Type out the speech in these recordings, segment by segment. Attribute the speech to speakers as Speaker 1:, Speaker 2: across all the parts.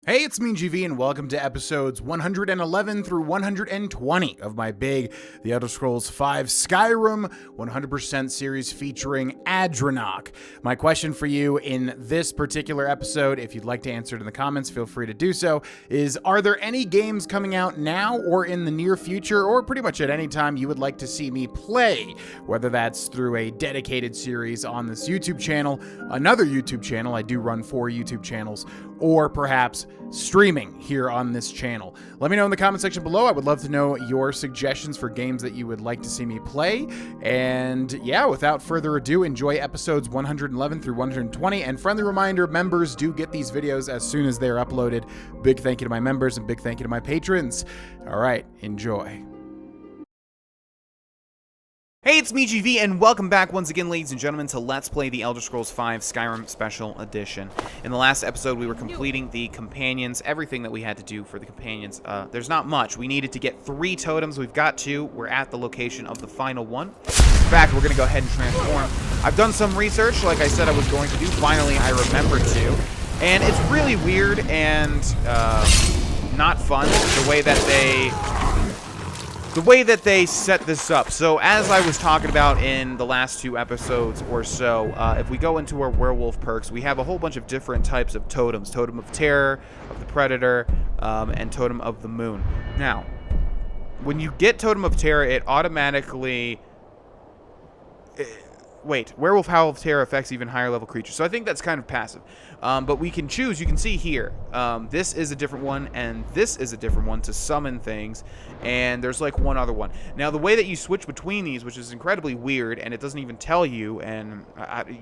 Speaker 1: Hey, it's me, GV, and welcome to episodes 111 through 120 of my big The Elder Scrolls V Skyrim 100% series featuring Adranok. My question for you in this particular episode, if you'd like to answer it in the comments, feel free to do so, is are there any games coming out now or in the near future, or pretty much at any time you would like to see me play? Whether that's through a dedicated series on this YouTube channel, another YouTube channel, I do run 4 YouTube channels, or perhaps streaming here on this channel. Let me know in the comment section below. I would love to know your suggestions for games that you would like to see me play. And yeah, without further ado, enjoy episodes 111 through 120. And friendly reminder, members do get these videos as soon as they're uploaded. Big thank you to my members and big thank you to my patrons. All right, enjoy. Hey, it's me, GV, and welcome back once again, ladies and gentlemen, to Let's Play The Elder Scrolls V Skyrim Special Edition. In the last episode, we were completing the companions, everything that we had to do for the companions. There's not much. We needed to get 3 totems. We've got 2. We're at the location of the final one. In fact, we're going to go ahead and transform. I've done some research, like I said I was going to do. Finally, I remembered to. And it's really weird and not fun, the way that they set this up. So as I was talking about in the last 2 episodes or so, if we go into our werewolf perks, we have a whole bunch of different types of totems. Totem of Terror, of the Predator, and Totem of the Moon. Now, when you get Totem of Terror, it automatically... Wait, Werewolf Howl of Terror affects even higher level creatures. So I think that's kind of passive. But we can choose, you can see here, this is a different one, and this is a different one to summon things, and there's like one other one. Now the way that you switch between these, which is incredibly weird, and it doesn't even tell you, and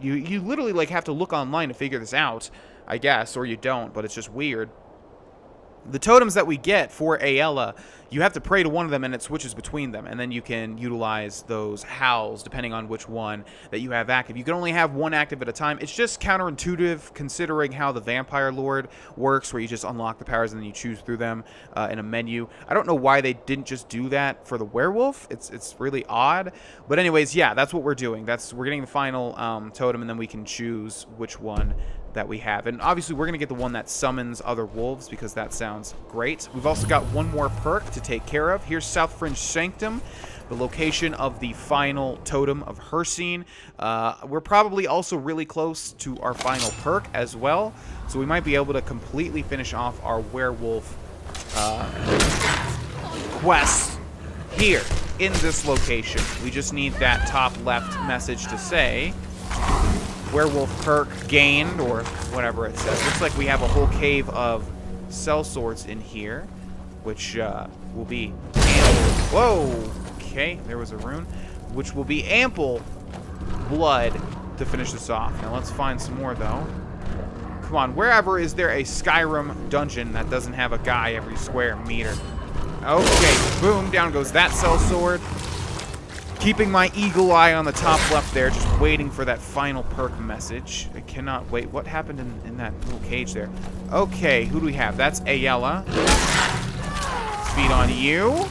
Speaker 1: you literally like have to look online to figure this out, I guess, or you don't, but it's just weird. The totems that we get for Aela, you have to pray to one of them and it switches between them, and then you can utilize those howls depending on which one that you have active. You can only have one active at a time. It's just counterintuitive considering how the Vampire Lord works, where you just unlock the powers and then you choose through them in a menu. I don't know why they didn't just do that for the werewolf. It's really odd. But anyways, yeah, that's what we're doing. We're getting the final totem, and then we can choose which one that we have. And obviously we're going to get the one that summons other wolves because that sounds great. We've also got one more perk to take care of. Here's South Fringe Sanctum, the location of the final totem of Hersine. We're probably also really close to our final perk as well, so we might be able to completely finish off our werewolf quest here in this location. We just need that top left message to say werewolf perk gained, or whatever it says. Looks like we have a whole cave of cell swords in here, which will be ample. Whoa! Okay, there was a rune. Which will be ample blood to finish this off. Now let's find some more, though. Come on, wherever is there a Skyrim dungeon that doesn't have a guy every square meter? Okay, boom, down goes that cell sword. Keeping my eagle eye on the top left there, just waiting for that final perk message. I cannot wait. What happened in that little cage there? Okay, who do we have? That's Aela. Speed on you.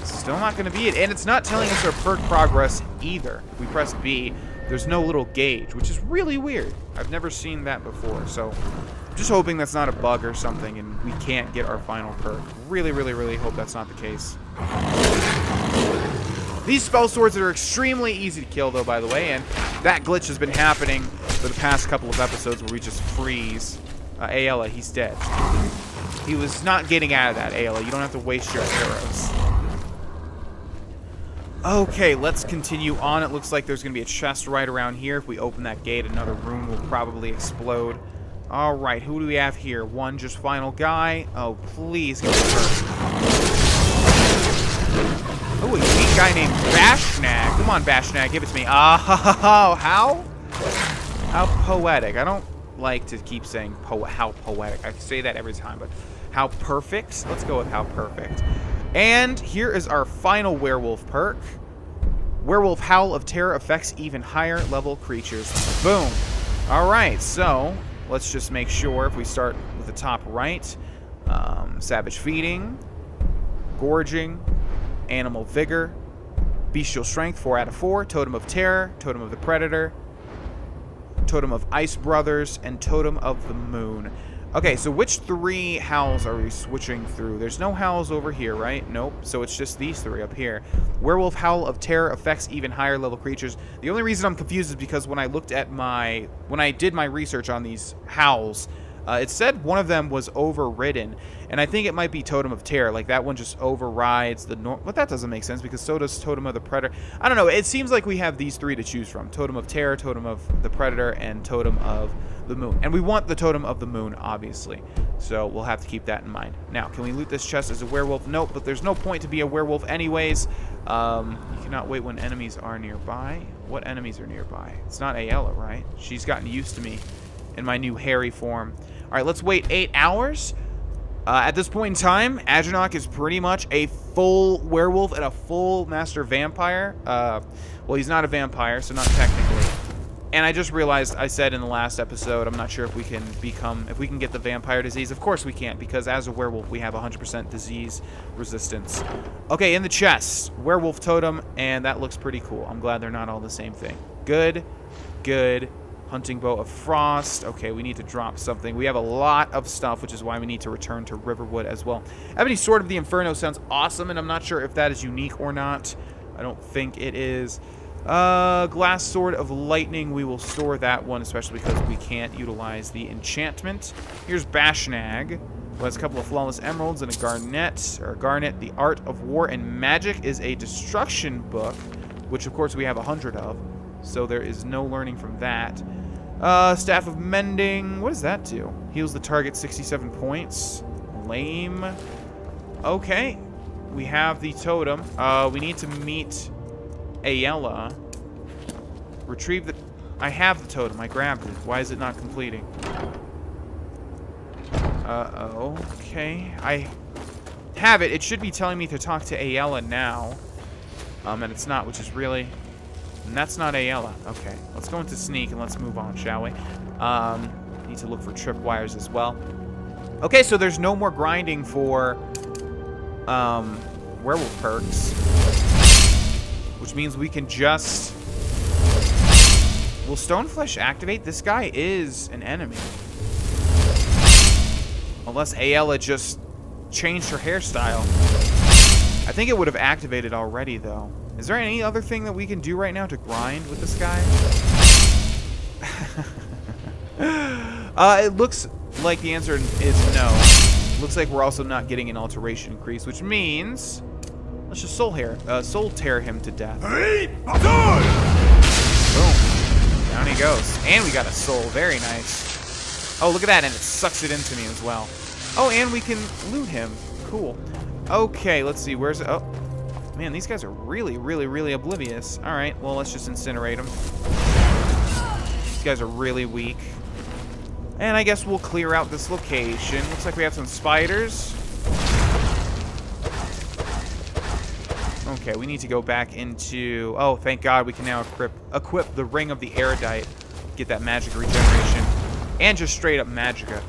Speaker 1: Still not going to be it. And it's not telling us our perk progress either. If we press B, there's no little gauge, which is really weird. I've never seen that before. So I'm just hoping that's not a bug or something and we can't get our final perk. Really, really, really hope that's not the case. These spell swords are extremely easy to kill, though, by the way, and that glitch has been happening for the past couple of episodes where we just freeze. Aela, he's dead. He was not getting out of that, Aela. You don't have to waste your arrows. Okay, let's continue on. It looks like there's going to be a chest right around here. If we open that gate, another room will probably explode. All right, who do we have here? One just final guy. Oh, please get hurt. Oh, a unique guy named Bashnag. Come on, Bashnag, give it to me. How? How poetic. I don't like to keep saying how poetic. I say that every time, but how perfect? Let's go with how perfect. And here is our final werewolf perk. Werewolf Howl of Terror affects even higher level creatures. Boom. All right, so let's just make sure if we start with the top right. Savage Feeding, Gorging, Animal Vigor, Bestial Strength, 4 out of 4, Totem of Terror, Totem of the Predator, Totem of Ice Brothers, and Totem of the Moon. Okay, so which 3 howls are we switching through? There's no howls over here, right? Nope. So it's just these 3 up here. Werewolf Howl of Terror affects even higher level creatures. The only reason I'm confused is because when I looked at when I did my research on these howls, it said one of them was overridden, and I think it might be Totem of Terror. Like, that one just overrides the norm. But that doesn't make sense, because so does Totem of the Predator. I don't know. It seems like we have these 3 to choose from. Totem of Terror, Totem of the Predator, and Totem of the Moon. And we want the Totem of the Moon, obviously. So we'll have to keep that in mind. Now, can we loot this chest as a werewolf? Nope, but there's no point to be a werewolf anyways. You cannot wait when enemies are nearby. What enemies are nearby? It's not Ayala, right? She's gotten used to me in my new hairy form. All right, let's wait 8 hours. At this point in time, Ajanok is pretty much a full werewolf and a full master vampire. Well, he's not a vampire, so not technically. And I just realized I said in the last episode, I'm not sure if we can get the vampire disease. Of course we can't, because as a werewolf, we have 100% disease resistance. Okay, in the chest, werewolf totem, and that looks pretty cool. I'm glad they're not all the same thing. Good, good. Hunting bow of frost. Okay, we need to drop something. We have a lot of stuff, which is why we need to return to Riverwood as well. Ebony Sword of the Inferno sounds awesome, and I'm not sure if that is unique or not. I don't think it is. Glass Sword of Lightning. We will store that one, especially because we can't utilize the enchantment. Here's Bashnag, who has a couple of Flawless Emeralds and a Garnet. The Art of War and Magic is a destruction book, which of course we have 100 of, so there is no learning from that. Staff of Mending. What does that do? Heals the target 67 points. Lame. Okay. We have the totem. We need to meet Ayala. Retrieve the... I have the totem. I grabbed it. Why is it not completing? Uh-oh. Okay. I have it. It should be telling me to talk to Ayala now. And it's not, which is really... And that's not Ayala. Okay, let's go into sneak and let's move on, shall we? Need to look for tripwires as well. Okay, so there's no more grinding for werewolf perks, which means we can just... Will Stoneflesh activate? This guy is an enemy. Unless Ayala just changed her hairstyle. I think it would have activated already, though. Is there any other thing that we can do right now to grind with this guy? It looks like the answer is no. Looks like we're also not getting an alteration increase, which means let's just soul tear him to death. Boom. Down he goes. And we got a soul. Very nice. Oh, look at that. And it sucks it into me as well. Oh, and we can loot him. Cool. Okay, let's see. Where's it? Oh. Man, these guys are really, really, really oblivious. All right, well, let's just incinerate them. These guys are really weak. And I guess we'll clear out this location. Looks like we have some spiders. Okay, we need to go back into... Oh, thank God we can now equip the Ring of the Erudite. Get that magic regeneration. And just straight up magicka.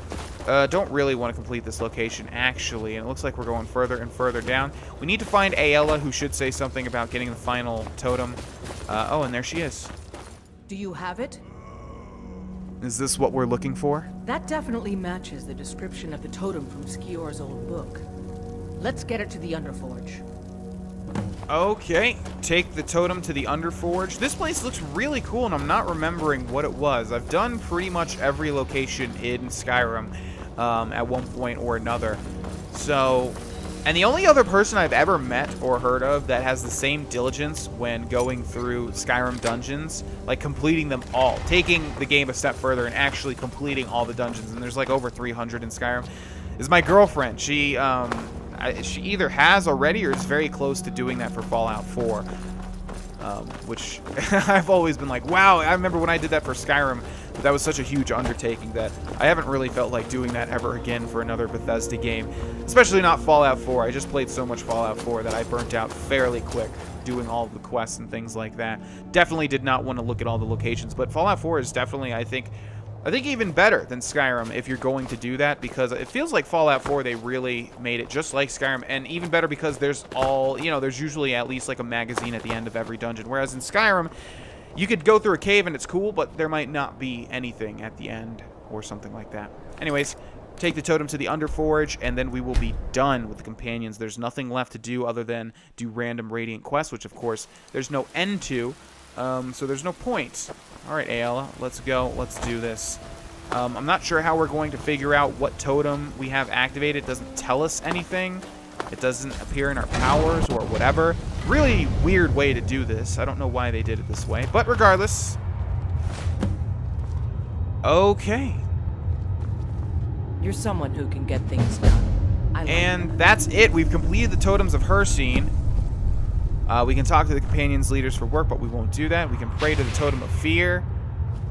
Speaker 1: Don't really want to complete this location, actually, and it looks like we're going further and further down. We need to find Ayala, who should say something about getting the final totem. Oh, and there she is.
Speaker 2: Do you have it?
Speaker 1: Is this what we're looking for?
Speaker 2: That definitely matches the description of the totem from Skior's old book. Let's get it to the Underforge.
Speaker 1: Okay, take the totem to the Underforge. This place looks really cool, and I'm not remembering what it was. I've done pretty much every location in Skyrim at one point or another. So, and the only other person I've ever met or heard of that has the same diligence when going through Skyrim dungeons, like completing them all, taking the game a step further and actually completing all the dungeons, and there's like over 300 in Skyrim, is my girlfriend. She either has already or is very close to doing that for Fallout 4, which I've always been like, wow, I remember when I did that for Skyrim, but that was such a huge undertaking that I haven't really felt like doing that ever again for another Bethesda game, especially not Fallout 4. I just played so much Fallout 4 that I burnt out fairly quick doing all of the quests and things like that. Definitely did not want to look at all the locations, but Fallout 4 is definitely, I think even better than Skyrim if you're going to do that, because it feels like Fallout 4, they really made it just like Skyrim, and even better because there's there's usually at least like a magazine at the end of every dungeon, whereas in Skyrim, you could go through a cave and it's cool, but there might not be anything at the end or something like that. Anyways, take the totem to the Underforge, and then we will be done with the companions. There's nothing left to do other than do random Radiant quests, which, of course, there's no end to, so there's no point. All right, Ayala, let's go. Let's do this. I'm not sure how we're going to figure out what totem we have activated. It doesn't tell us anything. It doesn't appear in our powers or whatever. Really weird way to do this. I don't know why they did it this way, but regardless. Okay.
Speaker 2: You're someone who can get things done.
Speaker 1: And that's it. We've completed the Totems of Hercene. We can talk to the companions leaders for work, but we won't do that. We can pray to the Totem of Fear.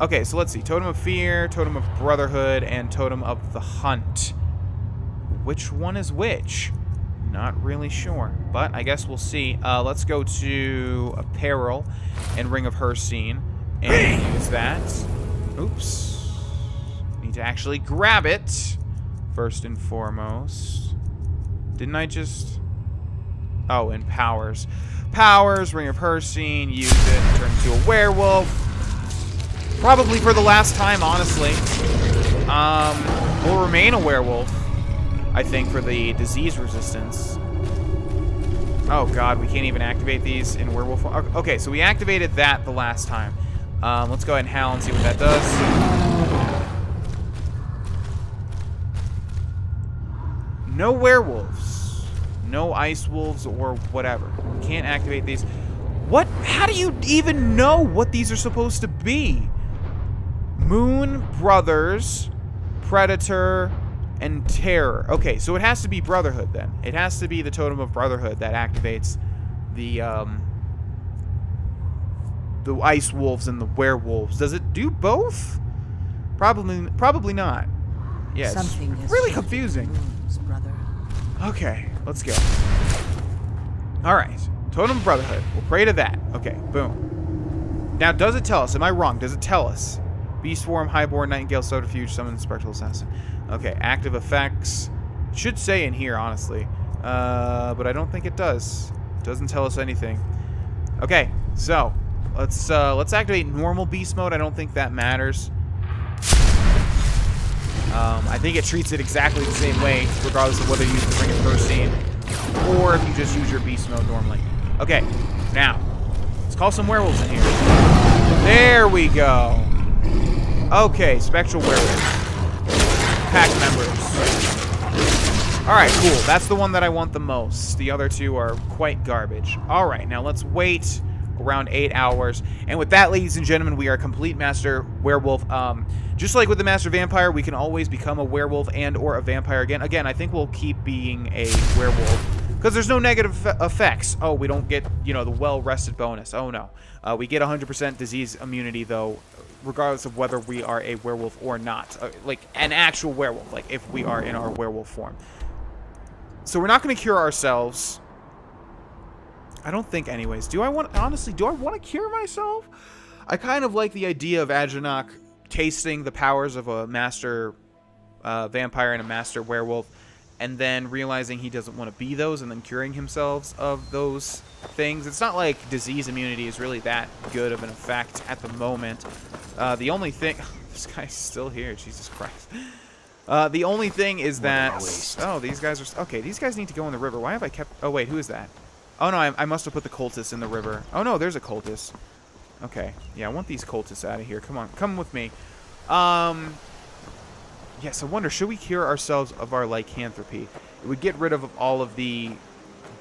Speaker 1: Okay, so let's see. Totem of Fear, Totem of Brotherhood, and Totem of the Hunt. Which one is which? Not really sure, but I guess we'll see. Let's go to Apparel and Ring of Hercene and use that. Oops. Need to actually grab it first and foremost. Didn't I just... Oh, and Powers. Powers, Ring of Hercene, use it, turn into a werewolf. Probably for the last time, honestly. Will remain a werewolf, I think, for the disease resistance. Oh god, we can't even activate these in werewolf form. Okay, so we activated that the last time. Let's go ahead and howl and see what that does. No werewolves. No ice wolves or whatever. We can't activate these. What? How do you even know what these are supposed to be? Moon, Brothers, Predator, and Terror. Okay, so it has to be Brotherhood then. It has to be the Totem of Brotherhood that activates the ice wolves and the werewolves. Does it do both? Probably not. Yes.
Speaker 2: Something
Speaker 1: Really confusing.
Speaker 2: Rooms, brother.
Speaker 1: Okay, let's go. All right, Totem of Brotherhood. We'll pray to that. Okay, boom. Now, does it tell us? Am I wrong? Does it tell us? Beast Form, Highborn, Nightingale, Subterfuge, Summon, Spectral Assassin. Okay, active effects. It should say in here, honestly. But I don't think it does. It doesn't tell us anything. Okay, so let's activate normal beast mode. I don't think that matters. I think it treats it exactly the same way, regardless of whether you use the Ring of Hercene or if you just use your beast mode normally. Okay, now let's call some werewolves in here. There we go. Okay, Spectral Werewolves. Pack members. Alright, cool. That's the one that I want the most. The other two are quite garbage. Alright, now let's wait around 8 hours. And with that, ladies and gentlemen, we are complete Master Werewolf. Just like with the Master Vampire, we can always become a werewolf and or a vampire again. Again, I think we'll keep being a werewolf because there's no negative effects. Oh, we don't get, you know, the well-rested bonus. Oh, no. We get 100% disease immunity, though, regardless of whether we are a werewolf or not. Like, an actual werewolf, like, if we are in our werewolf form. So we're not going to cure ourselves. I don't think, anyways. Honestly, do I want to cure myself? I kind of like the idea of Ajanok tasting the powers of a master vampire and a master werewolf, and then realizing he doesn't want to be those, and then curing himself of those things. It's not like disease immunity is really that good of an effect at the moment. The only thing... This guy's still here, Jesus Christ. The only thing is that... Oh, these guys are... Okay, these guys need to go in the river. Why have I kept... Oh, wait, who is that? Oh, no, I must have put the cultists in the river. Oh, no, there's a cultist. Okay, yeah, I want these cultists out of here. Come on, come with me. Yes, I wonder, should we cure ourselves of our lycanthropy? It would get rid of all of the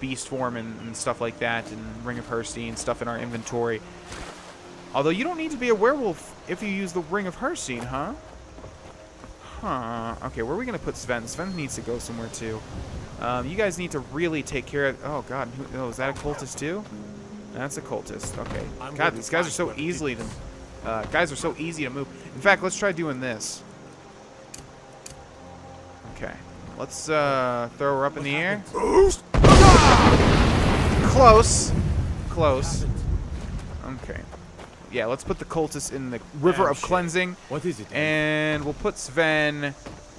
Speaker 1: beast form and stuff like that, and Ring of Hercene stuff in our inventory. Although you don't need to be a werewolf if you use the Ring of Hercene, huh? Huh. Okay, where are we going to put Sven? Sven needs to go somewhere, too. You guys need to really take care of... Oh, God. Oh, is that a cultist, too? That's a cultist. Okay. God, these guys are so easily to... guys are so easy to move. In fact, let's try doing this. Okay. Let's throw her up in the air. Close. Close. Okay. Yeah, let's put the cultists in the River of Cleansing.
Speaker 3: What is it?
Speaker 1: And we'll put Sven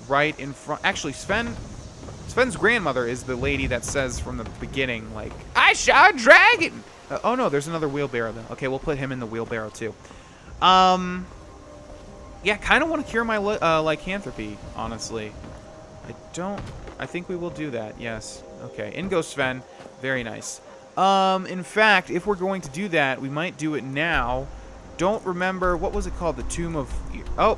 Speaker 1: right in front. Actually, Sven's grandmother is the lady that says from the beginning, like, I saw a dragon! Oh, no, there's another wheelbarrow, then. Okay, we'll put him in the wheelbarrow, too. Yeah, kind of want to cure my lycanthropy, honestly. I think we will do that, yes. Okay, in goes Sven. Very nice. In fact, if we're going to do that, we might do it now. Don't remember, what was it called? The Tomb of... Oh,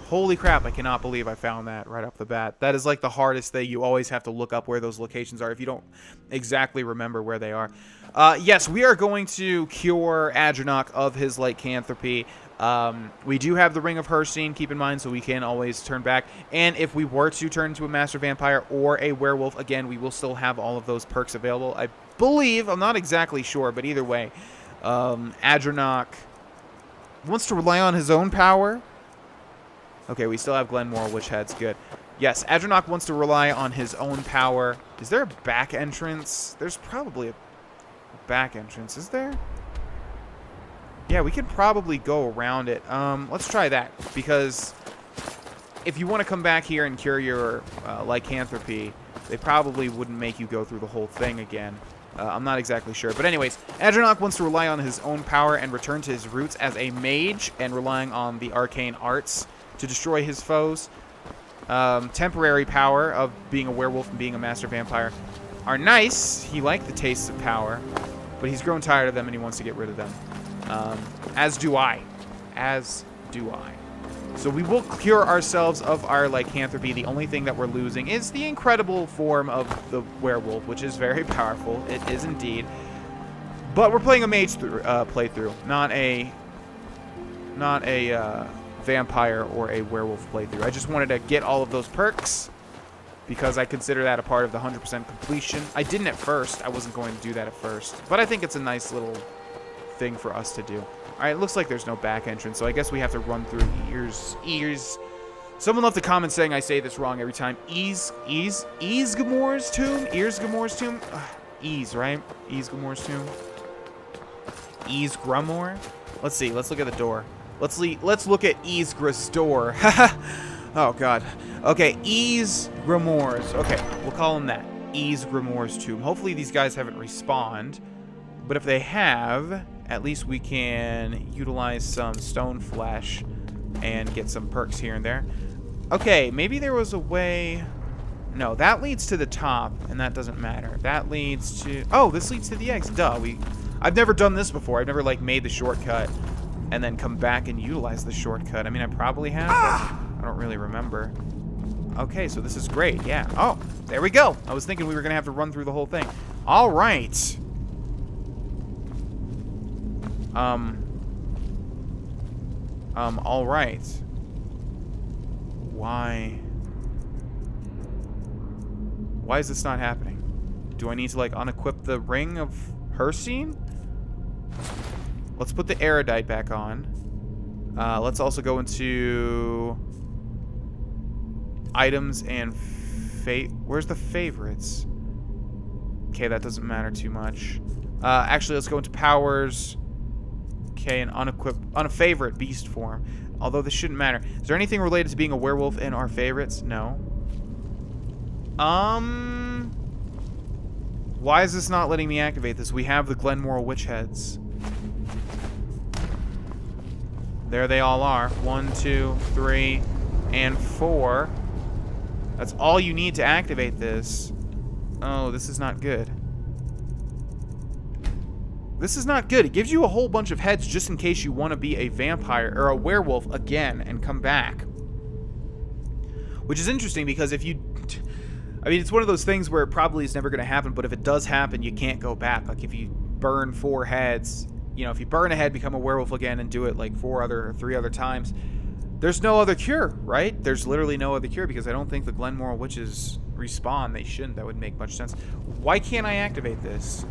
Speaker 1: holy crap, I cannot believe I found that right off the bat. That is like the hardest thing. You always have to look up where those locations are if you don't exactly remember where they are. Yes, we are going to cure Adranok of his lycanthropy. We do have the Ring of Herstein, keep in mind, so we can always turn back. And if we were to turn into a Master Vampire or a Werewolf, again, we will still have all of those perks available. I believe, I'm not exactly sure, but either way, Adranok wants to rely on his own power. Okay, we still have Glenmore Witch Heads, good. Yes, Adranok wants to rely on his own power. Is there a back entrance? There's probably a back entrance, is there? Yeah, we could probably go around it. Let's try that, because if you want to come back here and cure your lycanthropy, they probably wouldn't make you go through the whole thing again. I'm not exactly sure. But anyways, Adranok wants to rely on his own power and return to his roots as a mage and relying on the arcane arts to destroy his foes. Temporary power of being a werewolf and being a master vampire are nice. He liked the tastes of power, but he's grown tired of them and he wants to get rid of them. As do I. As do I. So we will cure ourselves of our lycanthropy. The only thing that we're losing is the incredible form of the werewolf, which is very powerful. It is indeed. But we're playing a mage playthrough, not a vampire or a werewolf playthrough. I just wanted to get all of those perks because I consider that a part of the 100% completion. I didn't at first. I wasn't going to do that at first. But I think it's a nice little thing for us to do. All right, it looks like there's no back entrance, so I guess we have to run through ears. Someone left a comment saying I say this wrong every time. Easgamor's tomb? Earsgamor's tomb? Ease, right? Easgamor's tomb? Easgramor? Let's see. Let's look at the door. Let's look at Easgra's door. Oh, God. Okay, Easgramor's. Okay, we'll call him that. Easgramor's tomb. Hopefully these guys haven't respawned. But if they have, at least we can utilize some stone flesh and get some perks here and there. Okay, maybe there was a way... No, that leads to the top, and that doesn't matter. That leads to... Oh, this leads to the eggs. Duh. I've never done this before. I've never, like, made the shortcut and then come back and utilize the shortcut. I mean, I probably have, but I don't really remember. Okay, so this is great. Yeah. Oh, there we go. I was thinking we were going to have to run through the whole thing. All right. All right. Why is this not happening? Do I need to, like, unequip the Ring of Herstein? Let's put the Erudite back on. Let's also go into items and where's the favorites? Okay, that doesn't matter too much. Actually, let's go into powers. Okay, and unfavorite beast form. Although this shouldn't matter. Is there anything related to being a werewolf in our favorites? No. Why is this not letting me activate this? We have the Glenmore Witch Heads. There they all are. 1, 2, 3, and 4. That's all you need to activate this. Oh, this is not good. This is not good. It gives you a whole bunch of heads just in case you want to be a vampire or a werewolf again and come back. Which is interesting because if you... I mean, it's one of those things where it probably is never going to happen, but if it does happen, you can't go back. Like, if you burn 4 heads, you know, if you burn a head, become a werewolf again, and do it, like, 3 other times, there's no other cure, right? There's literally no other cure because I don't think the Glenmore Witches respawn. They shouldn't. That would make much sense. Why can't I activate this?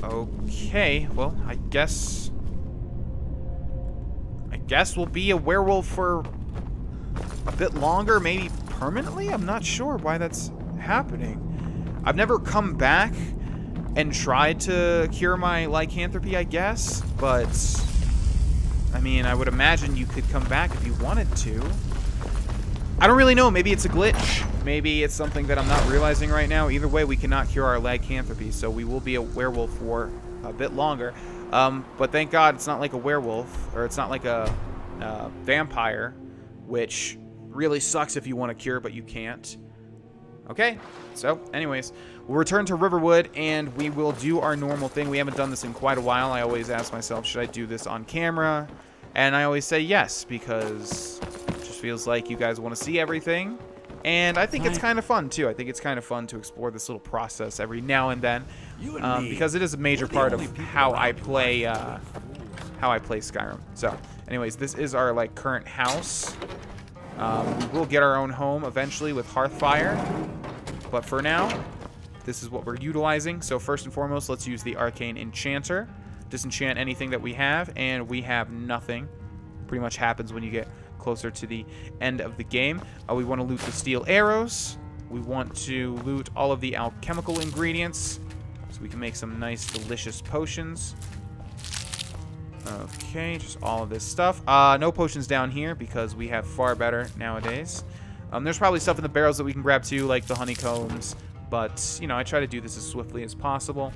Speaker 1: Okay, well, I guess we'll be a werewolf for a bit longer, maybe permanently? I'm not sure why that's happening. I've never come back and tried to cure my lycanthropy, I guess, but I mean, I would imagine you could come back if you wanted to. I don't really know. Maybe it's a glitch. Maybe it's something that I'm not realizing right now. Either way, we cannot cure our lycanthropy, so we will be a werewolf for a bit longer. But thank God it's not like a werewolf, or it's not like a vampire, which Really sucks if you want to cure, but you can't. Okay, so anyways, we'll return to Riverwood, and we will do our normal thing. We haven't done this in quite a while. I always ask myself, should I do this on camera? And I always say yes, because it just feels like you guys want to see everything. And I think it's kind of fun, too. I think it's kind of fun to explore this little process every now and then. Because it is a major part of how I play Skyrim. So, anyways, this is our, like, current house. We will get our own home eventually with Hearthfire. But for now, this is what we're utilizing. So first and foremost, let's use the Arcane Enchanter. Disenchant anything that we have, and we have nothing. Pretty much happens when you get closer to the end of the game. We want to loot the steel arrows. We want to loot all of the alchemical ingredients so we can make some nice, delicious potions. Okay, just all of this stuff. No potions down here because we have far better nowadays. There's probably stuff in the barrels that we can grab too, like the honeycombs. But, you know, I try to do this as swiftly as possible.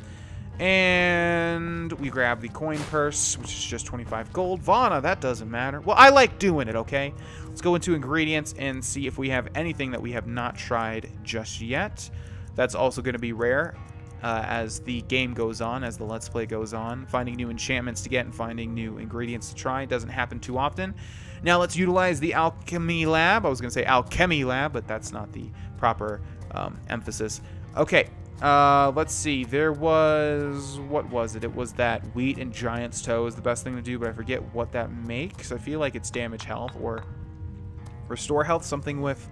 Speaker 1: And we grab the coin purse, which is just 25 gold. Vana, that doesn't matter. Well, I like doing it, okay? Let's go into ingredients and see if we have anything that we have not tried just yet. That's also going to be rare as the game goes on, as the Let's Play goes on. Finding new enchantments to get and finding new ingredients to try doesn't happen too often. Now let's utilize the alchemy lab. I was going to say alchemy lab, but that's not the proper emphasis. Okay, let's see. There was... what was it? It was that wheat and giant's toe is the best thing to do, but I forget what that makes. I feel like it's damage health or restore health, something with...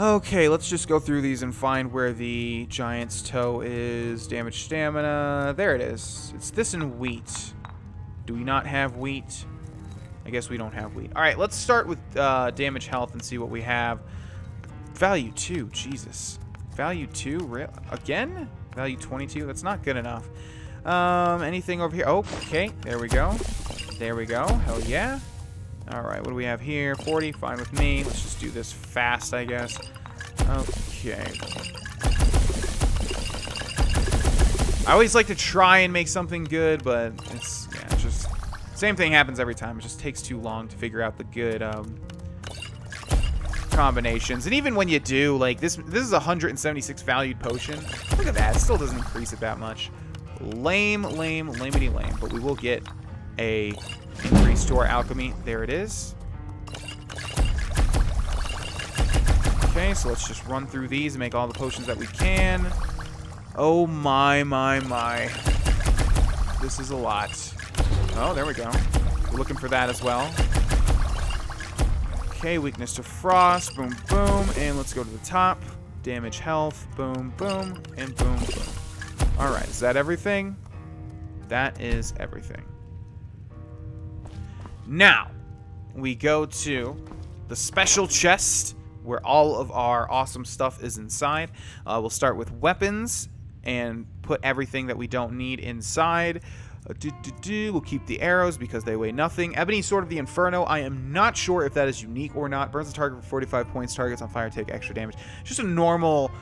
Speaker 1: Okay, let's just go through these and find where the giant's toe is. Damage stamina. There it is. It's this and wheat. Do we not have wheat? I guess we don't have wheat. All right, let's start with damage health and see what we have. Value 2. Jesus. Value 2? Again? Value 22? That's not good enough. Anything over here? Oh, okay. There we go. There we go. Hell yeah. All right, what do we have here? 40, fine with me. Let's just do this fast, I guess. Okay. I always like to try and make something good, but it's, yeah, just... Same thing happens every time. It just takes too long to figure out the good combinations. And even when you do, like, this is a 176 valued potion. Look at that. It still doesn't increase it that much. Lame, lamety lame. But we will get a increase to our alchemy. There it is. Okay, so let's just run through these and make all the potions that we can. Oh my. This is a lot. Oh, there we go. We're looking for that as well. Okay, weakness to frost. Boom, boom. And let's go to the top. Damage health. Boom, boom. And boom, boom. Alright, is that everything? That is everything. Now, we go to the special chest where all of our awesome stuff is inside. We'll start with weapons and put everything that we don't need inside. We'll keep the arrows because they weigh nothing. Ebony Sword of the Inferno. I am not sure if that is unique or not. Burns the target for 45 points. Targets on fire take extra damage. Just a normal...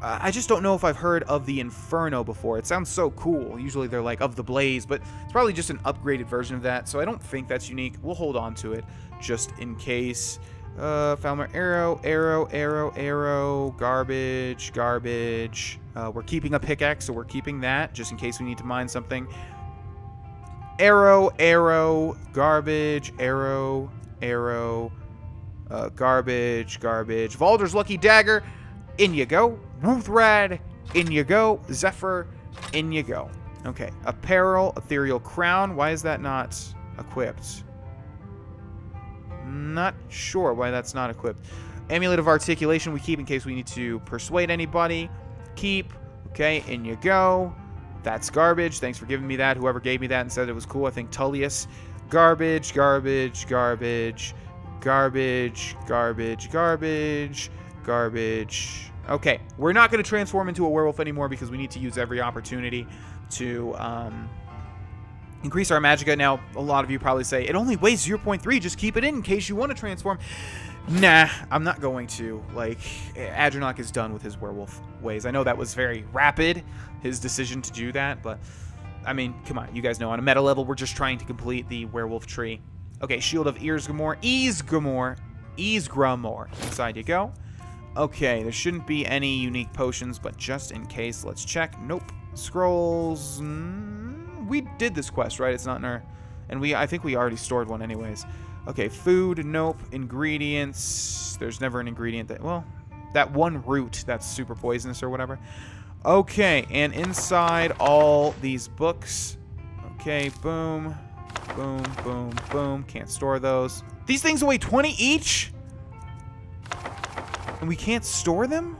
Speaker 1: I just don't know if I've heard of the Inferno before. It sounds so cool. Usually they're like of the Blaze, but it's probably just an upgraded version of that. So I don't think that's unique. We'll hold on to it just in case. Falmer arrow. Garbage. We're keeping a pickaxe, so we're keeping that just in case we need to mine something. Arrow, garbage, garbage. Valder's Lucky Dagger, in you go. Wuthrad, in you go. Zephyr, in you go. Okay, apparel, ethereal crown. Why is that not equipped? Not sure why that's not equipped. Amulet of articulation we keep in case we need to persuade anybody. Keep. Okay, in you go. That's garbage. Thanks for giving me that. Whoever gave me that and said it was cool. I think Tullius. Garbage. Okay, we're not going to transform into a werewolf anymore because we need to use every opportunity to increase our magicka. Now, a lot of you probably say, it only weighs 0.3. Just keep it in case you want to transform. Nah, I'm not going to. Like, Adronach is done with his werewolf ways. I know that was very rapid, his decision to do that, but, I mean, come on. You guys know, on a meta level, we're just trying to complete the werewolf tree. Okay, Shield of Earsgamor. Ease Grumore. Inside you go. Okay, there shouldn't be any unique potions, but just in case, let's check. Nope. Scrolls. We did this quest, right? It's not in our... And I think we already stored one anyways. Okay, food. Nope. Ingredients. There's never an ingredient that... Well, that one root that's super poisonous or whatever. Okay, and inside all these books. Okay, boom. Boom, boom, boom. Can't store those. These things weigh 20 each? And we can't store them?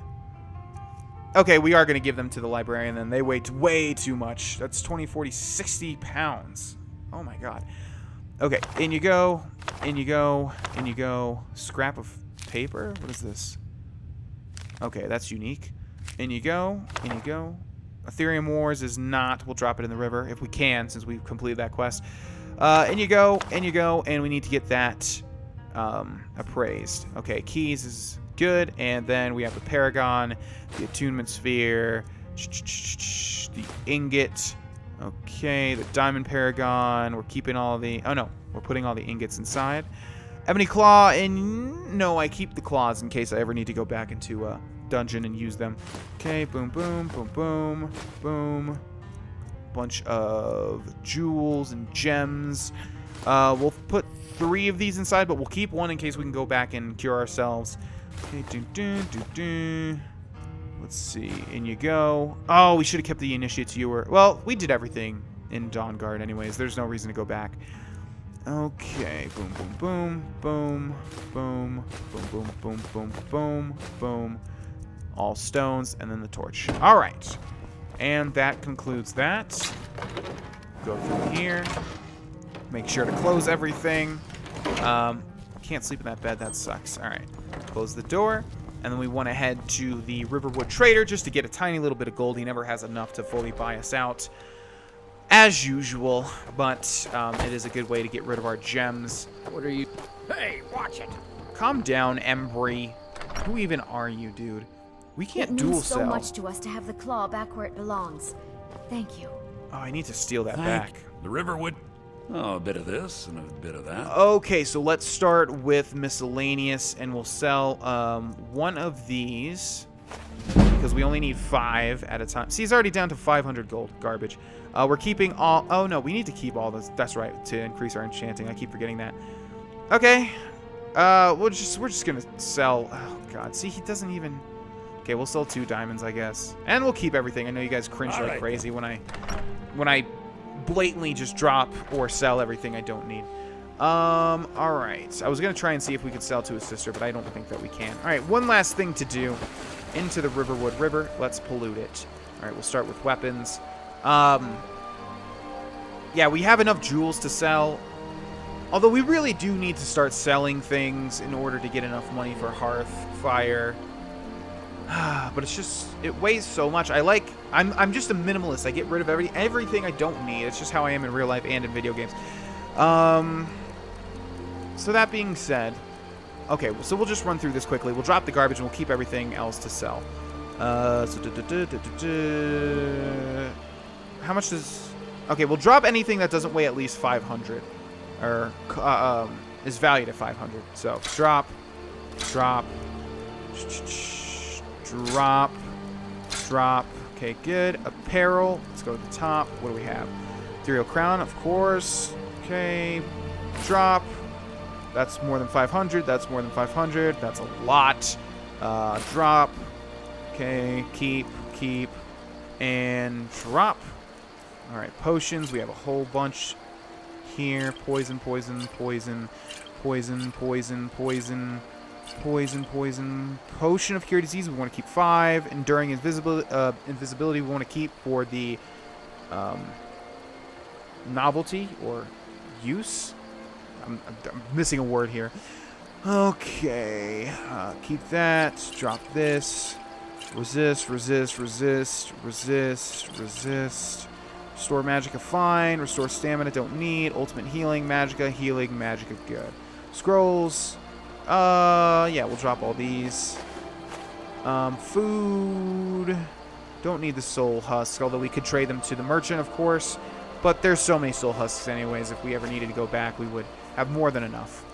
Speaker 1: Okay, we are going to give them to the librarian then. They weigh way too much. That's 20, 40, 60 pounds. Oh my god. Okay, in you go. In you go. In you go. Scrap of paper? What is this? Okay, that's unique. In you go. In you go. Ethereum Wars is not. We'll drop it in the river if we can, since we've completed that quest. In you go. In you go. And we need to get that appraised. Okay, keys is good. And then we have the Paragon, the Attunement Sphere, the Ingot. Okay, the Diamond Paragon. We're keeping all the... Oh, no. We're putting all the ingots inside. Ebony Claw, and... No, I keep the claws in case I ever need to go back into a dungeon and use them. Okay, boom, boom, boom, boom, boom. Bunch of jewels and gems. We'll put 3 of these inside, but we'll keep 1 in case we can go back and cure ourselves. Okay, let's see. In you go. Oh, we should have kept the Initiate's Ewer. Well, we did everything in Dawnguard anyways. There's no reason to go back. Okay. Boom, boom, boom, boom, boom, boom, boom, boom, boom, boom, boom. All stones, and then the torch. All right. And that concludes that. Go through here. Make sure to close everything. Can't sleep in that bed. That sucks. All right. Close the door. And then we want to head to the Riverwood Trader just to get a tiny little bit of gold. He never has enough to fully buy us out, as usual. But it is a good way to get rid of our gems.
Speaker 3: What are you... Hey, watch it!
Speaker 1: Calm down, Embry. Who even are you, dude? We can't dual
Speaker 4: means so
Speaker 1: sell.
Speaker 4: much to us to have the claw back where it belongs. Thank you.
Speaker 1: Oh, I need to steal that back.
Speaker 3: The Riverwood. Oh, a bit of this and a bit of that.
Speaker 1: Okay, so let's start with miscellaneous, and we'll sell one of these because we only need 5 at a time. See, he's already down to 500 gold. Garbage. We're keeping all... Oh, no, we need to keep all this. That's right, to increase our enchanting. I keep forgetting that. Okay. We're just going to sell... Oh, God. See, he doesn't even... Okay, we'll sell 2 diamonds, I guess. And we'll keep everything. I know you guys cringe like crazy when I blatantly just drop or sell everything I don't need. All right. I was going to try and see if we could sell to his sister, but I don't think that we can. All right, one last thing to do. Into the Riverwood River. Let's pollute it. All right, we'll start with weapons. Yeah, we have enough jewels to sell. Although we really do need to start selling things in order to get enough money for hearth, fire. But it's just, it weighs so much. I'm just a minimalist. I get rid of everything I don't need. It's just how I am in real life and in video games. So that being said, okay, so we'll just run through this quickly. We'll drop the garbage and we'll keep everything else to sell. How much does... Okay, we'll drop anything that doesn't weigh at least 500. Or is valued at 500. So, drop. Okay, good. Apparel. Let's go to the top. What do we have? Ethereal Crown, of course. Okay. Drop. That's more than 500. That's more than 500. That's a lot. Drop. Okay. Keep. And drop. All right. Potions. We have a whole bunch here. Poison. Potion of Cure Disease, we want to keep 5. Enduring Invisibility, we want to keep for the novelty or use. I'm missing a word here. Okay. Keep that. Drop this. Resist. Restore Magicka, fine. Restore Stamina, don't need. Ultimate Healing, Magicka, good. Scrolls. Yeah, we'll drop all these. Food. Don't need the soul husks, although we could trade them to the merchant, of course. But there's so many soul husks anyways, if we ever needed to go back, we would have more than enough.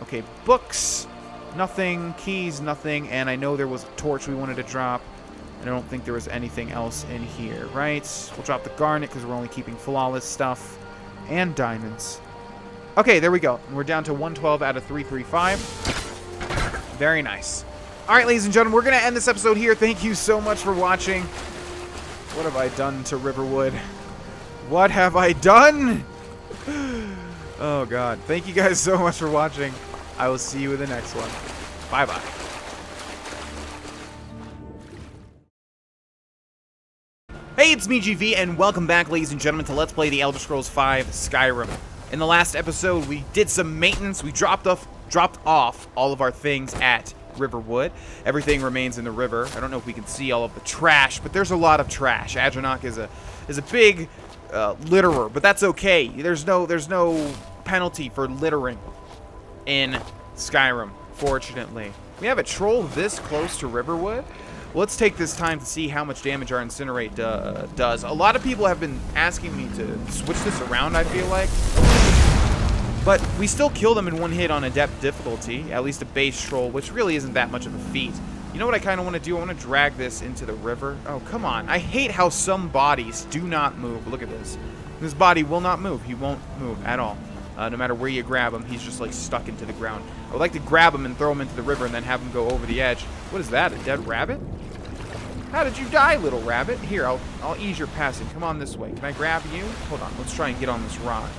Speaker 1: Okay, books. Nothing. Keys, nothing. And I know there was a torch we wanted to drop. And I don't think there was anything else in here, right? We'll drop the garnet because we're only keeping flawless stuff. And diamonds. Okay, there we go. We're down to 112 out of 335. Very nice. All right, ladies and gentlemen, we're going to end this episode here. Thank you so much for watching. What have I done to Riverwood? What have I done? Oh, God. Thank you guys so much for watching. I will see you in the next one. Bye-bye. Hey, it's me, GV, and welcome back, ladies and gentlemen, to Let's Play The Elder Scrolls V Skyrim. In the last episode, we did some maintenance. We dropped off all of our things at Riverwood. Everything remains in the river. I don't know if we can see all of the trash, but there's a lot of trash. Adranok is a big litterer, but that's okay. There's no penalty for littering in Skyrim, fortunately. We have a troll this close to Riverwood. Let's take this time to see how much damage our Incinerate does. A lot of people have been asking me to switch this around, I feel like. But we still kill them in one hit on Adept difficulty, at least a base troll, which really isn't that much of a feat. You know what I kind of want to do? I want to drag this into the river. Oh, come on. I hate how some bodies do not move. Look at this. This body will not move. He won't move at all. No matter where you grab him, he's just like stuck into the ground. I would like to grab him and throw him into the river and then have him go over the edge. What is that? A dead rabbit? How did you die, little rabbit? Here, I'll ease your passing. Come on this way. Can I grab you? Hold on. Let's try and get on this rock.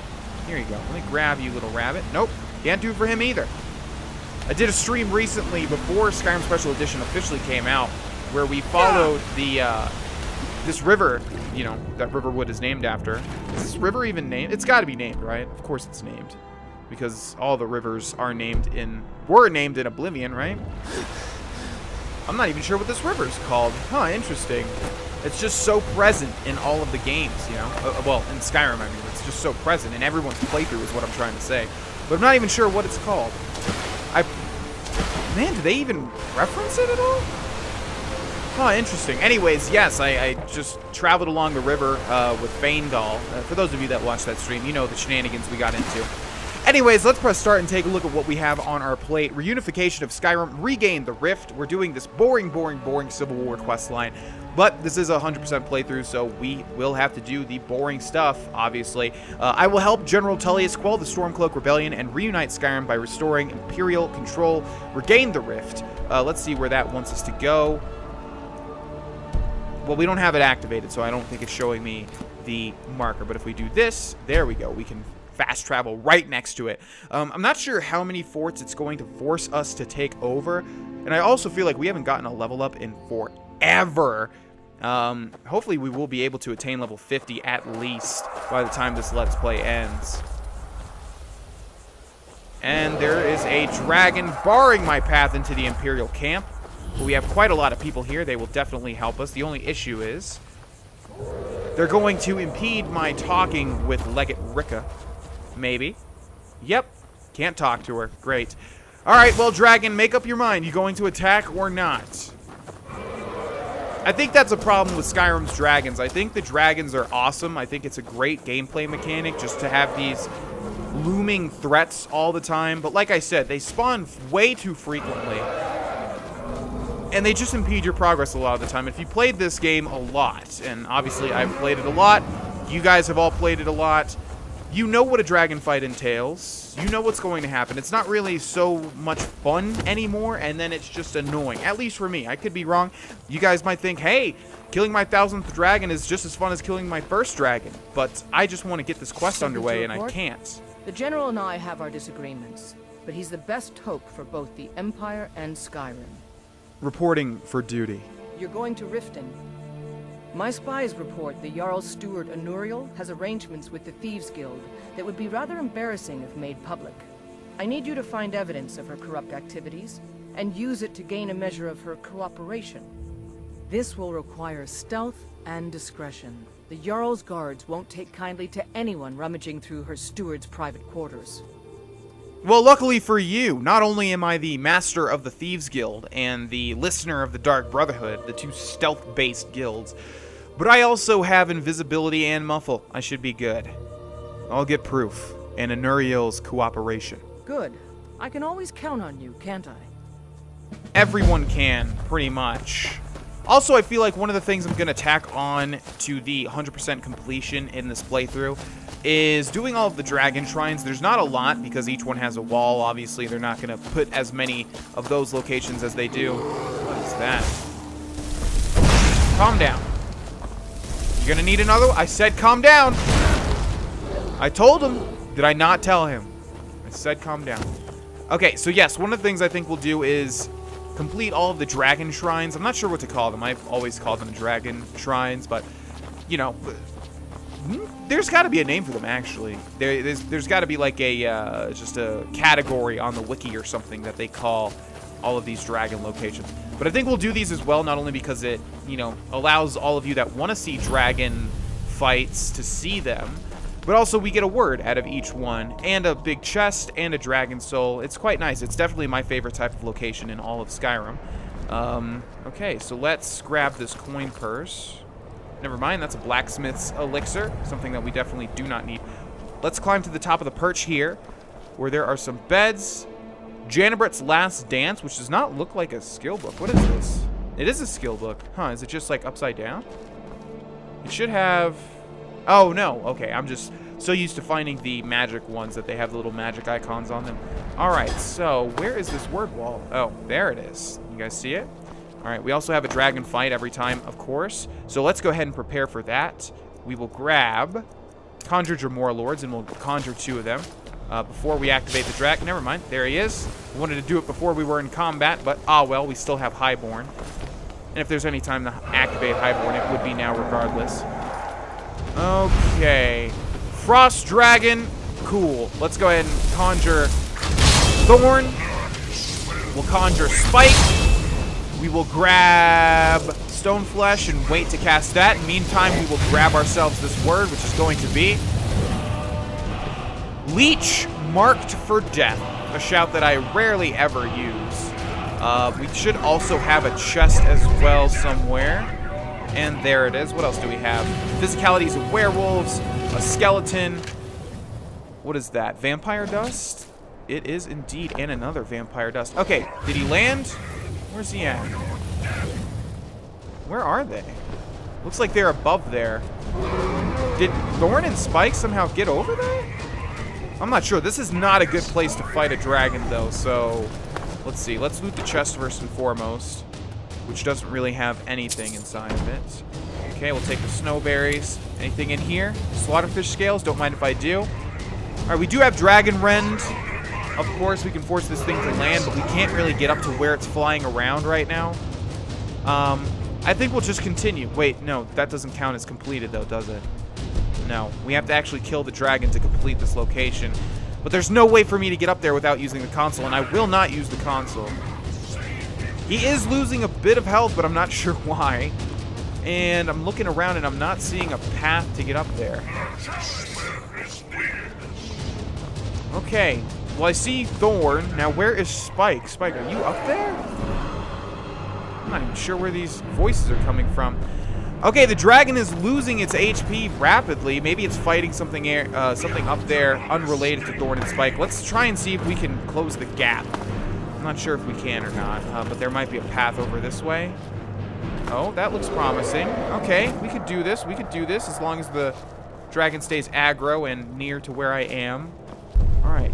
Speaker 1: Here you go. Let me grab you, little rabbit. Nope. Can't do it for him either. I did a stream recently before Skyrim Special Edition officially came out where we followed this river, you know, that Riverwood is named after. Is this river even named? It's got to be named, right? Of course it's named. Because all the rivers were named in Oblivion, right? I'm not even sure what this river is called. Huh, interesting. It's just so present in all of the games, you know? Well, in Skyrim, I mean. It's just so present in everyone's playthrough is what I'm trying to say. But I'm not even sure what it's called. Man, do they even reference it at all? Huh, interesting. Anyways, yes, I just traveled along the river with Faendal. For those of you that watched that stream, you know the shenanigans we got into. Anyways, let's press start and take a look at what we have on our plate. Reunification of Skyrim, regain the Rift. We're doing this boring Civil War quest line. But this is a 100% playthrough, so we will have to do the boring stuff, obviously. I will help General Tullius quell the Stormcloak Rebellion and reunite Skyrim by restoring Imperial control. Regain the Rift. Let's see where that wants us to go. Well, we don't have it activated, so I don't think it's showing me the marker. But if we do this, there we go. We can fast travel right next to it. I'm not sure how many forts it's going to force us to take over. And I also feel like we haven't gotten a level up in forever. Hopefully we will be able to attain level 50 at least by the time this Let's Play ends. And there is a dragon barring my path into the Imperial camp. But we have quite a lot of people here. They will definitely help us. The only issue is they're going to impede my talking with Legate Ricka. Maybe. Yep. Can't talk to her. Great. Alright, well, dragon, make up your mind. You going to attack or not? I think that's a problem with Skyrim's dragons. I think the dragons are awesome. I think it's a great gameplay mechanic just to have these looming threats all the time. But like I said, they spawn way too frequently. And they just impede your progress a lot of the time. If you played this game a lot, and obviously I've played it a lot, you guys have all played it a lot, you know what a dragon fight entails. You know what's going to happen. It's not really so much fun anymore, and then it's just annoying. At least for me. I could be wrong. You guys might think, hey, killing my 1000th dragon is just as fun as killing my first dragon. But I just want to get this quest underway, and I can't.
Speaker 2: The General and I have our disagreements, but he's the best hope for both the Empire and Skyrim.
Speaker 1: Reporting for duty.
Speaker 2: You're going to Riften. My spies report the Jarl's steward Anuriel has arrangements with the Thieves Guild that would be rather embarrassing if made public. I need you to find evidence of her corrupt activities and use it to gain a measure of her cooperation. This will require stealth and discretion. The Jarl's guards won't take kindly to anyone rummaging through her steward's private quarters.
Speaker 1: Well, luckily for you, not only am I the master of the Thieves Guild and the listener of the Dark Brotherhood, the two stealth-based guilds, but I also have invisibility and muffle. I should be good. I'll get proof, and Anuriel's cooperation.
Speaker 2: Good. I can always count on you, can't I?
Speaker 1: everyone can, pretty much. Also, I feel like one of the things I'm going to tack on to the 100% completion in this playthrough is doing all of the dragon shrines. There's not a lot because each one has a wall. Obviously, they're not going to put as many of those locations as they do. What is that? Calm down. You're going to need another one? I said calm down. I told him. Did I not tell him? I said calm down. Okay, so yes, one of the things I think we'll do is complete all of the dragon shrines. I'm not sure what to call them. I've always called them dragon shrines, but, you know, there's got to be a name for them, actually. There's got to be like a just a category on the wiki or something that they call all of these dragon locations. But I think we'll do these as well, not only because it, you know, allows all of you that want to see dragon fights to see them, but also we get a word out of each one, and a big chest, and a dragon soul. It's quite nice. It's definitely my favorite type of location in all of Skyrim. Okay, so let's grab this coin purse. Never mind, that's a blacksmith's elixir, something that we definitely do not need. Let's climb to the top of the perch here, where there are some beds. Janibret's Last Dance, which does not look like a skill book. What is this? It is a skill book. Huh, is it just like upside down? It should have... Oh, no. Okay, I'm just so used to finding the magic ones that they have the little magic icons on them. All right, so where is this word wall? Oh, there it is. You guys see it? All right, we also have a dragon fight every time, of course. So let's go ahead and prepare for that. We will grab Conjure Dremora Lords, and we'll conjure 2 of them before we activate the dragon. Never mind, there he is. We wanted to do it before we were in combat, but well, we still have Highborn. And if there's any time to activate Highborn, it would be now regardless. Okay. Frost Dragon. Cool. Let's go ahead and conjure Thorn. We'll conjure Spike. We will grab Stone Flesh and wait to cast that. In the meantime, we will grab ourselves this word, which is going to be Leech Marked for Death. A shout that I rarely ever use. We should also have a chest as well somewhere. And there it is. What else do we have? Physicalities of werewolves, a skeleton. What is that? Vampire dust? It is indeed, and another vampire dust. Okay, did he land? Where's he at? Where are they? Looks like they're above there. Did Thorn and Spike somehow get over there? I'm not sure. This is not a good place to fight a dragon, though, so let's see. Let's loot the chest first and foremost, which doesn't really have anything inside of it. Okay, we'll take the snowberries. Anything in here? Slaughterfish scales, don't mind if I do. Alright, we do have Dragon Rend. Of course, we can force this thing to land, but we can't really get up to where it's flying around right now. I think we'll just continue. Wait, no, that doesn't count as completed, though, does it? No, we have to actually kill the dragon to complete this location. But there's no way for me to get up there without using the console, and I will not use the console. He is losing a bit of health, but I'm not sure why. And I'm looking around, and I'm not seeing a path to get up there. Okay. Well, I see Thorn. Now, where is Spike? Spike, are you up there? I'm not even sure where these voices are coming from. Okay, the dragon is losing its HP rapidly. Maybe it's fighting something up there unrelated to Thorn and Spike. Let's try and see if we can close the gap. I'm not sure if we can or not, but there might be a path over this way. Oh, that looks promising. Okay, we could do this. We could do this as long as the dragon stays aggro and near to where I am. All right.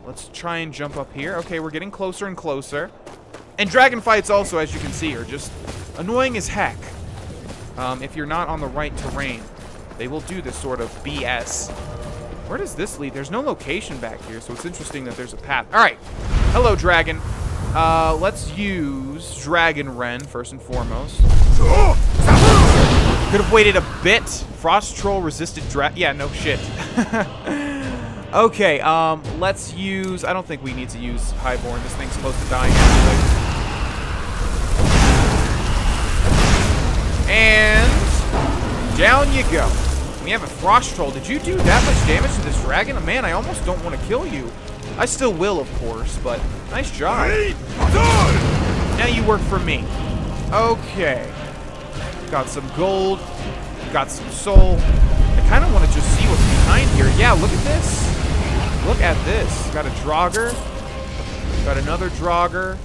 Speaker 1: Let's try and jump up here. Okay, we're getting closer and closer. And dragon fights also, as you can see, are just annoying as heck. If you're not on the right terrain, they will do this sort of BS. Where does this lead? There's no location back here, so it's interesting that there's a path. All right. Hello, dragon. Let's use Dragon Rend first and foremost. Could have waited a bit. Frost Troll resisted yeah, no shit. Okay, let's use... I don't think we need to use Highborn. This thing's close to dying anyway. And down you go. We have a Frost Troll. Did you do that much damage to this dragon? Man, I almost don't want to kill you. I still will, of course, but nice job. Now you work for me. Okay. Got some gold. Got some soul. I kind of want to just see what's behind here. Yeah, look at this. Look at this. Got a Draugr. Got another Draugr.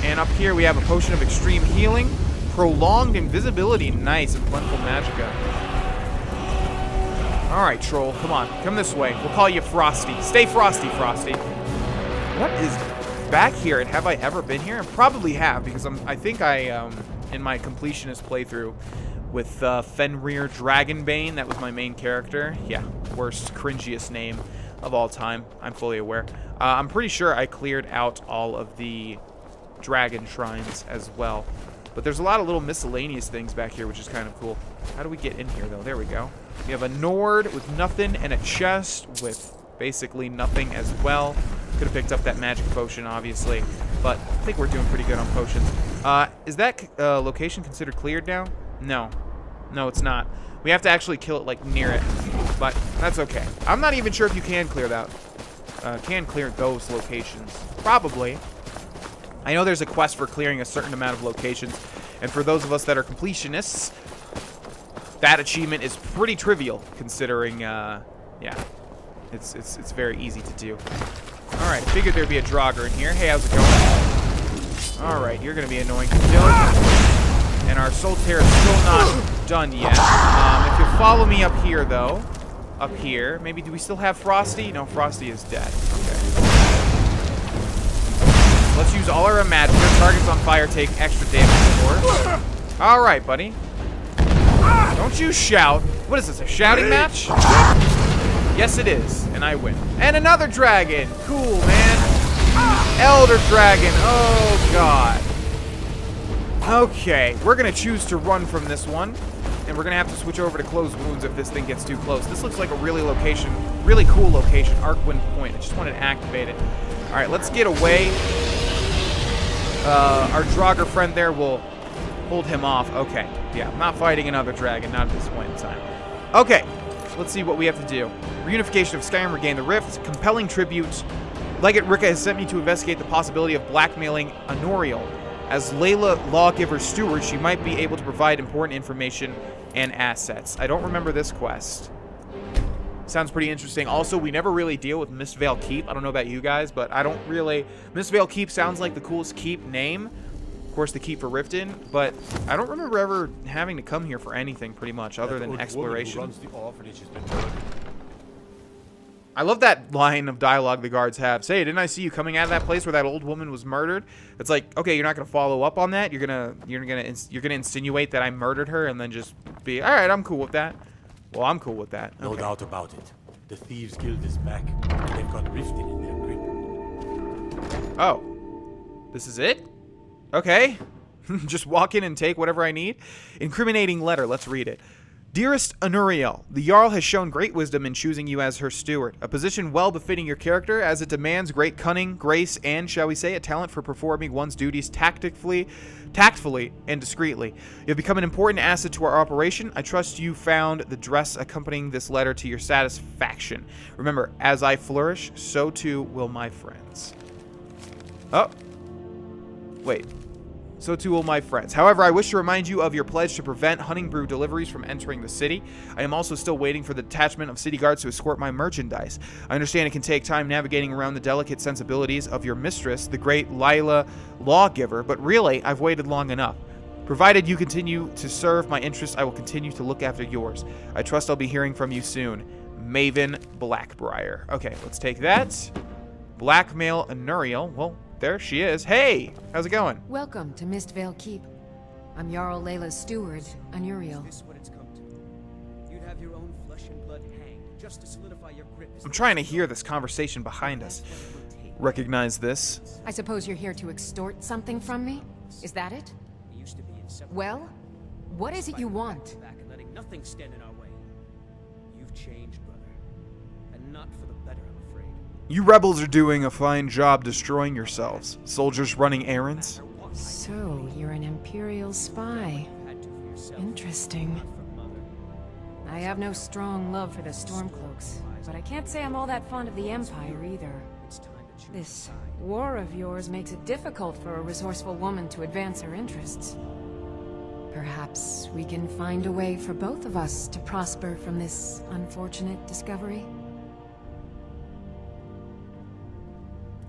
Speaker 1: And up here we have a potion of extreme healing. Prolonged invisibility. Nice. And plentiful magicka. Alright, troll. Come on. Come this way. We'll call you Frosty. Stay frosty, Frosty. What is back here? And have I ever been here? I probably have, because I think I, in my completionist playthrough with Fenrir Dragonbane, that was my main character. Yeah, worst, cringiest name of all time. I'm fully aware. I'm pretty sure I cleared out all of the dragon shrines as well. But there's a lot of little miscellaneous things back here, which is kind of cool. How do we get in here, though? There we go. We have a Nord with nothing and a chest with basically nothing as well. Could have picked up that magic potion, obviously. But I think we're doing pretty good on potions. Is that location considered cleared now? No. No, it's not. We have to actually kill it, like, near it. But that's okay. I'm not even sure if you can clear that. Can clear those locations. Probably. I know there's a quest for clearing a certain amount of locations, and for those of us that are completionists, that achievement is pretty trivial, considering, yeah, it's very easy to do. All right, I figured there'd be a Draugr in here. Hey, how's it going? All right, you're gonna be annoying to kill, and our soul tear is still not done yet. If you'll follow me up here, though, up here, maybe do we still have Frosty? No, Frosty is dead. Okay. Let's use all our magicka. Targets on fire take extra damage, of course. All right, buddy. Don't you shout. What is this, a shouting match? Yes, it is, and I win. And another dragon. Cool, man. Elder dragon. Oh, God. Okay, we're going to choose to run from this one, and we're going to have to switch over to closed wounds if this thing gets too close. This looks like a really cool location, Arcwind Point. I just wanted to activate it. All right, let's get away. Our Draugr friend there will hold him off. Okay, yeah, I'm not fighting another dragon, not at this point in time. Okay, let's see what we have to do. Reunification of Skyrim, regain the rift. Compelling tribute. Legate Rika has sent me to investigate the possibility of blackmailing Anoriel. As Layla Lawgiver's steward, she might be able to provide important information and assets. I don't remember this quest. Sounds pretty interesting. Also, we never really deal with Mistvale Keep. I don't know about you guys, but I don't really... Mistvale Keep sounds like the coolest keep name. Of course, the keep for Riften, but I don't remember ever having to come here for anything, pretty much, other than exploration. I love that line of dialogue the guards have. Say, didn't I see you coming out of that place where that old woman was murdered? It's like, okay, you're not gonna follow up on that. You're gonna insinuate that I murdered her, and then just be, all right, I'm cool with that. Well, I'm cool with that.
Speaker 5: No doubt about it. The Thieves Guild is back. They've got Riften in their grip.
Speaker 1: Oh. This is it? Okay. Just walk in and take whatever I need. Incriminating letter. Let's read it. Dearest Anuriel, the Jarl has shown great wisdom in choosing you as her steward, a position well befitting your character as it demands great cunning, grace, and, shall we say, a talent for performing one's duties tactfully, and discreetly. You have become an important asset to our operation. I trust you found the dress accompanying this letter to your satisfaction. Remember, as I flourish, so too will my friends. Oh. Wait. So too will my friends. However, I wish to remind you of your pledge to prevent hunting brew deliveries from entering the city. I am also still waiting for the detachment of city guards to escort my merchandise. I understand it can take time navigating around the delicate sensibilities of your mistress, the great Layla Lawgiver, but really, I've waited long enough. Provided you continue to serve my interests, I will continue to look after yours. I trust I'll be hearing from you soon. Maven Blackbriar. Okay, let's take that. Blackmail Anuriel. Well, there she is. Hey, how's it going?
Speaker 6: Welcome to Mistvale Keep. I'm Jarl Layla's steward, Anuriel.
Speaker 1: I'm trying to hear this conversation behind us. Recognize this?
Speaker 6: I suppose you're here to extort something from me? Is that it? Well, what is it you want?
Speaker 7: Nothing stand in our way. You've changed, brother, and not for the better, I'm afraid.
Speaker 1: You rebels are doing a fine job destroying yourselves. Soldiers running errands.
Speaker 6: So, you're an Imperial spy. Interesting. I have no strong love for the Stormcloaks, but I can't say I'm all that fond of the Empire either. This war of yours makes it difficult for a resourceful woman to advance her interests. Perhaps we can find a way for both of us to prosper from this unfortunate discovery?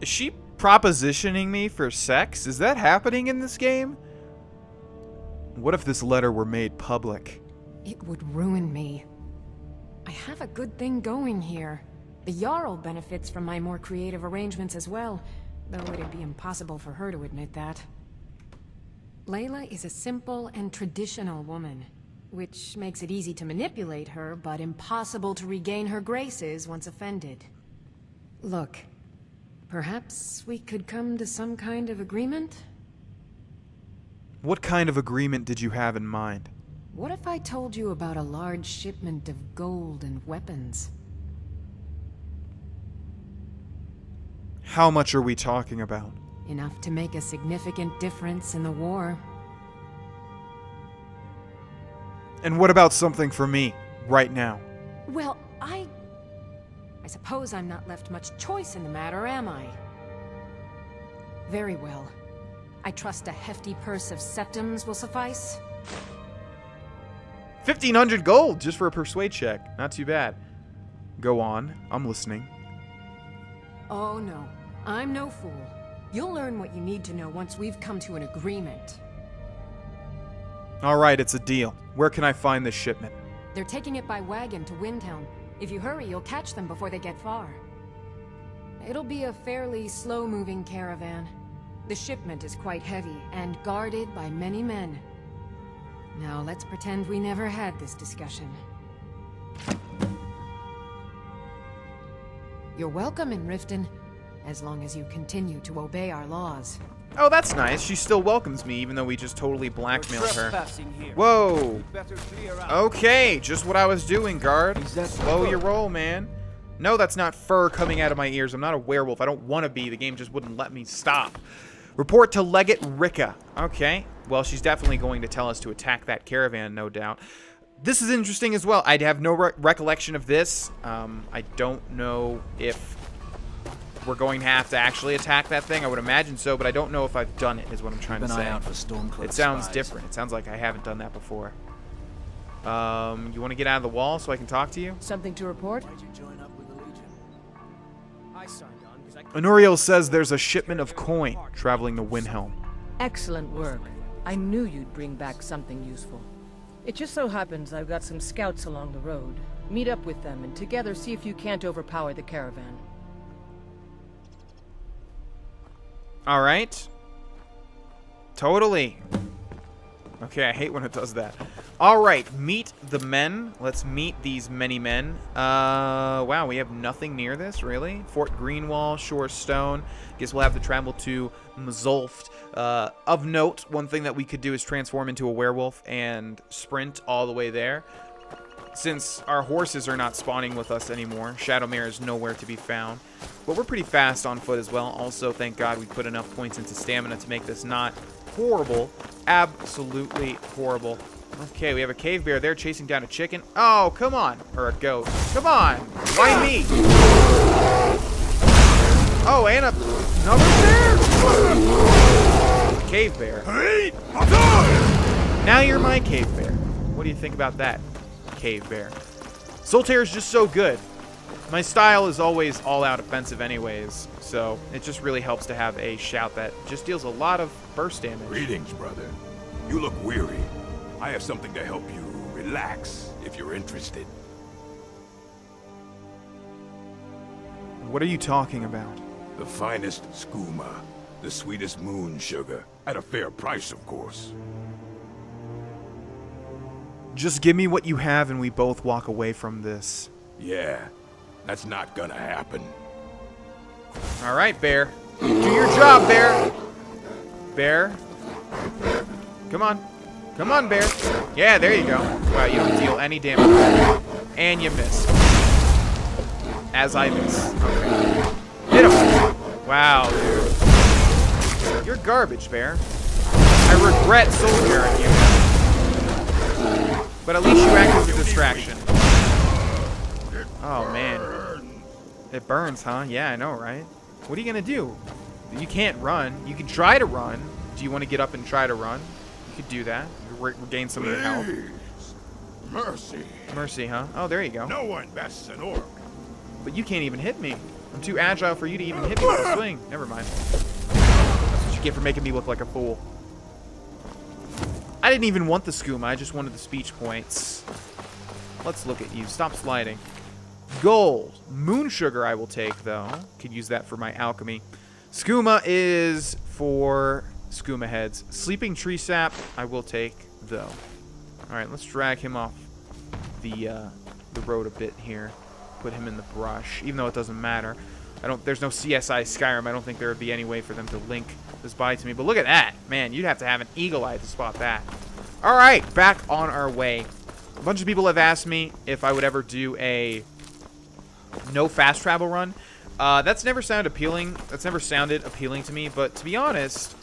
Speaker 1: Is she propositioning me for sex? Is that happening in this game? What if this letter were made public?
Speaker 6: It would ruin me. I have a good thing going here. The Jarl benefits from my more creative arrangements as well, though it'd be impossible for her to admit that. Layla is a simple and traditional woman, which makes it easy to manipulate her, but impossible to regain her graces once offended. Look, perhaps we could come to some kind of agreement?
Speaker 1: What kind of agreement did you have in mind?
Speaker 6: What if I told you about a large shipment of gold and weapons?
Speaker 1: How much are we talking about?
Speaker 6: Enough to make a significant difference in the war.
Speaker 1: And what about something for me, right now?
Speaker 6: Well, I suppose I'm not left much choice in the matter, am I? Very well. I trust a hefty purse of septims will suffice.
Speaker 1: 1,500 gold just for a persuade check. Not too bad. Go on. I'm listening.
Speaker 6: Oh no, I'm no fool. You'll learn what you need to know once we've come to an agreement.
Speaker 1: Alright, it's a deal. Where can I find this shipment?
Speaker 6: They're taking it by wagon to Windhelm. If you hurry, you'll catch them before they get far. It'll be a fairly slow-moving caravan. The shipment is quite heavy and guarded by many men. Now let's pretend we never had this discussion. You're welcome in Riften, as long as you continue to obey our laws.
Speaker 1: Oh, that's nice. She still welcomes me, even though we just totally blackmailed her.
Speaker 7: Trespassing here.
Speaker 1: Whoa.
Speaker 7: You'd better clear out.
Speaker 1: Okay, just what I was doing, guard. Slow your roll, man. No, that's not fur coming out of my ears. I'm not a werewolf. I don't want to be. The game just wouldn't let me stop. Report to Legate Rika. Okay. Well, she's definitely going to tell us to attack that caravan, no doubt. This is interesting as well. I have no recollection of this. I don't know if we're going to have to actually attack that thing. I would imagine so, but I don't know if I've done it, is what I'm trying to say.
Speaker 8: Out for Stormcloak
Speaker 1: It sounds
Speaker 8: spies.
Speaker 1: different. It sounds like I haven't done that before. You want to get out of the wall so I can talk to you?
Speaker 2: Something to report?
Speaker 7: Why'd you join up with the Legion? I signed on because I
Speaker 1: Honoriel says there's a shipment of coin traveling to Windhelm.
Speaker 2: Excellent work. I knew you'd bring back something useful. It just so happens I've got some scouts along the road. Meet up with them and together see if you can't overpower the caravan.
Speaker 1: All right. Totally. Okay, I hate when it does that. All right, meet the men. Let's meet these many men. Wow, we have nothing near this, really. Fort Greenwall, Shore Stone. Guess we'll have to travel to Mzulft. Of note, one thing that we could do is transform into a werewolf and sprint all the way there. Since our horses are not spawning with us anymore, Shadowmere is nowhere to be found. But we're pretty fast on foot as well. Also, thank God we put enough points into stamina to make this not horrible. Absolutely horrible. Okay, we have a cave bear there chasing down a chicken. Oh, come on. Or a goat. Come on. Why me? Oh, and another bear? Cave bear. Now you're my cave bear. What do you think about that, cave bear? Solitaire is just so good. My style is always all-out offensive anyways, so it just really helps to have a shout that just deals a lot of burst damage.
Speaker 9: Greetings, brother. You look weary. I have something to help you relax, if you're interested.
Speaker 1: What are you talking about?
Speaker 9: The finest skooma, the sweetest moon sugar, at a fair price, of course.
Speaker 1: Just give me what you have and we both walk away from this.
Speaker 9: Yeah, that's not gonna happen.
Speaker 1: All right, bear. Do your job, bear. Bear. Come on. Come on, bear. Yeah, there you go. Wow, you don't deal any damage. And you miss. As I miss. Okay. Hit him. Wow, dude. You're garbage, bear. I regret soldiering you. But at least you act as a distraction. Oh, man. It burns, huh? Yeah, I know, right? What are you going to do? You can't run. You can try to run. Do you want to get up and try to run? You could do that. Regain some of your health.
Speaker 9: Mercy.
Speaker 1: Mercy, huh? Oh, there you go.
Speaker 9: No one bests an orc.
Speaker 1: But you can't even hit me. I'm too agile for you to even hit me with a swing. Never mind. That's what you get for making me look like a fool. I didn't even want the skooma. I just wanted the speech points. Let's look at you. Stop sliding. Gold. Moon sugar I will take, though. Could use that for my alchemy. Skooma is for skooma heads. Sleeping tree sap I will take, though. Alright, let's drag him off the road a bit here. Put him in the brush, even though it doesn't matter. There's no CSI Skyrim. I don't think there would be any way for them to link this body to me. But look at that. Man, you'd have to have an eagle eye to spot that. Alright, back on our way. A bunch of people have asked me if I would ever do a no fast travel run. That's never sounded appealing. That's never sounded appealing to me. But to be honest,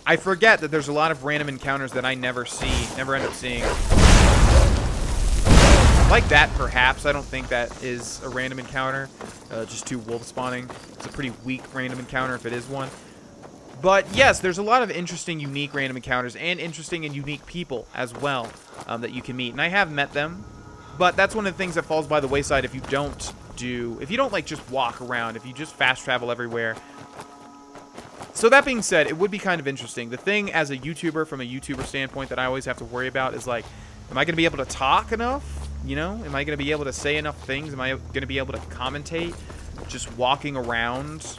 Speaker 1: I forget that there's a lot of random encounters that I never end up seeing. Like that, perhaps. I don't think that is a random encounter. Just 2 wolves spawning. It's a pretty weak random encounter if it is one. But yes, there's a lot of interesting, unique random encounters and interesting and unique people as well that you can meet. And I have met them, but that's one of the things that falls by the wayside if you don't like just walk around, if you just fast travel everywhere. So that being said, it would be kind of interesting. The thing as a YouTuber, from a YouTuber standpoint, that I always have to worry about is like, am I going to be able to talk enough? You know, am I going to be able to say enough things? Am I going to be able to commentate just walking around?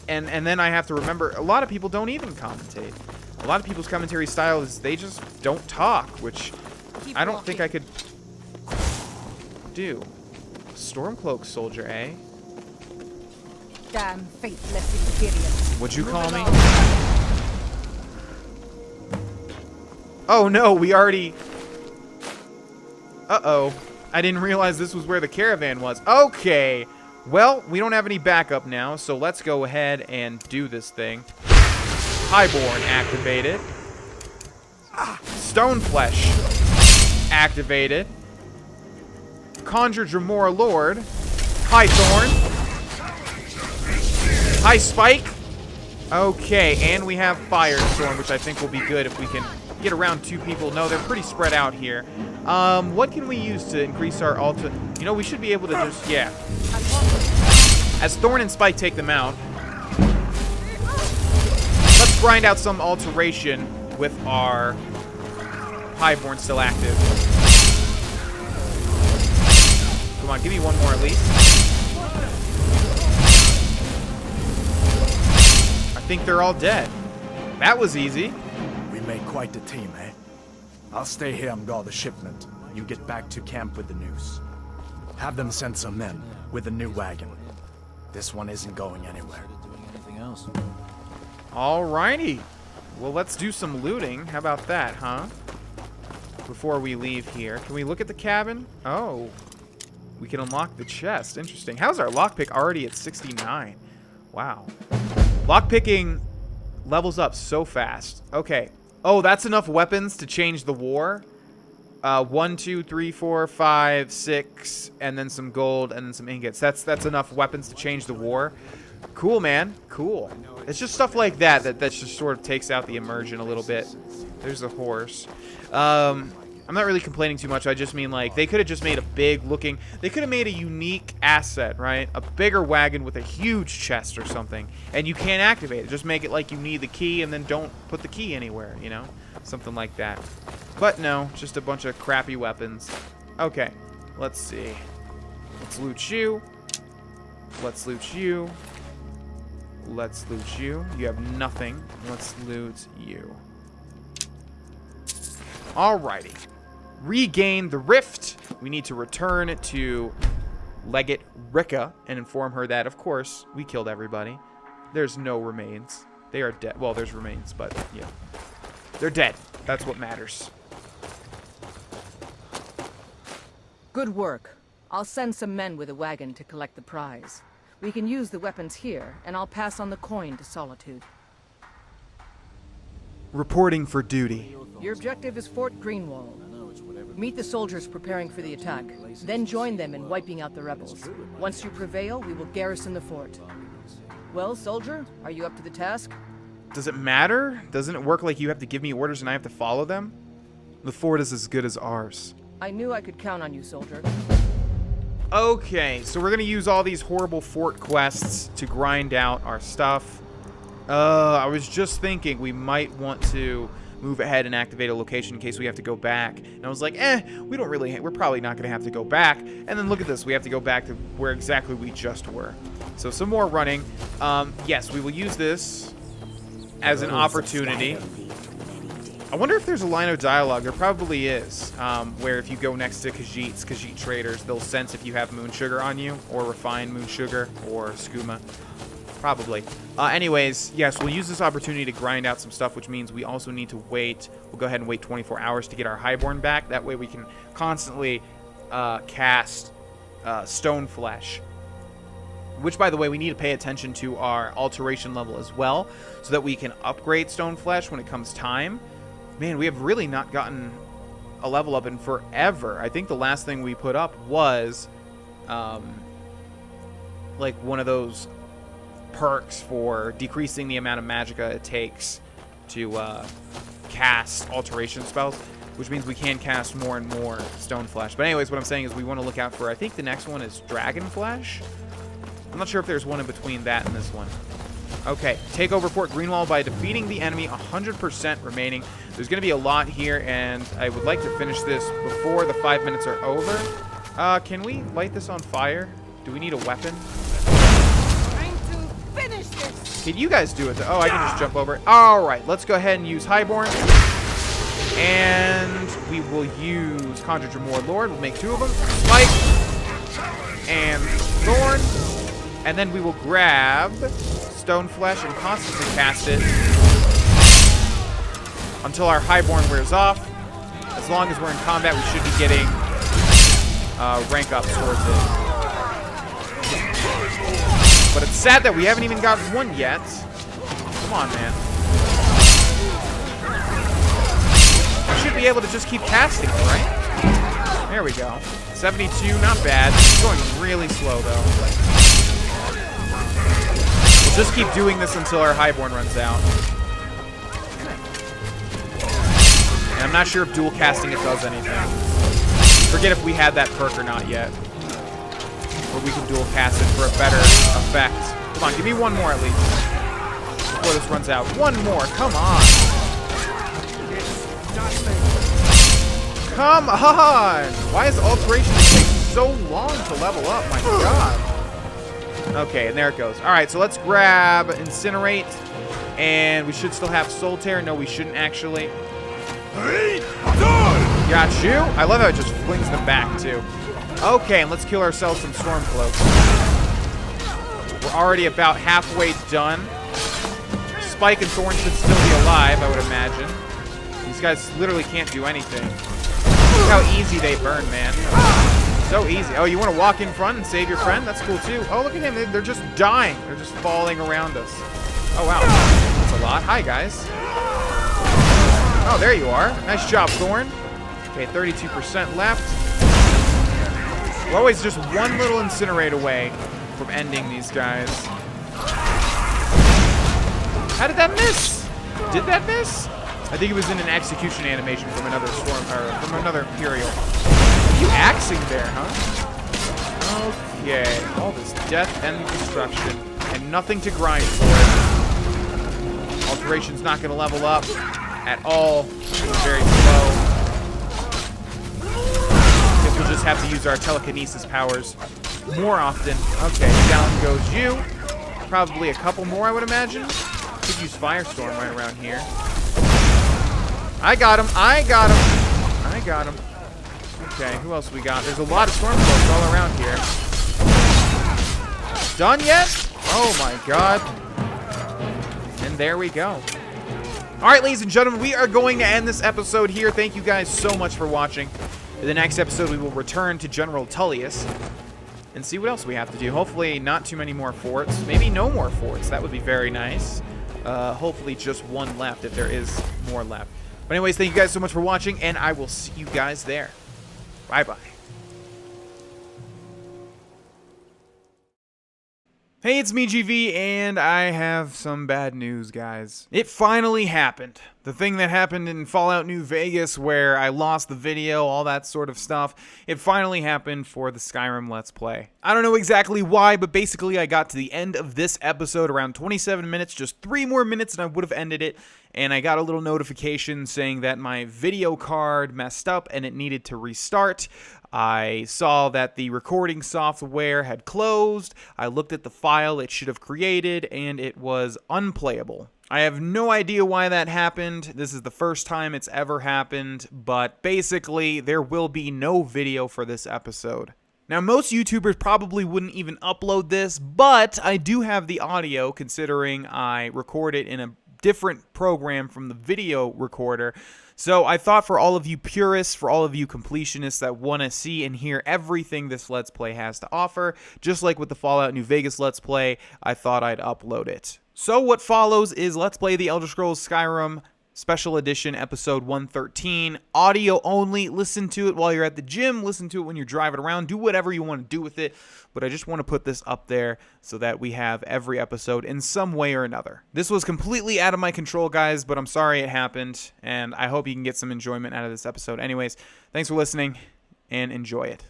Speaker 1: And then I have to remember, a lot of people don't even commentate. A lot of people's commentary style is they just don't talk, which I don't think I could do. Stormcloak soldier, eh?
Speaker 8: Damn faithless Imperials.
Speaker 1: What'd you call me? Oh no, we already... Uh-oh. I didn't realize this was where the caravan was. Okay. Well, we don't have any backup now, so let's go ahead and do this thing. Highborn activated. Stoneflesh activated. Conjure Dremora Lord. High Thorn. High Spike. Okay, and we have Firestorm, which I think will be good if we can get around 2 people. No, they're pretty spread out here. What can we use to increase our ulti? You know, we should be able to just, yeah. As Thorn and Spike take them out, let's grind out some alteration with our Highborn still active. Come on, give me one more at least. I think they're all dead. That was easy.
Speaker 10: We made quite a team, eh? I'll stay here and guard the shipment. You get back to camp with the news. Have them send some men with a new wagon. This one isn't going anywhere.
Speaker 1: Alrighty. Well, let's do some looting. How about that, huh? Before we leave here. Can we look at the cabin? Oh. We can unlock the chest. Interesting. How's our lockpick already at 69? Wow. Lockpicking levels up so fast. Okay. Oh, that's enough weapons to change the war. 1, 2, 3, 4, 5, 6, and then some gold, and then some ingots. That's enough weapons to change the war. Cool, man. Cool. It's just stuff like that just sort of takes out the immersion a little bit. There's a horse. I'm not really complaining too much. I just mean, like, they could have just made a big looking... They could have made a unique asset, right? A bigger wagon with a huge chest or something. And you can't activate it. Just make it like you need the key and then don't put the key anywhere, you know? Something like that. But no, just a bunch of crappy weapons. Okay, let's see. Let's loot you. Let's loot you. Let's loot you. You have nothing. Let's loot you. Alrighty. Regain the rift. We need to return to Legate Rika and inform her that, of course, we killed everybody. There's no remains. They are dead. Well, there's remains, but yeah. They're dead. That's what matters.
Speaker 2: Good work. I'll send some men with a wagon to collect the prize. We can use the weapons here, and I'll pass on the coin to Solitude.
Speaker 1: Reporting for duty.
Speaker 2: Your objective is Fort Greenwall. Meet the soldiers preparing for the attack, then join them in wiping out the rebels. Once you prevail, we will garrison the fort. Well, soldier, are you up to the task?
Speaker 1: Does it matter? Doesn't it work like you have to give me orders and I have to follow them? The fort is as good as ours.
Speaker 2: I knew I could count on you, soldier.
Speaker 1: Okay, so we're gonna use all these horrible fort quests to grind out our stuff. I was just thinking we might want to move ahead and activate a location in case we have to go back. And I was like, we don't really, we're probably not gonna have to go back. And then look at this, we have to go back to where exactly we just were. So some more running. Yes, we will use this as an opportunity. I wonder if there's a line of dialogue. There probably is, where if you go next to Khajiit traders, they'll sense if you have moon sugar on you, or refined moon sugar, or skooma. Probably. Anyways, yes, we'll use this opportunity to grind out some stuff, which means we also need to wait. We'll go ahead and wait 24 hours to get our Highborn back. That way we can constantly cast Stone Flesh. Which, by the way, we need to pay attention to our alteration level as well, so that we can upgrade Stone Flesh when it comes time. Man, we have really not gotten a level up in forever. I think the last thing we put up was like one of those perks for decreasing the amount of magicka it takes to cast alteration spells, which means we can cast more and more Stone Flesh. But anyways, what I'm saying is we want to look out for, I think the next one is Dragon Flesh. I'm not sure if there's one in between that and this one. Okay, take over Fort Greenwall by defeating the enemy, 100% remaining. There's going to be a lot here, and I would like to finish this before the 5 minutes are over. Can we light this on fire? Do we need a weapon?
Speaker 8: Trying to finish this.
Speaker 1: Can you guys do it? Oh, I can just jump over it. All right, let's go ahead and use Highborn. And we will use Conjure Dremor Lord. We'll make 2 of them. Spike and Thorn. And then we will grab Stone Flesh and constantly cast it until our Highborn wears off. As long as we're in combat, we should be getting rank ups towards it. But it's sad that we haven't even gotten one yet. Come on, man. We should be able to just keep casting it, right? There we go. 72, not bad. It's going really slow, though. We'll just keep doing this until our Highborn runs out. And I'm not sure if dual casting it does anything. Forget if we had that perk or not yet. Or we can dual cast it for a better effect. Come on, give me one more at least. Before this runs out. One more, come on. Come on! Why is Alteration take so long to level up? My god. Okay, and there it goes. Alright, so let's grab Incinerate. And we should still have Soul Tear. No, we shouldn't actually. Got you. I love how it just flings them back, too. Okay, and let's kill ourselves some Stormcloaks. We're already about halfway done. Spike and Thorn should still be alive, I would imagine. These guys literally can't do anything. Look how easy they burn, man. So easy. Oh, you want to walk in front and save your friend? That's cool, too. Oh, look at him. They're just dying. They're just falling around us. Oh, wow. That's a lot. Hi, guys. Oh, there you are. Nice job, Thorn. Okay, 32% left. We're always just one little Incinerate away from ending these guys. How did that miss? Did that miss? I think it was in an execution animation from another storm, or from another Imperial. You axing there, huh? Okay, all this death and destruction, and nothing to grind for. Alteration's not going to level up at all. It's very slow. Guess we'll just have to use our telekinesis powers more often. Okay, down goes you. Probably a couple more, I would imagine. Could use Firestorm right around here. I got him. I got him. I got him. Okay, who else we got? There's a lot of Stormcloaks all around here. Done yet? Oh my god. And there we go. Alright, ladies and gentlemen, we are going to end this episode here. Thank you guys so much for watching. In the next episode, we will return to General Tullius and see what else we have to do. Hopefully, not too many more forts. Maybe no more forts. That would be very nice. Hopefully, just one left if there is more left. But anyways, thank you guys so much for watching, and I will see you guys there. Bye-bye. Hey, it's me, GV, and I have some bad news, guys. It finally happened. The thing that happened in Fallout New Vegas where I lost the video, all that sort of stuff, it finally happened for the Skyrim Let's Play. I don't know exactly why, but basically I got to the end of this episode around 27 minutes, just 3 more minutes and I would have ended it, and I got a little notification saying that my video card messed up and it needed to restart. I saw that the recording software had closed. I looked at the file it should have created, and it was unplayable. I have no idea why that happened. This is the first time it's ever happened, but basically, there will be no video for this episode. Now, most YouTubers probably wouldn't even upload this, but I do have the audio, considering I record it in a different program from the video recorder. So I thought for all of you purists, for all of you completionists that want to see and hear everything this Let's Play has to offer, just like with the Fallout New Vegas Let's Play, I thought I'd upload it. So what follows is Let's Play The Elder Scrolls Skyrim Special Edition Episode 113, audio only. Listen to it while you're at the gym, listen to it when you're driving around, do whatever you want to do with it, but I just want to put this up there so that we have every episode in some way or another. This was completely out of my control, guys, but I'm sorry it happened, and I hope you can get some enjoyment out of this episode. Anyways, thanks for listening, and enjoy it.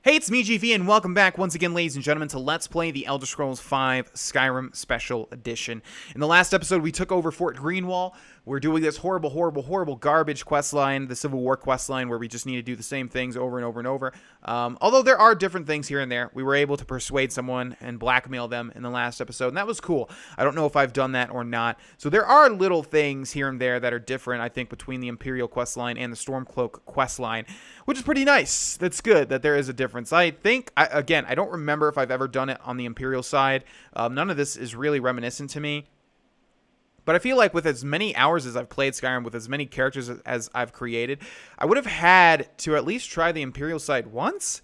Speaker 1: Hey, it's me, GV, and welcome back once again, ladies and gentlemen, to Let's Play The Elder Scrolls V Skyrim Special Edition. In the last episode, we took over Fort Greenwall. We're doing this horrible garbage questline, the Civil War questline, where we just need to do the same things over and over and over. Although there are different things here and there. We were able to persuade someone and blackmail them in the last episode, and that was cool. I don't know if I've done that or not. So there are little things here and there that are different, I think, between the Imperial questline and the Stormcloak questline, which is pretty nice. That's good that there is a difference. I think, again, I don't remember if I've ever done it on the Imperial side. None of this is really reminiscent to me. But I feel like with as many hours as I've played Skyrim, with as many characters as I've created, I would have had to at least try the Imperial side once.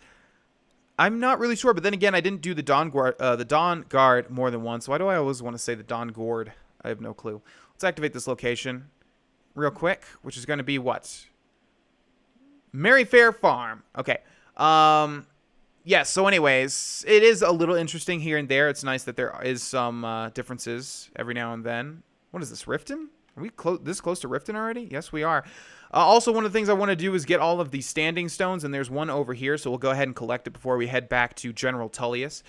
Speaker 1: I'm not really sure, but then again, I didn't do the Dawn Guard more than once. Why do I always want to say the Dawn Guard? I have no clue. Let's activate this location real quick, which is going to be what? Merryfair Farm. Okay. Yeah, so anyways, it is a little interesting here and there. It's nice that there is some differences every now and then. What is this, Riften? Are we this close to Riften already? Yes, we are. Also, one of the things I want to do is get all of the standing stones, and there's one over here, so we'll go ahead and collect it before we head back to General Tullius.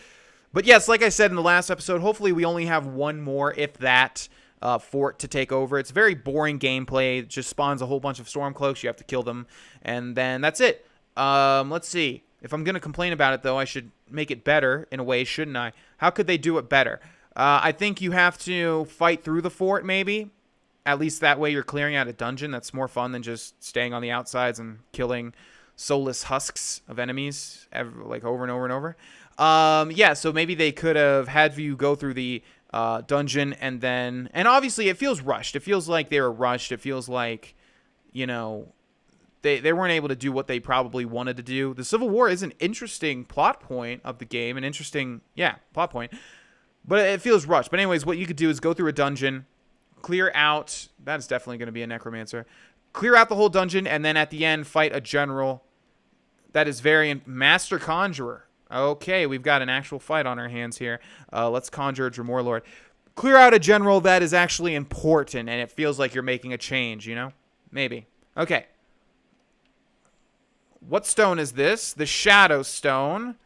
Speaker 1: But yes, like I said in the last episode, hopefully we only have one more, if that, fort to take over. It's very boring gameplay. It just spawns a whole bunch of Stormcloaks. You have to kill them, and then that's it. Let's see. If I'm going to complain about it, though, I should make it better in a way, shouldn't I? How could they do it better? I think you have to fight through the fort, maybe. At least that way you're clearing out a dungeon. That's more fun than just staying on the outsides and killing soulless husks of enemies like over and over and over. Yeah, so maybe they could have had you go through the dungeon and then... And obviously it feels rushed. It feels like they were rushed. It feels like, you know... They weren't able to do what they probably wanted to do. The Civil War is an interesting plot point of the game. An interesting, yeah, plot point. But it feels rushed. But anyways, what you could do is go through a dungeon, clear out... That is definitely going to be a necromancer. Clear out the whole dungeon, and then at the end, fight a general. That is very... Master Conjurer. Okay, we've got an actual fight on our hands here. Let's conjure a Dremor Lord. Clear out a general that is actually important, and it feels like you're making a change, you know? Maybe. Okay. What stone is this? The Shadow Stone.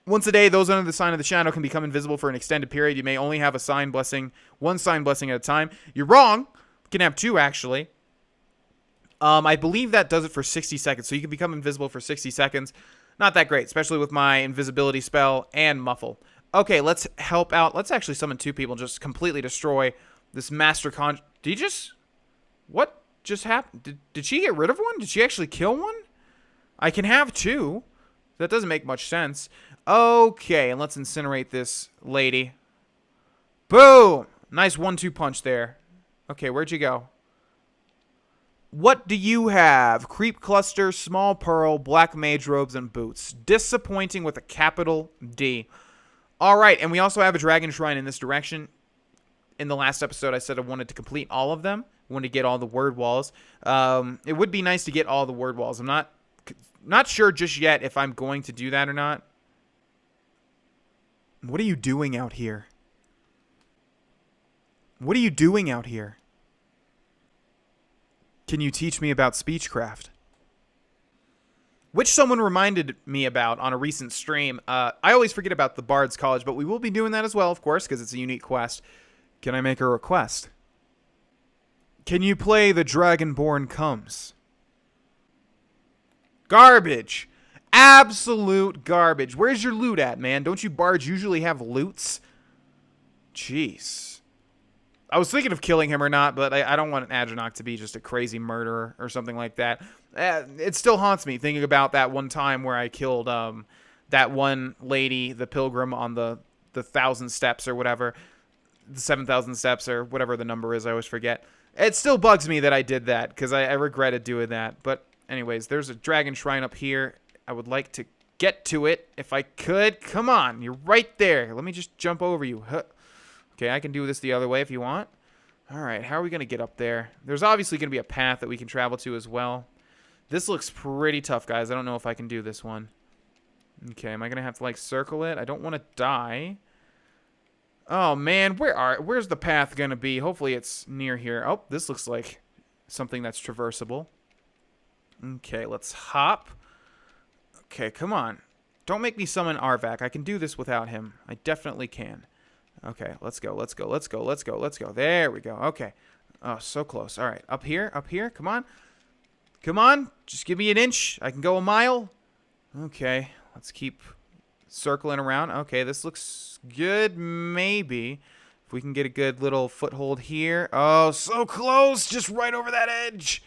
Speaker 1: Once a day, those under the sign of the shadow can become invisible for an extended period. You may only have a sign blessing, one sign blessing at a time. You're wrong. You can have two, actually. I believe that does it for 60 seconds. So you can become invisible for 60 seconds. Not that great, especially with my invisibility spell and muffle. Okay, let's help out. Let's actually summon two people and just completely destroy this Master Con... Did you just... What just happened? Did she get rid of one? Did she actually kill one? I can have two. That doesn't make much sense. Okay, and let's incinerate this lady. Boom! Nice 1-2 punch there. Okay, where'd you go? What do you have? Creep Cluster, Small Pearl, Black Mage Robes, and Boots. Disappointing with a capital D. Alright, and we also have a Dragon Shrine in this direction. In the last episode, I said I wanted to complete all of them. I wanted to get all the word walls. It would be nice to get all the word walls. I'm not sure just yet if I'm going to do that or not. What are you doing out here? What are you doing out here? Can you teach me about speechcraft? Which someone reminded me about on a recent stream. I always forget about the Bard's College, but we will be doing that as well, of course, because it's a unique quest. Can I make a request? Can you play The Dragonborn Comes? Garbage. Absolute garbage. Where's your loot at, man? Don't you bards usually have loots? Jeez. I was thinking of killing him or not, but I don't want Adranok to be just a crazy murderer or something like that. It still haunts me thinking about that one time where I killed that one lady, the pilgrim, on the 1,000 steps or whatever. The 7,000 steps or whatever the number is. I always forget. It still bugs me that I did that because I regretted doing that. But anyways, there's a dragon shrine up here. I would like to get to it if I could. Come on, you're right there. Let me just jump over you. Huh. Okay, I can do this the other way if you want. All right, how are we going to get up there? There's obviously going to be a path that we can travel to as well. This looks pretty tough, guys. I don't know if I can do this one. Okay, am I going to have to, like, circle it? I don't want to die. Oh, man, where's the path going to be? Hopefully it's near here. Oh, this looks like something that's traversable. Okay, let's hop. Okay, come on. Don't make me summon Arvak. I can do this without him. I definitely can. Okay, let's go, let's go, let's go, let's go, let's go. There we go. Okay. Oh, so close. All right, up here, come on. Come on, just give me an inch. I can go a mile. Okay, let's keep circling around. Okay, this looks good, maybe. If we can get a good little foothold here. Oh, so close, just right over that edge.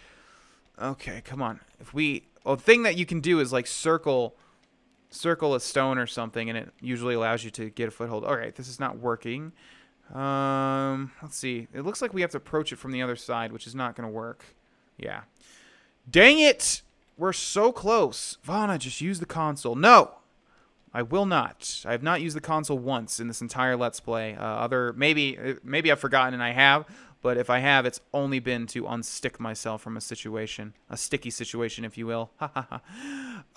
Speaker 1: Okay, come on. If we... Well, the thing that you can do is, like, circle a stone or something, and it usually allows you to get a foothold. All right, this is not working. Let's see. It looks like we have to approach it from the other side, which is not going to work. Yeah. Dang it! We're so close. Vana, just use the console. No! I will not. I have not used the console once in this entire Let's Play. Maybe I've forgotten and I have, but if I have, it's only been to unstick myself from a situation. A sticky situation, if you will. Ha ha ha.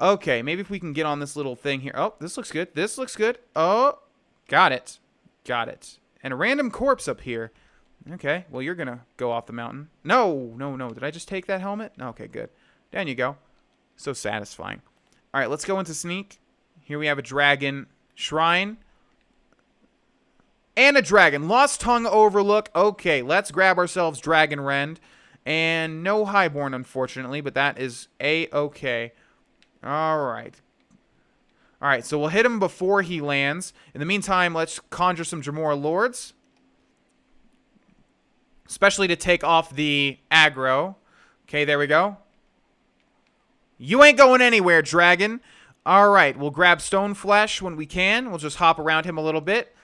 Speaker 1: Okay, maybe if we can get on this little thing here. Oh, this looks good. This looks good. Oh, got it. Got it. And a random corpse up here. Okay, well, you're going to go off the mountain. No, no, no. Did I just take that helmet? Okay, good. Down you go. So satisfying. All right, let's go into sneak. Here we have a dragon shrine. And a dragon. Lost Tongue Overlook. Okay, let's grab ourselves Dragon Rend. And no Highborn, unfortunately, but that is A-okay. All right. All right, so we'll hit him before he lands. In the meantime, let's conjure some Jamora Lords. Especially to take off the aggro. Okay, there we go. You ain't going anywhere, dragon. All right, we'll grab Stone Flesh when we can. We'll just hop around him a little bit.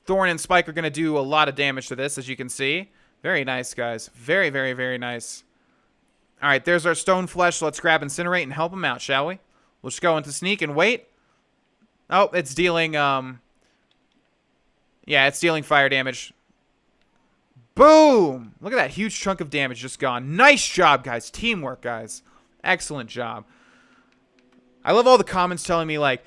Speaker 1: Thorn and Spike are going to do a lot of damage to this, as you can see. Very nice, guys. Very, very, very nice. All right, there's our Stone Flesh. Let's grab Incinerate and help him out, shall we? We'll just go into Sneak and wait. Oh, it's dealing, yeah, it's dealing fire damage. Boom! Look at that huge chunk of damage just gone. Nice job, guys. Teamwork, guys. Excellent job. I love all the comments telling me, like,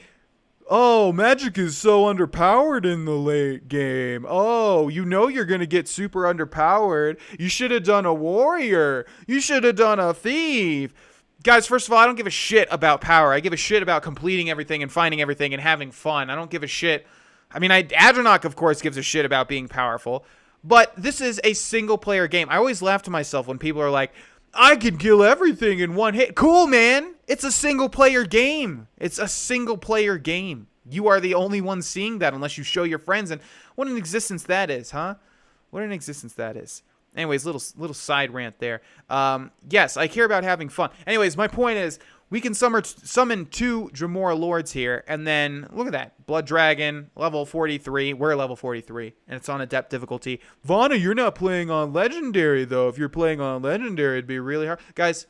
Speaker 1: oh, magic is so underpowered in the late game. Oh, you know you're going to get super underpowered. You should have done a warrior. You should have done a thief. Guys, first of all, I don't give a shit about power. I give a shit about completing everything and finding everything and having fun. I don't give a shit. I mean, Adranok, of course, gives a shit about being powerful. But this is a single-player game. I always laugh to myself when people are like, I can kill everything in one hit. Cool, man. It's a single-player game. It's a single-player game. You are the only one seeing that unless you show your friends. And what an existence that is, huh? What an existence that is. Anyways, little side rant there. Yes, I care about having fun. Anyways, my point is, we can summon 2 Jamora Lords here, and then, look at that. Blood Dragon, level 43. We're level 43, and it's on Adept difficulty. Vana, you're not playing on Legendary, though. If you're playing on Legendary, it'd be really hard. Guys,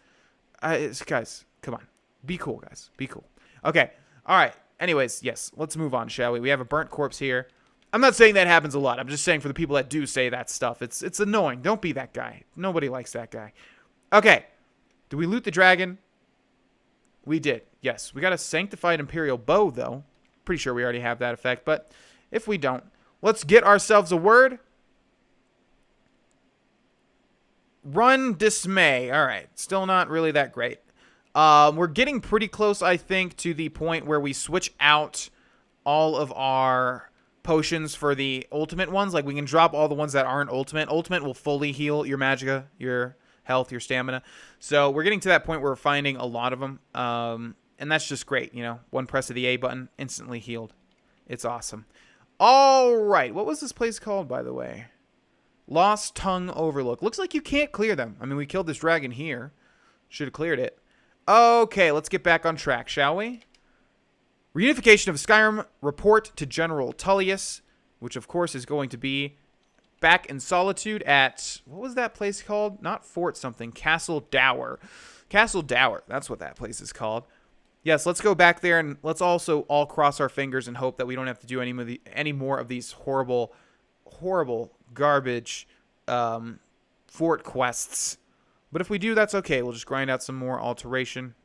Speaker 1: come on. Be cool, guys. Be cool. Okay, all right. Anyways, yes, let's move on, shall we? We have a burnt corpse here. I'm not saying that happens a lot. I'm just saying for the people that do say that stuff, it's annoying. Don't be that guy. Nobody likes that guy. Okay, did we loot the dragon? We did, yes. We got a Sanctified Imperial Bow, though. Pretty sure we already have that effect, but if we don't, let's get ourselves a word. Run dismay. All right, still not really that great. We're getting pretty close, I think, to the point where we switch out all of our potions for the ultimate ones. Like, we can drop all the ones that aren't ultimate. Ultimate will fully heal your magicka, your health, your stamina. So we're getting to that point where we're finding a lot of them. And that's just great, you know. One press of the A button, instantly healed. It's awesome. All right, what was this place called, by the way? Lost Tongue Overlook. Looks like you can't clear them. I mean, we killed this dragon here. Should have cleared it. Okay, let's get back on track, shall we? Reunification of Skyrim. Report to General Tullius, which of course is going to be back in Solitude at, what was that place called? Not Fort something. Castle Dower. Castle Dower. That's what that place is called. Yes, let's go back there, and let's also all cross our fingers and hope that we don't have to do any more of these horrible, garbage fort quests. But if we do, that's okay. We'll just grind out some more alteration.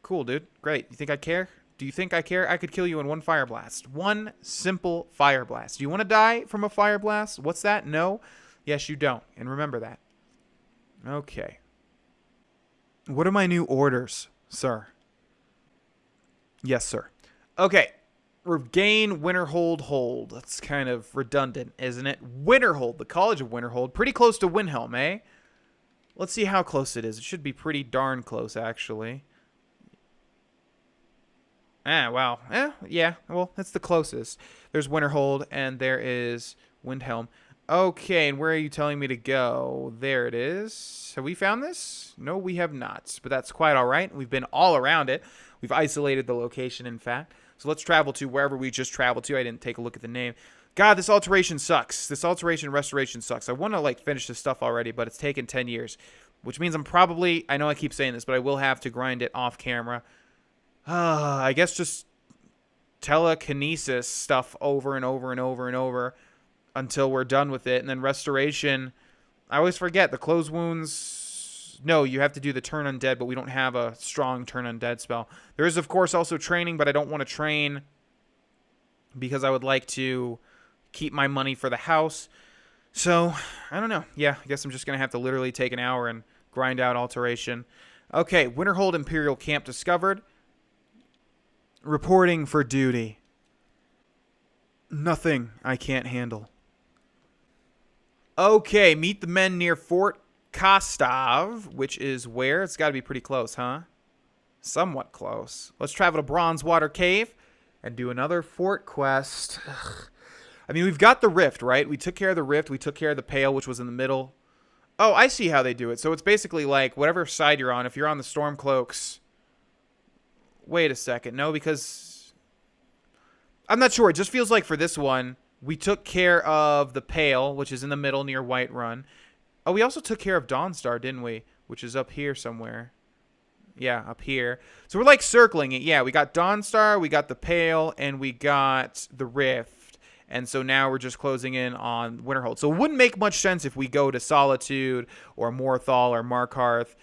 Speaker 1: Cool, dude. Great. You think I care? Do you think I care? I could kill you in one fire blast. One simple fire blast. Do you want to die from a fire blast? What's that? No? Yes, you don't. And remember that. Okay. What are my new orders, sir? Yes, sir. Okay. Regain Winterhold Hold. That's kind of redundant, isn't it? Winterhold. The College of Winterhold. Pretty close to Windhelm, eh? Let's see how close it is. It should be pretty darn close, actually. Ah, wow. Yeah. Well, that's the closest. There's Winterhold, and there is Windhelm. Okay, and where are you telling me to go? There it is. Have we found this? No, we have not. But that's quite all right. We've been all around it. We've isolated the location, in fact. So let's travel to wherever we just traveled to. I didn't take a look at the name. God, this alteration sucks. This alteration restoration sucks. I want to, like, finish this stuff already, but it's taken 10 years. Which means I'm probably, I know I keep saying this, but I will have to grind it off camera. I guess just telekinesis stuff over and over and over and over until we're done with it. And then restoration, I always forget, the close wounds, no, you have to do the turn undead, but we don't have a strong turn undead spell. There is, of course, also training, but I don't want to train because I would like to keep my money for the house. So, I don't know. Yeah, I guess I'm just going to have to literally take an hour and grind out alteration. Okay, Winterhold Imperial Camp discovered. Reporting for duty. Nothing I can't handle. Okay, meet the men near Fort Kostov, which is where? It's got to be pretty close, huh? Somewhat close. Let's travel to Bronzewater Cave and do another fort quest. Ugh. I mean, we've got the rift, right? We took care of the rift. We took care of the pale, which was in the middle. Oh, I see how they do it. So it's basically like whatever side you're on. If you're on the Stormcloaks... Wait a second. No, because... I'm not sure. It just feels like for this one, we took care of the Pale, which is in the middle near Whiterun. Oh, we also took care of Dawnstar, didn't we? Which is up here somewhere. Yeah, up here. So we're like circling it. Yeah, we got Dawnstar, we got the Pale, and we got the Rift. And so now we're just closing in on Winterhold. So it wouldn't make much sense if we go to Solitude or Morthal or Markarth.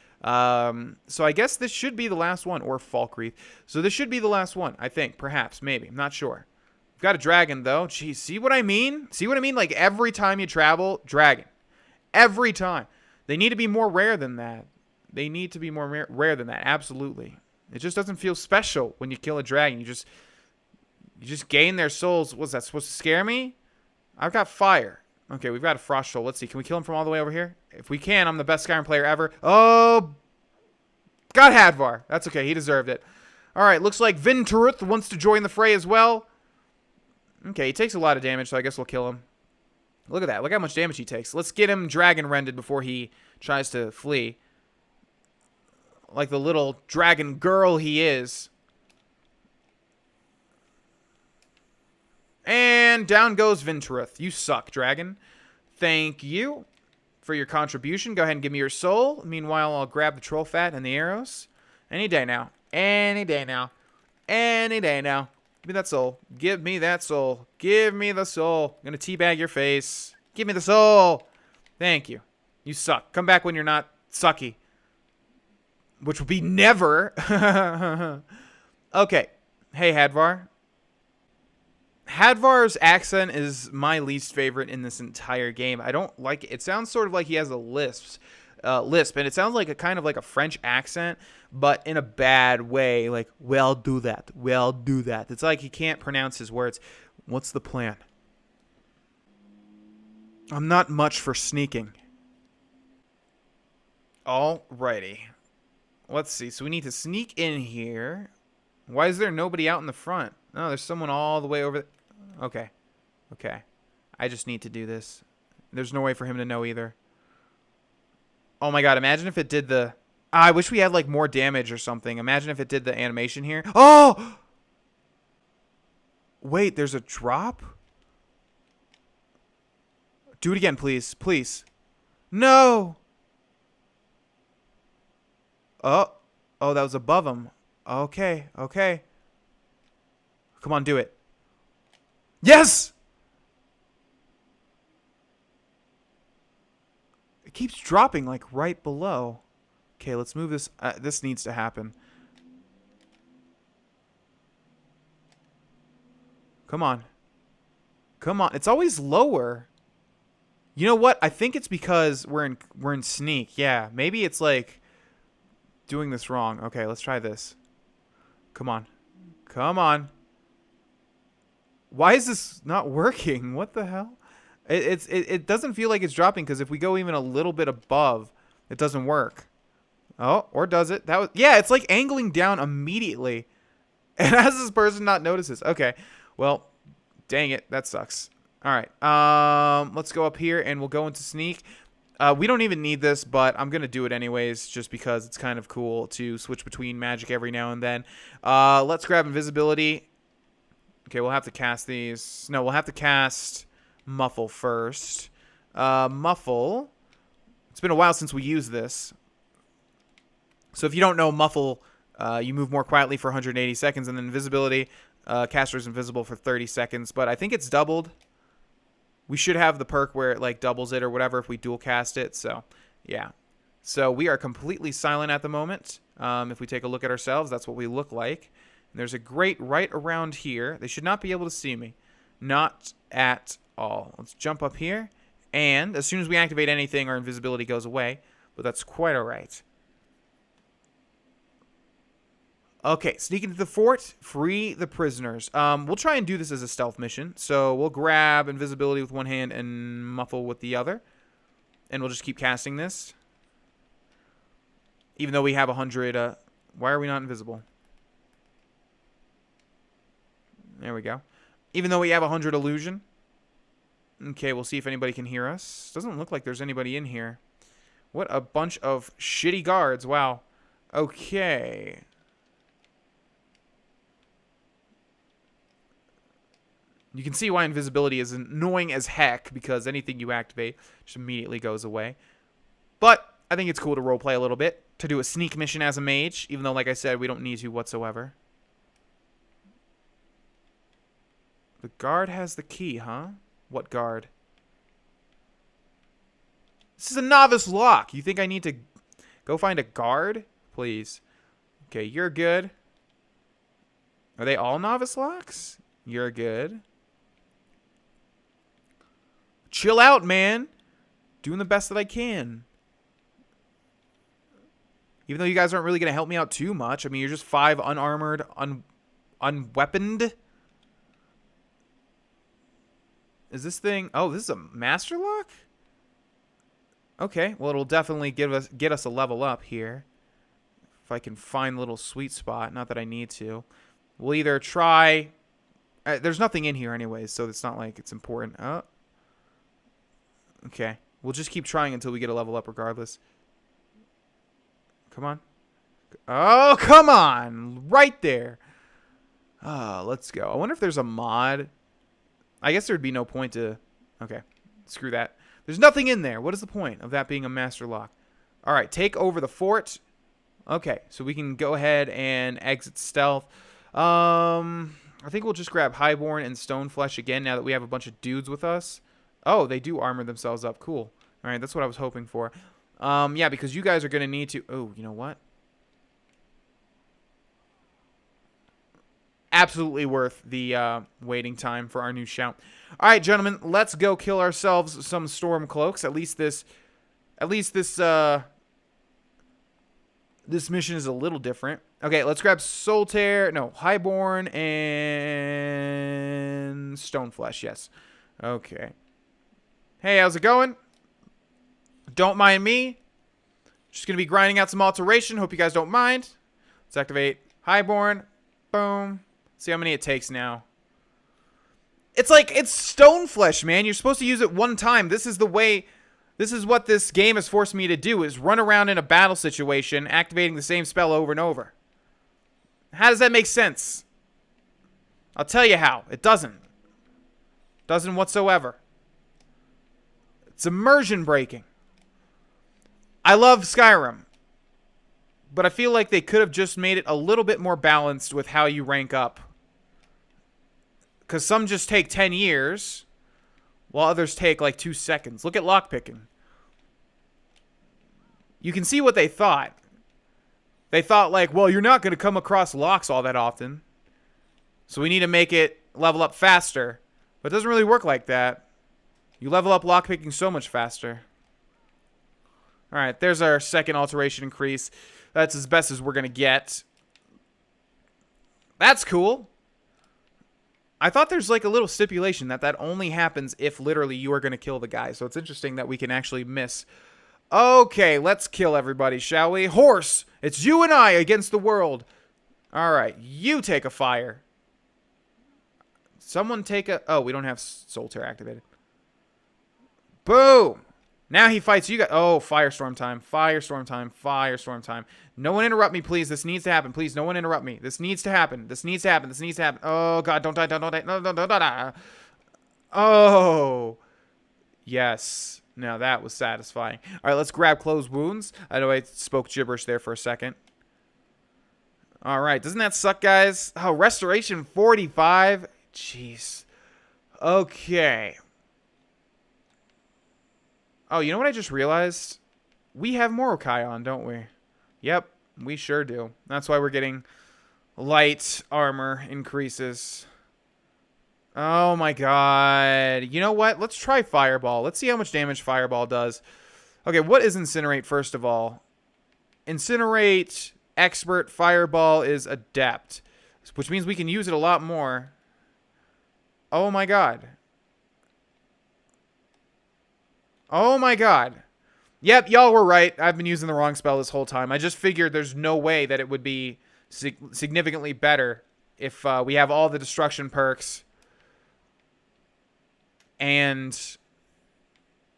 Speaker 1: So I guess this should be the last one, or Falkreath. So this should be the last one, I think, perhaps, maybe. I'm not sure. We've got a dragon, though. Geez, see what I mean? See what I mean? Like, every time you travel, dragon. Every time. They need to be more rare than that. They need to be more rare than that, absolutely. It just doesn't feel special when you kill a dragon. You just gain their souls. Was that supposed to scare me? I've got fire. Okay, we've got a frost soul. Let's see. Can we kill him from all the way over here? If we can, I'm the best Skyrim player ever. Oh, got Hadvar. That's okay. He deserved it. All right, looks like Vinturuth wants to join the fray as well. Okay, he takes a lot of damage, so I guess we'll kill him. Look at that. Look how much damage he takes. Let's get him dragon-rended before he tries to flee. Like the little dragon girl he is. And down goes Vinturuth. You suck, dragon. Thank you for your contribution. Go ahead and give me your soul. Meanwhile, I'll grab the troll fat and the arrows. Any day now. Any day now. Any day now. Give me that soul. Give me that soul. Give me the soul. I'm going to teabag your face. Give me the soul. Thank you. You suck. Come back when you're not sucky. Which will be never. Okay. Hey, Hadvar. Hadvar's accent is my least favorite in this entire game. I don't like it. It sounds sort of like he has a lisp, and it sounds like a kind of like a French accent, but in a bad way. Like, well, do that. Well, do that. It's like he can't pronounce his words. What's the plan? I'm not much for sneaking. Alrighty. Let's see. So we need to sneak in here. Why is there nobody out in the front? No, there's someone all the way over. Okay. Okay. I just need to do this. There's no way for him to know either. Oh my god, imagine if it did the... I wish we had like more damage or something. Imagine if it did the animation here. Oh! Wait, there's a drop? Do it again, please. Please. No! Oh. Oh, that was above him. Okay. Okay. Come on, do it. Yes! It keeps dropping like right below. Okay, let's move this. This needs to happen. Come on. Come on. It's always lower. You know what? I think it's because we're in sneak. Yeah, maybe it's like doing this wrong. Okay, let's try this. Come on. Come on. Why is this not working? What the hell? It doesn't feel like it's dropping because if we go even a little bit above, it doesn't work. Oh, or does it? That was, yeah, it's like angling down immediately. And as this person not notices. Okay. Well, dang it. That sucks. All right. Let's go up here and we'll go into sneak. We don't even need this, but I'm going to do it anyways just because it's kind of cool to switch between magic every now and then. Let's grab invisibility. Okay, we'll have to cast these. No, we'll have to cast Muffle first. Muffle. It's been a while since we used this. So if you don't know Muffle, you move more quietly for 180 seconds, and then invisibility, caster's invisible for 30 seconds. But I think it's doubled. We should have the perk where it like doubles it or whatever if we dual cast it. So, yeah. So we are completely silent at the moment. If we take a look at ourselves, that's what we look like. And there's a grate right around here. They should not be able to see me. Not at all. Let's jump up here. And as soon as we activate anything, our invisibility goes away. But that's quite all right. Okay, sneak into the fort, free the prisoners. We'll try and do this as a stealth mission. So we'll grab invisibility with one hand and muffle with the other. And we'll just keep casting this. Even though we have 100, why are we not invisible? There we go. Even though we have 100 illusion. Okay, we'll see if anybody can hear us. Doesn't look like there's anybody in here. What a bunch of shitty guards. Wow. Okay. You can see why invisibility is annoying as heck, because anything you activate just immediately goes away. But I think it's cool to roleplay a little bit, to do a sneak mission as a mage, even though, like I said, we don't need to whatsoever. The guard has the key, huh? What guard? This is a novice lock. You think I need to go find a guard? Please. Okay, you're good. Are they all novice locks? You're good. Chill out, man. Doing the best that I can. Even though you guys aren't really going to help me out too much. I mean, you're just 5 unarmored, unweaponed. Is this thing... Oh, this is a master lock? Okay, well, it'll definitely get us a level up here. If I can find a little sweet spot. Not that I need to. We'll either try... there's nothing in here anyways, so it's not like it's important. Oh. Okay. We'll just keep trying until we get a level up regardless. Come on. Oh, come on! Right there! Let's go. I wonder if there's a mod... I guess there'd be no point to... Okay, screw that. There's nothing in there. What is the point of that being a master lock? All right, take over the fort. Okay, so we can go ahead and exit stealth. I think we'll just grab Highborn and Stoneflesh again now that we have a bunch of dudes with us. Oh, they do armor themselves up. Cool. All right, that's what I was hoping for. Yeah, because you guys are going to need to... Oh, you know what? absolutely worth the waiting time for our new shout. All right, gentlemen, let's go kill ourselves some storm cloaks. At least this mission is a little different. Okay, let's grab Highborn and Stoneflesh. Yes. Okay. Hey, how's it going? Don't mind me. Just gonna be grinding out some alteration. Hope you guys don't mind. Let's activate Highborn. Boom. See how many it takes now. It's Stoneflesh, man. You're supposed to use it one time. This is what this game has forced me to do, is run around in a battle situation, activating the same spell over and over. How does that make sense? I'll tell you how. It doesn't. Doesn't whatsoever. It's immersion breaking. I love Skyrim, but I feel like they could have just made it a little bit more balanced with how you rank up. Because some just take 10 years, while others take like 2 seconds. Look at lockpicking. You can see what they thought. They thought like, well, you're not going to come across locks all that often, so we need to make it level up faster. But it doesn't really work like that. You level up lockpicking so much faster. Alright, there's our second alteration increase. That's as best as we're going to get. That's cool. I thought there's like a little stipulation that only happens if literally you are going to kill the guy. So it's interesting that we can actually miss. Okay, let's kill everybody, shall we? Horse, it's you and I against the world. Alright, you take a fire. Someone take a... Oh, we don't have Soul Tear activated. Boom! Now he fights you guys. Oh, Firestorm time. Firestorm time. Firestorm time. No one interrupt me, please. This needs to happen. Please, no one interrupt me. This needs to happen. This needs to happen. This needs to happen. Oh, God, don't die. Don't die. No, don't die. Oh. Yes. Now that was satisfying. All right, let's grab Closed Wounds. I know I spoke gibberish there for a second. All right. Doesn't that suck, guys? Oh, Restoration 45. Jeez. Okay. Oh, you know what I just realized? We have Morokai on, don't we? Yep, we sure do. That's why we're getting light armor increases. Oh my god. You know what? Let's try Fireball. Let's see how much damage Fireball does. Okay, what is Incinerate, first of all? Incinerate, Expert, Fireball is Adept, which means we can use it a lot more. Oh my god. Oh my god. Yep, y'all were right. I've been using the wrong spell this whole time. I just figured there's no way that it would be significantly better if we have all the destruction perks and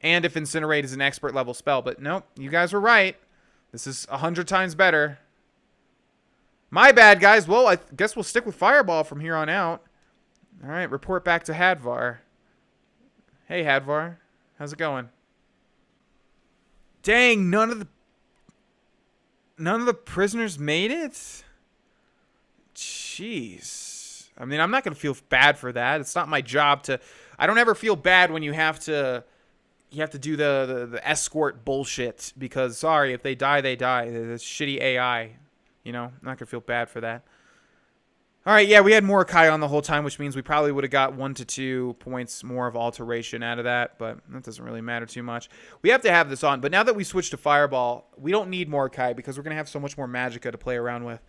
Speaker 1: if Incinerate is an expert level spell. But nope, you guys were right. This is 100 times better. My bad, guys. Well, I guess we'll stick with Fireball from here on out. All right, report back to Hadvar. Hey, Hadvar. How's it going? Dang, none of the prisoners made it? Jeez. I mean, I'm not going to feel bad for that. It's not my job to... I don't ever feel bad when you have to do the escort bullshit, because, sorry, if they die, they die. It's shitty AI. You know, I'm not going to feel bad for that. All right, yeah, we had Morokai on the whole time, which means we probably would have got 1 to 2 points more of alteration out of that, but that doesn't really matter too much. We have to have this on, but now that we switched to Fireball, we don't need Morokai because we're going to have so much more Magicka to play around with.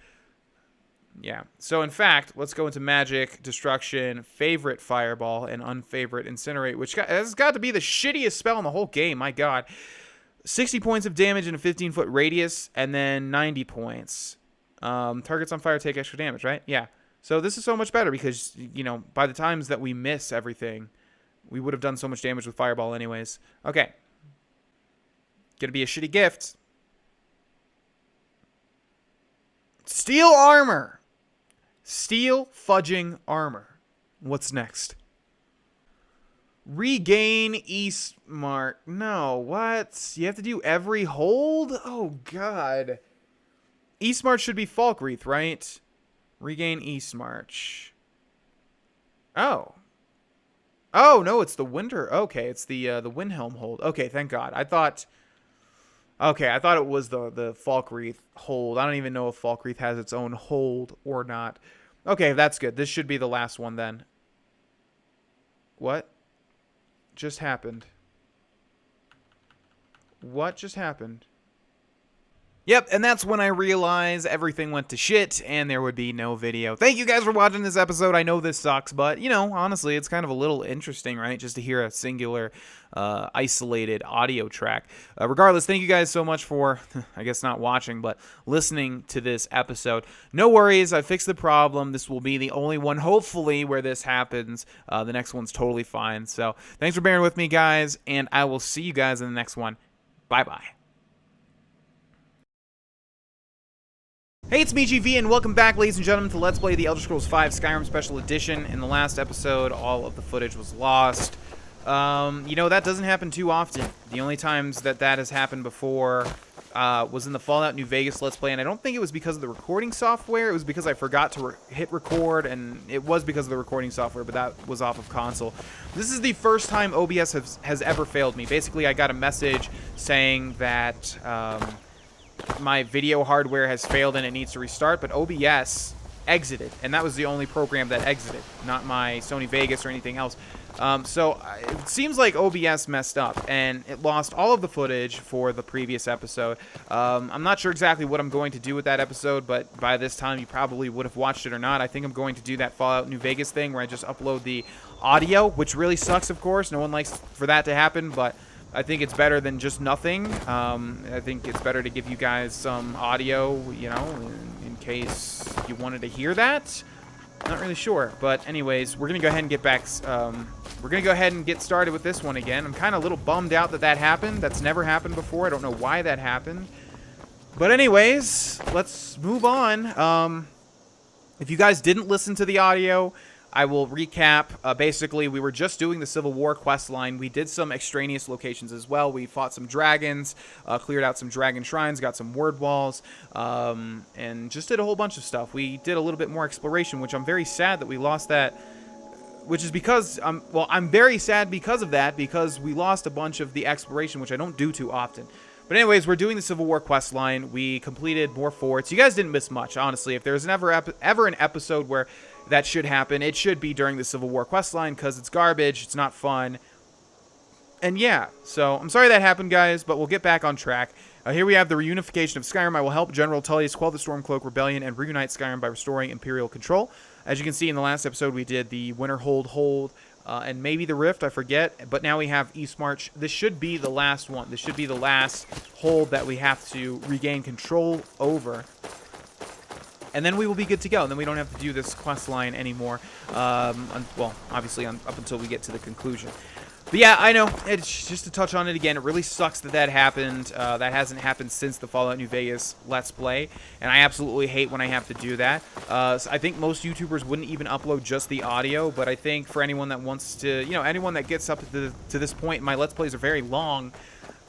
Speaker 1: Yeah, so in fact, let's go into Magic, Destruction, Favorite Fireball, and Unfavorite Incinerate, which has got to be the shittiest spell in the whole game, my god. 60 points of damage in a 15-foot radius, and then 90 points. Targets on fire take extra damage, right? Yeah. So this is so much better because, you know, by the times that we miss everything, we would have done so much damage with Fireball anyways. Okay. Gonna be a shitty gift. Steel armor. Steel fudging armor. What's next? Regain E-Smart. No, what? You have to do every hold? Oh, God. E-Smart should be Falkreath, right? Regain E-Smart. Oh. Oh, no, it's the Winter. Okay, it's the Windhelm hold. Okay, thank God. I thought it was the Falkreath hold. I don't even know if Falkreath has its own hold or not. Okay, that's good. This should be the last one then. What just happened? What just happened? Yep, and that's when I realized everything went to shit and there would be no video. Thank you guys for watching this episode. I know this sucks, but, you know, honestly, it's kind of a little interesting, right? Just to hear a singular, isolated audio track. Regardless, thank you guys so much for, I guess not watching, but listening to this episode. No worries, I fixed the problem. This will be the only one, hopefully, where this happens. The next one's totally fine. So, thanks for bearing with me, guys, and I will see you guys in the next one. Bye-bye. Hey, it's me, GV, and welcome back, ladies and gentlemen, to Let's Play The Elder Scrolls V Skyrim Special Edition. In the last episode, all of the footage was lost. You know, that doesn't happen too often. The only times that has happened before was in the Fallout New Vegas Let's Play, and I don't think it was because of the recording software. It was because I forgot to hit record, and it was because of the recording software, but that was off of console. This is the first time OBS has ever failed me. Basically, I got a message saying that my video hardware has failed and it needs to restart, but OBS exited, and that was the only program that exited, not my Sony Vegas or anything else. So it seems like OBS messed up, and it lost all of the footage for the previous episode. I'm not sure exactly what I'm going to do with that episode, but by this time you probably would have watched it or not. I think I'm going to do that Fallout New Vegas thing where I just upload the audio, which really sucks, of course. No one likes for that to happen, but I think it's better than just nothing. I think it's better to give you guys some audio, you know, in case you wanted to hear that. Not really sure, but anyways, we're gonna go ahead and get back. We're gonna go ahead and get started with this one again. I'm kind of a little bummed out that happened. That's never happened before. I don't know why that happened. But anyways, let's move on. If you guys didn't listen to the audio, I will recap. Basically, we were just doing the Civil War quest line. We did some extraneous locations as well. We fought some dragons, cleared out some dragon shrines, got some word walls, and just did a whole bunch of stuff. We did a little bit more exploration, which I'm very sad that we lost that, which is because, well, I'm very sad because of that, because we lost a bunch of the exploration, which I don't do too often. But anyways, we're doing the Civil War quest line. We completed more forts. You guys didn't miss much, honestly. If there's ever an episode where that should happen, it should be during the Civil War quest line, because it's garbage, it's not fun. And yeah, so I'm sorry that happened, guys, but we'll get back on track. Here we have the reunification of Skyrim. I will help General Tullius quell the Stormcloak Rebellion and reunite Skyrim by restoring Imperial control. As you can see in the last episode, we did the Winterhold, and maybe the Rift, I forget. But now we have Eastmarch. This should be the last one. This should be the last hold that we have to regain control over. And then we will be good to go. And then we don't have to do this quest line anymore. Well, obviously up until we get to the conclusion. But yeah, I know. It's just to touch on it again. It really sucks that happened. That hasn't happened since the Fallout New Vegas Let's Play. And I absolutely hate when I have to do that. So I think most YouTubers wouldn't even upload just the audio. But I think for anyone that wants to, you know, anyone that gets up to this point, my Let's Plays are very long.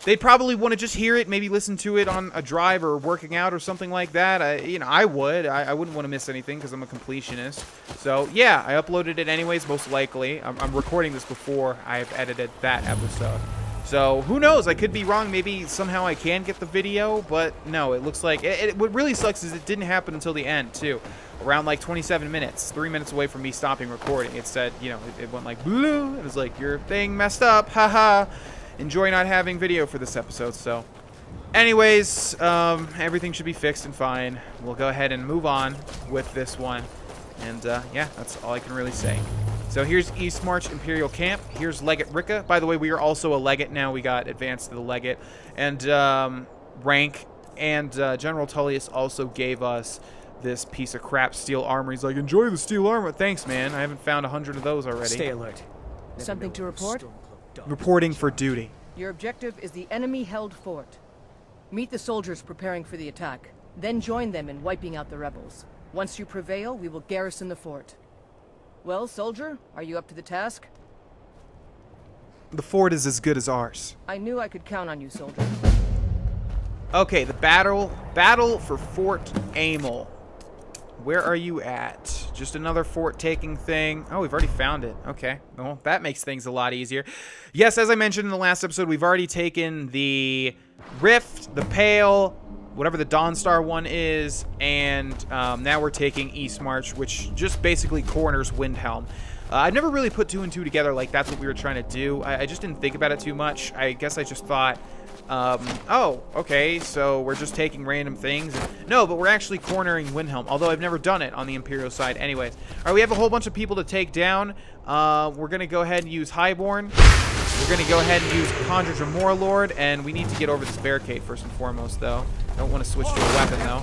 Speaker 1: They'd probably want to just hear it, maybe listen to it on a drive or working out or something like that. I would. I wouldn't want to miss anything because I'm a completionist. So, yeah, I uploaded it anyways, most likely. I'm recording this before I've edited that episode. So, who knows? I could be wrong. Maybe somehow I can get the video, but no, it looks like... what really sucks is it didn't happen until the end, too. Around, like, 27 minutes. 3 minutes away from me stopping recording. It said, you know, it went like, blue. It was like, your thing messed up. Haha. Enjoy not having video for this episode. So anyways, everything should be fixed and fine. We'll go ahead and move on with this one, and yeah, that's all I can really say. So here's Eastmarch Imperial Camp. Here's Legate Ricka. By the way, we are also a Legate now. We got advanced to the Legate and rank, and General Tullius also gave us this piece of crap steel armor. He's like, enjoy the steel armor. Thanks, man. I haven't found 100 of those already.
Speaker 7: Stay alert.
Speaker 2: Something to report?
Speaker 1: Reporting for duty.
Speaker 2: Your objective is the enemy-held fort. Meet the soldiers preparing for the attack. Then join them in wiping out the rebels. Once you prevail, we will garrison the fort. Well, soldier, are you up to the task?
Speaker 1: The fort is as good as ours.
Speaker 2: I knew I could count on you, soldier.
Speaker 1: Okay, the battle for Fort Amel. Where are you at? Just another fort taking thing. Oh, we've already found it. Okay. Well, that makes things a lot easier. Yes, as I mentioned in the last episode, we've already taken the Rift, the Pale, whatever the Dawnstar one is, and now we're taking East March, which just basically corners Windhelm. I've never really put 2 and 2 together like that's what we were trying to do. I just didn't think about it too much. I guess I just thought, oh, okay, so we're just taking random things. No, but we're actually cornering Windhelm, although I've never done it on the Imperial side anyways. All right, we have a whole bunch of people to take down. We're going to go ahead and use Highborn. We're going to go ahead and use Conjure Morlord, and we need to get over this barricade first and foremost, though. Don't want to switch to a weapon, though.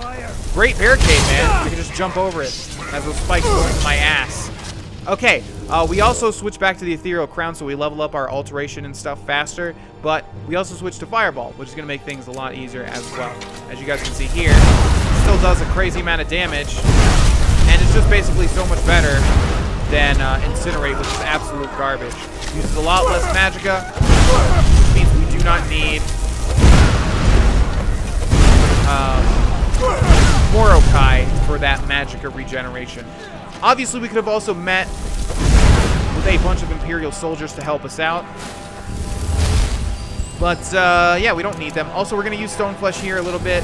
Speaker 1: Great barricade, man. We can just jump over it as those spikes go into my ass. Okay, we also switch back to the Ethereal Crown, so we level up our alteration and stuff faster, but we also switch to Fireball, which is going to make things a lot easier as well. As you guys can see here, it still does a crazy amount of damage, and it's just basically so much better than Incinerate, which is absolute garbage. Uses a lot less Magicka, which means we do not need Morokai for that Magicka regeneration. Obviously, we could have also met with a bunch of Imperial soldiers to help us out. But, yeah, we don't need them. Also, we're going to use Stoneflesh here a little bit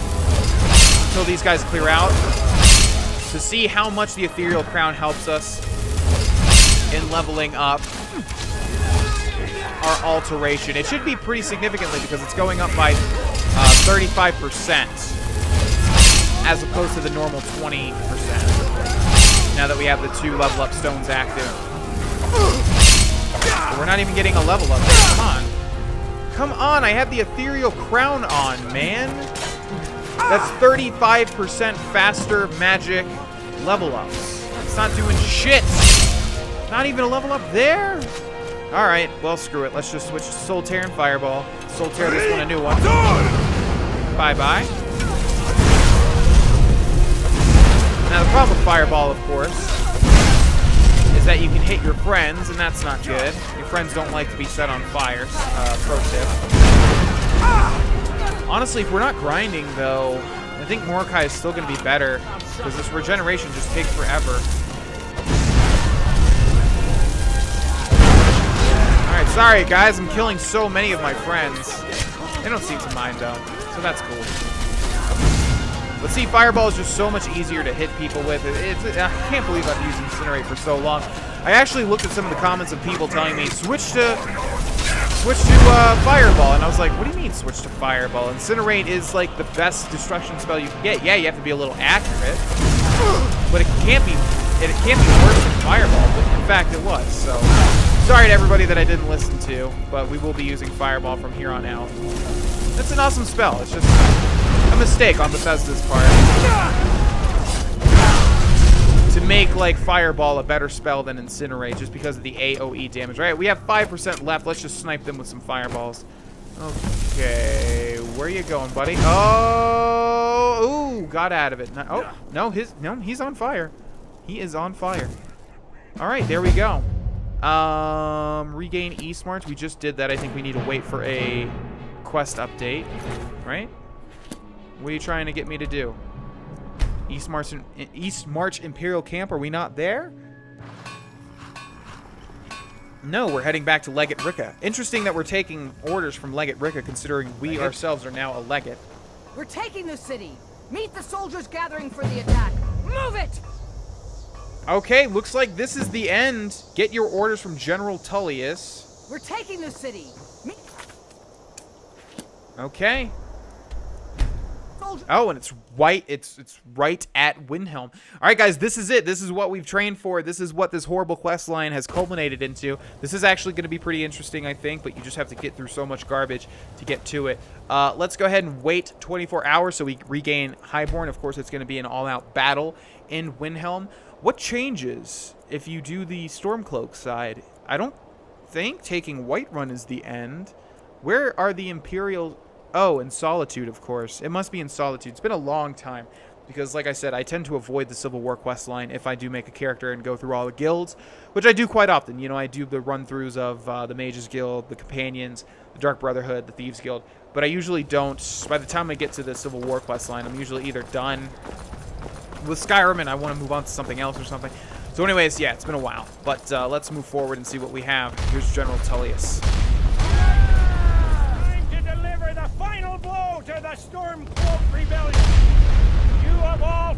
Speaker 1: until these guys clear out to see how much the Ethereal Crown helps us in leveling up our alteration. It should be pretty significantly because it's going up by 35% as opposed to the normal 20%. Now that we have the 2 level up stones active. But we're not even getting a level up. Come on. Come on, I have the Ethereal Crown on, man. That's 35% faster magic level ups. It's not doing shit. Not even a level up there? Alright, well, screw it. Let's just switch to Solitaire and Fireball. Solitaire this one a new one. Bye-bye. Now, the problem with Fireball, of course, is that you can hit your friends, and that's not good. Your friends don't like to be set on fire. Pro tip. Honestly, if we're not grinding, though, I think Morokai is still going to be better, because this regeneration just takes forever. Alright, sorry, guys. I'm killing so many of my friends. They don't seem to mind, though, so that's cool. But see, Fireball is just so much easier to hit people with. I can't believe I've used Incinerate for so long. I actually looked at some of the comments of people telling me, switch to Fireball. And I was like, what do you mean switch to Fireball? Incinerate is like the best destruction spell you can get. Yeah, you have to be a little accurate. But it can't be worse than Fireball. But in fact, it was. So, sorry to everybody that I didn't listen to. But we will be using Fireball from here on out. That's an awesome spell. It's just a mistake on Bethesda's part to make like Fireball a better spell than Incinerate just because of the AoE damage. Right, we have 5% left. Let's just snipe them with some fireballs. Okay, where you going, buddy? Oh, ooh, got out of it. Oh, no, he's on fire. He is on fire. All right, there we go. Regain East March. We just did that. I think we need to wait for a quest update, right? What are you trying to get me to do? East March Imperial Camp, are we not there? No, we're heading back to Legate Ricca. Interesting that we're taking orders from Legate Ricca, considering we ourselves are now a legate.
Speaker 2: We're taking the city. Meet the soldiers gathering for the attack. Move it!
Speaker 1: Okay, looks like this is the end. Get your orders from General Tullius.
Speaker 2: We're taking the city.
Speaker 1: Okay. Oh, and it's right. It's right at Windhelm. All right, guys, this is it. This is what we've trained for. This is what this horrible quest line has culminated into. This is actually going to be pretty interesting, I think, but you just have to get through so much garbage to get to it. Let's go ahead and wait 24 hours so we regain Highborn. Of course, it's going to be an all-out battle in Windhelm. What changes if you do the Stormcloak side? I don't think taking Whiterun is the end. Where are the Imperial... Oh, in Solitude, of course. It must be in Solitude. It's been a long time because, like I said, I tend to avoid the Civil War quest line if I do make a character and go through all the guilds, which I do quite often. You know, I do the run-throughs of the Mages Guild, the Companions, the Dark Brotherhood, the Thieves Guild, but I usually don't. By the time I get to the Civil War quest line, I'm usually either done with Skyrim and I want to move on to something else or something. So anyways, yeah, it's been a while, but let's move forward and see what we have. Here's General Tullius.
Speaker 11: The final blow to the Stormcloak Rebellion!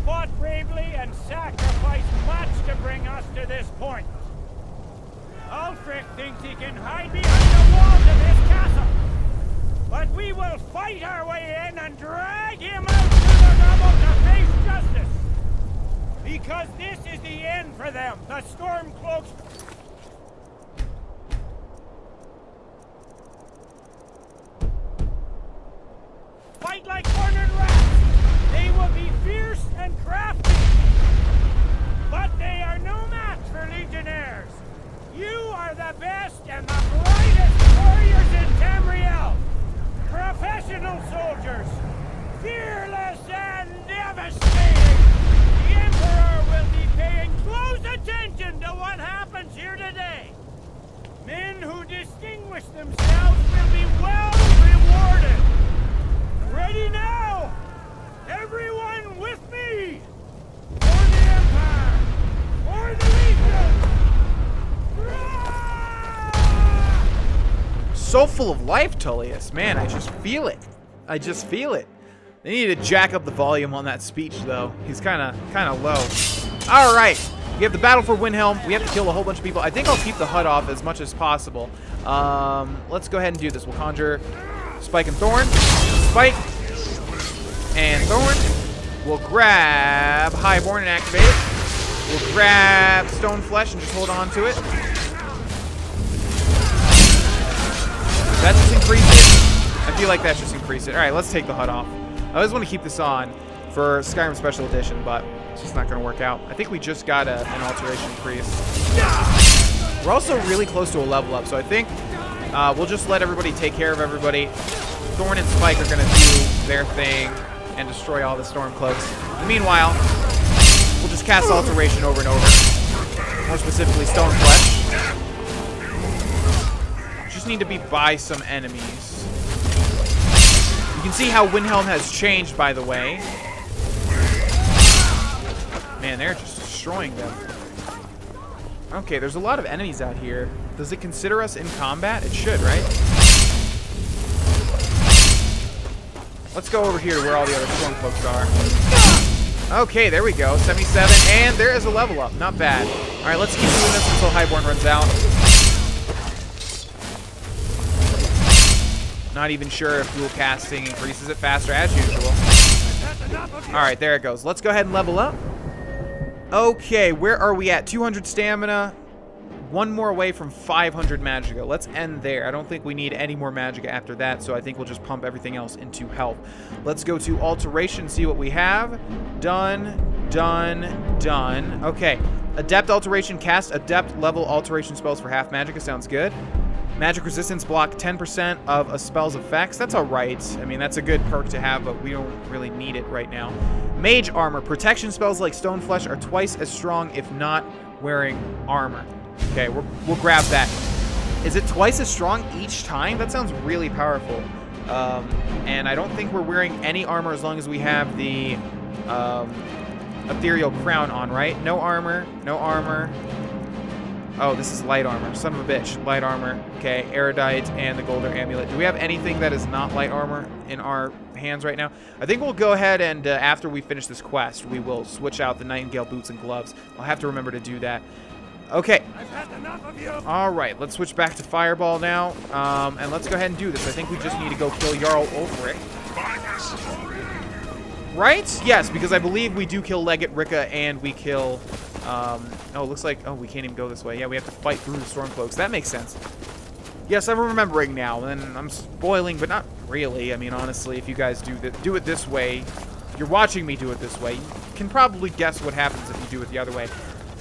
Speaker 11: fought bravely and sacrificed much to bring us to this point. Ulfric thinks he can hide behind the walls of his castle. But we will fight our way in and drag him out to the rubble to face justice. Because this is the end for them, the Stormcloaks. Fight like cornered rats. They will be fierce and crafty. But they are no match for Legionnaires. You are the best and the brightest warriors in Tamriel. Professional soldiers. Fearless and devastating. The Emperor will be paying close attention to what happens here today. Men who distinguish themselves will be well rewarded. Ready now! Everyone with me! For the Empire! For the Legion!
Speaker 1: So full of life, Tullius. Man, I just feel it. I just feel it. They need to jack up the volume on that speech, though. He's kind of low. All right. We have the battle for Windhelm. We have to kill a whole bunch of people. I think I'll keep the HUD off as much as possible. Let's go ahead and do this. We'll conjure Spike and Thorn. Spike and Thorn. We'll grab Highborn and activate it. We'll grab Stone Flesh and just hold on to it. That just increase it. I feel like that just increase it. All right, let's take the HUD off. I always want to keep this on for Skyrim Special Edition, but it's just not going to work out. I think we just got an alteration increase. We're also really close to a level up, so I think we'll just let everybody take care of everybody. Thorn and Spike are going to do their thing and destroy all the Stormcloaks. In the meanwhile, we'll just cast Alteration over and over. More specifically, Stone Flesh. Just need to be by some enemies. You can see how Windhelm has changed, by the way. Man, they're just destroying them. Okay, there's a lot of enemies out here. Does it consider us in combat? It should, right? Let's go over here to where all the other Stormcloaks are. Okay, there we go. 77, and there is a level up. Not bad. All right, let's keep doing this until Highborn runs out. Not even sure if dual casting increases it faster as usual. All right, there it goes. Let's go ahead and level up. Okay, where are we at? 200 stamina. One more away from 500 magicka. Let's end there. I don't think we need any more magicka after that, so I think we'll just pump everything else into health. Let's go to alteration, see what we have. Done, done, done. Okay, adept alteration. Cast adept level alteration spells for half magicka. Sounds good. Magic resistance, block 10% of a spell's effects. That's alright. I mean, that's a good perk to have, but we don't really need it right now. Mage armor. Protection spells like Stone Flesh are twice as strong if not wearing armor. Okay, we'll grab that. Is it twice as strong each time? That sounds really powerful. And I don't think we're wearing any armor as long as we have the ethereal crown on, right? No armor. No armor. Oh, this is light armor. Son of a bitch. Light armor. Okay, erudite and the golden amulet. Do we have anything that is not light armor in our hands right now? I think we'll go ahead and after we finish this quest, we will switch out the Nightingale boots and gloves. I'll have to remember to do that. Okay.
Speaker 11: I've had enough of you.
Speaker 1: All right, let's switch back to Fireball now, and let's go ahead and do this. I think we just need to go kill Jarl Ulfric. Right? Yes, because I believe we do kill Legate Ricka and we kill... oh, it looks like... Oh, we can't even go this way. Yeah, we have to fight through the Stormcloaks. That makes sense. Yes, I'm remembering now, and I'm spoiling, but not really. I mean, honestly, if you guys do it this way, if you're watching me do it this way, you can probably guess what happens if you do it the other way.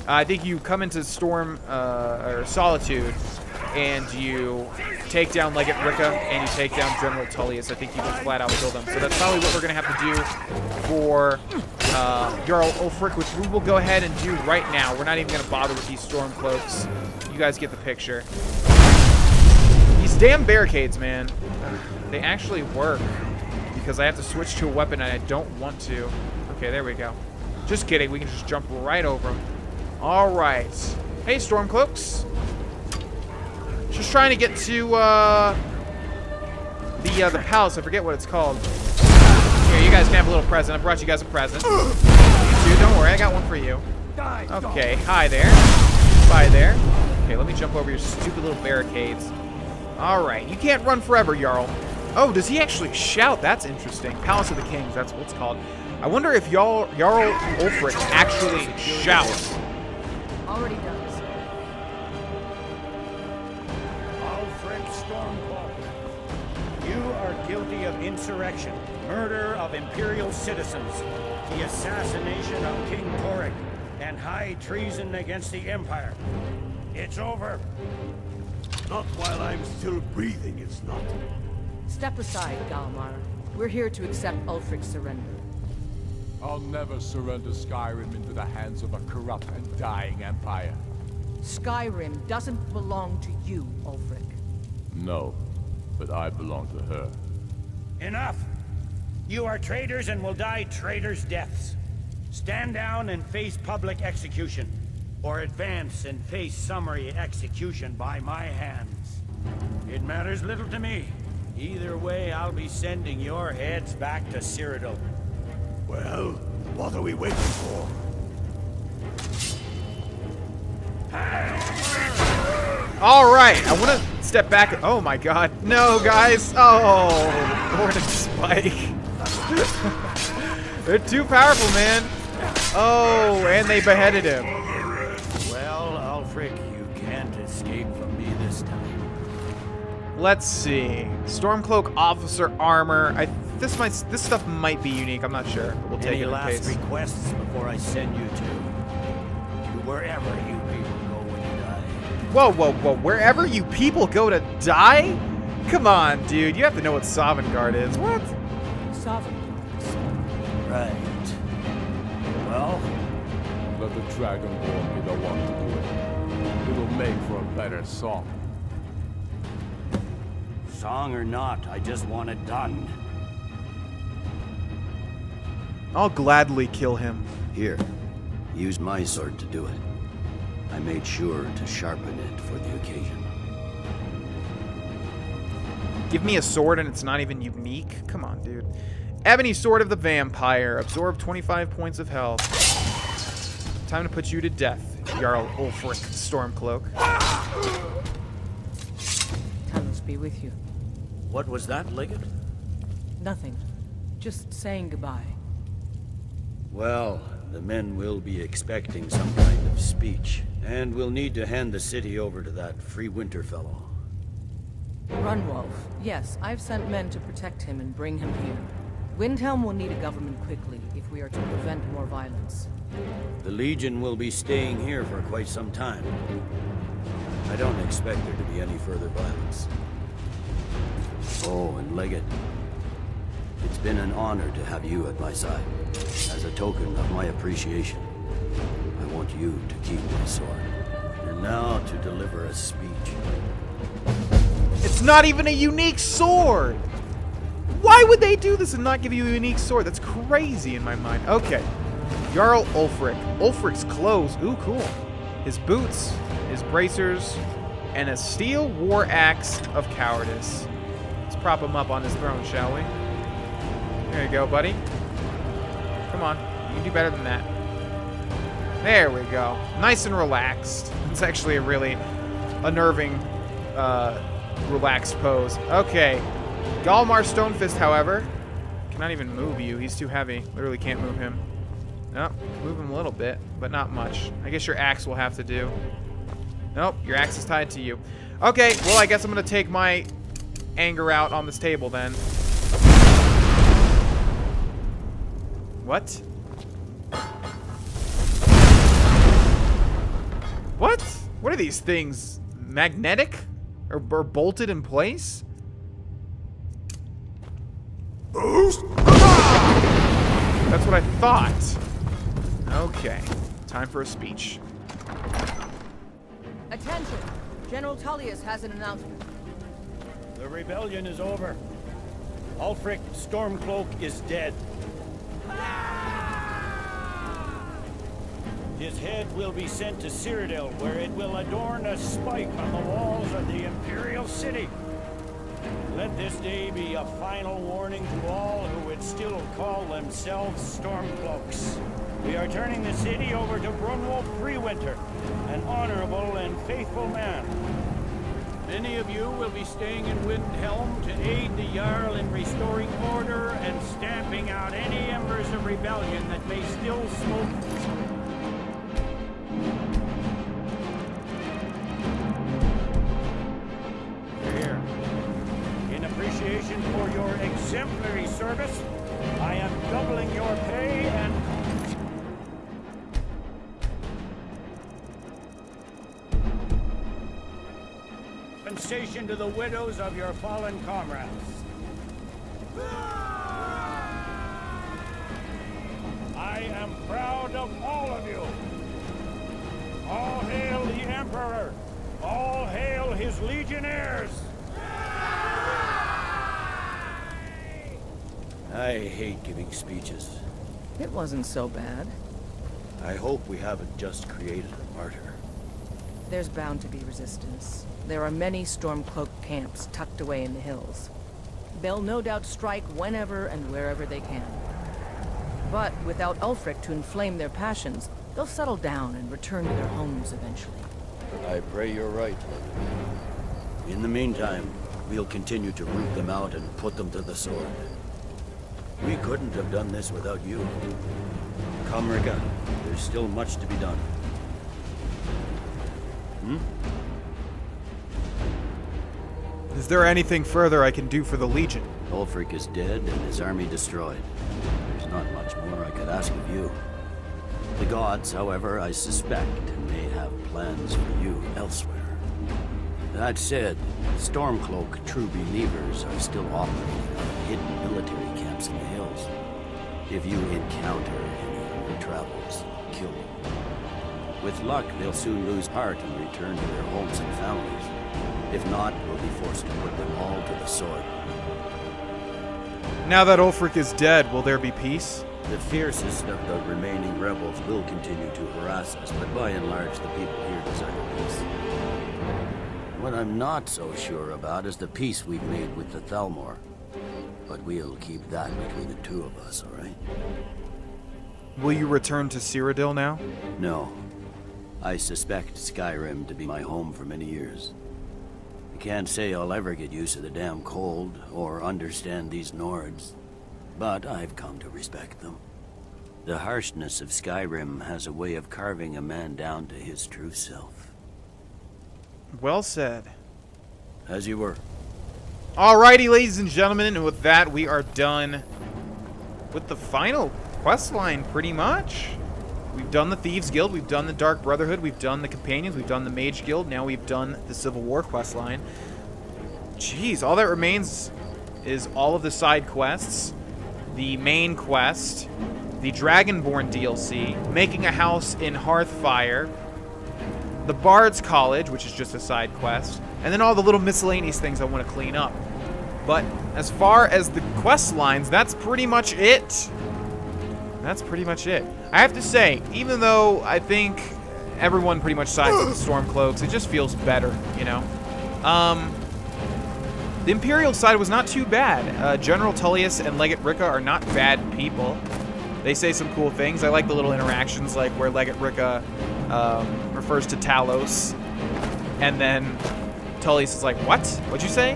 Speaker 1: I think you come into Storm, or Solitude, and you take down Legate Ricka, and you take down General Tullius. I think you just flat out kill them. So that's probably what we're going to have to do for Jarl Ulfric, which we will go ahead and do right now. We're not even going to bother with these Stormcloaks. You guys get the picture. These damn barricades, man. They actually work, because I have to switch to a weapon, and I don't want to. Okay, there we go. Just kidding. We can just jump right over them. All right. Hey, Stormcloaks. Just trying to get to the palace. I forget what it's called. Here, you guys can have a little present. I brought you guys a present. You too, don't worry, I got one for you. Okay, hi there. Bye there. Okay, let me jump over your stupid little barricades. Alright, you can't run forever, Jarl. Oh, does he actually shout? That's interesting. Palace of the Kings, that's what it's called. I wonder if Jarl Ulfric actually shouts.
Speaker 2: Already done.
Speaker 11: Ulfric Stormcloak, you are guilty of insurrection, murder of Imperial citizens, the assassination of King Torek, and high treason against the Empire. It's over.
Speaker 9: Not while I'm still breathing, it's not.
Speaker 2: Step aside, Galmar. We're here to accept Ulfric's surrender.
Speaker 12: I'll never surrender Skyrim into the hands of a corrupt and dying empire.
Speaker 2: Skyrim doesn't belong to you, Ulfric.
Speaker 12: No, but I belong to her.
Speaker 11: Enough! You are traitors and will die traitors' deaths. Stand down and face public execution, or advance and face summary execution by my hands. It matters little to me. Either way, I'll be sending your heads back to Cyrodiil.
Speaker 9: Well, what are we waiting for?
Speaker 1: All right, I want to step back. Oh my God, no, guys! Oh, Gordon Spike. They're too powerful, man. Oh, and they beheaded him.
Speaker 11: Well, Ulfric, you can't escape from me this time.
Speaker 1: Let's see. Stormcloak officer armor. This stuff might be unique. I'm not sure. But we'll take
Speaker 11: Any
Speaker 1: it in
Speaker 11: last
Speaker 1: case.
Speaker 11: requests before I send you to wherever you people go when you die?
Speaker 1: Whoa, whoa, whoa! Wherever you people go to die? Come on, dude. You have to know what Sovngarde is. What?
Speaker 2: Sovngarde.
Speaker 11: Right. Well,
Speaker 12: Let the Dragonborn be the one to do it. It'll make for a better song.
Speaker 11: song or not, I just want it done.
Speaker 1: I'll gladly kill him.
Speaker 13: Here, use my sword to do it. I made sure to sharpen it for the occasion.
Speaker 1: Give me a sword and it's not even unique? Come on, dude. Ebony Sword of the Vampire. Absorb 25 points of health. Time to put you to death, Jarl Ulfric Stormcloak.
Speaker 2: Talos be with you.
Speaker 11: What was that, Legate?
Speaker 2: Nothing. Just saying goodbye.
Speaker 13: Well, the men will be expecting some kind of speech, and we'll need to hand the city over to that Free Winter fellow.
Speaker 2: Runwolf. Yes, I've sent men to protect him and bring him here. Windhelm will need a government quickly if we are to prevent more violence.
Speaker 13: The Legion will be staying here for quite some time. I don't expect there to be any further violence. Oh, and Legate, it's been an honor to have you at my side. As a token of my appreciation, I want you to keep my sword. And now to deliver a speech.
Speaker 1: It's not even a unique sword! Why would they do this and not give you a unique sword? That's crazy in my mind. Okay. Jarl Ulfric. Ulfric's clothes. Ooh, cool. His boots, his bracers, and a steel war axe of cowardice. Let's prop him up on his throne, shall we? There you go, buddy. Come on. You can do better than that. There we go. Nice and relaxed. It's actually a really unnerving, relaxed pose. Okay. Galmar Stonefist, however, cannot even move you. He's too heavy. Literally can't move him. Nope. Move him a little bit, but not much. I guess your axe will have to do. Nope. Your axe is tied to you. Okay. Well, I guess I'm going to take my anger out on this table then. What? What? What are these things? Magnetic? Or bolted in place? That's what I thought. Okay. Time for a speech.
Speaker 2: Attention! General Tullius has an announcement.
Speaker 11: The rebellion is over. Ulfric Stormcloak is dead. His head will be sent to Cyrodiil, where it will adorn a spike on the walls of the Imperial City. Let this day be a final warning to all who would still call themselves Stormcloaks. We are turning the city over to Grohlvana Prewinter, an honorable and faithful man. Many of you will be staying in Windhelm to aid the Jarl in restoring order and stamping out any embers of rebellion that may still smoke. Here, in appreciation for your exemplary service, I am doubling your pay and compensation to the widows of your fallen comrades. I am proud of all of you. All hail the Emperor! All hail his legionnaires!
Speaker 13: I hate giving speeches.
Speaker 2: It wasn't so bad.
Speaker 13: I hope we haven't just created a martyr.
Speaker 2: There's bound to be resistance. There are many Stormcloak camps tucked away in the hills. They'll no doubt strike whenever and wherever they can. But without Ulfric to inflame their passions, they'll settle down and return to their homes eventually.
Speaker 13: I pray you're right. In the meantime, we'll continue to root them out and put them to the sword. We couldn't have done this without you. Come, Rika. There's still much to be done.
Speaker 1: Is there anything further I can do for the Legion?
Speaker 13: Ulfric is dead and his army destroyed. There's not much more I could ask of you. The gods, however, I suspect, may have plans for you elsewhere. That said, Stormcloak true believers are still operating out of hidden military camps in the hills. If you encounter any of their travels, kill them. With luck, they'll soon lose heart and return to their homes and families. If not, we'll be forced to put them all to the sword.
Speaker 1: Now that Ulfric is dead, will there be peace?
Speaker 13: The fiercest of the remaining rebels will continue to harass us, but by and large, the people here desire peace. What I'm not so sure about is the peace we've made with the Thalmor. But we'll keep that between the two of us, all right?
Speaker 1: Will you return to Cyrodiil now?
Speaker 13: No. I suspect Skyrim to be my home for many years. I can't say I'll ever get used to the damn cold or understand these Nords, but I've come to respect them. The harshness of Skyrim has a way of carving a man down to his true self.
Speaker 1: Well said.
Speaker 13: As you were.
Speaker 1: Alrighty, ladies and gentlemen, and with that, we are done with the final quest line, pretty much. We've done the Thieves Guild, we've done the Dark Brotherhood, we've done the Companions, we've done the Mage Guild, now we've done the Civil War quest line. Jeez, all that remains is all of the side quests, the main quest, the Dragonborn DLC, making a house in Hearthfire, the Bard's College, which is just a side quest, and then all the little miscellaneous things I want to clean up. But as far as the quest lines, that's pretty much it. That's pretty much it. I have to say, even though I think everyone pretty much sides with the Stormcloaks, it just feels better, you know? The Imperial side was not too bad. General Tullius and Legate Ricca are not bad people. They say some cool things. I like the little interactions, like where Legate Ricca refers to Talos, and then Tullius is like, what? What'd you say?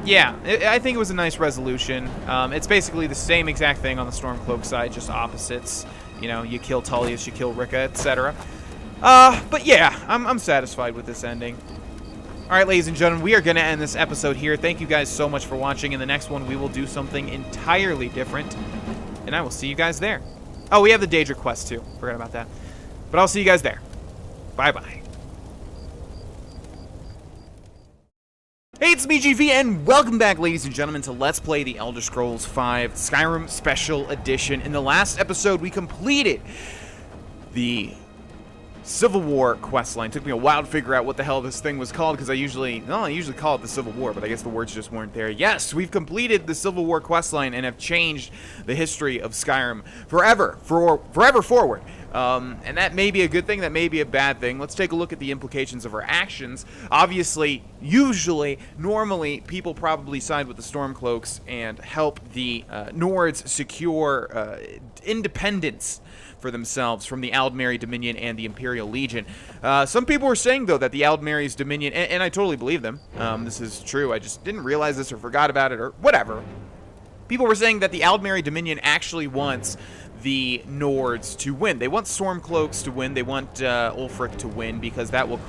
Speaker 1: Yeah, I think it was a nice resolution. It's basically the same exact thing on the Stormcloak side, just opposites. You know, you kill Tullius, you kill Ricca, etc. But yeah, I'm satisfied with this ending. Alright, ladies and gentlemen, we are going to end this episode here. Thank you guys so much for watching. In the next one, we will do something entirely different. And I will see you guys there. Oh, we have the Daedra quest too. Forgot about that. But I'll see you guys there. Bye-bye. Hey, it's me, GV, and welcome back, ladies and gentlemen, to Let's Play The Elder Scrolls V Skyrim Special Edition. In the last episode, we completed the Civil War questline. Took me a while to figure out what the hell this thing was called, because I usually call it the Civil War, but I guess the words just weren't there. Yes, we've completed the Civil War questline and have changed the history of Skyrim forever forward. And that may be a good thing, that may be a bad thing. Let's take a look at the implications of our actions. Obviously, usually, normally, people probably side with the Stormcloaks and help the Nords secure independence for themselves from the Aldmeri Dominion and the Imperial Legion. Some people were saying, though, that the Aldmeri's Dominion, and I totally believe them, this is true, I just didn't realize this or forgot about it or whatever. People were saying that the Aldmeri Dominion actually wants the Nords to win. They want Stormcloaks to win. They want Ulfric to win because that will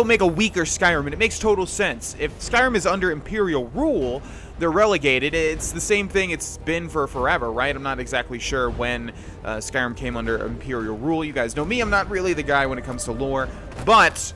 Speaker 1: make a weaker Skyrim, and it makes total sense. If Skyrim is under Imperial rule, they're relegated. It's the same thing it's been for forever, right? I'm not exactly sure when Skyrim came under Imperial rule. You guys know me. I'm not really the guy when it comes to lore, but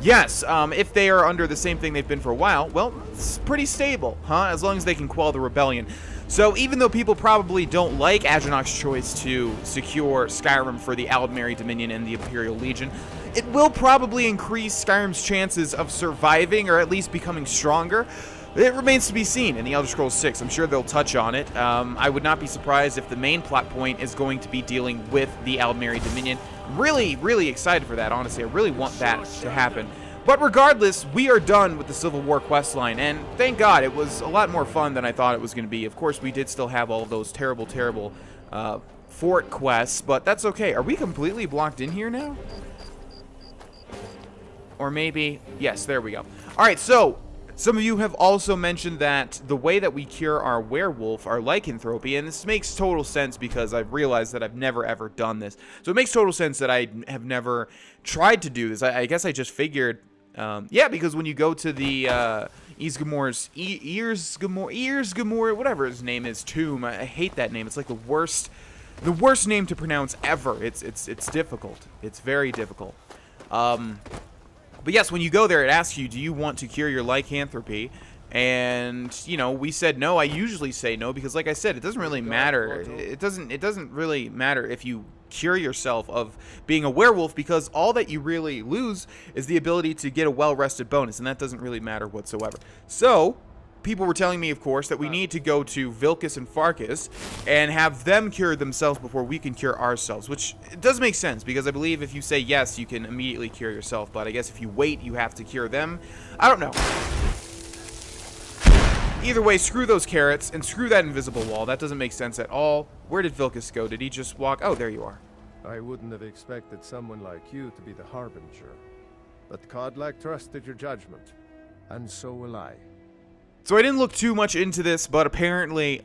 Speaker 1: yes, if they are under the same thing they've been for a while, well, it's pretty stable, huh? As long as they can quell the rebellion. So even though people probably don't like Adranoc's choice to secure Skyrim for the Aldmeri Dominion and the Imperial Legion, it will probably increase Skyrim's chances of surviving or at least becoming stronger. It remains to be seen in the Elder Scrolls 6. I'm sure they'll touch on it. I would not be surprised if the main plot point is going to be dealing with the Aldmeri Dominion. I'm really, really excited for that, honestly. I really want that to happen. But regardless, we are done with the Civil War questline, and thank God, it was a lot more fun than I thought it was going to be. Of course, we did still have all of those terrible, terrible fort quests, but that's okay. Are we completely blocked in here now? Or maybe... Yes, there we go. All right, so... Some of you have also mentioned that the way that we cure our werewolf, our lycanthropy, and this makes total sense because I've realized that I've never ever done this. So it makes total sense that I have never tried to do this. I guess I just figured, yeah, because when you go to the Earsgamor, whatever his name is, tomb, I hate that name. It's like the worst name to pronounce ever. It's difficult. It's very difficult. But yes, when you go there, it asks you, do you want to cure your lycanthropy? And, you know, we said no. I usually say no because, like I said, it doesn't really matter. It doesn't really matter if you cure yourself of being a werewolf because all that you really lose is the ability to get a well-rested bonus, and that doesn't really matter whatsoever. So... people were telling me, of course, that we need to go to Vilcus and Farkas and have them cure themselves before we can cure ourselves, which does make sense because I believe if you say yes, you can immediately cure yourself, but I guess if you wait, you have to cure them. I don't know. Either way, screw those carrots and screw that invisible wall. That doesn't make sense at all. Where did Vilcus go? Did he just walk? Oh, there you are.
Speaker 14: I wouldn't have expected someone like you to be the Harbinger, but Kodlak trusted your judgment, and so will I.
Speaker 1: So I didn't look too much into this, but apparently,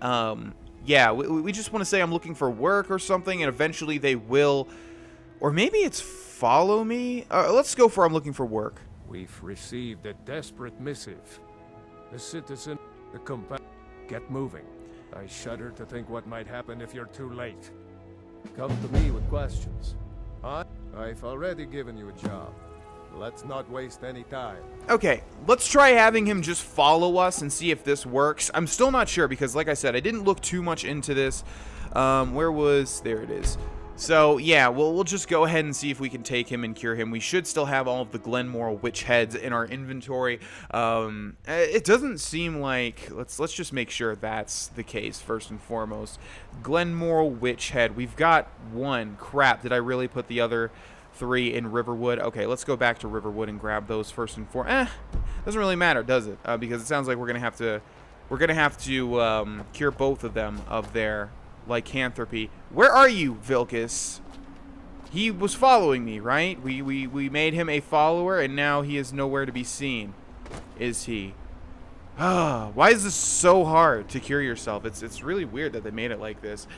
Speaker 1: yeah, we just want to say I'm looking for work or something, and eventually they will, or maybe it's follow me? Let's go for I'm looking for work.
Speaker 14: We've received a desperate missive. The citizen, the companion, get moving. I shudder to think what might happen if you're too late. Come to me with questions. I've already given you a job. Let's not waste any time.
Speaker 1: Okay, let's try having him just follow us and see if this works. I'm still not sure because, like I said, I didn't look too much into this. There it is. So, yeah, we'll just go ahead and see if we can take him and cure him. We should still have all of the Glenmoral Witch Heads in our inventory. It doesn't seem like... Let's just make sure that's the case, first and foremost. Glenmoral Witch Head. We've got one. Crap, did I really put the other... 3 in Riverwood? Okay, let's go back to Riverwood and grab those first and foremost. Doesn't really matter, does it? Because it sounds like we're gonna have to cure both of them of their lycanthropy. Where are you, Vilcus? He was following me, right? We made him a follower, and now he is nowhere to be seen. Is he? Why is this so hard to cure yourself? It's really weird that they made it like this.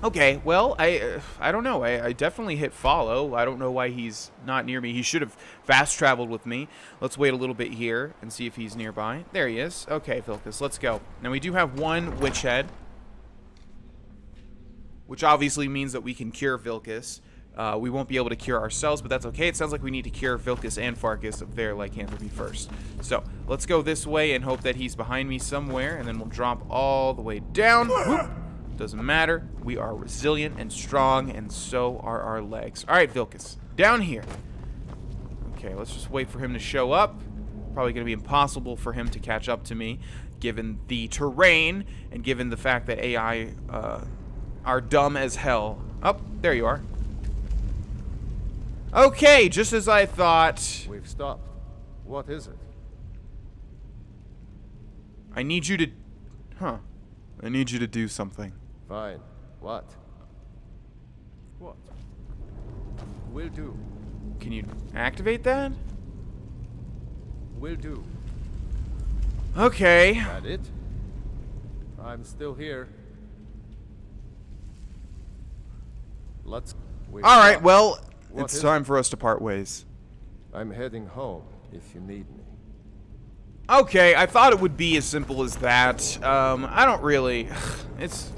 Speaker 1: Okay, well, I don't know. I definitely hit follow. I don't know why he's not near me. He should have fast-traveled with me. Let's wait a little bit here and see if he's nearby. There he is. Okay, Vilcus, let's go. Now, we do have one witch head, which obviously means that we can cure Vilcus. We won't be able to cure ourselves, but that's okay. It sounds like we need to cure Vilcus and Farkas of their lycanthropy first. So, let's go this way and hope that he's behind me somewhere, and then we'll drop all the way down. Whoop. Doesn't matter. We are resilient and strong, and so are our legs. All right, Vilcus, down here. Okay, let's just wait for him to show up. Probably going to be impossible for him to catch up to me, given the terrain and given the fact that AI are dumb as hell. Oh, there you are. Okay, just as I thought.
Speaker 14: We've stopped. What is it?
Speaker 1: I need you to... Huh. I need you to do something.
Speaker 14: Fine. What? What? Will do.
Speaker 1: Can you activate that?
Speaker 14: Will do.
Speaker 1: Okay.
Speaker 14: That it? I'm still here. Let's...
Speaker 1: Alright, well,
Speaker 14: What
Speaker 1: it's
Speaker 14: is
Speaker 1: time for us to part ways.
Speaker 14: I'm heading home if you need me.
Speaker 1: Okay, I thought it would be as simple as that. I don't really...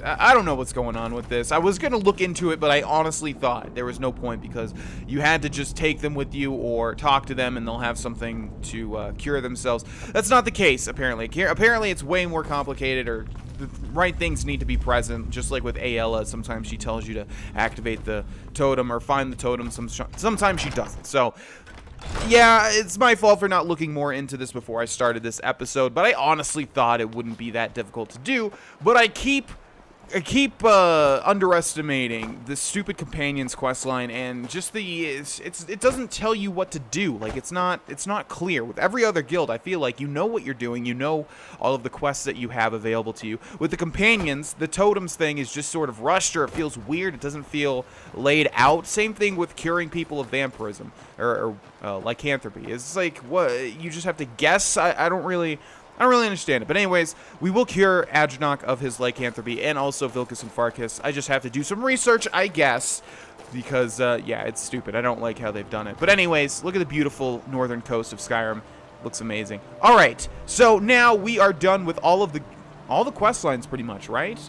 Speaker 1: I don't know what's going on with this. I was going to look into it, but I honestly thought there was no point because you had to just take them with you or talk to them and they'll have something to cure themselves. That's not the case, apparently. Apparently, it's way more complicated, or the right things need to be present, just like with Ayla. Sometimes she tells you to activate the totem or find the totem. Sometimes she doesn't. So... yeah, it's my fault for not looking more into this before I started this episode, but I honestly thought it wouldn't be that difficult to do, but I keep underestimating the stupid companions questline and just it doesn't tell you what to do. Like, it's not clear. With every other guild, I feel like you know what you're doing, you know all of the quests that you have available to you. With the companions, the totems thing is just sort of rushed, or it feels weird. It doesn't feel laid out. Same thing with curing people of vampirism or lycanthropy. It's like, what, you just have to guess. I don't really understand it. But anyways, we will cure Adranok of his lycanthropy and also Vilcus and Farkas. I just have to do some research, I guess, because, yeah, it's stupid. I don't like how they've done it. But anyways, look at the beautiful northern coast of Skyrim. Looks amazing. All right, so now we are done with all the quest lines pretty much, right?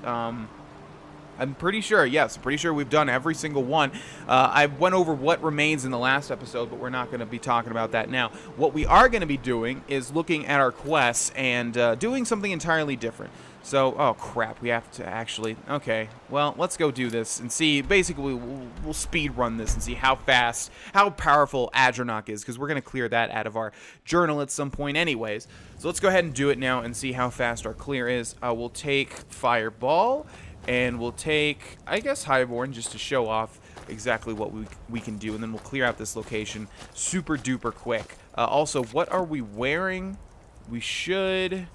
Speaker 1: I'm pretty sure, yes, I'm pretty sure we've done every single one. I went over what remains in the last episode, but we're not going to be talking about that now. What we are going to be doing is looking at our quests and doing something entirely different. So, oh crap, we have to actually, okay, well, let's go do this and see. Basically, we'll speed run this and see how fast, how powerful Adranok is, because we're going to clear that out of our journal at some point anyways. So let's go ahead and do it now and see how fast our clear is. We'll take Fireball. And we'll take, I guess, Highborn just to show off exactly what we can do. And then we'll clear out this location super duper quick. Also, what are we wearing? We should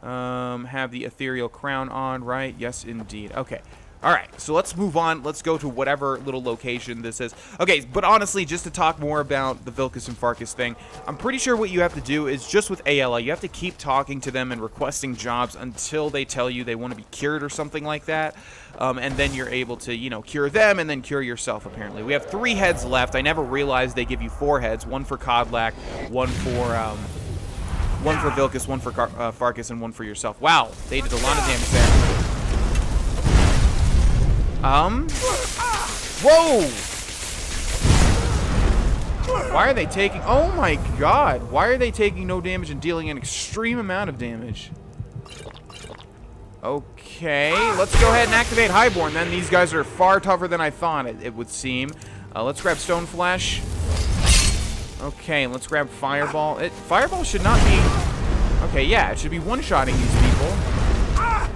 Speaker 1: have the ethereal crown on, right? Yes, indeed. Okay. All right, so let's move on. Let's go to whatever little location this is. Okay, but honestly, just to talk more about the Vilcus and Farkas thing, I'm pretty sure what you have to do is just with Ayla, you have to keep talking to them and requesting jobs until they tell you they want to be cured or something like that. And then you're able to, you know, cure them and then cure yourself, apparently. We have 3 heads left. I never realized they give you 4 heads. One for Kodlak, one for Vilcus, one for Farkas, and one for yourself. Wow, they did a lot of damage there. Whoa! Why are they taking... oh my god! Why are they taking no damage and dealing an extreme amount of damage? Okay, let's go ahead and activate Highborn then. These guys are far tougher than I thought it would seem. Let's grab Stone Flesh. Okay, let's grab Fireball. Fireball should not be... okay, yeah, it should be one-shotting these people.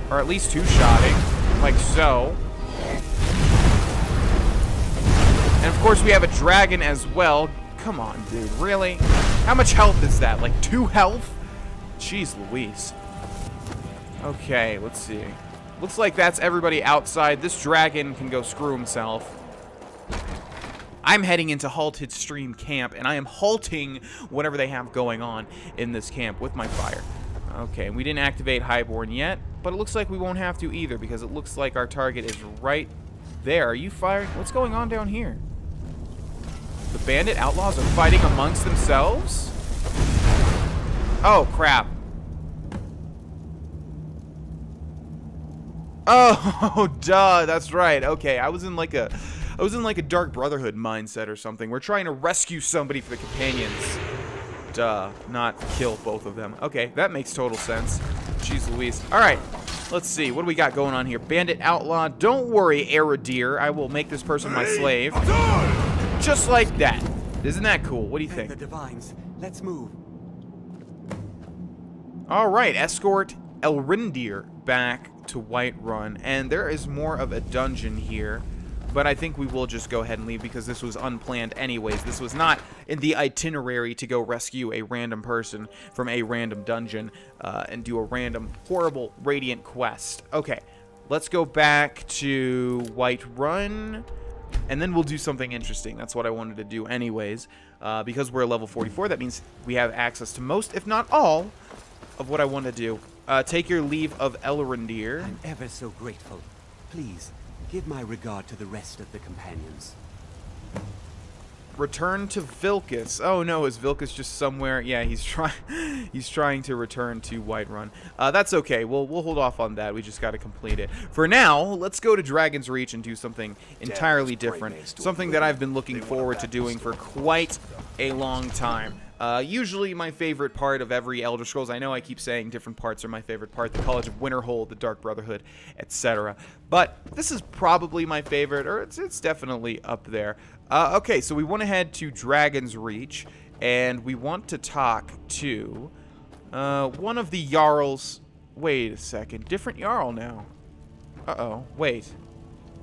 Speaker 1: Or at least two-shotting. Like so. And of course we have a dragon as well. Come on, dude, really? How much health is that? Like 2 health? Jeez Louise. Okay, let's see. Looks like that's everybody outside. This dragon can go screw himself. I'm heading into Halted Stream Camp, and I am halting whatever they have going on in this camp with my fire. Okay, we didn't activate Highborn yet, but it looks like we won't have to either, because it looks like our target is right there. Are you firing? What's going on down here? The bandit outlaws are fighting amongst themselves? Oh, crap. Oh, duh, that's right. Okay, I was in like a Dark Brotherhood mindset or something. We're trying to rescue somebody for the companions. Duh, not kill both of them. Okay, that makes total sense. Jeez Louise. All right, let's see. What do we got going on here? Bandit outlaw. Don't worry, Aradir. I will make this person my slave. Just like that. Isn't that cool? What do you think?
Speaker 7: The divines. Let's move.
Speaker 1: All right, escort Elrindir back to Whiterun, and there is more of a dungeon here. But I think we will just go ahead and leave because this was unplanned anyways. This was not in the itinerary to go rescue a random person from a random dungeon and do a random, horrible, Radiant quest. Okay, let's go back to Whiterun, and then we'll do something interesting. That's what I wanted to do anyways. Because we're level 44, that means we have access to most, if not all, of what I want to do. Take your leave of Elrondir.
Speaker 15: I'm ever so grateful. Please, give my regard to the rest of the companions.
Speaker 1: Return to Vilcus. Oh no, is Vilcus just somewhere? Yeah, he's trying to return to Whiterun. That's okay. We'll hold off on that. We just got to complete it. For now, let's go to Dragon's Reach and do something entirely different. Something that I've been looking forward to doing for quite a long time. Usually my favorite part of every Elder Scrolls, I know I keep saying different parts are my favorite part, the College of Winterhold, the Dark Brotherhood, etc. But this is probably my favorite, or it's definitely up there. Okay, so we went ahead to Dragon's Reach, and we want to talk to one of the Jarls. Wait a second, different Jarl now. Uh-oh, wait.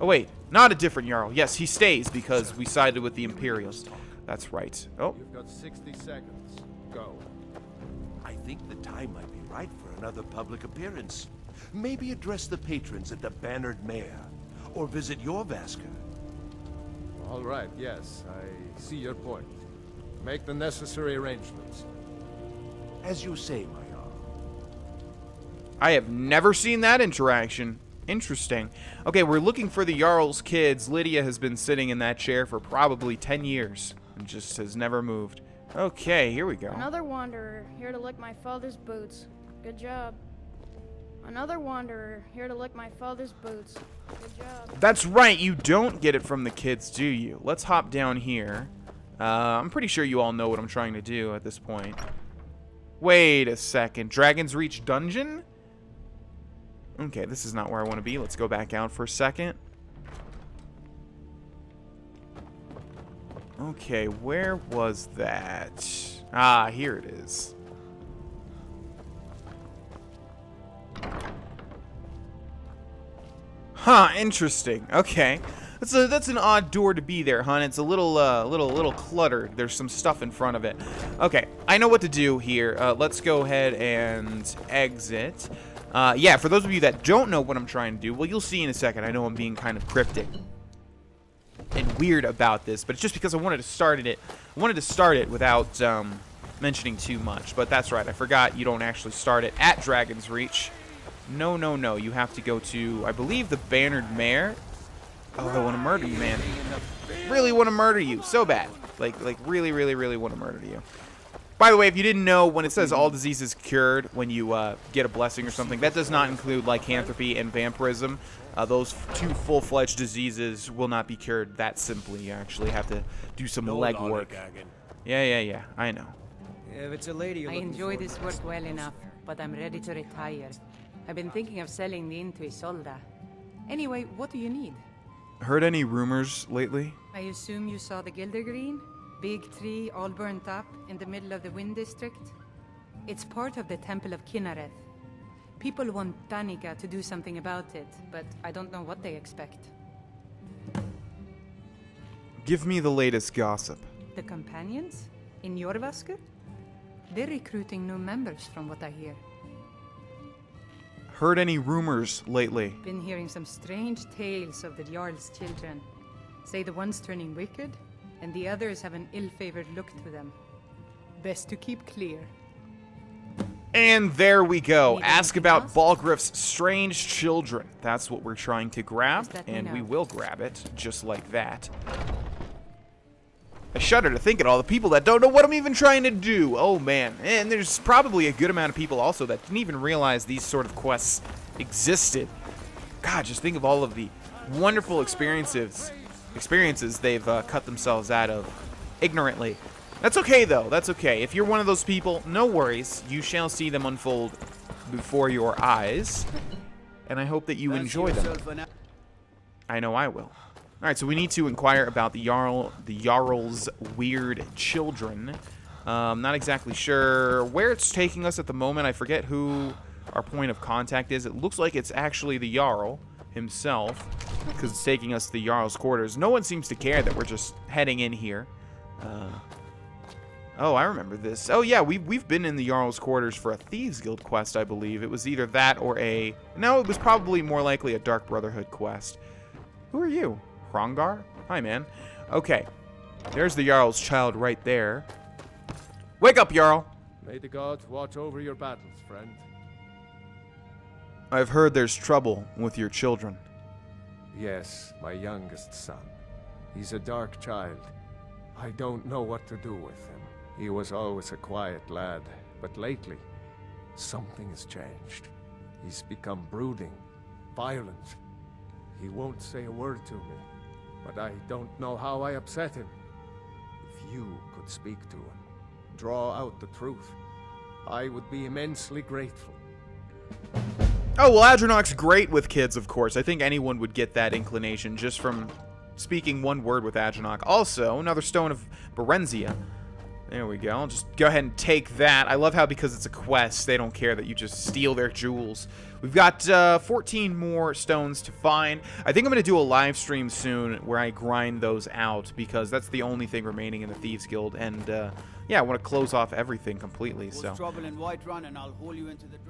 Speaker 1: Oh wait, not a different Jarl. Yes, he stays because we sided with the Imperials. That's right. Oh.
Speaker 14: You've got 60 seconds. Go.
Speaker 16: I think the time might be right for another public appearance. Maybe address the patrons at the Bannered Mare, or visit your Vasker.
Speaker 14: All right, yes, I see your point. Make the necessary arrangements.
Speaker 16: As you say, my Jarl.
Speaker 1: I have never seen that interaction. Interesting. Okay, we're looking for the Jarl's kids. Lydia has been sitting in that chair for probably 10 years and just has never moved. Okay, here we go.
Speaker 17: Another wanderer, here to lick my father's boots. Good job. Another wanderer, here to lick my father's boots. Good job.
Speaker 1: That's right, you don't get it from the kids, do you? Let's hop down here. I'm pretty sure you all know what I'm trying to do at this point. Wait a second. Dragon's Reach Dungeon? Okay, this is not where I want to be. Let's go back out for a second. Okay, where was that? Ah, here it is. Huh, interesting. Okay. That's an odd door to be there, hon. It's a little cluttered. There's some stuff in front of it. Okay, I know what to do here. Let's go ahead and exit. Yeah, for those of you that don't know what I'm trying to do, well, you'll see in a second. I know I'm being kind of cryptic and weird about this, but it's just because I wanted to start it. I wanted to start it without mentioning too much, but that's right. I forgot you don't actually start it at Dragon's Reach. No, no, no. You have to go to, I believe, the Bannered Mare. Oh, I want to murder you, man. Really want to murder you so bad. Like really, really, really want to murder you. By the way, if you didn't know, when it says all diseases cured when you get a blessing or something, that does not include lycanthropy and vampirism. Those two full-fledged diseases will not be cured that simply. You actually have to do some legwork. Yeah, I know.
Speaker 7: If it's a lady
Speaker 18: I enjoy this work well enough, but I'm ready to retire. I've been thinking of selling the inn to Isolda. Anyway, what do you need?
Speaker 1: Heard any rumors lately?
Speaker 18: I assume you saw the Gildergreen? Big tree, all burnt up, in the middle of the Wind District? It's part of the Temple of Kinnareth. People want Danica to do something about it, but I don't know what they expect.
Speaker 1: Give me the latest gossip.
Speaker 18: The companions? In Jorvasker? They're recruiting new members, from what I hear.
Speaker 1: Heard any rumors lately?
Speaker 18: Been hearing some strange tales of the Jarl's children. Say the one's turning wicked, and the others have an ill-favored look to them. Best to keep clear.
Speaker 1: And there we go. Ask about Balgriff's strange children. That's what we're trying to grab, and we will grab it, just like that. I shudder to think of all the people that don't know what I'm even trying to do. Oh, man. And there's probably a good amount of people also that didn't even realize these sort of quests existed. God, just think of all of the wonderful experiences they've cut themselves out of ignorantly. That's okay, though. That's okay. If you're one of those people, no worries. You shall see them unfold before your eyes. And I hope that you enjoy them. I know I will. All right, so we need to inquire about the Jarl's weird children. Not exactly sure where it's taking us at the moment. I forget who our point of contact is. It looks like it's actually the Jarl himself, because it's taking us to the Jarl's quarters. No one seems to care that we're just heading in here. Oh, I remember this. Oh, yeah, we've been in the Jarl's quarters for a Thieves Guild quest, I believe. It was either that or a... No, it was probably more likely a Dark Brotherhood quest. Who are you? Hrongar? Hi, man. Okay. There's the Jarl's child right there. Wake up, Jarl!
Speaker 14: May the gods watch over your battles, friend.
Speaker 1: I've heard there's trouble with your children.
Speaker 14: Yes, my youngest son. He's a dark child. I don't know what to do with him. He was always a quiet lad, but lately, something has changed. He's become brooding, violent. He won't say a word to me, but I don't know how I upset him. If you could speak to him, draw out the truth, I would be immensely grateful.
Speaker 1: Oh, well, Adronach's great with kids, of course. I think anyone would get that inclination just from speaking one word with Adronach. Also, another Stone of Berenzia. There we go. I'll just go ahead and take that. I love how, because it's a quest, they don't care that you just steal their jewels. We've got 14 more stones to find. I think I'm going to do a live stream soon where I grind those out, because that's the only thing remaining in the Thieves Guild. And, yeah, I want to close off everything completely, so...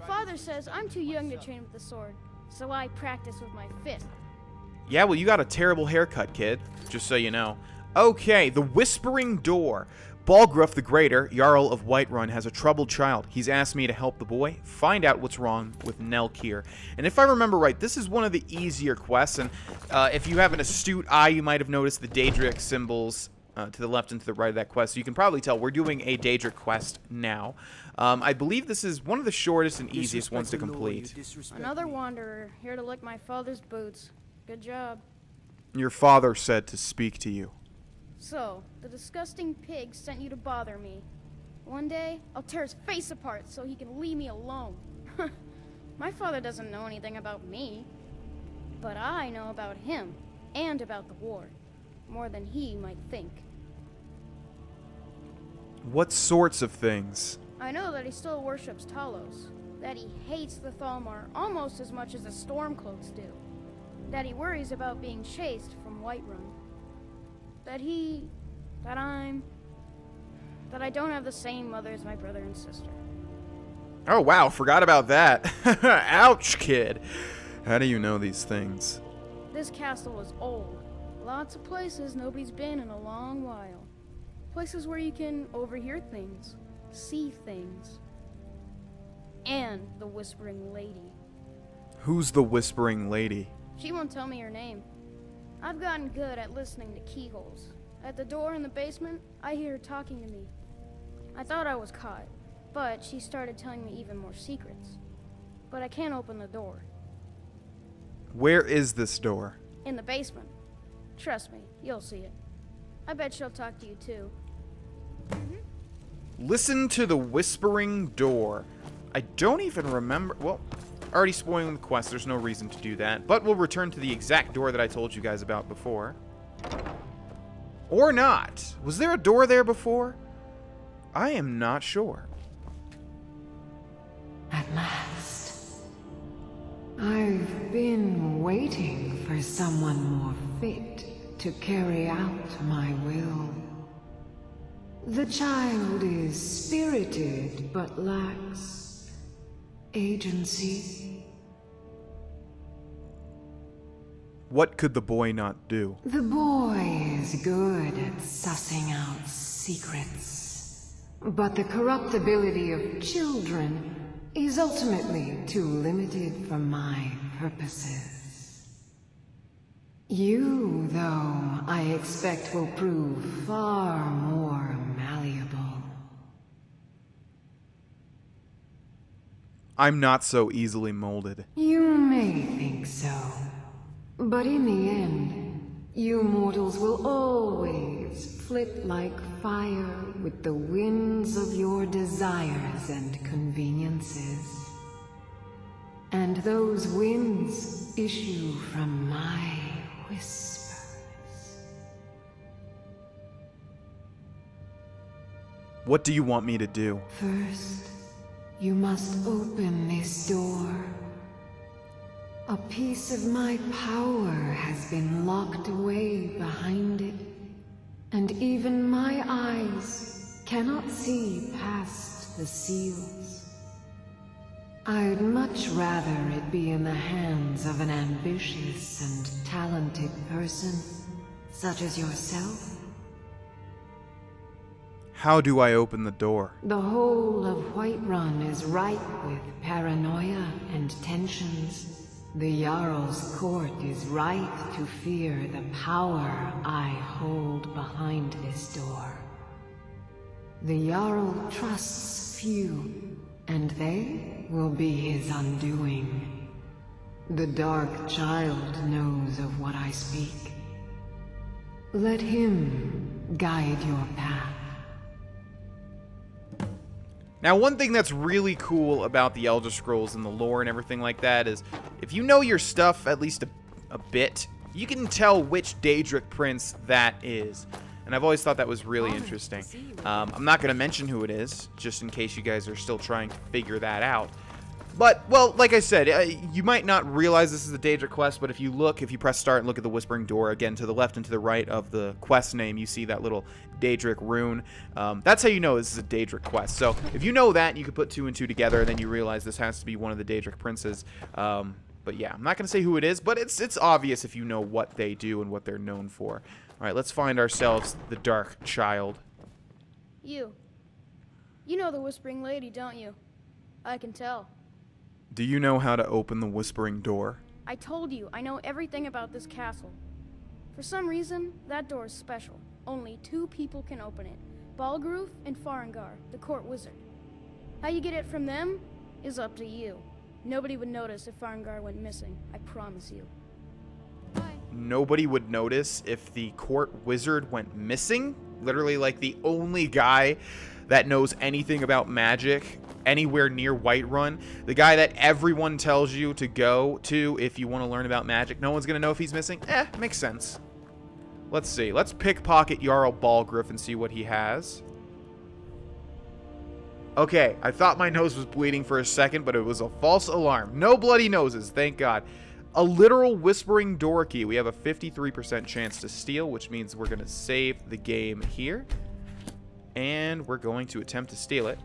Speaker 17: Father says I'm too young to train with the sword, so I practice with my fist.
Speaker 1: Yeah, well, you got a terrible haircut, kid, just so you know. Okay, the Whispering Door. Balgruuf the Greater, Jarl of Whiterun, has a troubled child. He's asked me to help the boy find out what's wrong with Nelkir. And if I remember right, this is one of the easier quests, and if you have an astute eye, you might have noticed the Daedric symbols to the left and to the right of that quest. So you can probably tell we're doing a Daedric quest now. I believe this is one of the shortest and easiest ones to complete.
Speaker 17: Another wanderer, here to lick my father's boots. Good job.
Speaker 1: Your father said to speak to you.
Speaker 17: So, the disgusting pig sent you to bother me. One day, I'll tear his face apart so he can leave me alone. My father doesn't know anything about me. But I know about him, and about the war. More than he might think.
Speaker 1: What sorts of things?
Speaker 17: I know that he still worships Talos. That he hates the Thalmor almost as much as the Stormcloaks do. That he worries about being chased from Whiterun. That I don't have the same mother as my brother and sister.
Speaker 1: Oh, wow, forgot about that. Ouch, kid. How do you know these things?
Speaker 17: This castle is old. Lots of places nobody's been in a long while. Places where you can overhear things, see things. And the Whispering Lady.
Speaker 1: Who's the Whispering Lady?
Speaker 17: She won't tell me her name. I've gotten good at listening to keyholes. At the door in the basement, I hear her talking to me. I thought I was caught, but she started telling me even more secrets. But I can't open the door.
Speaker 1: Where is this door?
Speaker 17: In the basement. Trust me, you'll see it. I bet she'll talk to you too.
Speaker 1: Listen to the Whispering Door. I don't even remember... Well, already spoiling the quest. There's no reason to do that. But we'll return to the exact door that I told you guys about before. Or not. Was there a door there before? I am not sure.
Speaker 6: At last. I've been waiting for someone more fit to carry out my will. The child is spirited, but lacks agency.
Speaker 1: What could the boy not do?
Speaker 6: The boy is good at sussing out secrets, but the corruptibility of children is ultimately too limited for my purposes. You, though, I expect will prove far more malleable.
Speaker 1: I'm not so easily molded.
Speaker 6: You may think so, but in the end, you mortals will always flit like fire with the winds of your desires and conveniences. And those winds issue from my whispers.
Speaker 1: What do you want me to do?
Speaker 6: First, You must open this door. A piece of my power has been locked away behind it, and even my eyes cannot see past the seals. I'd much rather it be in the hands of an ambitious and talented person, such as yourself.
Speaker 1: How do I open the door?
Speaker 6: The whole of Whiterun is ripe with paranoia and tensions. The Jarl's court is right to fear the power I hold behind this door. The Jarl trusts few, and they will be his undoing. The Dark Child knows of what I speak. Let him guide your path.
Speaker 1: Now, one thing that's really cool about the Elder Scrolls and the lore and everything like that is, if you know your stuff at least a bit, you can tell which Daedric prince that is. And I've always thought that was really interesting. I'm not going to mention who it is, just in case you guys are still trying to figure that out. But, well, like I said, you might not realize this is a Daedric quest, but if you press start and look at the Whispering Door, again, to the left and to the right of the quest name, you see that little Daedric rune. That's how you know this is a Daedric quest. So, if you know that, you could put 2 and 2 together, and then you realize this has to be one of the Daedric princes. But yeah, I'm not going to say who it is, but it's obvious if you know what they do and what they're known for. Alright, let's find ourselves the Dark Child.
Speaker 17: You know the Whispering Lady, don't you? I can tell.
Speaker 1: Do you know how to open the Whispering Door?
Speaker 17: I told you, I know everything about this castle. For some reason, that door is special. Only 2 people can open it. Balgruf and Farengar, the court wizard. How you get it from them is up to you. Nobody would notice if Farengar went missing, I promise you.
Speaker 1: Nobody would notice if the court wizard went missing? Literally, like, the only guy that knows anything about magic anywhere near Whiterun, the guy that everyone tells you to go to if you want to learn about magic, no one's going to know if he's missing? Makes sense. Let's see. Let's pickpocket Jarl Balgruf and see what he has. Okay, I thought my nose was bleeding for a second, but it was a false alarm. No bloody noses, thank God. A literal Whispering Door key. We have a 53% chance to steal, which means we're going to save the game here. And we're going to attempt to steal it.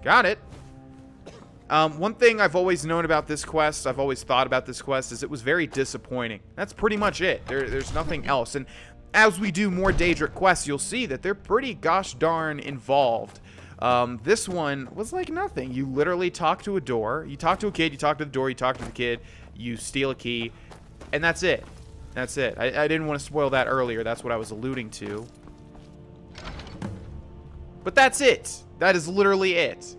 Speaker 1: Got it. One thing I've always known about this quest, I've always thought about this quest, is it was very disappointing. That's pretty much it. There's nothing else. And as we do more Daedric quests, you'll see that they're pretty gosh darn involved. This one was like nothing. You literally talk to a door. You talk to a kid, you talk to the door, you talk to the kid, you steal a key, and that's it. That's it. I didn't want to spoil that earlier. That's what I was alluding to. But that's it. That is literally it.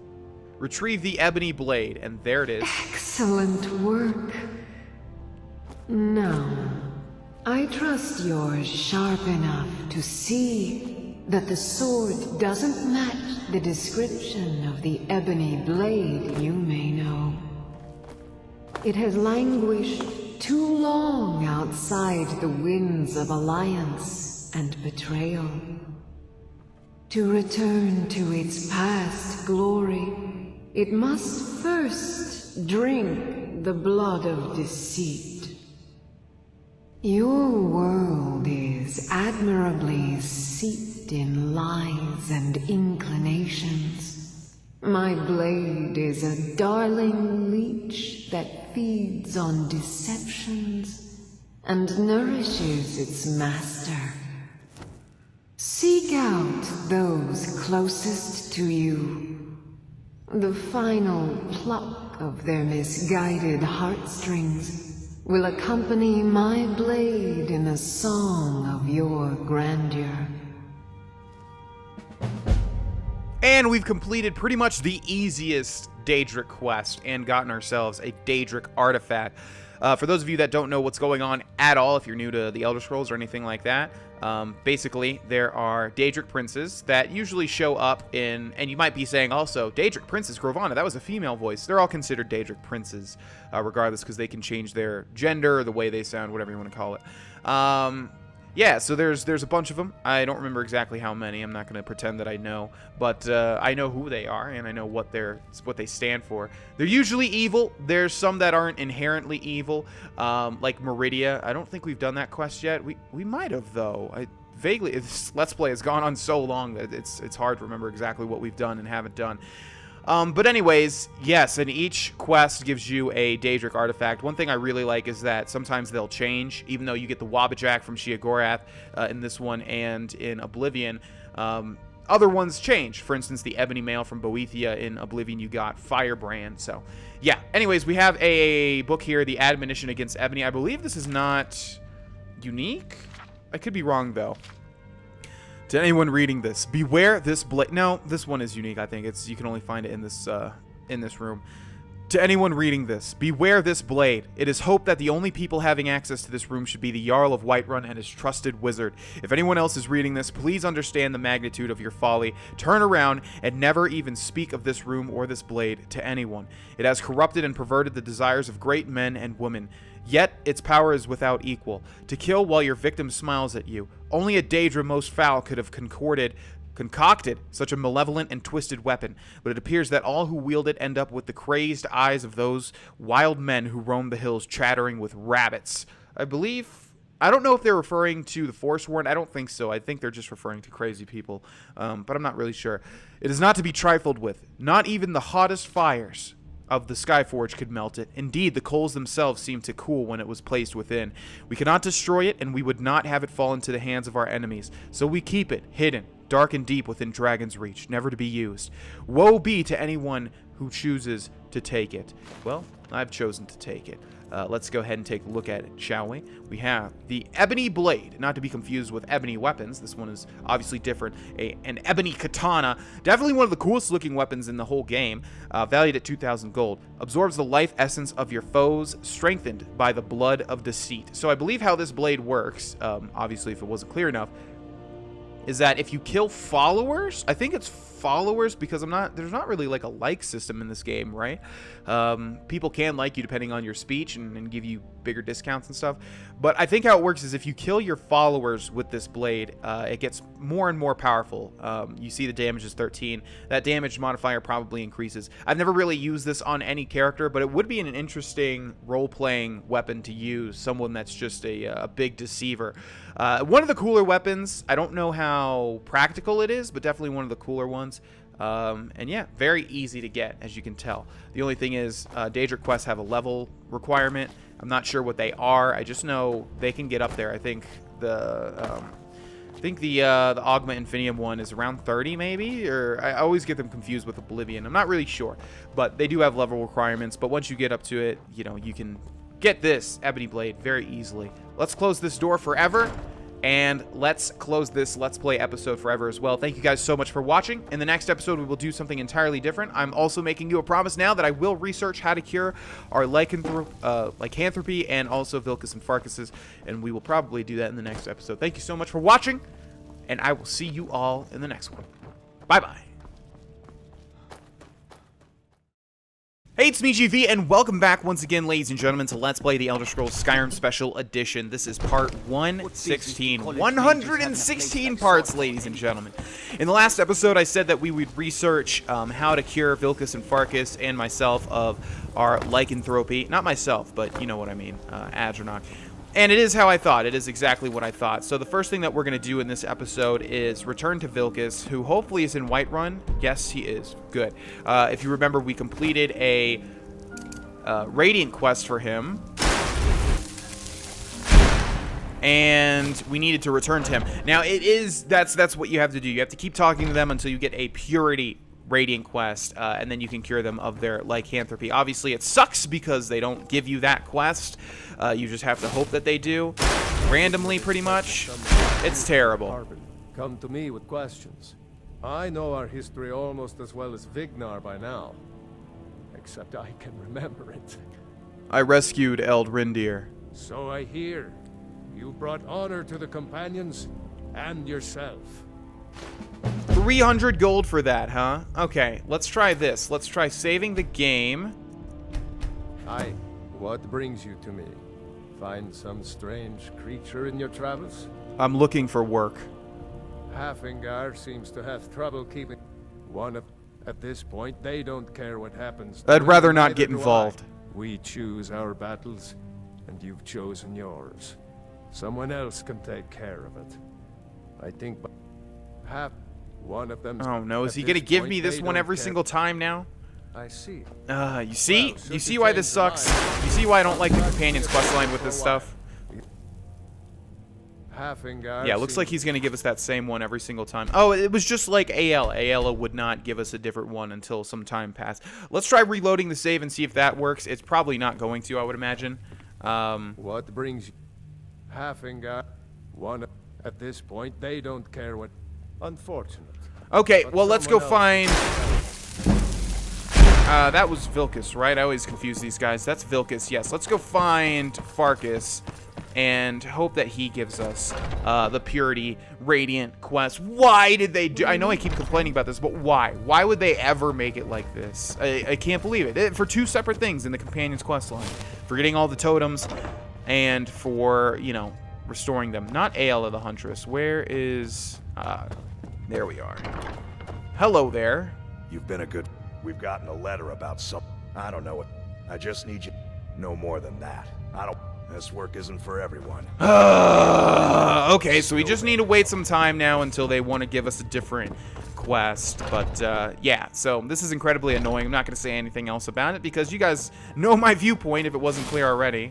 Speaker 1: Retrieve the ebony blade, and there it is.
Speaker 6: Excellent work. Now, I trust you're sharp enough to see that the sword doesn't match the description of the ebony blade you may know. It has languished too long outside the winds of alliance and betrayal. To return to its past glory, it must first drink the blood of deceit. Your world is admirably steeped in lies and inclinations. My blade is a darling leech that feeds on deceptions and nourishes its master. Seek out those closest to you. The final pluck of their misguided heartstrings will accompany my blade in a song of your grandeur.
Speaker 1: And we've completed pretty much the easiest Daedric quest and gotten ourselves a Daedric artifact. For those of you that don't know what's going on at all, if you're new to the Elder Scrolls or anything like that, basically there are Daedric princes that usually show up in, and you might be saying also, Daedric Princess Grohlvana, that was a female voice. They're all considered Daedric princes, regardless, because they can change their gender, the way they sound, whatever you want to call it. yeah, so there's a bunch of them. I don't remember exactly how many. I'm not going to pretend that I know, but I know who they are and I know what they stand for. They're usually evil. There's some that aren't inherently evil, like Meridia. I don't think we've done that quest yet. We might have though. Vaguely, this Let's Play has gone on so long that it's hard to remember exactly what we've done and haven't done. But anyways, yes, and each quest gives you a Daedric artifact. One thing I really like is that sometimes they'll change, even though you get the Wabbajack from Sheogorath in this one and in Oblivion. Other ones change. For instance, the Ebony Mail from Boethia in Oblivion, you got Firebrand. So, yeah. Anyways, we have a book here, The Admonition Against Ebony. I believe this is not unique. I could be wrong, though. To anyone reading this, beware this blade. No, this one is unique. I think you can only find it in this room. To anyone reading this, beware this blade. It is hoped that the only people having access to this room should be the Jarl of Whiterun and his trusted wizard. If anyone else is reading this, please understand the magnitude of your folly. Turn around and never even speak of this room or this blade to anyone. It has corrupted and perverted the desires of great men and women. Yet, its power is without equal. To kill while your victim smiles at you. Only a Daedra most foul could have concocted such a malevolent and twisted weapon, but it appears that all who wield it end up with the crazed eyes of those wild men who roam the hills chattering with rabbits. I don't know if they're referring to the Forsworn. I don't think so. I think they're just referring to crazy people, but I'm not really sure. It is not to be trifled with. Not even the hottest fires of the Skyforge could melt it. Indeed, the coals themselves seemed to cool when it was placed within. We cannot destroy it, and we would not have it fall into the hands of our enemies. So we keep it hidden, dark and deep within Dragon's Reach, never to be used. Woe be to anyone who chooses to take it. Well, I've chosen to take it. Let's go ahead and take a look at it, shall we? We have the Ebony Blade, not to be confused with Ebony Weapons. This one is obviously different. An Ebony Katana, definitely one of the coolest looking weapons in the whole game, valued at 2,000 gold. Absorbs the life essence of your foes, strengthened by the blood of deceit. So I believe how this blade works, obviously if it wasn't clear enough, is that if you kill followers, I think it's followers because there's not really like a like system in this game, right? People can like you depending on your speech and give you bigger discounts and stuff. But I think how it works is if you kill your followers with this blade, it gets more and more powerful. You see the damage is 13. That damage modifier probably increases. I've never really used this on any character, but it would be an interesting role-playing weapon to use. Someone that's just a big deceiver. One of the cooler weapons. I don't know how practical it is, but definitely one of the cooler ones. And yeah, very easy to get, as you can tell. The only thing is, Daedric quests have a level requirement. I'm not sure what they are. I just know they can get up there. I think the Augma Infinium one is around 30, maybe, or I always get them confused with Oblivion. I'm not really sure, but they do have level requirements. But once you get up to it, you know, you can get this Ebony Blade very easily. Let's close this door forever. And let's close this Let's Play episode forever as well. Thank you guys so much for watching. In the next episode, we will do something entirely different. I'm also making you a promise now that I will research how to cure our lycanthropy and also Vilcus and Farcases, and we will probably do that in the next episode. Thank you so much for watching, and I will see you all in the next one. Bye-bye. Hey, it's me, GV, and welcome back once again, ladies and gentlemen, to Let's Play The Elder Scrolls Skyrim Special Edition. This is part 116. 116 parts, ladies and gentlemen. In the last episode, I said that we would research how to cure Vilcus and Farcus and myself of our lycanthropy. Not myself, but you know what I mean, Adronach. And it is how I thought. It is exactly what I thought. So the first thing that we're going to do in this episode is return to Vilcus, who hopefully is in Whiterun. Yes, he is. Good. If you remember, we completed a Radiant quest for him. And we needed to return to him. Now, that's what you have to do. You have to keep talking to them until you get a Purity Radiant quest, and then you can cure them of their lycanthropy. Obviously, it sucks because they don't give you that quest. You just have to hope that they do. Randomly, pretty much. It's terrible.
Speaker 14: Come to me with questions. I know our history almost as well as Vignar by now. Except I can remember it.
Speaker 1: I rescued Eld Rindir.
Speaker 14: So I hear. You brought honor to the companions and yourself.
Speaker 1: 300 gold for that, huh? Okay, let's try this. Let's try saving the game.
Speaker 14: Aye. What brings you to me? Find some strange creature in your travels?
Speaker 1: I'm looking for work.
Speaker 14: Halfingar seems to have trouble keeping one of... At this point, they don't care what happens.
Speaker 1: I'd rather not get involved.
Speaker 14: We choose our battles, and you've chosen yours. Someone else can take care of it. I think half one of them...
Speaker 1: Oh no, is he gonna give me this one every single time now?
Speaker 14: I see.
Speaker 1: You see? You see why this sucks? You see why I don't like the Companion's questline with this stuff? Yeah, looks like he's going to give us that same one every single time. Oh, it was just like Ayala. Ayala would not give us a different one until some time passed. Let's try reloading the save and see if that works. It's probably not going to, I would imagine.
Speaker 14: What brings you... Halfingar, one... At this point, they don't care what... Unfortunate.
Speaker 1: Okay, well, let's go find... that was Vilcus, right? I always confuse these guys. That's Vilcus, yes. Let's go find Farkas and hope that he gives us the Purity Radiant quest. Why did they do... I know I keep complaining about this, but why? Why would they ever make it like this? I can't believe it. For two separate things in the Companion's quest line. For getting all the totems and for, you know, restoring them. Not Ayala the Huntress. Where is... there we are. Hello there.
Speaker 19: You've been a good... We've gotten a letter about some... I don't know what... I just need you... No more than that. I don't... This work isn't for everyone.
Speaker 1: Okay, so we just need to wait some time now until they want to give us a different quest. But, yeah, so this is incredibly annoying. I'm not going to say anything else about it because you guys know my viewpoint if it wasn't clear already.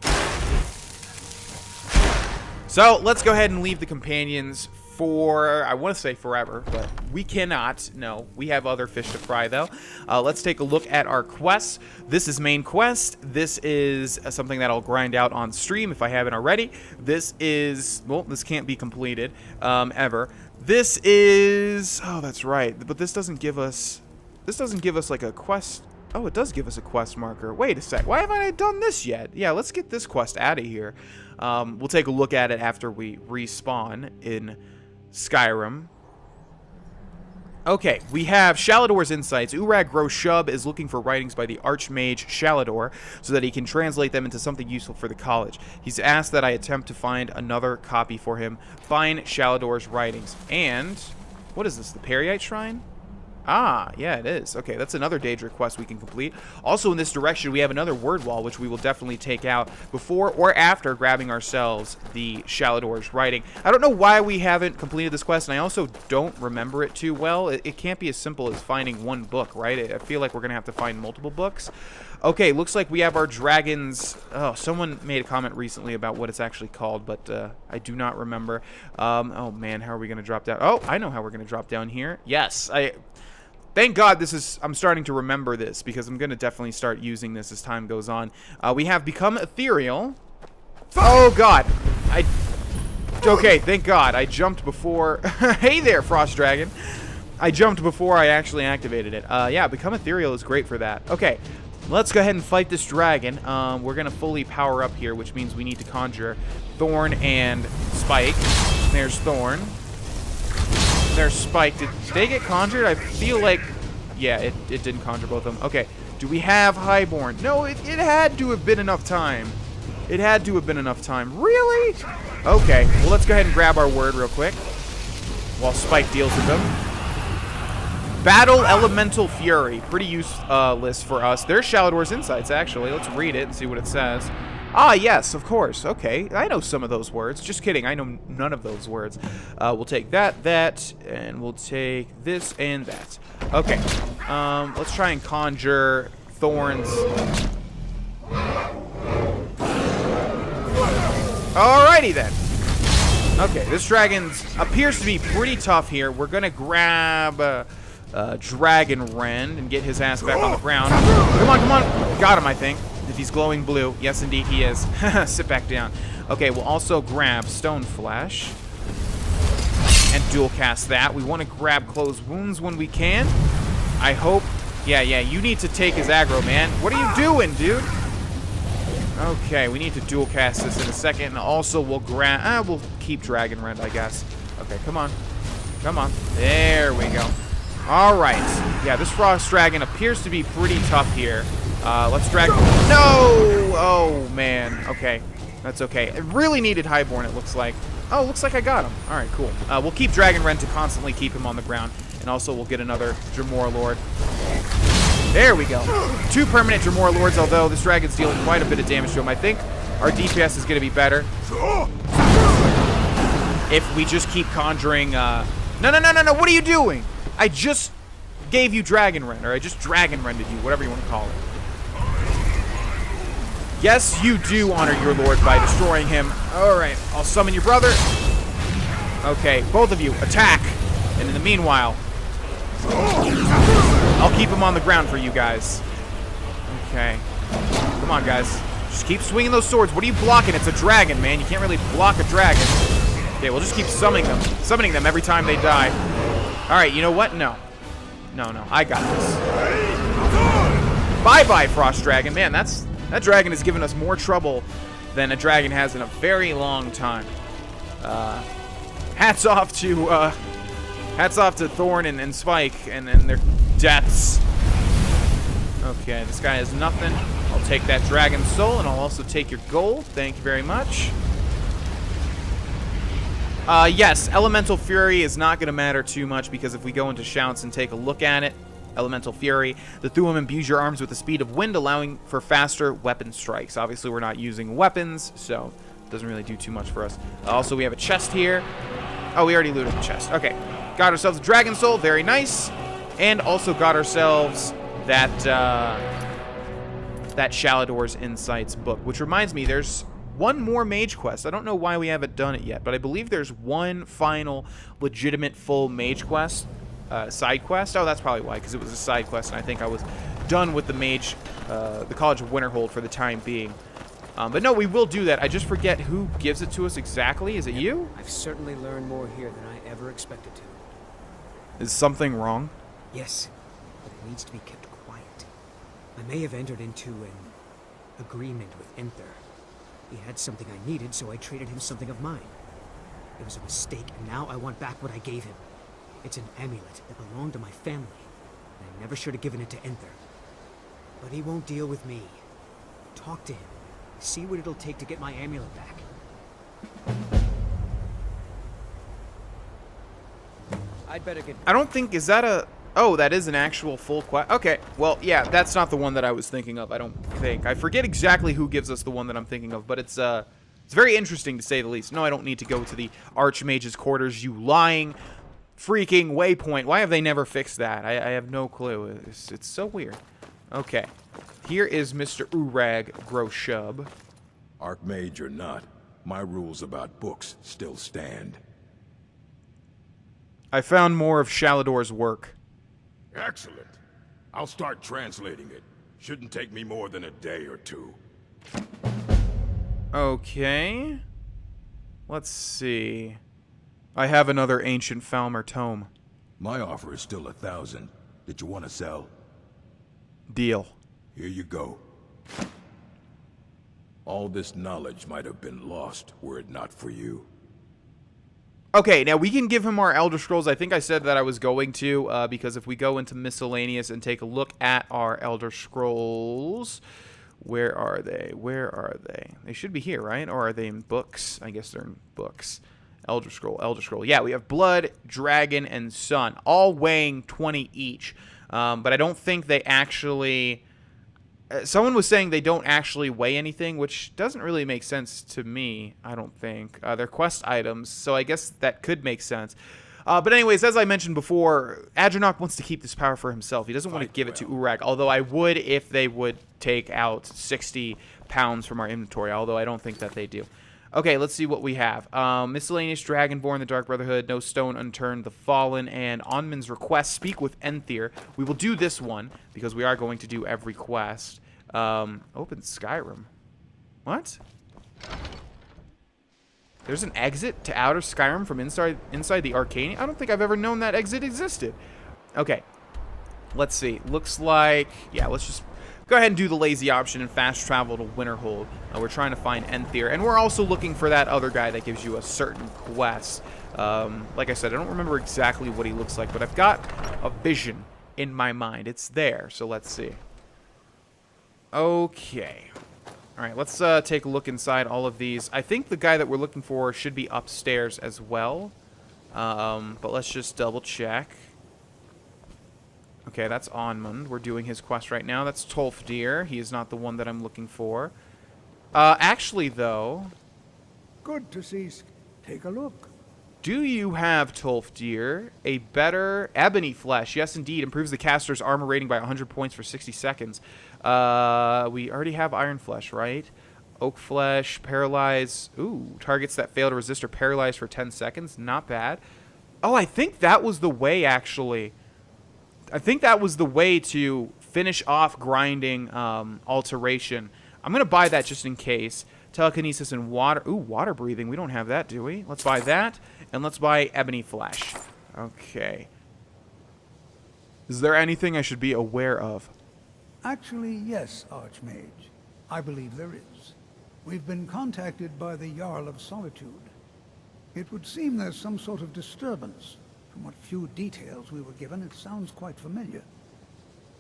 Speaker 1: So, let's go ahead and leave the Companions for, I want to say forever, but we cannot. No, we have other fish to fry, though. Let's take a look at our quests. This is main quest. This is something that I'll grind out on stream if I haven't already. This is, well, this can't be completed ever. This is, oh, that's right, but this doesn't give us like a quest. Oh, it does give us a quest marker. Wait a sec. Why haven't I done this yet? Yeah, let's get this quest out of here. We'll take a look at it after we respawn in Skyrim. Okay, we have Shalador's Insights. Urag Groshub is looking for writings by the Archmage Shalador so that he can translate them into something useful for the college. He's asked that I attempt to find another copy for him. Find Shalador's writings. And, what is this, the Periite Shrine? Ah, yeah, it is. Okay, that's another Daedric quest we can complete. Also in this direction, we have another word wall, which we will definitely take out before or after grabbing ourselves the Shalador's writing. I don't know why we haven't completed this quest, and I also don't remember it too well. It can't be as simple as finding one book, right? I feel like we're going to have to find multiple books. Okay, looks like we have our dragons. Oh, someone made a comment recently about what it's actually called, but I do not remember. Oh, man, how are we going to drop down? Oh, I know how we're going to drop down here. Yes, thank God I'm starting to remember this because I'm going to definitely start using this as time goes on. We have become ethereal. Oh, God. Okay, thank God. I jumped before... Hey there, Frost Dragon. I jumped before I actually activated it. Yeah, become ethereal is great for that. Okay, let's go ahead and fight this dragon. We're going to fully power up here, which means we need to conjure Thorn and Spike. There's Thorn. There's Spike. Did they get conjured? I feel like... Yeah, it didn't conjure both of them. Okay. Do we have Highborn? No, it had to have been enough time. It had to have been enough time. Really? Okay. Well, let's go ahead and grab our word real quick while Spike deals with them. Battle Elemental Fury. Pretty useless for us. There's Shalador's Insights, actually. Let's read it and see what it says. Ah, yes, of course. Okay, I know some of those words. Just kidding, I know none of those words. We'll take that, and we'll take this and that. Okay, let's try and conjure Thorns. Alrighty then. Okay, this dragon appears to be pretty tough here. We're gonna grab Dragon Rend and get his ass back on the ground. Come on, come on. Got him, I think. If he's glowing blue. Yes, indeed, he is. Sit back down. Okay, we'll also grab Stone Flash and dual cast that. We want to grab Close Wounds when we can. I hope. Yeah, you need to take his aggro, man. What are you doing, dude? Okay, we need to dual cast this in a second. And also, we'll grab... we'll keep Dragon Rend, I guess. Okay, come on. Come on. There we go. All right. Yeah, this Frost Dragon appears to be pretty tough here. Let's drag... No! Oh, man. Okay. That's okay. It really needed Highborn, it looks like. Oh, looks like I got him. All right, cool. We'll keep Dragon Ren to constantly keep him on the ground. And also we'll get another Dremora Lord. There we go. 2 permanent Dremora Lords, although this dragon's dealing quite a bit of damage to him. I think our DPS is going to be better if we just keep conjuring... No, what are you doing? I just gave you Dragon Ren, or I just Dragon Rended you, whatever you want to call it. Yes, you do honor your lord by destroying him. Alright, I'll summon your brother. Okay, both of you, attack. And in the meanwhile, I'll keep him on the ground for you guys. Okay. Come on, guys. Just keep swinging those swords. What are you blocking? It's a dragon, man. You can't really block a dragon. Okay, we'll just keep summoning them every time they die. Alright, you know what? No. No, I got this. Bye-bye, Frost Dragon. Man, that dragon has given us more trouble than a dragon has in a very long time. Hats off to Thorn and Spike and their deaths. Okay, this guy has nothing. I'll take that dragon soul, and I'll also take your gold. Thank you very much. Yes, Elemental Fury is not going to matter too much, because if we go into Shouts and take a look at it, Elemental Fury, the Thuum imbues your arms with the speed of wind, allowing for faster weapon strikes. Obviously, we're not using weapons, so it doesn't really do too much for us. Also, we have a chest here. Oh, we already looted the chest. Okay. Got ourselves a Dragon Soul. Very nice. And also got ourselves that Shalador's Insights book, which reminds me, there's one more mage quest. I don't know why we haven't done it yet, but I believe there's one final legitimate full mage quest, side quest. Oh, that's probably why, because it was a side quest, and I think I was done with the mage, the College of Winterhold for the time being. But no, we will do that. I just forget who gives it to us exactly. Is it you?
Speaker 7: I've certainly learned more here than I ever expected to.
Speaker 1: Is something wrong?
Speaker 7: Yes, but it needs to be kept quiet. I may have entered into an agreement with Enther. He had something I needed, so I traded him something of mine. It was a mistake, and now I want back what I gave him. It's an amulet that belonged to my family, and I never should have given it to Enther. But he won't deal with me. Talk to him. See what it'll take to get my amulet back. I'd better get...
Speaker 1: I don't think... Is that a... Oh, that is an actual full quest. Okay, well, yeah, that's not the one that I was thinking of, I don't think. I forget exactly who gives us the one that I'm thinking of, but it's very interesting, to say the least. No, I don't need to go to the Archmage's quarters, you lying freaking waypoint. Why have they never fixed that? I have no clue. It's so weird. Okay. Here is Mr. Urag Groshub.
Speaker 9: Archmage or not, my rules about books still stand.
Speaker 1: I found more of Shalador's work.
Speaker 9: Excellent. I'll start translating it. Shouldn't take me more than a day or two.
Speaker 1: Okay. Let's see. I have another ancient Falmer tome.
Speaker 9: My offer is still 1,000. Did you want to sell?
Speaker 1: Deal.
Speaker 9: Here you go. All this knowledge might have been lost were it not for you.
Speaker 1: Okay, now we can give him our Elder Scrolls. I think I said that I was going to, because if we go into Miscellaneous and take a look at our Elder Scrolls, where are they? Where are they? They should be here, right? Or are they in books? I guess they're in books. Elder Scroll, Elder Scroll. Yeah, we have Blood, Dragon, and Sun, all weighing 20 each. But I don't think they actually... someone was saying they don't actually weigh anything, which doesn't really make sense to me, I don't think. They're quest items, so I guess that could make sense. But anyways, as I mentioned before, Adranok wants to keep this power for himself. He doesn't want to give it to Urag, although I would if they would take out 60 pounds from our inventory, although I don't think that they do. Okay, let's see what we have. Miscellaneous, Dragonborn, the Dark Brotherhood, No Stone Unturned, The Fallen, and Onman's Request, Speak with Enthyr. We will do this one, because we are going to do every quest. Open Skyrim. What? There's an exit to Outer Skyrim from inside the Arcane? I don't think I've ever known that exit existed. Okay. Let's see. Looks like... Yeah, let's just... Go ahead and do the lazy option and fast travel to Winterhold. We're trying to find Enthyr, and we're also looking for that other guy that gives you a certain quest. Like I said, I don't remember exactly what he looks like, but I've got a vision in my mind. It's there, so let's see. Okay. All right, let's take a look inside all of these. I think the guy that we're looking for should be upstairs as well. But let's just double check. Okay, that's Onmund. We're doing his quest right now. That's Tolfdir. He is not the one that I'm looking for. Actually, though...
Speaker 20: Good to see. Take a look.
Speaker 1: Do you have, Tolfdir, a better ebony flesh? Yes, indeed. Improves the caster's armor rating by 100 points for 60 seconds. We already have iron flesh, right? Oak flesh, paralyze. Ooh, targets that fail to resist are paralyzed for 10 seconds. Not bad. Oh, I think that was the way, actually. I think that was the way to finish off grinding alteration. I'm going to buy that just in case. Telekinesis and water. Ooh, water breathing. We don't have that, do we? Let's buy that. And let's buy ebony flesh. Okay. Is there anything I should be aware of?
Speaker 20: Actually, yes, Archmage. I believe there is. We've been contacted by the Jarl of Solitude. It would seem there's some sort of disturbance. From what few details we were given, it sounds quite familiar.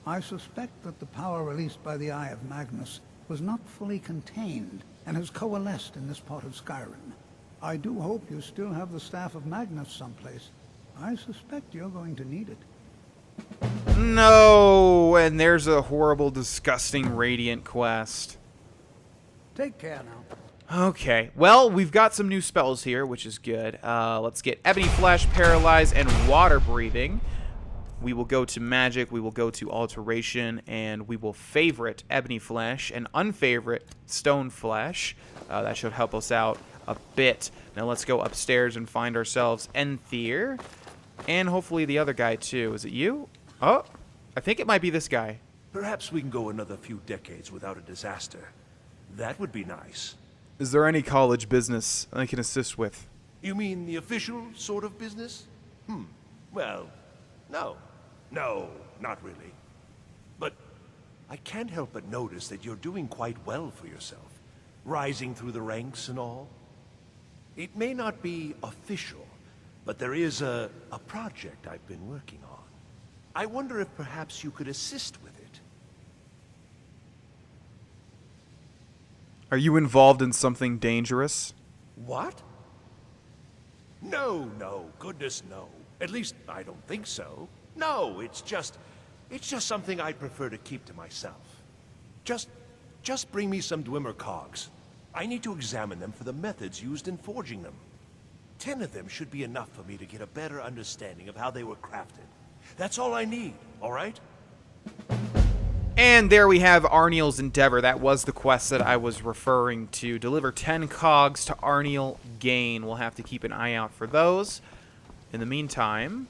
Speaker 20: I suspect that the power released by the Eye of Magnus was not fully contained and has coalesced in this part of Skyrim. I do hope you still have the Staff of Magnus someplace. I suspect you're going to need it.
Speaker 1: No! And there's a horrible, disgusting Radiant quest.
Speaker 20: Take care now.
Speaker 1: Okay, well, we've got some new spells here, which is good. Let's get Ebony Flesh, Paralyze, and Water Breathing. We will go to Magic, we will go to Alteration, and we will favorite Ebony Flesh and unfavorite Stone Flesh. That should help us out a bit. Now let's go upstairs and find ourselves Enthier. And hopefully the other guy, too. Is it you? Oh, I think it might be this guy.
Speaker 16: Perhaps we can go another few decades without a disaster. That would be nice.
Speaker 1: Is there any college business I can assist with?
Speaker 16: You mean the official sort of business? Well, no. No, not really. But I can't help but notice that you're doing quite well for yourself. Rising through the ranks and all. It may not be official, but there is a project I've been working on. I wonder if perhaps you could assist with it.
Speaker 1: Are you involved in something dangerous?
Speaker 16: What? No, goodness no. At least, I don't think so. No, it's just something I'd prefer to keep to myself. Just bring me some Dwemer cogs. I need to examine them for the methods used in forging them. 10 of them should be enough for me to get a better understanding of how they were crafted. That's all I need, all right?
Speaker 1: And there we have Arniel's Endeavor. That was the quest that I was referring to. Deliver 10 cogs to Arniel Gain. We'll have to keep an eye out for those. In the meantime...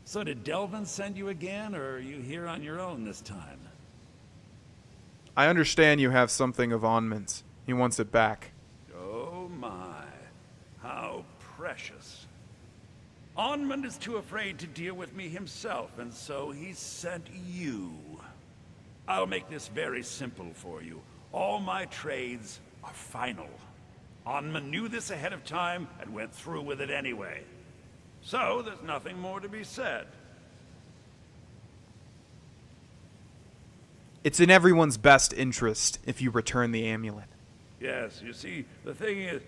Speaker 3: So did Delvin send you again, or are you here on your own this time?
Speaker 1: I understand you have something of Onmund's. He wants it back.
Speaker 3: Oh my. How precious. Onmund is too afraid to deal with me himself, and so he sent you. I'll make this very simple for you. All my trades are final. Onmund knew this ahead of time and went through with it anyway. So there's nothing more to be said.
Speaker 1: It's in everyone's best interest if you return the amulet.
Speaker 3: Yes, you see, the thing is,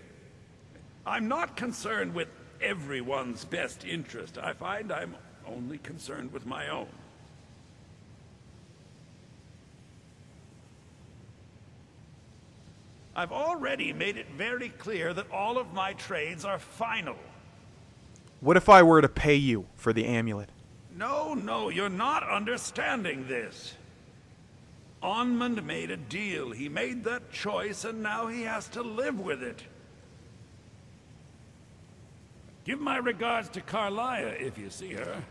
Speaker 3: I'm not concerned with everyone's best interest. I find I'm only concerned with my own. I've already made it very clear that all of my trades are final.
Speaker 1: What if I were to pay you for the amulet?
Speaker 3: No, you're not understanding this. Onmund made a deal. He made that choice, and now he has to live with it. Give my regards to Carlia if you see her.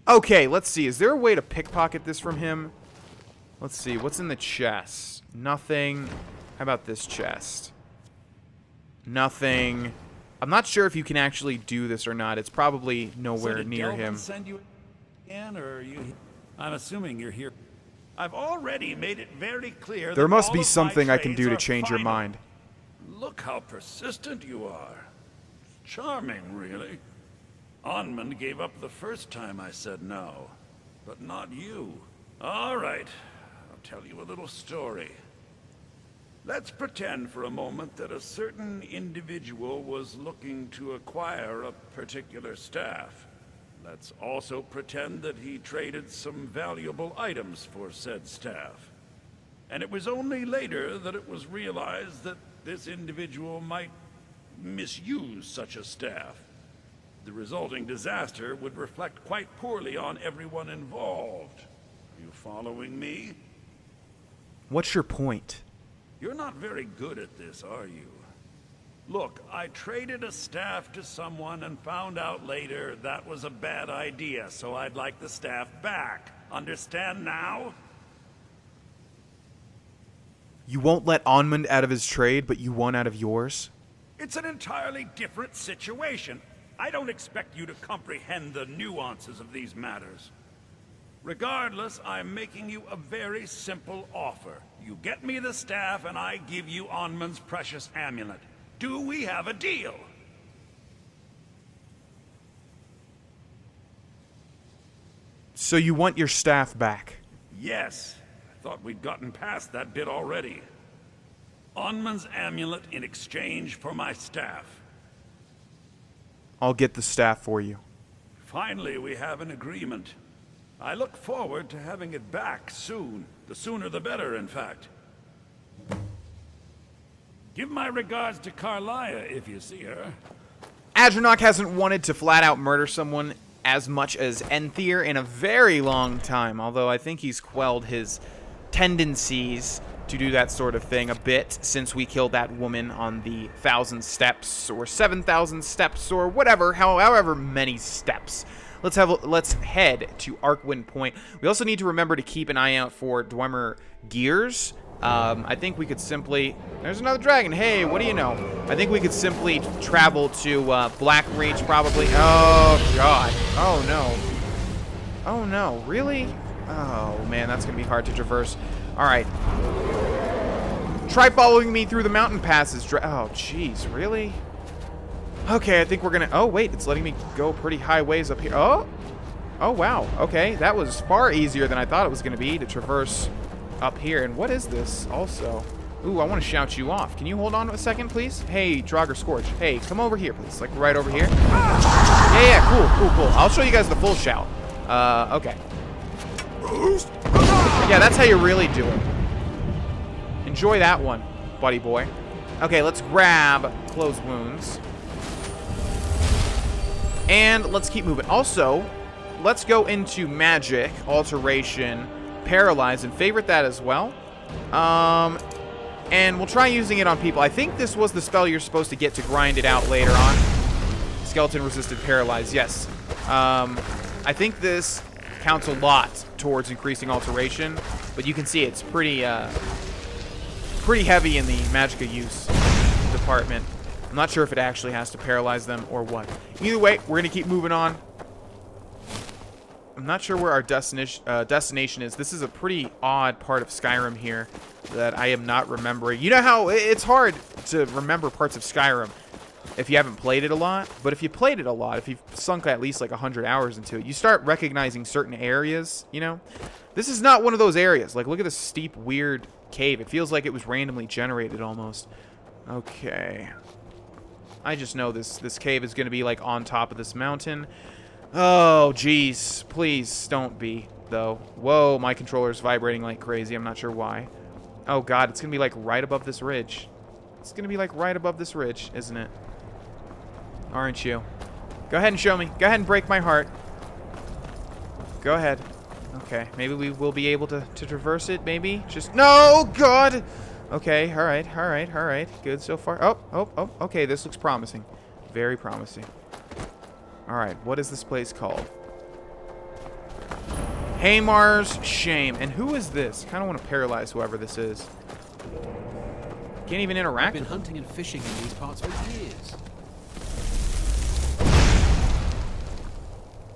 Speaker 1: Okay, let's see. Is there a way to pickpocket this from him? Let's see. What's in the chest? Nothing. How about this chest? Nothing. I'm not sure if you can actually do this or not. It's probably nowhere near him.
Speaker 3: Send you again, or are you? I'm assuming you're here. I've already made it very clear.
Speaker 1: There must be something I can do to change your mind.
Speaker 3: Look how persistent you are. Charming, really. Onmund gave up the first time I said no, but not you. All right. tell you a little story. Let's pretend for a moment that a certain individual was looking to acquire a particular staff. Let's also pretend that he traded some valuable items for said staff. And it was only later that it was realized that this individual might misuse such a staff. The resulting disaster would reflect quite poorly on everyone involved. Are you following me?
Speaker 1: What's your point?
Speaker 3: You're not very good at this, are you? Look, I traded a staff to someone and found out later that was a bad idea, so I'd like the staff back. Understand now?
Speaker 1: You won't let Onmund out of his trade, but you won out of yours?
Speaker 3: It's an entirely different situation. I don't expect you to comprehend the nuances of these matters. Regardless, I'm making you a very simple offer. You get me the staff, and I give you Onmund's precious amulet. Do we have a deal?
Speaker 1: So you want your staff back?
Speaker 3: Yes. I thought we'd gotten past that bit already. Onmund's amulet in exchange for my staff.
Speaker 1: I'll get the staff for you.
Speaker 3: Finally, we have an agreement. I look forward to having it back soon. The sooner the better, in fact. Give my regards to Carlia if you see her.
Speaker 1: Adranok hasn't wanted to flat out murder someone as much as Enthyr in a very long time, although I think he's quelled his tendencies to do that sort of thing a bit since we killed that woman on the 1,000 steps or 7,000 steps or whatever, however many steps. Let's head to Arcwind Point. We also need to remember to keep an eye out for Dwemer gears. I think we could simply... There's another dragon. Hey, what do you know? I think we could simply travel to Black Reach, probably. Oh, God. Oh, no. Oh, no. Really? Oh, man, that's going to be hard to traverse. All right. Try following me through the mountain passes. Oh, jeez. Really? Okay, I think we're going to... Oh, wait. It's letting me go pretty high ways up here. Oh. Oh, wow. Okay, that was far easier than I thought it was going to be to traverse up here. And what is this also? Ooh, I want to shout you off. Can you hold on a second, please? Hey, Draugr Scourge. Hey, come over here, please. Like, right over here. Yeah, cool. I'll show you guys the full shout. Okay. Yeah, that's how you really do it. Enjoy that one, buddy boy. Okay, let's grab Close Wounds. And let's keep moving. Also, let's go into Magic, Alteration, Paralyze, and favorite that as well. And we'll try using it on people. I think this was the spell you're supposed to get to grind it out later on. Skeleton-resisted Paralyze, yes. I think this counts a lot towards increasing Alteration, but you can see it's pretty heavy in the Magicka use department. I'm not sure if it actually has to paralyze them or what. Either way, we're going to keep moving on. I'm not sure where our destination is. This is a pretty odd part of Skyrim here that I am not remembering. You know how it's hard to remember parts of Skyrim if you haven't played it a lot, but if you played it a lot, if you've sunk at least like 100 hours into it, you start recognizing certain areas, you know? This is not one of those areas. Like, look at this steep, weird cave. It feels like it was randomly generated almost. Okay. I just know this cave is going to be like on top of this mountain. Oh, jeez. Please don't be, though. Whoa, my controller's vibrating like crazy. I'm not sure why. Oh, God, it's going to be like right above this ridge. It's going to be like right above this ridge, isn't it? Aren't you? Go ahead and show me. Go ahead and break my heart. Go ahead. Okay, maybe we will be able to traverse it, maybe? Just... No, God! Okay, all right. Good so far. Oh, okay, this looks promising. Very promising. All right, what is this place called? Haymar's Shame. And who is this? Kind of want to paralyze whoever this is. Can't even interact.
Speaker 15: I've been hunting and fishing in these parts for years.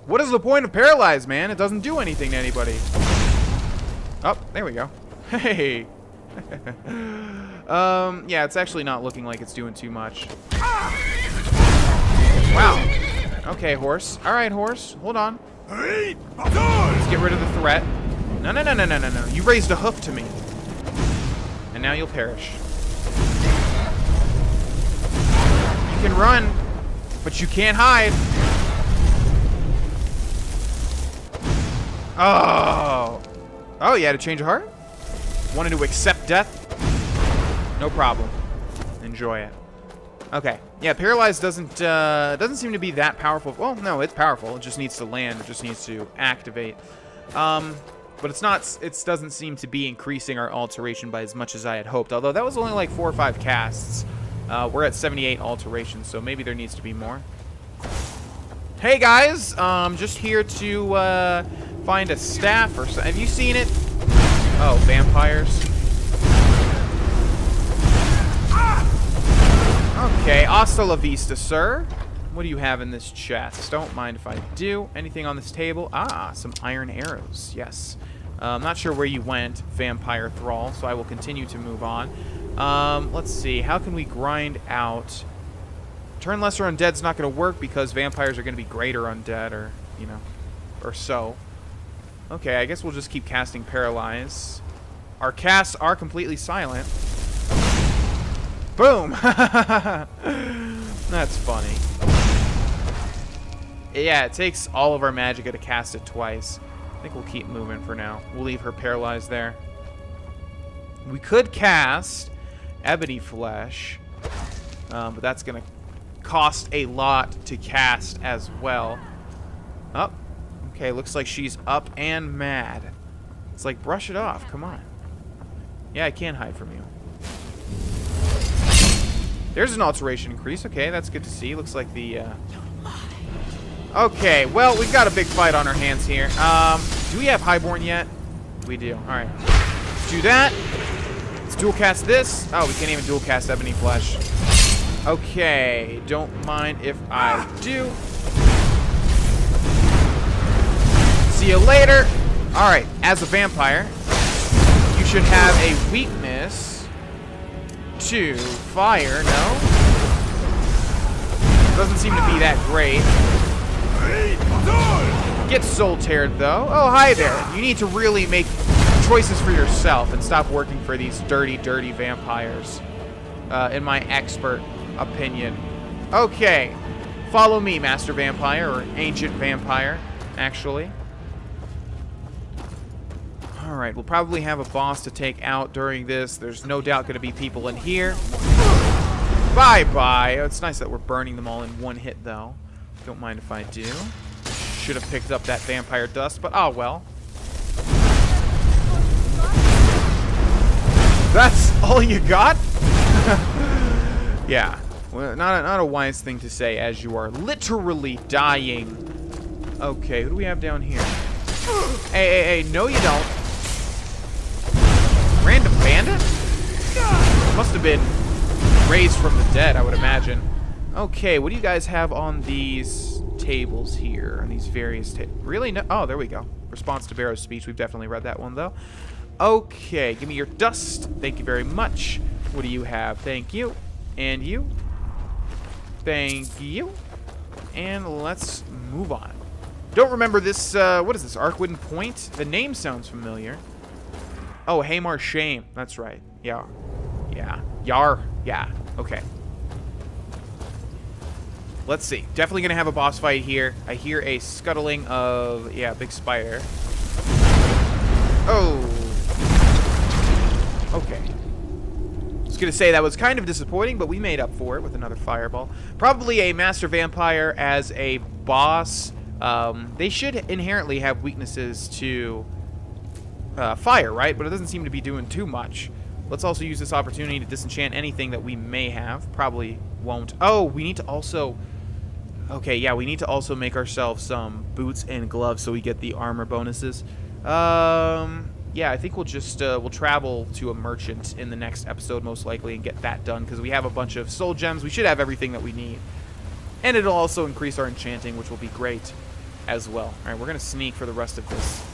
Speaker 1: What is the point of paralyze, man? It doesn't do anything to anybody. Oh, there we go. Hey. Yeah, it's actually not looking like it's doing too much. Wow. Okay, horse. All right, horse. Hold on. Let's get rid of the threat. No, no, no, no, no, no, no. You raised a hoof to me. And now you'll perish. You can run, but you can't hide. Oh. Oh, you had a change of heart? Wanted to accept death? No problem. Enjoy it. Okay. Yeah, paralyzed doesn't seem to be that powerful. Well, no, it's powerful. It just needs to land. It just needs to activate. But it's not. It doesn't seem to be increasing our alteration by as much as I had hoped. Although that was only like 4 or 5 casts. We're at 78 alterations, so maybe there needs to be more. Hey guys, just here to find a staff or so. Have you seen it? Oh, vampires. Okay, hasta la vista, sir. What do you have in this chest? Don't mind if I do. Anything on this table? Ah, some iron arrows. Yes. I'm not sure where you went, vampire thrall, so I will continue to move on. Let's see. How can we grind out... Turn lesser undead's not going to work because vampires are going to be greater undead, or, you know, or so. Okay, I guess we'll just keep casting paralyze. Our casts are completely silent. Boom! That's funny. Yeah, it takes all of our magicka to cast it twice. I think we'll keep moving for now. We'll leave her paralyzed there. We could cast Ebony Flesh, but that's going to cost a lot to cast as well. Oh, okay, looks like she's up and mad. It's like, brush it off, come on. Yeah, I can't hide from you. There's an alteration increase. Okay, that's good to see. Looks like the... Okay, well, we've got a big fight on our hands here. Do we have Highborn yet? We do. All right. Let's do that. Let's dual cast this. Oh, we can't even dual cast Ebony Flesh. Okay, don't mind if I do. See you later. All right, as a vampire, you should have a weakness to fire, no? Doesn't seem to be that great. Get soul teared though. Oh, hi there. You need to really make choices for yourself and stop working for these dirty, dirty vampires. In my expert opinion. Okay. Follow me, Master Vampire, or Ancient Vampire, actually. Alright, we'll probably have a boss to take out during this. There's no doubt going to be people in here. Bye-bye. It's nice that we're burning them all in one hit, though. Don't mind if I do. Should have picked up that vampire dust, but oh well. That's all you got? Yeah. Well, not a wise thing to say as you are literally dying. Okay, who do we have down here? Hey, no you don't. Random bandit? Must have been raised from the dead, I would imagine. Okay, what do you guys have on these tables here? On these various tables? Really? No. Oh, there we go. Response to Barrow's speech. We've definitely read that one, though. Okay, give me your dust. Thank you very much. What do you have? Thank you. And you. Thank you. And let's move on. Don't remember this, what is this? Arkwooden Point? The name sounds familiar. Oh, Haymar Shame. That's right. Yeah. Yeah. Yar. Yeah. Okay. Let's see. Definitely going to have a boss fight here. I hear a scuttling of, yeah, big spider. Oh. Okay. I was going to say that was kind of disappointing, but we made up for it with another fireball. Probably a Master Vampire as a boss. They should inherently have weaknesses to fire, right? But it doesn't seem to be doing too much. Let's also use this opportunity to disenchant anything that we may have. Probably won't. Oh, we need to also... Okay, yeah, we need to also make ourselves some boots and gloves so we get the armor bonuses. Yeah, I think we'll just, we'll travel to a merchant in the next episode most likely and get that done because we have a bunch of soul gems. We should have everything that we need. And it'll also increase our enchanting, which will be great as well. All right, we're going to sneak for the rest of this.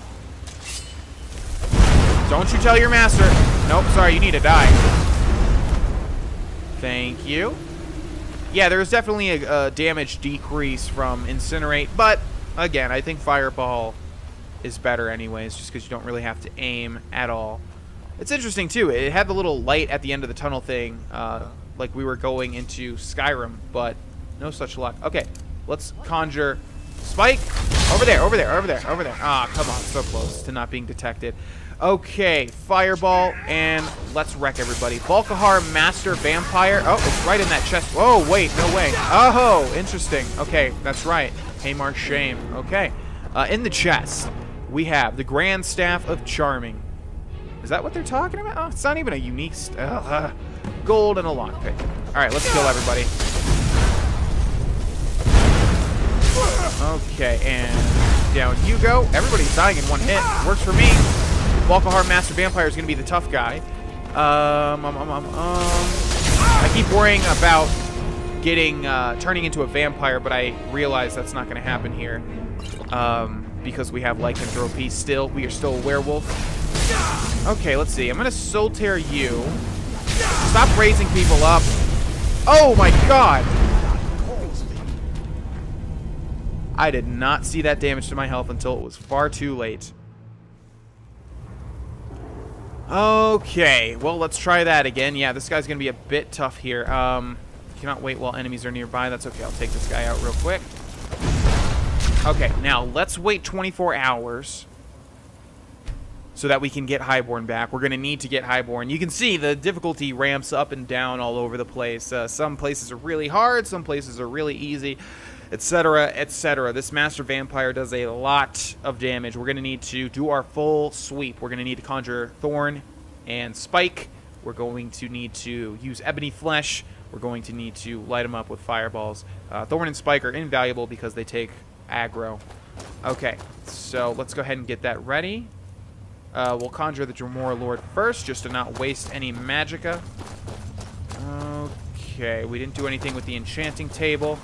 Speaker 1: Don't you tell your master. Nope, sorry, you need to die. Thank you. Yeah, there's definitely a damage decrease from Incinerate, but again, I think Fireball is better anyways, just because you don't really have to aim at all. It's interesting, too. It had the little light at the end of the tunnel thing, like we were going into Skyrim, but no such luck. Okay, let's conjure Spike. Over there, over there, over there, over there. Ah, come on, so close to not being detected. Okay, Fireball, and let's wreck everybody. Volkihar, Master Vampire. Oh, it's right in that chest. Oh, wait, no way. Oh, interesting. Okay, that's right. Hamar's Shame. Okay. In the chest, we have the Grand Staff of Charming. Is that what they're talking about? Oh, it's not even a unique... gold and a lockpick. Alright, let's kill everybody. Okay, and down you go. Everybody's dying in one hit. Works for me. Volkihar Master Vampire is going to be the tough guy. I keep worrying about getting turning into a vampire, but I realize that's not going to happen here. Because we have lycanthropy still. We are still a werewolf. Okay, let's see. I'm going to soul tear you. Stop raising people up. Oh my god! I did not see that damage to my health until it was far too late. Okay, well, let's try that again. Yeah, this guy's going to be a bit tough here. Cannot wait while enemies are nearby. That's okay. I'll take this guy out real quick. Okay, now let's wait 24 hours so that we can get Highborn back. We're going to need to get Highborn. You can see the difficulty ramps up and down all over the place. Some places are really hard, some places are really easy, etc., etc. This Master Vampire does a lot of damage. We're going to need to do our full sweep. We're going to need to conjure Thorn and Spike. We're going to need to use Ebony Flesh. We're going to need to light them up with fireballs. Thorn and Spike are invaluable because they take aggro. Okay, so let's go ahead and get that ready. We'll conjure the Dremora Lord first, just to not waste any magicka. Okay, we didn't do anything with the enchanting table.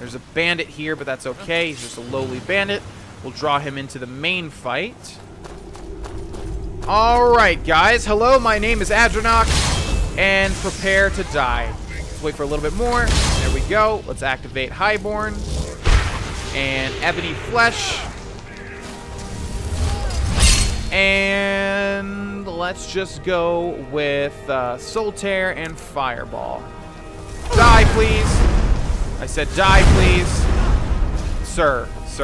Speaker 1: There's a bandit here, but that's okay. He's just a lowly bandit. We'll draw him into the main fight. Alright, guys. Hello, my name is Adronox, and prepare to die. Let's wait for a little bit more. There we go. Let's activate Highborn. And Ebony Flesh. And let's just go with Soul Tear and Fireball. Die, please. I said die, please. Sir. It's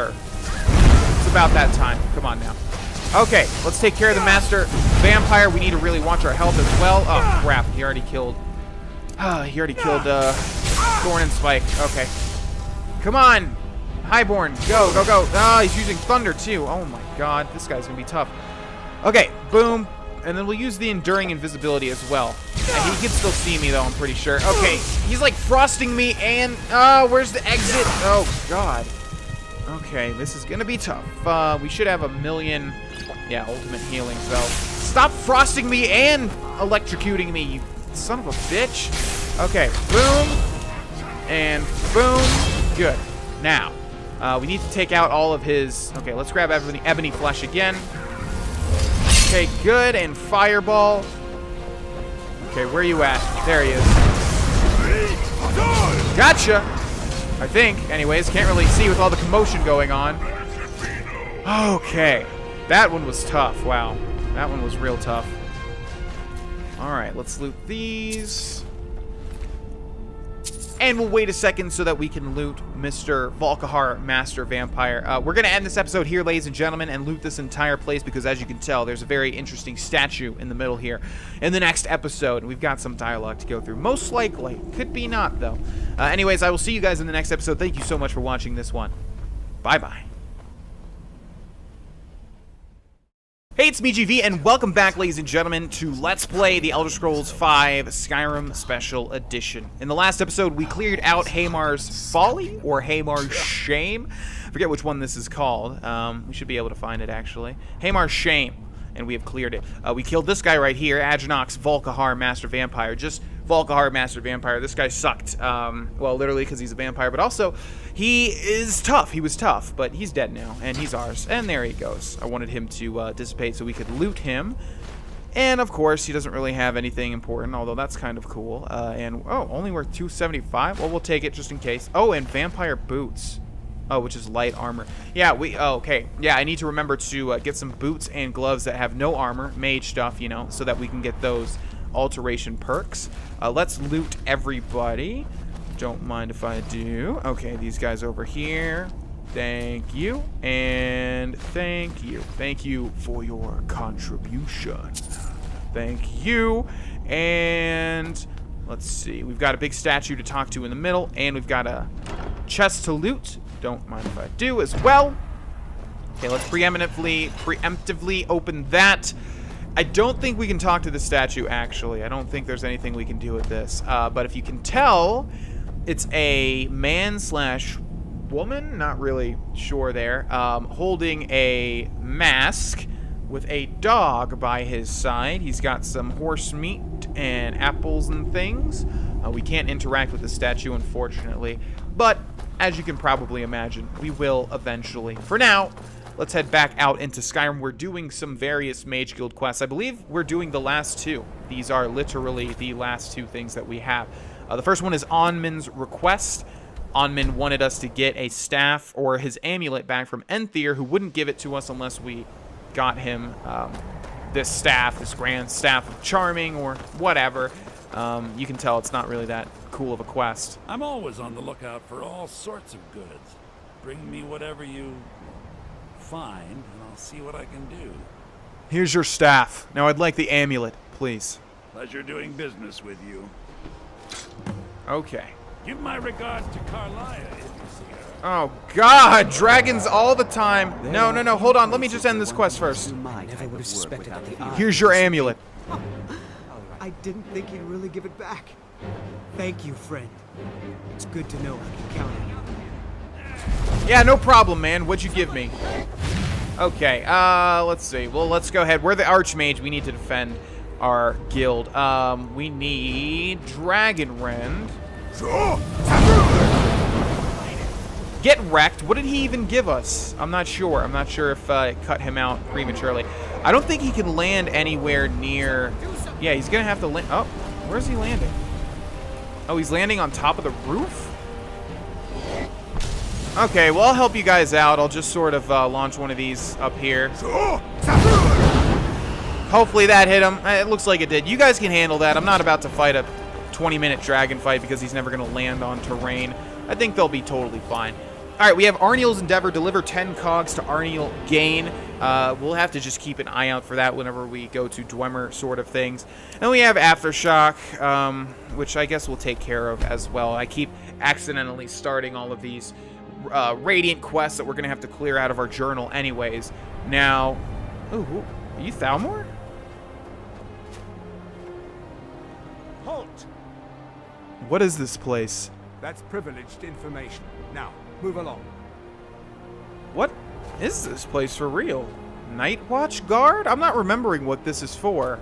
Speaker 1: about that time. Come on now. Okay, let's take care of the Master Vampire. We need to really watch our health as well. Oh, crap. He already killed... Thorn and Spike. Okay. Come on. Highborn. Go. Oh, he's using Thunder, too. Oh, my God. This guy's going to be tough. Okay, boom. And then we'll use the Enduring Invisibility as well. And he can still see me, though, I'm pretty sure. Okay, he's, like, frosting me and... where's the exit? Oh, God. Okay, this is going to be tough. We should have 1,000,000... Yeah, ultimate healing, so... Stop frosting me and electrocuting me, you son of a bitch. Okay, boom. And boom. Good. Now, we need to take out all of his... Okay, let's grab Ebony Flesh again. Okay, good, and Fireball. Okay, where are you at? There he is. Gotcha! I think. Anyways, can't really see with all the commotion going on. Okay. That one was tough. Wow. That one was real tough. Alright, let's loot these. And we'll wait a second so that we can loot Mr. Volkihar, Master Vampire. We're going to end this episode here, ladies and gentlemen, and loot this entire place because, as you can tell, there's a very interesting statue in the middle here. In the next episode, we've got some dialogue to go through. Most likely. Could be not, though. Anyways, I will see you guys in the next episode. Thank you so much for watching this one. Bye-bye. Hey, it's me, GV, and welcome back, ladies and gentlemen, to Let's Play The Elder Scrolls V Skyrim Special Edition. In the last episode, we cleared out Hamar's Folly, or Hamar's Shame. I forget which one this is called. We should be able to find it, actually. Hamar's Shame, and we have cleared it. We killed this guy right here, Adronox Volkihar, Master Vampire. Just Volkihar, Master Vampire. This guy sucked. Well, literally because he's a vampire, but also he is tough. He was tough, but he's dead now, and he's ours. And there he goes. I wanted him to dissipate so we could loot him. And, of course, he doesn't really have anything important, although that's kind of cool. And, oh, only worth $275? Well, we'll take it just in case. Oh, and vampire boots. Oh, which is light armor. Yeah, okay. Yeah, I need to remember to get some boots and gloves that have no armor, mage stuff, you know, so that we can get those alteration perks. Let's loot everybody. Don't mind if I do. Okay, these guys over here. Thank you. And thank you. Thank you for your contribution. Thank you. And let's see. We've got a big statue to talk to in the middle, and we've got a chest to loot. Don't mind if I do as well. Okay, let's preemptively open that. I don't think we can talk to the statue, actually. I don't think there's anything we can do with this. But if you can tell, it's a man/woman, not really sure there, holding a mask with a dog by his side. He's got some horse meat and apples and things. We can't interact with the statue, unfortunately. But, as you can probably imagine, we will eventually. For now, let's head back out into Skyrim. We're doing some various Mage Guild quests. I believe we're doing the last two. These are literally the last two things that we have. The first one is Onmin's request. Onmin wanted us to get a staff or his amulet back from Enthyr, who wouldn't give it to us unless we got him this staff, this grand staff of charming or whatever. You can tell it's not really that cool of a quest.
Speaker 3: I'm always on the lookout for all sorts of goods. Bring me whatever you find, and I'll see what I can do.
Speaker 1: Here's your staff. Now I'd like the amulet, please.
Speaker 3: Pleasure doing business with you.
Speaker 1: Okay.
Speaker 3: Give my regards to Carlia if you see her.
Speaker 1: Oh, God! Dragons all the time. No, hold on. Let me just end this quest first.
Speaker 7: I never would have suspected that.
Speaker 1: Here's your amulet.
Speaker 7: I didn't think he'd really give it back. Thank you, friend. It's good to know I can count on you.
Speaker 1: Yeah, no problem, man. What'd you give me? Okay, let's see. Well, let's go ahead. We're the Archmage. We need to defend our guild. We need Dragon Rend. Get wrecked. What did he even give us? I'm not sure. I'm not sure if it cut him out prematurely. I don't think he can land anywhere near... Yeah, he's going to have to land... Oh, where's he landing? Oh, he's landing on top of the roof? Okay, well, I'll help you guys out. I'll just sort of launch one of these up here. Hopefully that hit him. It looks like it did. You guys can handle that. I'm not about to fight a 20-minute dragon fight because he's never going to land on terrain. I think they'll be totally fine. All right, we have Arniel's Endeavor. Deliver 10 cogs to Arniel Gain. We'll have to just keep an eye out for that whenever we go to Dwemer sort of things. And we have Aftershock, which I guess we'll take care of as well. I keep accidentally starting all of these Radiant quests that we're going to have to clear out of our journal anyways. Now, ooh, are you Thalmor?
Speaker 11: Halt!
Speaker 1: What is this place?
Speaker 11: That's privileged information. Now, move along.
Speaker 1: What is this place for real? Night Watch Guard? I'm not remembering what this is for.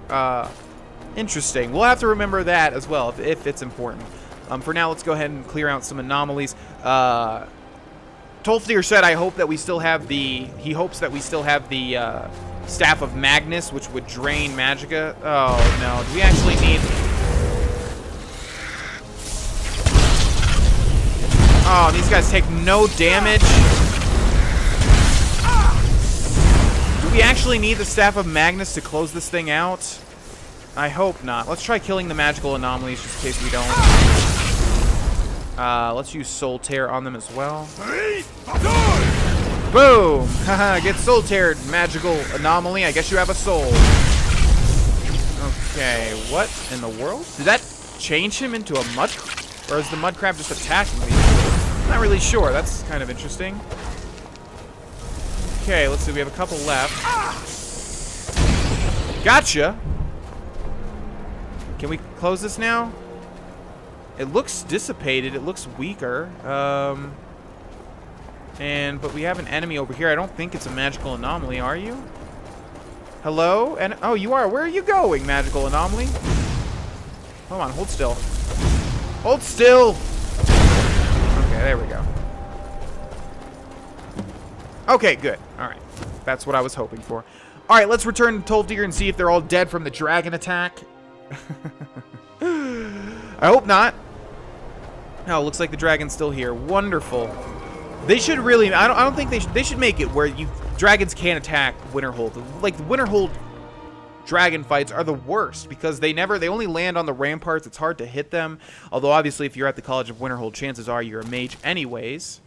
Speaker 1: Interesting. We'll have to remember that as well if it's important. For now, let's go ahead and clear out some anomalies. Tolfdir said, I hope that we still have the... He hopes that we still have the Staff of Magnus, which would drain Magicka. Oh, no. Do we actually need... Oh, these guys take no damage. Do we actually need the Staff of Magnus to close this thing out? I hope not. Let's try killing the magical anomalies just in case we don't. Let's use Soul Tear on them as well. Boom! Haha, get Soul Teared, magical anomaly. I guess you have a soul. Okay, what in the world? Did that change him into a mud? Or is the mud crab just attacking me? Not really sure. That's kind of interesting. Okay, let's see. We have a couple left. Gotcha! Can we close this now? It looks dissipated. It looks weaker. But we have an enemy over here. I don't think it's a magical anomaly, are you? Hello? And oh, you are. Where are you going, magical anomaly? Hold on. Hold still. Hold still! Okay, there we go. Okay, good. Alright. That's what I was hoping for. Alright, let's return to Tolfdir and see if they're all dead from the dragon attack. I hope not. Oh, looks like the dragon's still here. Wonderful. They should really. I don't think they should make it where dragons can't attack Winterhold. Like the Winterhold dragon fights are the worst because they only land on the ramparts. It's hard to hit them. Although obviously, if you're at the College of Winterhold, chances are you're a mage anyways.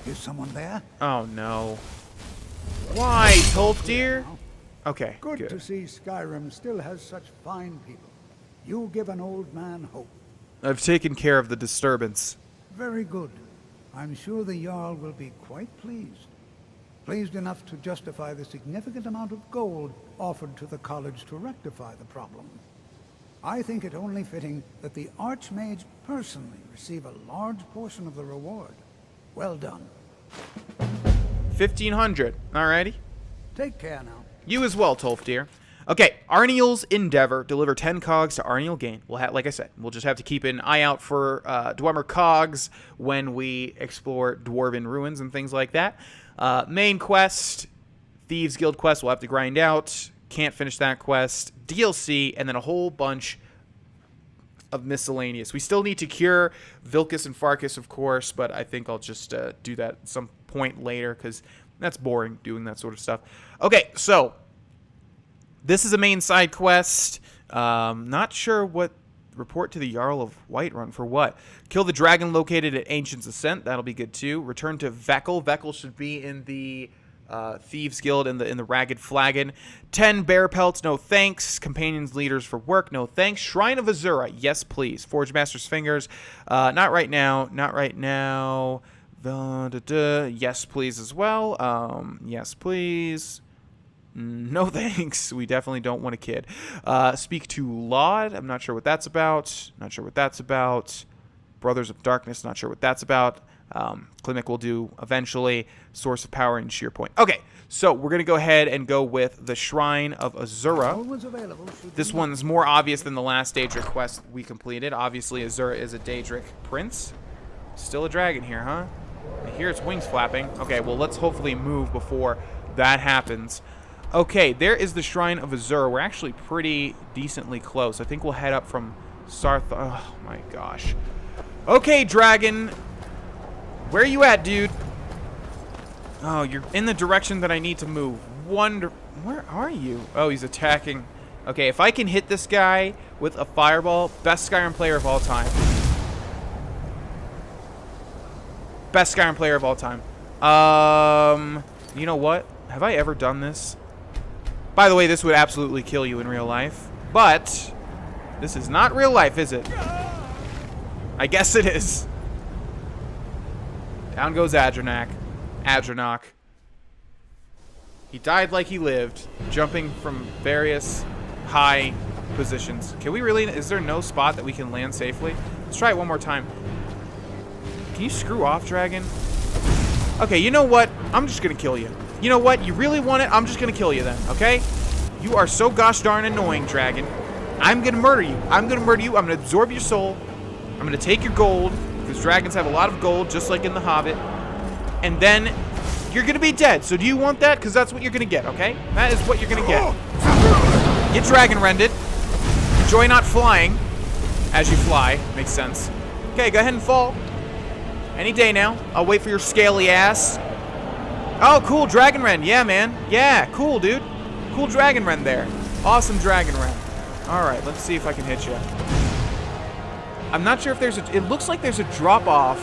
Speaker 20: Is someone there?
Speaker 1: Oh no. Why, Tolfdir? Okay,
Speaker 20: good to see Skyrim still has such fine people. You give an old man hope.
Speaker 1: I've taken care of the disturbance.
Speaker 20: Very good. I'm sure the Jarl will be quite pleased. Pleased enough to justify the significant amount of gold offered to the college to rectify the problem. I think it only fitting that the Archmage personally receive a large portion of the reward. Well done.
Speaker 1: 1,500. Alrighty.
Speaker 20: Take care now.
Speaker 1: You as well, Tolfdir. Okay, Arniel's Endeavor. Deliver 10 cogs to Arniel Gain. Like I said, we'll just have to keep an eye out for Dwemer cogs when we explore Dwarven ruins and things like that. Main quest, Thieves Guild quest, we'll have to grind out. Can't finish that quest. DLC, and then a whole bunch of miscellaneous. We still need to cure Vilcus and Farkas, of course, but I think I'll just do that at some point later because that's boring doing that sort of stuff. Okay, so this is a main side quest. Not sure what. Report to the Jarl of Whiterun for what? Kill the dragon located at Ancient's Ascent. That'll be good too. Return to Veckel. Veckel should be in the Thieves Guild in the Ragged Flagon. 10 bear pelts. No thanks. Companions leaders for work. No thanks. Shrine of Azura. Yes, please. Forge Master's Fingers. Not right now. Not right now. Yes, please as well. Yes, please. No thanks. We definitely don't want a kid. Speak to Laud. I'm not sure what that's about. Not sure what that's about. Brothers of Darkness. Not sure what that's about. Clinic will do eventually. Source of Power and Sheer Point. Okay, so we're going to go ahead and go with the Shrine of Azura. This one's more obvious than the last Daedric quest we completed. Obviously, Azura is a Daedric prince. Still a dragon here, huh? I hear its wings flapping. Okay, well, let's hopefully move before that happens. Okay, there is the Shrine of Azura. We're actually pretty decently close. I think we'll head up from Sarth. Oh, my gosh. Okay, dragon. Where are you at, dude? Oh, you're in the direction that I need to move. Where are you? Oh, he's attacking. Okay, if I can hit this guy with a fireball, best Skyrim player of all time. Best Skyrim player of all time. You know what? Have I ever done this? By the way, this would absolutely kill you in real life. But this is not real life, is it? I guess it is. Down goes Adranok. He died like he lived, jumping from various high positions. Can we really... Is there no spot that we can land safely? Let's try it one more time. Can you screw off, dragon? Okay, you know what? I'm just gonna kill you. You know what? You really want it? I'm just gonna kill you then, okay? You are so gosh darn annoying, dragon. I'm gonna murder you. I'm gonna murder you. I'm gonna absorb your soul. I'm gonna take your gold, because dragons have a lot of gold, just like in The Hobbit. And then you're gonna be dead. So do you want that? Because that's what you're gonna get, okay? That is what you're gonna get. Get dragon rended. Enjoy not flying as you fly. Makes sense. Okay, go ahead and fall. Any day now. I'll wait for your scaly ass. Oh, cool, Dragon Rend. Yeah, man. Yeah, cool, dude. Cool Dragon Rend there. Awesome Dragon Rend. Alright, let's see if I can hit you. I'm not sure if there's a... It looks like there's a drop-off.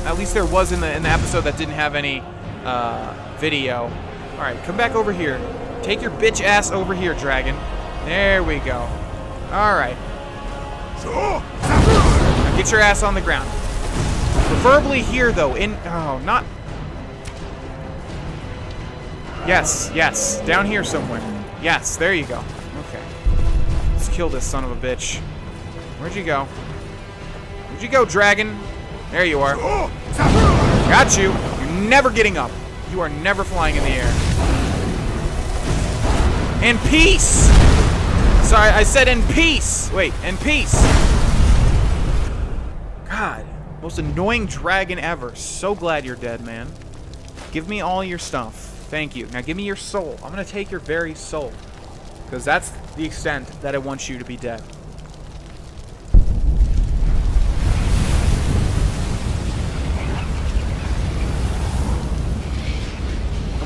Speaker 1: At least there was in the episode that didn't have any video. Alright, come back over here. Take your bitch ass over here, dragon. There we go. Alright. Now get your ass on the ground. Preferably here, though. Oh, not... Yes, yes. Down here somewhere. Yes, there you go. Okay. Let's kill this son of a bitch. Where'd you go? Where'd you go, dragon? There you are. Got you. You're never getting up. You are never flying in the air. In peace! Sorry, I said in peace. Wait, in peace. God. Most annoying dragon ever. So glad you're dead, man. Give me all your stuff. Thank you. Now give me your soul. I'm going to take your very soul. Because that's the extent that I want you to be dead.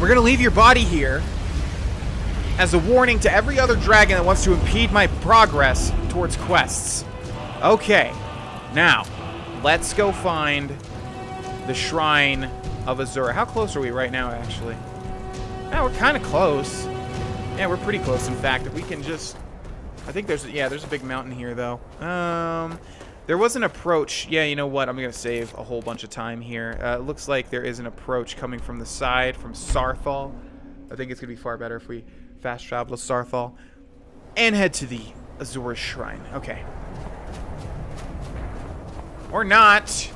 Speaker 1: We're going to leave your body here as a warning to every other dragon that wants to impede my progress towards quests. Okay, now, let's go find the Shrine of Azura. How close are we right now, actually? Yeah, we're kind of close. Yeah, we're pretty close, in fact. If we can just... I think there's... Yeah, there's a big mountain here, though. There was an approach. Yeah, you know what? I'm going to save a whole bunch of time here. It looks like there is an approach coming from the side, from Sarthal. I think it's going to be far better if we fast travel to Sarthal and head to the Azura Shrine. Okay. Or not,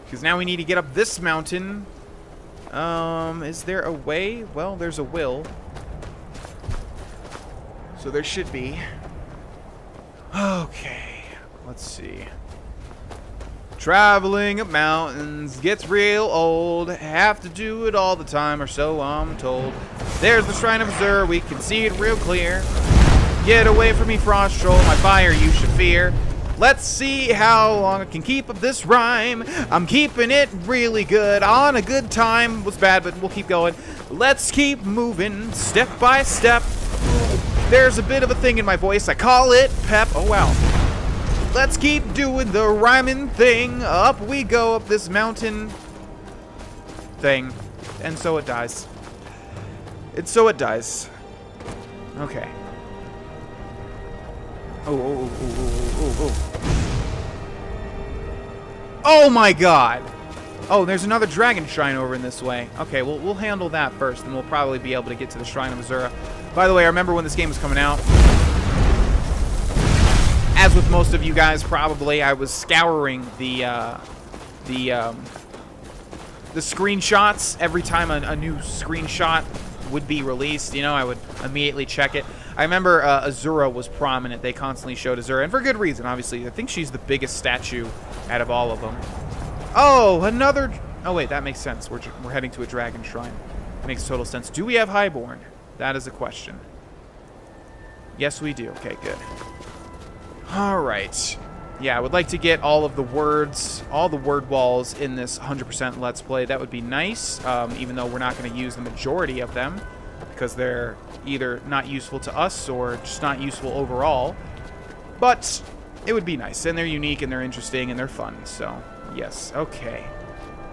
Speaker 1: because now we need to get up this mountain. Is there a way? Well, there's a will. So there should be. Okay, let's see. Traveling up mountains gets real old. Have to do it all the time, or so I'm told. There's the Shrine of Azura. We can see it real clear. Get away from me, Frost Troll. My fire you should fear. Let's see how long I can keep up this rhyme. I'm keeping it really good. On a good time. Was bad, but we'll keep going. Let's keep moving step by step. There's a bit of a thing in my voice. I call it pep. Oh, wow. Let's keep doing the rhyming thing. Up we go up this mountain thing. And so it dies. And so it dies. Okay. Oh my god! Oh, there's another dragon shrine over in this way. Okay, well, we'll handle that first, and we'll probably be able to get to the Shrine of Azura. By the way, I remember when this game was coming out. As with most of you guys, probably, I was scouring the screenshots every time a new screenshot would be released. You know, I would immediately check it. I remember Azura was prominent. They constantly showed Azura, and for good reason, obviously. I think she's the biggest statue out of all of them. Oh, another... Oh, wait, that makes sense. We're heading to a dragon shrine. Makes total sense. Do we have Highborn? That is a question. Yes, we do. Okay, good. All right. Yeah, I would like to get all of the words, all the word walls in this 100% Let's Play. That would be nice, even though we're not going to use the majority of them, because they're either not useful to us or just not useful overall. But it would be nice, and they're unique, and they're interesting, and they're fun. So, yes. Okay.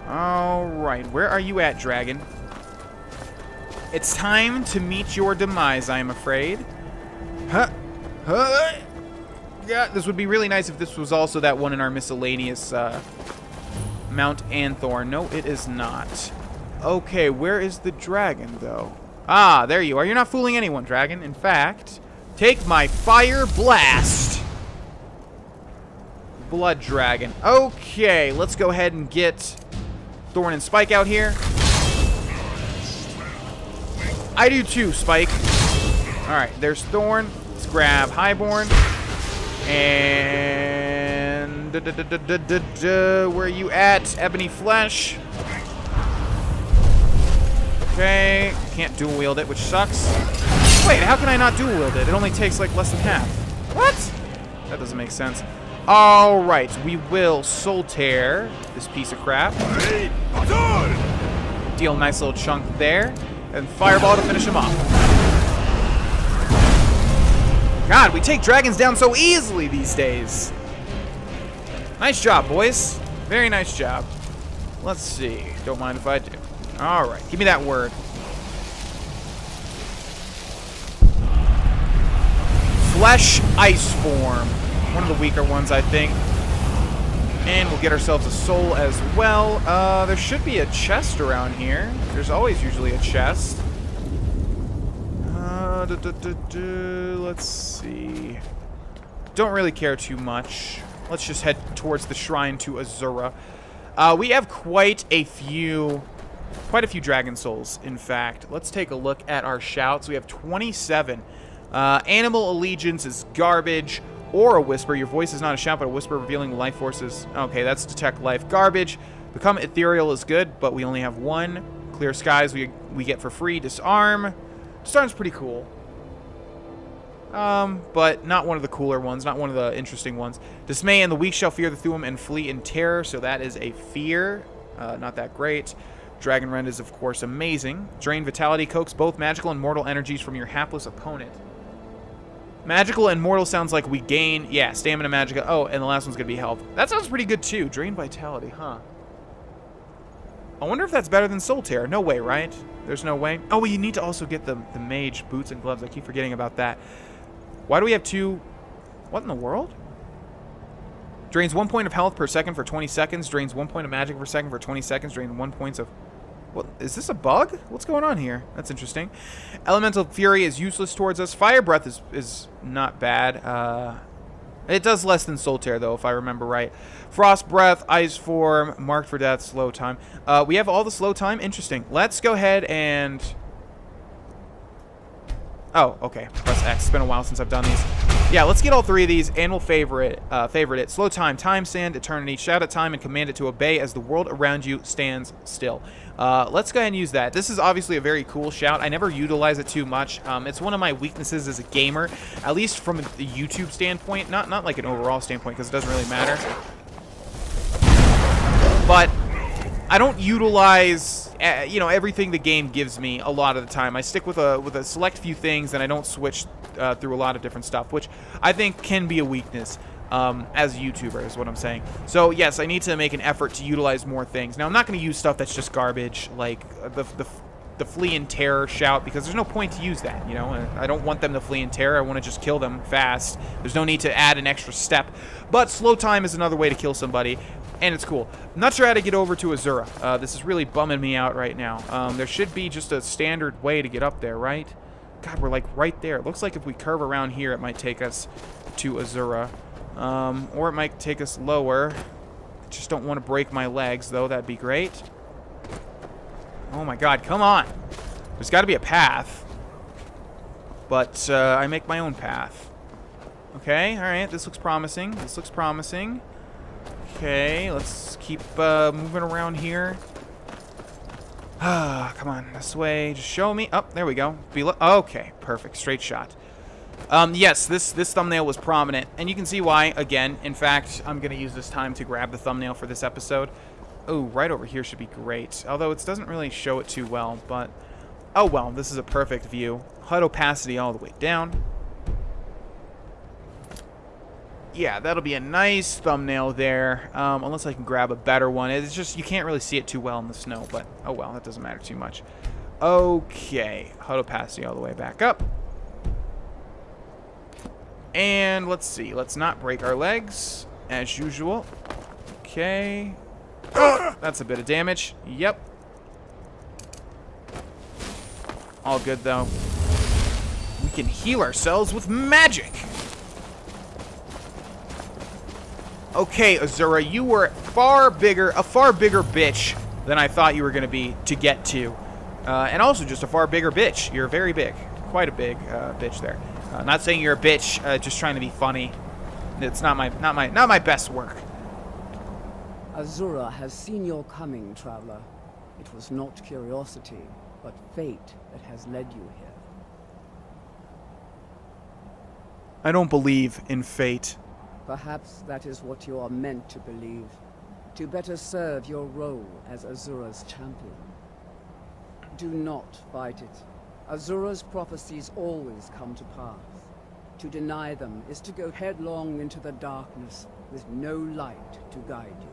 Speaker 1: All right. Where are you at, dragon? It's time to meet your demise, I am afraid. Huh. Huh. Yeah, this would be really nice if this was also that one in our miscellaneous Mount Anthorn. No, it is not. Okay, where is the dragon, though? Ah, there you are. You're not fooling anyone, dragon. In fact, take my fire blast. Blood dragon. Okay, let's go ahead and get Thorn and Spike out here. I do too, Spike. Alright, there's Thorn. Let's grab Highborn. And... where are you at, Ebony Flesh? Okay, can't dual wield it, which sucks. Wait, how can I not dual wield it? It only takes like less than half. What? That doesn't make sense. Alright, we will Soul Tear this piece of crap. Deal a nice little chunk there. And Fireball to finish him off. God, we take dragons down so easily these days. Nice job, boys. Very nice job. Let's see. Don't mind if I do. Alright, give me that word. Flesh Ice Form. One of the weaker ones, I think. And we'll get ourselves a soul as well. There should be a chest around here. There's always usually a chest. Let's see. Don't really care too much. Let's just head towards the Shrine to Azura. We have quite a few dragon souls, in fact. Let's take a look at our shouts. We have 27. Animal Allegiance is garbage. Or a whisper. Your voice is not a shout, but a whisper revealing life forces. Okay, that's detect life. Garbage. Become ethereal is good, but we only have one. Clear skies we get for free. Disarm. Disarm's pretty cool. But not one of the cooler ones. Not one of the interesting ones. Dismay and the weak shall fear the Thuum and flee in terror. So that is a fear. Not that great. Dragon Rend is, of course, amazing. Drain Vitality coax both magical and mortal energies from your hapless opponent. Magical and mortal sounds like we gain, yeah, stamina, magica. Oh, and the last one's going to be health. That sounds pretty good, too. Drain Vitality, huh? I wonder if that's better than Soul Tear. No way, right? There's no way. Oh, well, you need to also get the mage boots and gloves. I keep forgetting about that. Why do we have 2? What in the world? Drains 1 point of health per second for 20 seconds. Drains 1 point of magic per second for 20 seconds. Drains 1 point of... What, is this a bug? What's going on here? That's interesting. Elemental Fury is useless towards us. Fire Breath is not bad. It does less than Soul Tear, though, if I remember right. Frost Breath, Ice Form, Marked for Death, Slow Time. We have all the slow time. Interesting. Let's go ahead and... Oh, okay. Press X. It's been a while since I've done these. Yeah, let's get all 3 of these, and we'll favorite it. Slow Time, Time Sand, Eternity. Shout at time and command it to obey as the world around you stands still. Let's go ahead and use that. This is obviously a very cool shout. I never utilize it too much. It's one of my weaknesses as a gamer, at least from the YouTube standpoint. Not like an overall standpoint, because it doesn't really matter. But I don't utilize, you know, everything the game gives me a lot of the time. I stick with a select few things, and I don't switch through a lot of different stuff, which I think can be a weakness as a YouTuber, is what I'm saying. So yes, I need to make an effort to utilize more things. Now, I'm not going to use stuff that's just garbage, like the flee and tear shout, because there's no point to use that, you know. I don't want them to flee and tear. I want to just kill them fast. There's no need to add an extra step. But slow time is another way to kill somebody, and it's cool. I'm not sure how to get over to Azura. This is really bumming me out right now. There should be just a standard way to get up there, right? God, we're like right there. It looks like if we curve around here, it might take us to Azura. Or it might take us lower. I just don't want to break my legs, though. That'd be great. Oh my god, come on. There's got to be a path. But I make my own path. Okay, alright, this looks promising. This looks promising. Okay, let's keep moving around here. Ah, come on, this way. Just show me. Oh, there we go. Okay, perfect. Straight shot. Yes, this thumbnail was prominent, and you can see why, again. In fact, I'm going to use this time to grab the thumbnail for this episode. Oh, right over here should be great. Although it doesn't really show it too well, but... Oh, well, this is a perfect view. HUD opacity all the way down. Yeah, that'll be a nice thumbnail there, unless I can grab a better one. It's just, you can't really see it too well in the snow, but oh well, that doesn't matter too much. Okay, HUD opacity all the way back up. And let's see, let's not break our legs, as usual. Okay. Oh, that's a bit of damage. Yep. All good, though. We can heal ourselves with magic. Okay, Azura, you were a far bigger bitch than I thought you were going to be to get to. And also just a far bigger bitch. You're very big. Quite a big bitch there. Not saying you're a bitch, just trying to be funny. It's not my best work.
Speaker 21: Azura has seen your coming, traveler. It was not curiosity, but fate that has led you here.
Speaker 1: I don't believe in fate.
Speaker 21: Perhaps that is what you are meant to believe, to better serve your role as Azura's champion. Do not fight it. Azura's prophecies always come to pass. To deny them is to go headlong into the darkness with no light to guide you.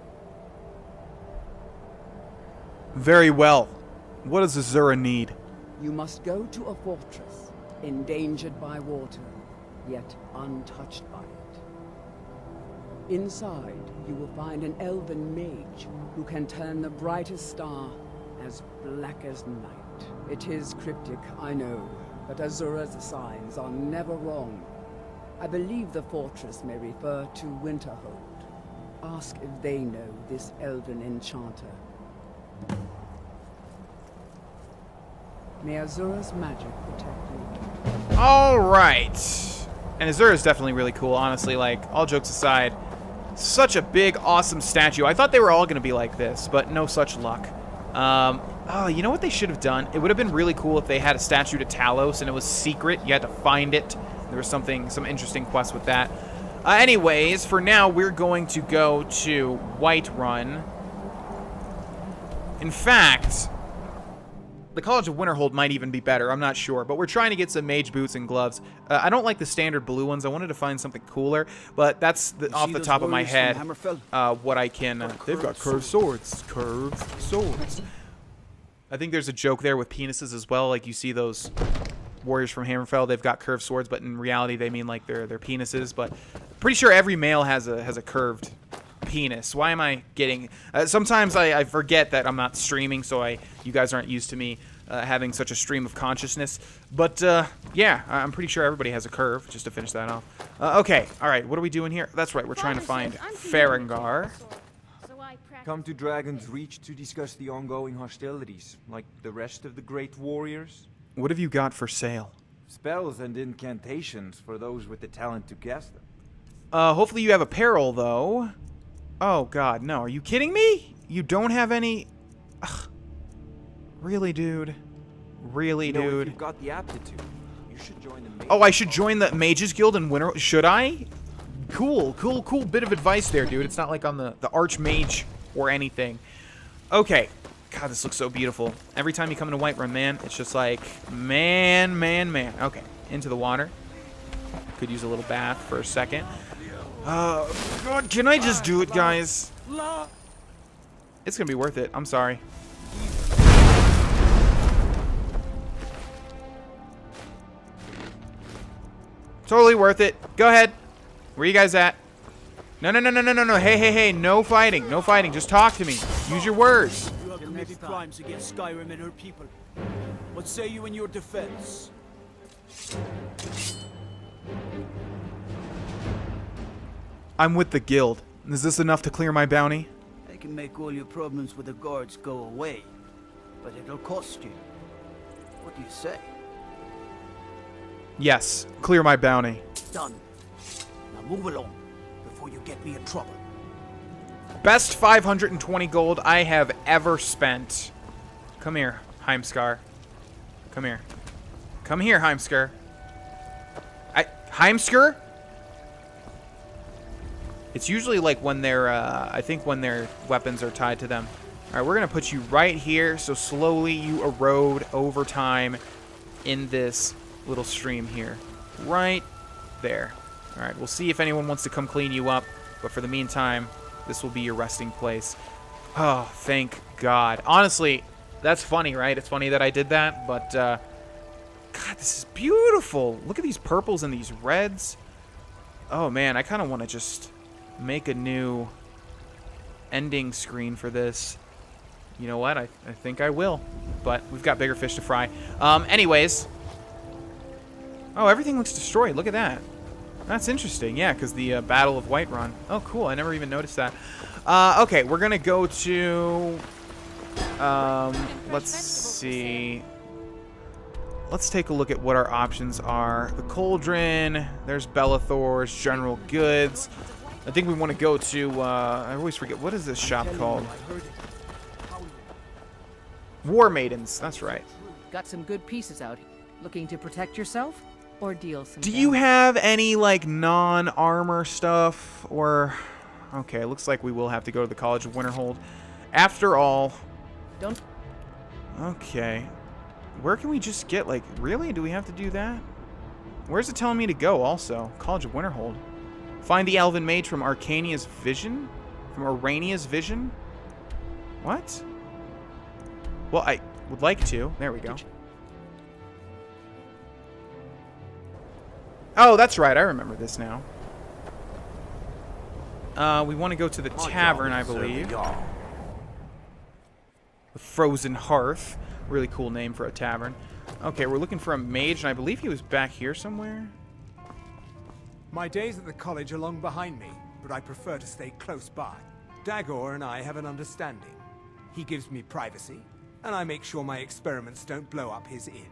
Speaker 1: Very well. What does Azura need?
Speaker 21: You must go to a fortress, endangered by water, yet untouched by it. Inside, you will find an elven mage who can turn the brightest star as black as night. It is cryptic, I know, but Azura's signs are never wrong. I believe the fortress may refer to Winterhold. Ask if they know this elven enchanter. May Azura's magic protect you.
Speaker 1: Alright. And Azura is definitely really cool, honestly. Like, all jokes aside, such a big, awesome statue. I thought they were all going to be like this, but no such luck. Oh, you know what they should have done? It would have been really cool if they had a statue to Talos and it was secret. You had to find it. There was some interesting quest with that. Anyways, for now, we're going to go to Whiterun. In fact, The College of Winterhold might even be better. I'm not sure. But we're trying to get some mage boots and gloves. I don't like the standard blue ones. I wanted to find something cooler. But that's off the top of my head what I can... they've got curved swords. Curved swords. I think there's a joke there with penises as well. Like, you see those warriors from Hammerfell, they've got curved swords, but in reality they mean like their penises. But pretty sure every male has a curved penis. Why am I getting... sometimes I forget that I'm not streaming, so you guys aren't used to me having such a stream of consciousness. But yeah, I'm pretty sure everybody has a curve, just to finish that off. Okay, alright, what are we doing here? That's right, we're trying to find Farengar.
Speaker 4: Come to Dragon's Reach to discuss the ongoing hostilities, like the rest of the great warriors.
Speaker 1: What have you got for sale?
Speaker 4: Spells and incantations for those with the talent to cast them.
Speaker 1: Hopefully you have apparel, though. Oh, God, no. Are you kidding me? You don't have any... Ugh. Really, dude? Really, dude?
Speaker 4: If you've got the aptitude, you should join the
Speaker 1: Oh, I should join the Mages Guild in Winter... Should I? Cool bit of advice there, dude. It's not like I'm the Archmage or anything. Okay. God, this looks so beautiful. Every time you come into Whiterun, man, it's just like, man. Okay, into the water. Could use a little bath for a second. God, can I just do it, guys? It's gonna be worth it. I'm sorry. Totally worth it. Go ahead. Where you guys at? No. Hey. No fighting. No fighting. Just talk to me. Use your words.
Speaker 22: You have committed crimes against Skyrim and her people. What say you in your defense?
Speaker 1: I'm with the guild. Is this enough to clear my bounty?
Speaker 22: I can make all your problems with the guards go away, but it'll cost you. What do you say?
Speaker 1: Yes. Clear my bounty.
Speaker 22: Done. Now move along before you get me in trouble.
Speaker 1: Best 520 gold I have ever spent. Come here, Heimskar. Come here. Come here, Heimskar. Heimskar? It's usually like when they're, I think when their weapons are tied to them. Alright, we're going to put you right here, so slowly you erode over time in this little stream here. Right there. Alright, we'll see if anyone wants to come clean you up, but for the meantime, this will be your resting place. Oh, thank God. Honestly, that's funny, right? It's funny that I did that, but, God, this is beautiful. Look at these purples and these reds. Oh, man, I kind of want to just make a new ending screen for this. You know what? I think I will, but we've got bigger fish to fry. Anyways. Oh, everything looks destroyed. Look at that. That's interesting. Yeah, because the Battle of Whiterun. Oh, cool. I never even noticed that. Okay, we're going to go to... let's see. Let's take a look at what our options are. The Cauldron. There's Bellathor's General Goods. I think we want to go to... I always forget. What is this shop called? War Maidens. That's right.
Speaker 2: Got some good pieces out here. Looking to protect yourself or deal some
Speaker 1: Do you have any, like, non-armor stuff? Or... Okay, looks like we will have to go to the College of Winterhold. After all...
Speaker 2: Don't...
Speaker 1: Okay. Where can we just get, like... Really? Do we have to do that? Where's it telling me to go, also? College of Winterhold. Find the Elven Mage from Arcania's Vision? From Arania's Vision? What? Well, I would like to. There we go. Oh, that's right. I remember this now. We want to go to the tavern, I believe. The Frozen Hearth. Really cool name for a tavern. Okay, we're looking for a mage, and I believe he was back here somewhere.
Speaker 23: My days at the college are long behind me, but I prefer to stay close by. Dagor and I have an understanding. He gives me privacy, and I make sure my experiments don't blow up his inn.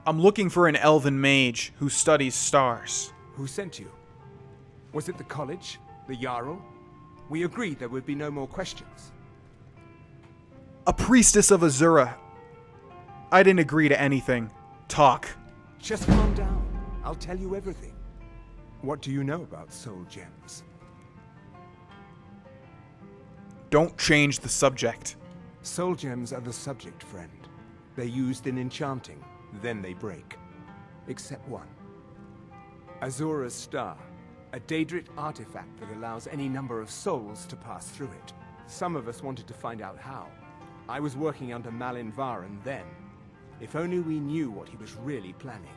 Speaker 1: I'm looking for an elven mage who studies stars.
Speaker 23: Who sent you? Was it the college? The Jarl? We agreed there would be no more questions.
Speaker 1: A priestess of Azura. I didn't agree to anything. Talk.
Speaker 23: Just calm down. I'll tell you everything. What do you know about soul gems?
Speaker 1: Don't change the subject.
Speaker 23: Soul gems are the subject, friend. They're used in enchanting, then they break. Except one. Azura's Star. A Daedric artifact that allows any number of souls to pass through it. Some of us wanted to find out how. I was working under Malin Varen then. If only we knew what he was really planning.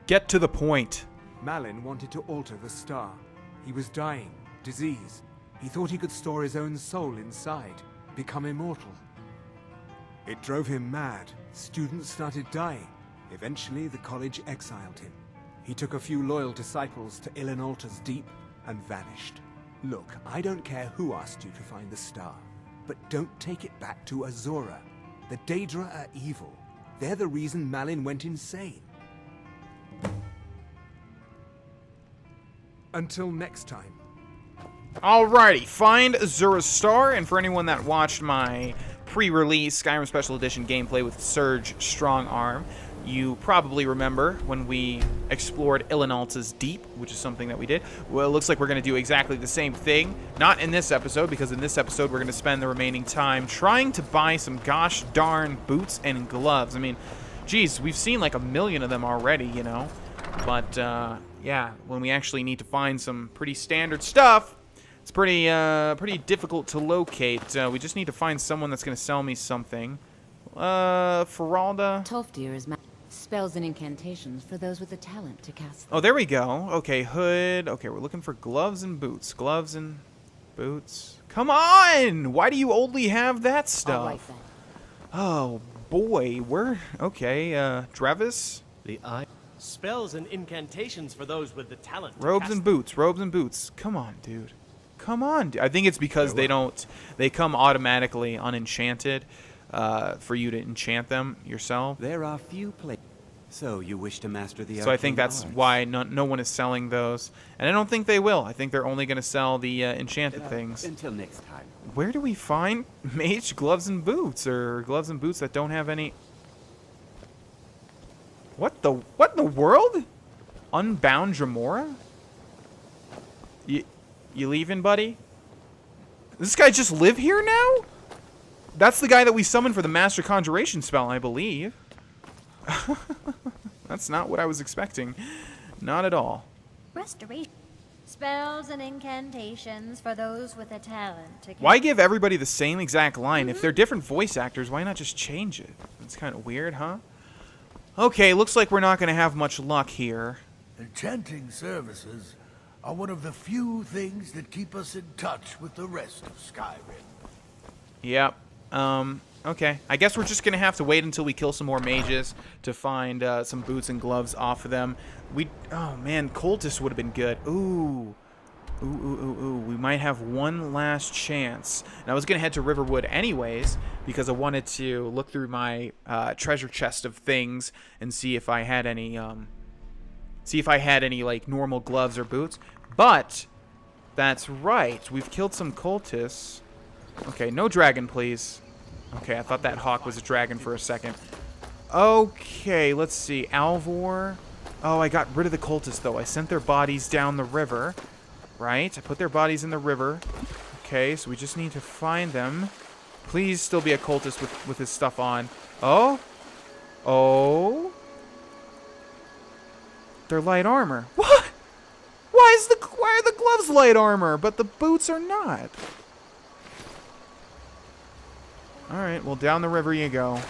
Speaker 1: Get to the point.
Speaker 23: Malin wanted to alter the star. He was dying, disease. He thought he could store his own soul inside, become immortal. It drove him mad. Students started dying. Eventually, the college exiled him. He took a few loyal disciples to Illinalta's Deep and vanished. Look, I don't care who asked you to find the star, but don't take it back to Azura. The Daedra are evil. They're the reason Malin went insane. Until next time.
Speaker 1: Alrighty, find Azura's Star, and for anyone that watched my pre-release Skyrim Special Edition gameplay with Surge Strong Arm, you probably remember when we explored Illinalta's Deep, which is something that we did. Well, it looks like we're going to do exactly the same thing. Not in this episode, because in this episode we're going to spend the remaining time trying to buy some gosh darn boots and gloves. I mean, geez, we've seen like 1 million of them already, you know. But, yeah, when we actually need to find some pretty standard stuff, it's pretty difficult to locate. We just need to find someone that's going to sell me something. Feralda?
Speaker 5: Tolfdir is spells and incantations for those with the talent to cast them.
Speaker 1: Oh, there we go. Okay, hood. Okay, we're looking for gloves and boots. Gloves and boots. Come on! Why do you only have that stuff?
Speaker 5: All right, then.
Speaker 1: Oh, boy. Okay, Drevis?
Speaker 8: The eye. Spells and incantations for those with the talent.
Speaker 1: Robes and boots. Robes and boots. Come on, dude. Come on. I think it's because they come automatically unenchanted for you to enchant them yourself.
Speaker 15: There are few places. So you wish to master the
Speaker 1: So I think that's why no one is selling those. And I don't think they will. I think they're only going to sell the enchanted things.
Speaker 15: Until next time.
Speaker 1: Where do we find mage gloves and boots? Or gloves and boots that don't have any... What in the world? Unbound Dremora? You leaving, buddy? Does this guy just live here now? That's the guy that we summoned for the Master Conjuration spell, I believe. That's not what I was expecting. Not at all.
Speaker 10: Restoration. Spells and incantations for those with a talent to
Speaker 1: Why give everybody the same exact line? If they're different voice actors, why not just change it? It's kind of weird, huh? Okay, looks like we're not going to have much luck here.
Speaker 24: Enchanting services are one of the few things that keep us in touch with the rest of Skyrim.
Speaker 1: Yep. Okay. I guess we're just going to have to wait until we kill some more mages to find some boots and gloves off of them. Oh, man, Cultist would have been good. Ooh. Ooh. We might have one last chance. And I was going to head to Riverwood anyways because I wanted to look through my treasure chest of things and see if I had any like normal gloves or boots. But that's right. We've killed some cultists. Okay, no dragon, please. Okay, I thought that hawk was a dragon for a second. Okay, let's see. Alvor. Oh, I got rid of the cultists, though. I sent their bodies down the river. Right? I put their bodies in the river. Okay, so we just need to find them. Please still be a cultist with his stuff on. Oh? Oh? They're light armor. What? Why are the gloves light armor, but the boots are not? Alright, well, down the river you go.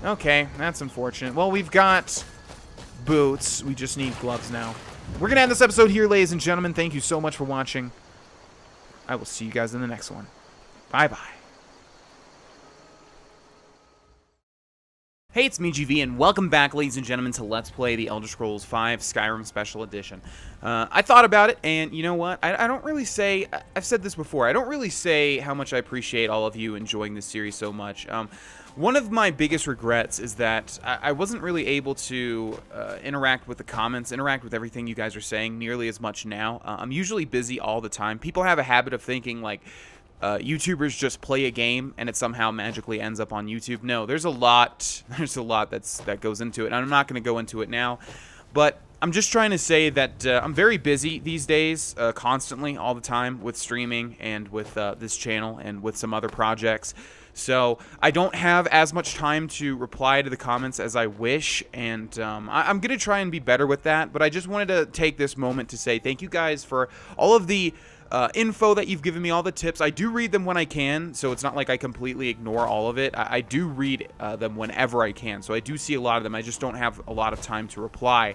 Speaker 1: Okay, that's unfortunate. Well, we've got boots. We just need gloves now. We're going to end this episode here, ladies and gentlemen. Thank you so much for watching. I will see you guys in the next one. Bye-bye. Hey, it's me, GV, and welcome back, ladies and gentlemen, to Let's Play The Elder Scrolls V Skyrim Special Edition. I thought about it, and you know what? I don't really say... I've said this before. I don't really say how much I appreciate all of you enjoying this series so much. One of my biggest regrets is that I wasn't really able to interact with the comments, interact with everything you guys are saying nearly as much now. I'm usually busy all the time. People have a habit of thinking, like... YouTubers just play a game and it somehow magically ends up on YouTube. No, there's a lot that goes into it. And I'm not going to go into it now, but I'm just trying to say that I'm very busy these days, constantly, all the time, with streaming and with this channel and with some other projects. So I don't have as much time to reply to the comments as I wish, and I'm going to try and be better with that. But I just wanted to take this moment to say thank you guys for all of the info that you've given me, all the tips. I do read them when I can, so it's not like I completely ignore all of it. I do read them whenever I can, so I do see a lot of them. I just don't have a lot of time to reply.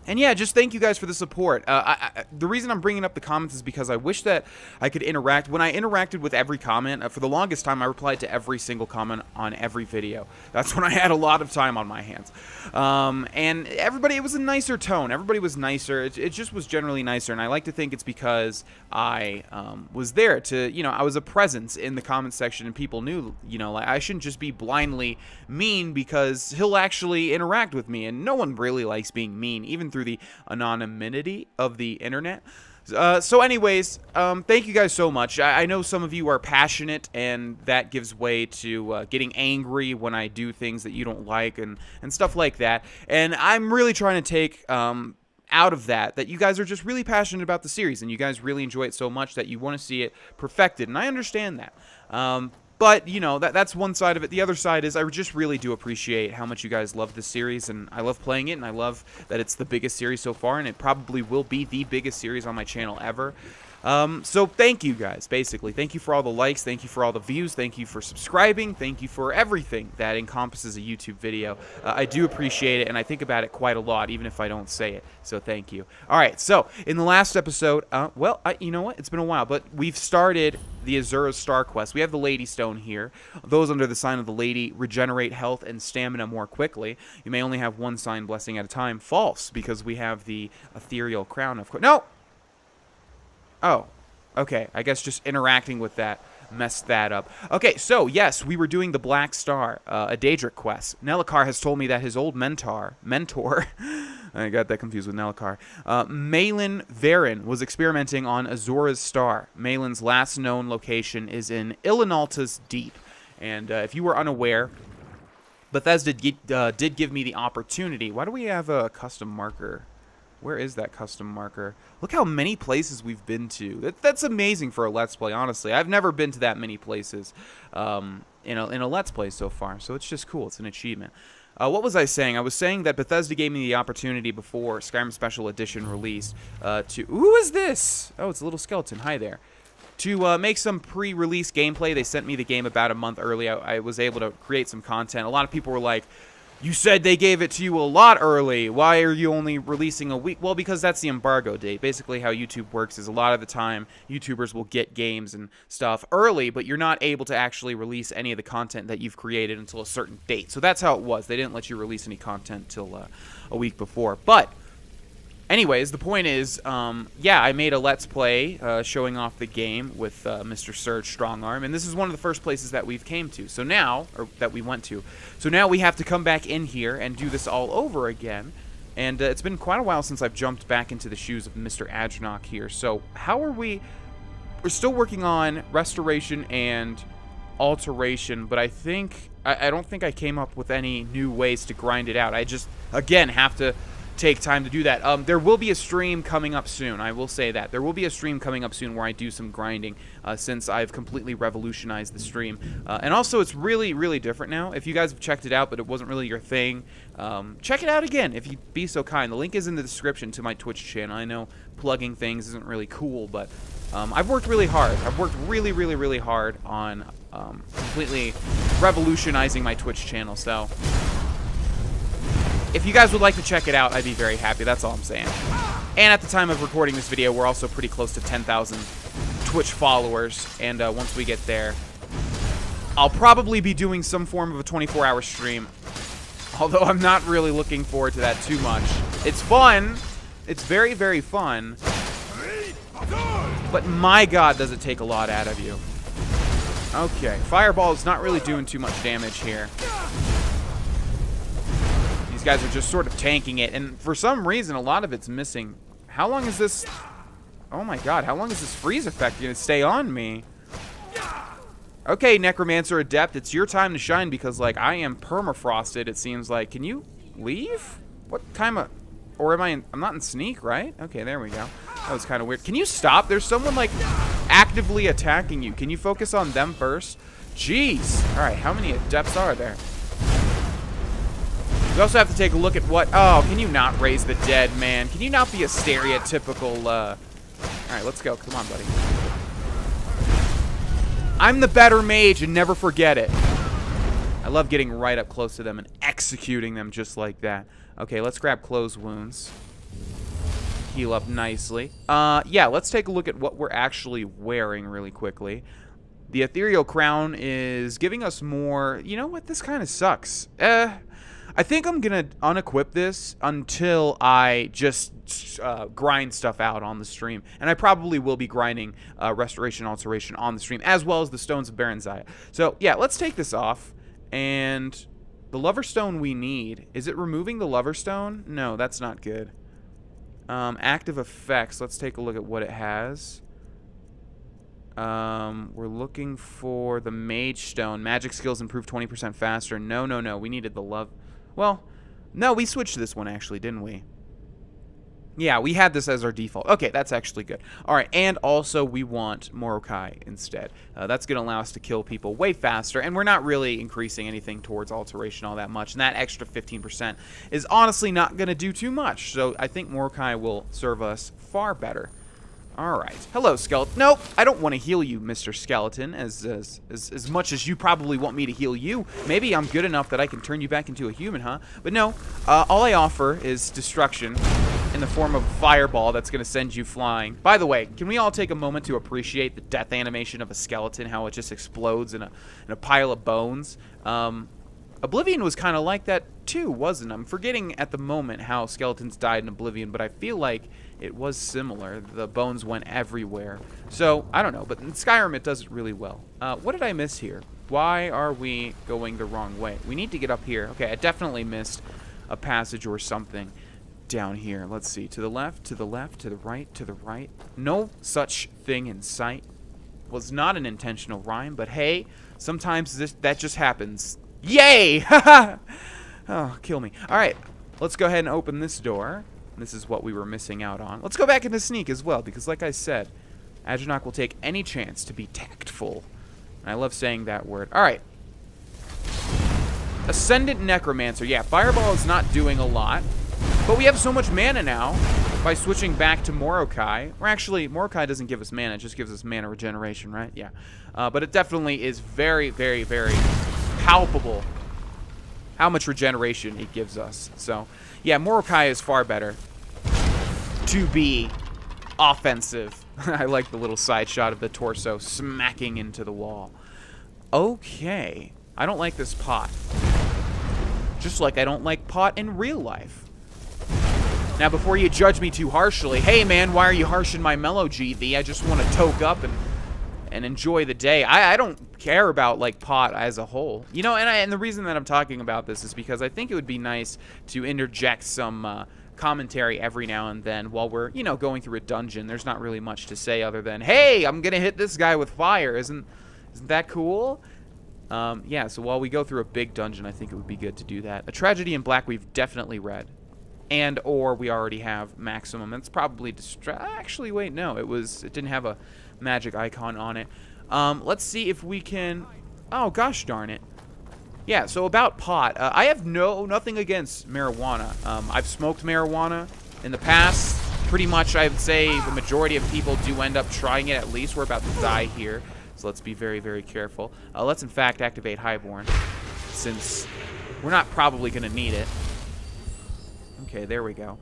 Speaker 1: And yeah, just thank you guys for the support. The reason I'm bringing up the comments is because I wish that I could interact. When I interacted with every comment, for the longest time, I replied to every single comment on every video. That's when I had a lot of time on my hands. And everybody, it was a nicer tone. Everybody was nicer. It just was generally nicer. And I like to think it's because I was there to, you know, I was a presence in the comment section, and people knew, you know, like, I shouldn't just be blindly mean, because he'll actually interact with me. And no one really likes being mean, even through the anonymity of the internet. So anyways, thank you guys so much. I know some of you are passionate, and that gives way to getting angry when I do things that you don't like, and stuff like that. And I'm really trying to take out of that you guys are just really passionate about the series, and you guys really enjoy it so much that you want to see it perfected, and I understand that. But, you know, that's one side of it. The other side is I just really do appreciate how much you guys love this series, and I love playing it, and I love that it's the biggest series so far, and it probably will be the biggest series on my channel ever. So thank you guys, basically. Thank you for all the likes, thank you for all the views, thank you for subscribing, thank you for everything that encompasses a YouTube video. I do appreciate it, and I think about it quite a lot, even if I don't say it, so thank you. Alright, so, in the last episode, you know what, it's been a while, but we've started the Azura's Star Quest. We have the Lady Stone here. Those under the sign of the Lady regenerate health and stamina more quickly. You may only have one sign blessing at a time. False, because we have the Ethereal Crown, of course. No! Oh, okay. I guess just interacting with that messed that up. Okay, so yes, we were doing the Black Star, a Daedric quest. Nelacar has told me that his old mentor, I got that confused with Nelacar, Malin Varen was experimenting on Azura's Star. Malin's last known location is in Ilinalta's Deep. And if you were unaware, Bethesda did give me the opportunity. Why do we have a custom marker? Where is that custom marker? Look how many places we've been to. That's amazing for a Let's Play, honestly. I've never been to that many places in a Let's Play so far, so it's just cool. It's an achievement. What was I saying? I was saying that Bethesda gave me the opportunity before Skyrim Special Edition released to... Who is this? Oh, it's a little skeleton. Hi there. To make some pre-release gameplay. They sent me the game about a month early. I was able to create some content. A lot of people were like, you said they gave it to you a lot early. Why are you only releasing a week? Well, because that's the embargo date. Basically how YouTube works is a lot of the time YouTubers will get games and stuff early, but you're not able to actually release any of the content that you've created until a certain date. So that's how it was. They didn't let you release any content till a week before. But anyways, the point is, yeah, I made a Let's Play showing off the game with Mr. Surge Strongarm, and this is one of the first places that we've came to. So now, or that we went to. So now we have to come back in here and do this all over again. And it's been quite a while since I've jumped back into the shoes of Mr. Adjunok here. So how are we? We're still working on restoration and alteration, but I think I don't think I came up with any new ways to grind it out. I just, again, have to take time to do that. There will be a stream coming up soon. I will say that. There will be a stream coming up soon where I do some grinding since I've completely revolutionized the stream. And also, it's really, really different now. If you guys have checked it out, but it wasn't really your thing, check it out again if you'd be so kind. The link is in the description to my Twitch channel. I know plugging things isn't really cool, but I've worked really hard. I've worked really, really, really hard on completely revolutionizing my Twitch channel, so if you guys would like to check it out, I'd be very happy. That's all I'm saying. And at the time of recording this video, we're also pretty close to 10,000 Twitch followers. And once we get there, I'll probably be doing some form of a 24-hour stream. Although I'm not really looking forward to that too much. It's fun. It's very, very fun. But my god, does it take a lot out of you. Okay, Fireball is not really doing too much damage here. These guys are just sort of tanking it, and for some reason, a lot of it's missing. How long is this? Oh my god, how long is this freeze effect going to stay on me? Okay, Necromancer Adept, it's your time to shine because, like, I am permafrosted, it seems like. Can you leave? What time of... Or am I in... I'm not in sneak, right? Okay, there we go. That was kind of weird. Can you stop? There's someone, like, actively attacking you. Can you focus on them first? Jeez. All right, how many adepts are there? We also have to take a look at what... Oh, can you not raise the dead, man? Can you not be a stereotypical... All right, let's go. Come on, buddy. I'm the better mage, and never forget it. I love getting right up close to them and executing them just like that. Okay, let's grab close wounds. Heal up nicely. Yeah, let's take a look at what we're actually wearing really quickly. The ethereal crown is giving us more... You know what? This kind of sucks. I think I'm going to unequip this until I just grind stuff out on the stream. And I probably will be grinding Restoration and Alteration on the stream, as well as the Stones of Baranziah. So, yeah, let's take this off. And the Lover Stone we need. Is it removing the Lover Stone? No, that's not good. Active effects. Let's take a look at what it has. We're looking for the Mage Stone. Magic skills improve 20% faster. No, no, no. We needed the love... Well, no, we switched this one, actually, didn't we? Yeah, we had this as our default. Okay, that's actually good. All right, and also we want Morokai instead. That's going to allow us to kill people way faster, and we're not really increasing anything towards Alteration all that much, and that extra 15% is honestly not going to do too much, so I think Morokai will serve us far better. All right. Hello, Skeleton. Nope, I don't want to heal you, Mr. Skeleton, as much as you probably want me to heal you. Maybe I'm good enough that I can turn you back into a human, huh? But no, all I offer is destruction in the form of a fireball that's going to send you flying. By the way, can we all take a moment to appreciate the death animation of a skeleton, how it just explodes in a pile of bones? Oblivion was kind of like that too, wasn't it? I'm forgetting at the moment how skeletons died in Oblivion, but I feel like it was similar. The bones went everywhere. So, I don't know, but in Skyrim it does it really well. What did I miss here? Why are we going the wrong way? We need to get up here. Okay, I definitely missed a passage or something down here. Let's see. To the left, to the left, to the right, to the right. No such thing in sight. Was not an intentional rhyme, but hey, sometimes that just happens. Yay! Oh, kill me. All right, let's go ahead and open this door. This is what we were missing out on. Let's go back into sneak as well, because like I said, Adranok will take any chance to be tactful. And I love saying that word. All right. Ascendant Necromancer. Yeah, Fireball is not doing a lot, but we have so much mana now by switching back to Morokai. Or actually, Morokai doesn't give us mana, it just gives us mana regeneration, right? Yeah. But it definitely is very, very, very palpable how much regeneration it gives us. So, yeah, Morokai is far better to be offensive. I like the little side shot of the torso smacking into the wall. Okay. I don't like this pot. Just like I don't like pot in real life. Now, before you judge me too harshly, hey, man, why are you harshing my mellow GV? I just want to toke up and enjoy the day. I don't care about, like, pot as a whole. You know, and the reason that I'm talking about this is because I think it would be nice to interject some commentary every now and then while we're, you know, going through a dungeon. There's not really much to say other than, hey, I'm going to hit this guy with fire. Isn't that cool? Yeah, so while we go through a big dungeon, I think it would be good to do that. A Tragedy in Black we've definitely read. And or we already have Maximum. It's probably actually, wait, no, it didn't have a magic icon on it. Let's see if we can... Oh, gosh darn it. Yeah, so about pot. I have nothing against marijuana. I've smoked marijuana in the past. Pretty much, I would say the majority of people do end up trying it at least. We're about to die here. So let's be very, very careful. Let's, in fact, activate Highborn, since we're not probably going to need it. Okay, there we go.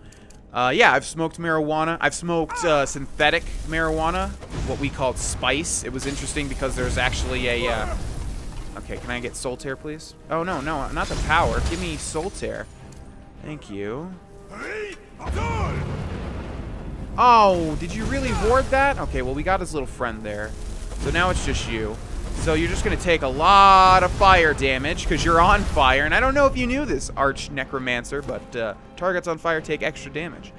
Speaker 1: Yeah, I've smoked marijuana. I've smoked synthetic marijuana, what we called spice. It was interesting because there's actually a... Okay, can I get Solitaire, please? Oh, no, not the power. Give me Solitaire. Thank you. Oh, did you really ward that? Okay, well, we got his little friend there. So now it's just you. So you're just going to take a lot of fire damage because you're on fire. And I don't know if you knew this, Arch Necromancer, but targets on fire take extra damage.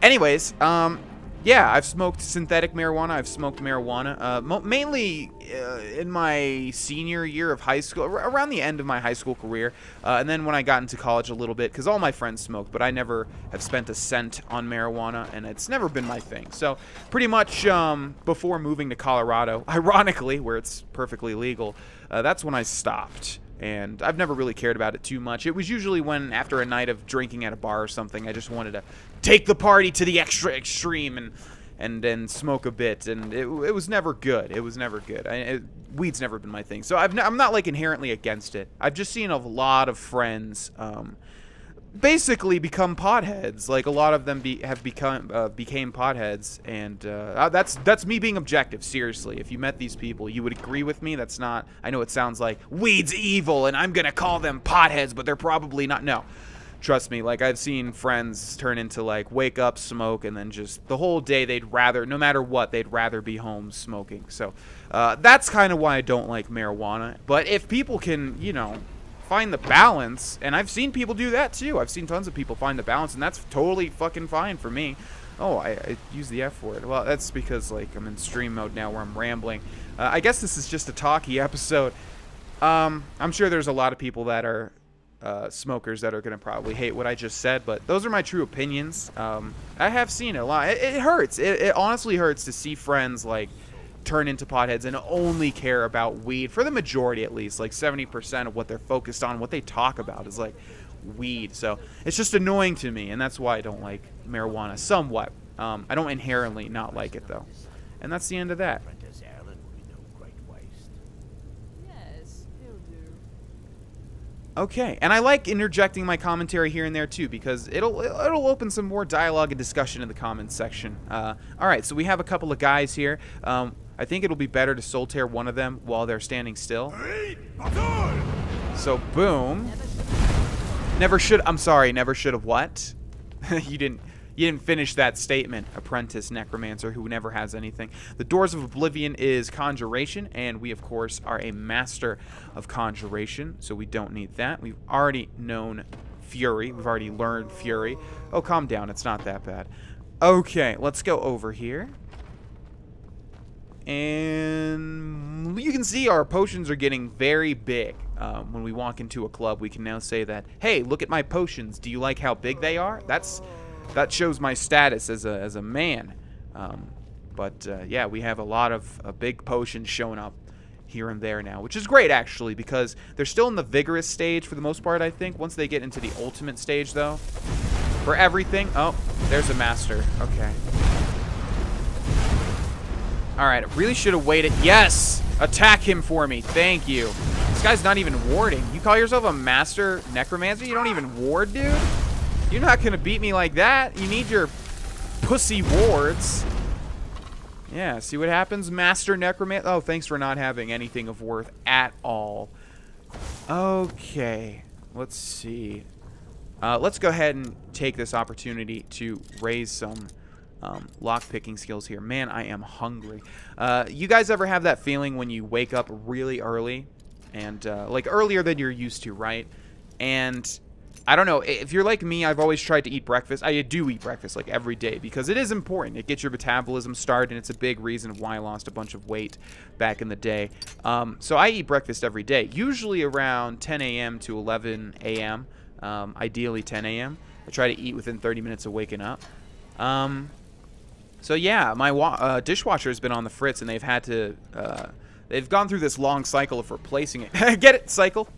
Speaker 1: Anyways, Yeah, I've smoked synthetic marijuana. I've smoked marijuana, mainly in my senior year of high school, around the end of my high school career, and then when I got into college a little bit, because all my friends smoked, but I never have spent a cent on marijuana, and it's never been my thing. So pretty much before moving to Colorado, ironically, where it's perfectly legal, that's when I stopped. And I've never really cared about it too much. It was usually when, after a night of drinking at a bar or something, I just wanted to take the party to the extra extreme and then smoke a bit. And it was never good. It was never good. Weed's never been my thing. So I'm not, like, inherently against it. I've just seen a lot of friends basically become potheads. Like, a lot of them became potheads, and that's me being objective. Seriously, if you met these people, you would agree with me. That's not, I know it sounds like weed's evil and I'm gonna call them potheads, but they're probably not. No, trust me, like, I've seen friends turn into, like, wake up, smoke, and then just the whole day they'd rather, no matter what, they'd rather be home smoking. So that's kind of why I don't like marijuana. But if people can, you know, find the balance, and I've seen people do that too. I've seen tons of people find the balance, and that's totally fucking fine for me. Oh, I use the F word. Well, that's because, like, I'm in stream mode now where I'm rambling. I guess this is just a talky episode. I'm sure there's a lot of people that are smokers that are going to probably hate what I just said, but those are my true opinions. I have seen it a lot. It hurts. It honestly hurts to see friends, like, turn into potheads and only care about weed, for the majority at least. Like 70% of what they're focused on, what they talk about, is like weed. So it's just annoying to me, and that's why I don't like marijuana somewhat. I don't inherently not like it though, and that's the end of that. Okay, and I like interjecting my commentary here and there too, because it'll open some more dialogue and discussion in the comments section. All right, so we have a couple of guys here. I think it'll be better to soul tear one of them while they're standing still. So boom. Never should have what? You didn't finish that statement, apprentice necromancer who never has anything. The Doors of Oblivion is conjuration, and we of course are a master of conjuration, so we don't need that. We've already known Fury. We've already learned Fury. Oh, calm down. It's not that bad. Okay, let's go over here. And you can see our potions are getting very big. When we walk into a club, we can now say that, hey, look at my potions. Do you like how big they are? That shows my status as a man. Yeah, we have a lot of big potions showing up here and there now, which is great actually, because they're still in the vigorous stage for the most part, I think. Once they get into the ultimate stage though, for everything. Oh, there's a master. Okay. Alright, I really should have waited. Yes! Attack him for me. Thank you. This guy's not even warding. You call yourself a master necromancer? You don't even ward, dude? You're not gonna beat me like that. You need your pussy wards. Yeah, see what happens, master necromancer? Oh, thanks for not having anything of worth at all. Okay, let's see. Let's go ahead and take this opportunity to raise some lock-picking skills here. Man, I am hungry. You guys ever have that feeling when you wake up really early? And, like, earlier than you're used to, right? And I don't know, if you're like me, I've always tried to eat breakfast. I do eat breakfast, like, every day, because it is important. It gets your metabolism started, and it's a big reason why I lost a bunch of weight back in the day. So I eat breakfast every day, usually around 10 a.m. to 11 a.m., ideally 10 a.m. I try to eat within 30 minutes of waking up. So yeah, my dishwasher has been on the fritz, and they've had to, they've gone through this long cycle of replacing it. Get it? Cycle?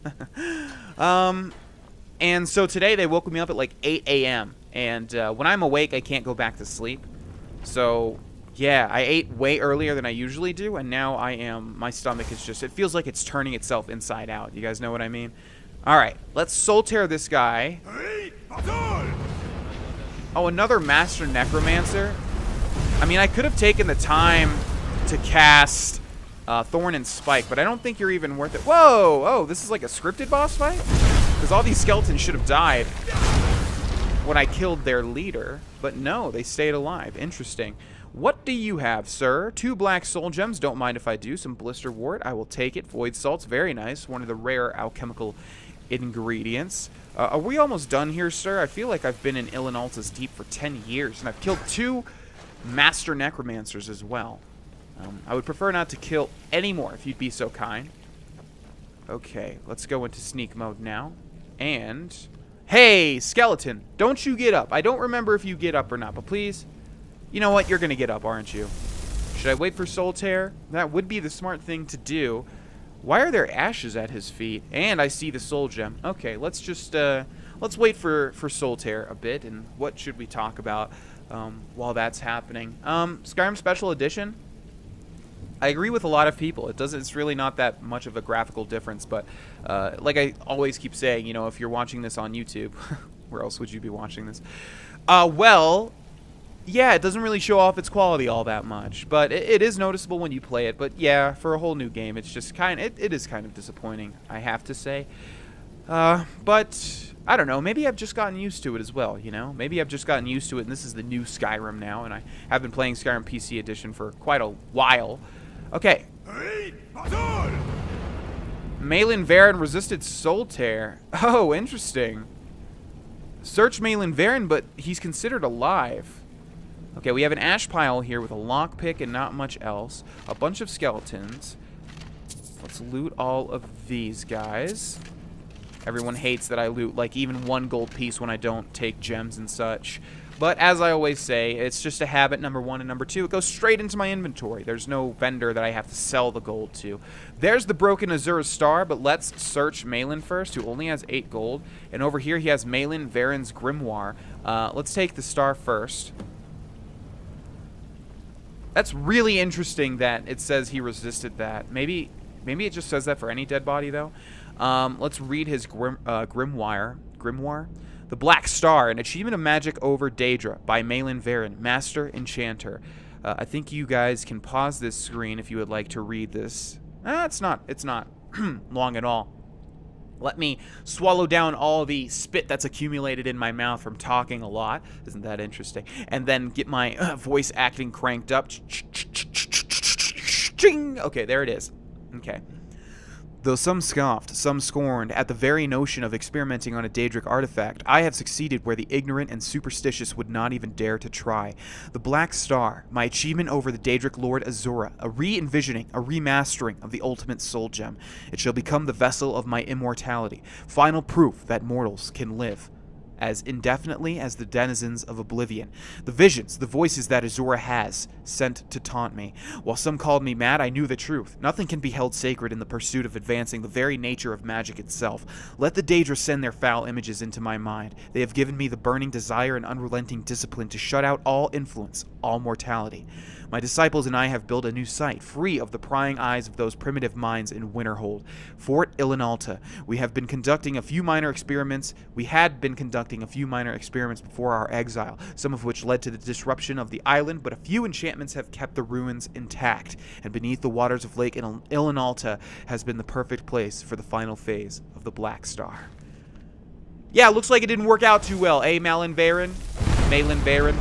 Speaker 1: And so today they woke me up at like 8 a.m. And when I'm awake, I can't go back to sleep. So yeah, I ate way earlier than I usually do, and now my stomach is just, it feels like it's turning itself inside out. You guys know what I mean? All right, let's soul tear this guy. Oh, another master necromancer? I mean, I could have taken the time to cast Thorn and Spike, but I don't think you're even worth it. Whoa! Oh, this is like a scripted boss fight? Because all these skeletons should have died when I killed their leader. But no, they stayed alive. Interesting. What do you have, sir? 2 black soul gems. Don't mind if I do. Some blister wart. I will take it. Void salts. Very nice. One of the rare alchemical ingredients. Are we almost done here, sir? I feel like I've been in Ilinalta's Deep for 10 years, and I've killed 2 Master Necromancers as well. I would prefer not to kill any more, if you'd be so kind. Okay, let's go into sneak mode now. And... Hey, skeleton! Don't you get up. I don't remember if you get up or not, but please... You know what? You're gonna get up, aren't you? Should I wait for Soul Tear? That would be the smart thing to do. Why are there ashes at his feet? And I see the Soul Gem. Okay, let's just... let's wait for Soul Tear a bit, and what should we talk about while that's happening? Skyrim Special Edition? I agree with a lot of people. It's really not that much of a graphical difference, but like I always keep saying, you know, if you're watching this on YouTube, where else would you be watching this? Well, yeah, it doesn't really show off its quality all that much, but it is noticeable when you play it. But yeah, for a whole new game, it's just it is kind of disappointing, I have to say. But I don't know, maybe I've just gotten used to it as well, you know? Maybe I've just gotten used to it, and this is the new Skyrim now, and I have been playing Skyrim PC Edition for quite a while. Okay. Malin Varen resisted Soul Tear. Oh, interesting. Search Malin Varen, but he's considered alive. Okay, we have an ash pile here with a lockpick and not much else. A bunch of skeletons. Let's loot all of these guys. Everyone hates that I loot like even 1 gold piece when I don't take gems and such. But as I always say, it's just a habit, number 1, and number 2, it goes straight into my inventory. There's no vendor that I have to sell the gold to. There's the broken Azura Star, but let's search Malin first, who only has 8 gold. And over here he has Malin Varen's Grimoire. Let's take the star first. That's really interesting that it says he resisted that. Maybe it just says that for any dead body, though. Let's read his Grimoire. The Black Star, an achievement of magic over Daedra by Malin Varen, Master Enchanter. I think you guys can pause this screen if you would like to read this. It's not long at all. Let me swallow down all the spit that's accumulated in my mouth from talking a lot. Isn't that interesting? And then get my voice acting cranked up. Okay, there it is. Okay. Though some scoffed, some scorned, at the very notion of experimenting on a Daedric artifact, I have succeeded where the ignorant and superstitious would not even dare to try. The Black Star, my achievement over the Daedric Lord Azura, a re-envisioning, a remastering of the ultimate soul gem. It shall become the vessel of my immortality, final proof that mortals can live as indefinitely as the denizens of oblivion. The visions, the voices that Azura has sent to taunt me. While some called me mad, I knew the truth. Nothing can be held sacred in the pursuit of advancing the very nature of magic itself. Let the Daedra send their foul images into my mind. They have given me the burning desire and unrelenting discipline to shut out all influence, all mortality. My disciples and I have built a new site, free of the prying eyes of those primitive minds in Winterhold. Fort Ilinalta. We had been conducting a few minor experiments before our exile, some of which led to the disruption of the island, but a few enchantments have kept the ruins intact, and beneath the waters of Lake Ilinalta has been the perfect place for the final phase of the Black Star. Yeah, looks like it didn't work out too well, eh, Malin Varen,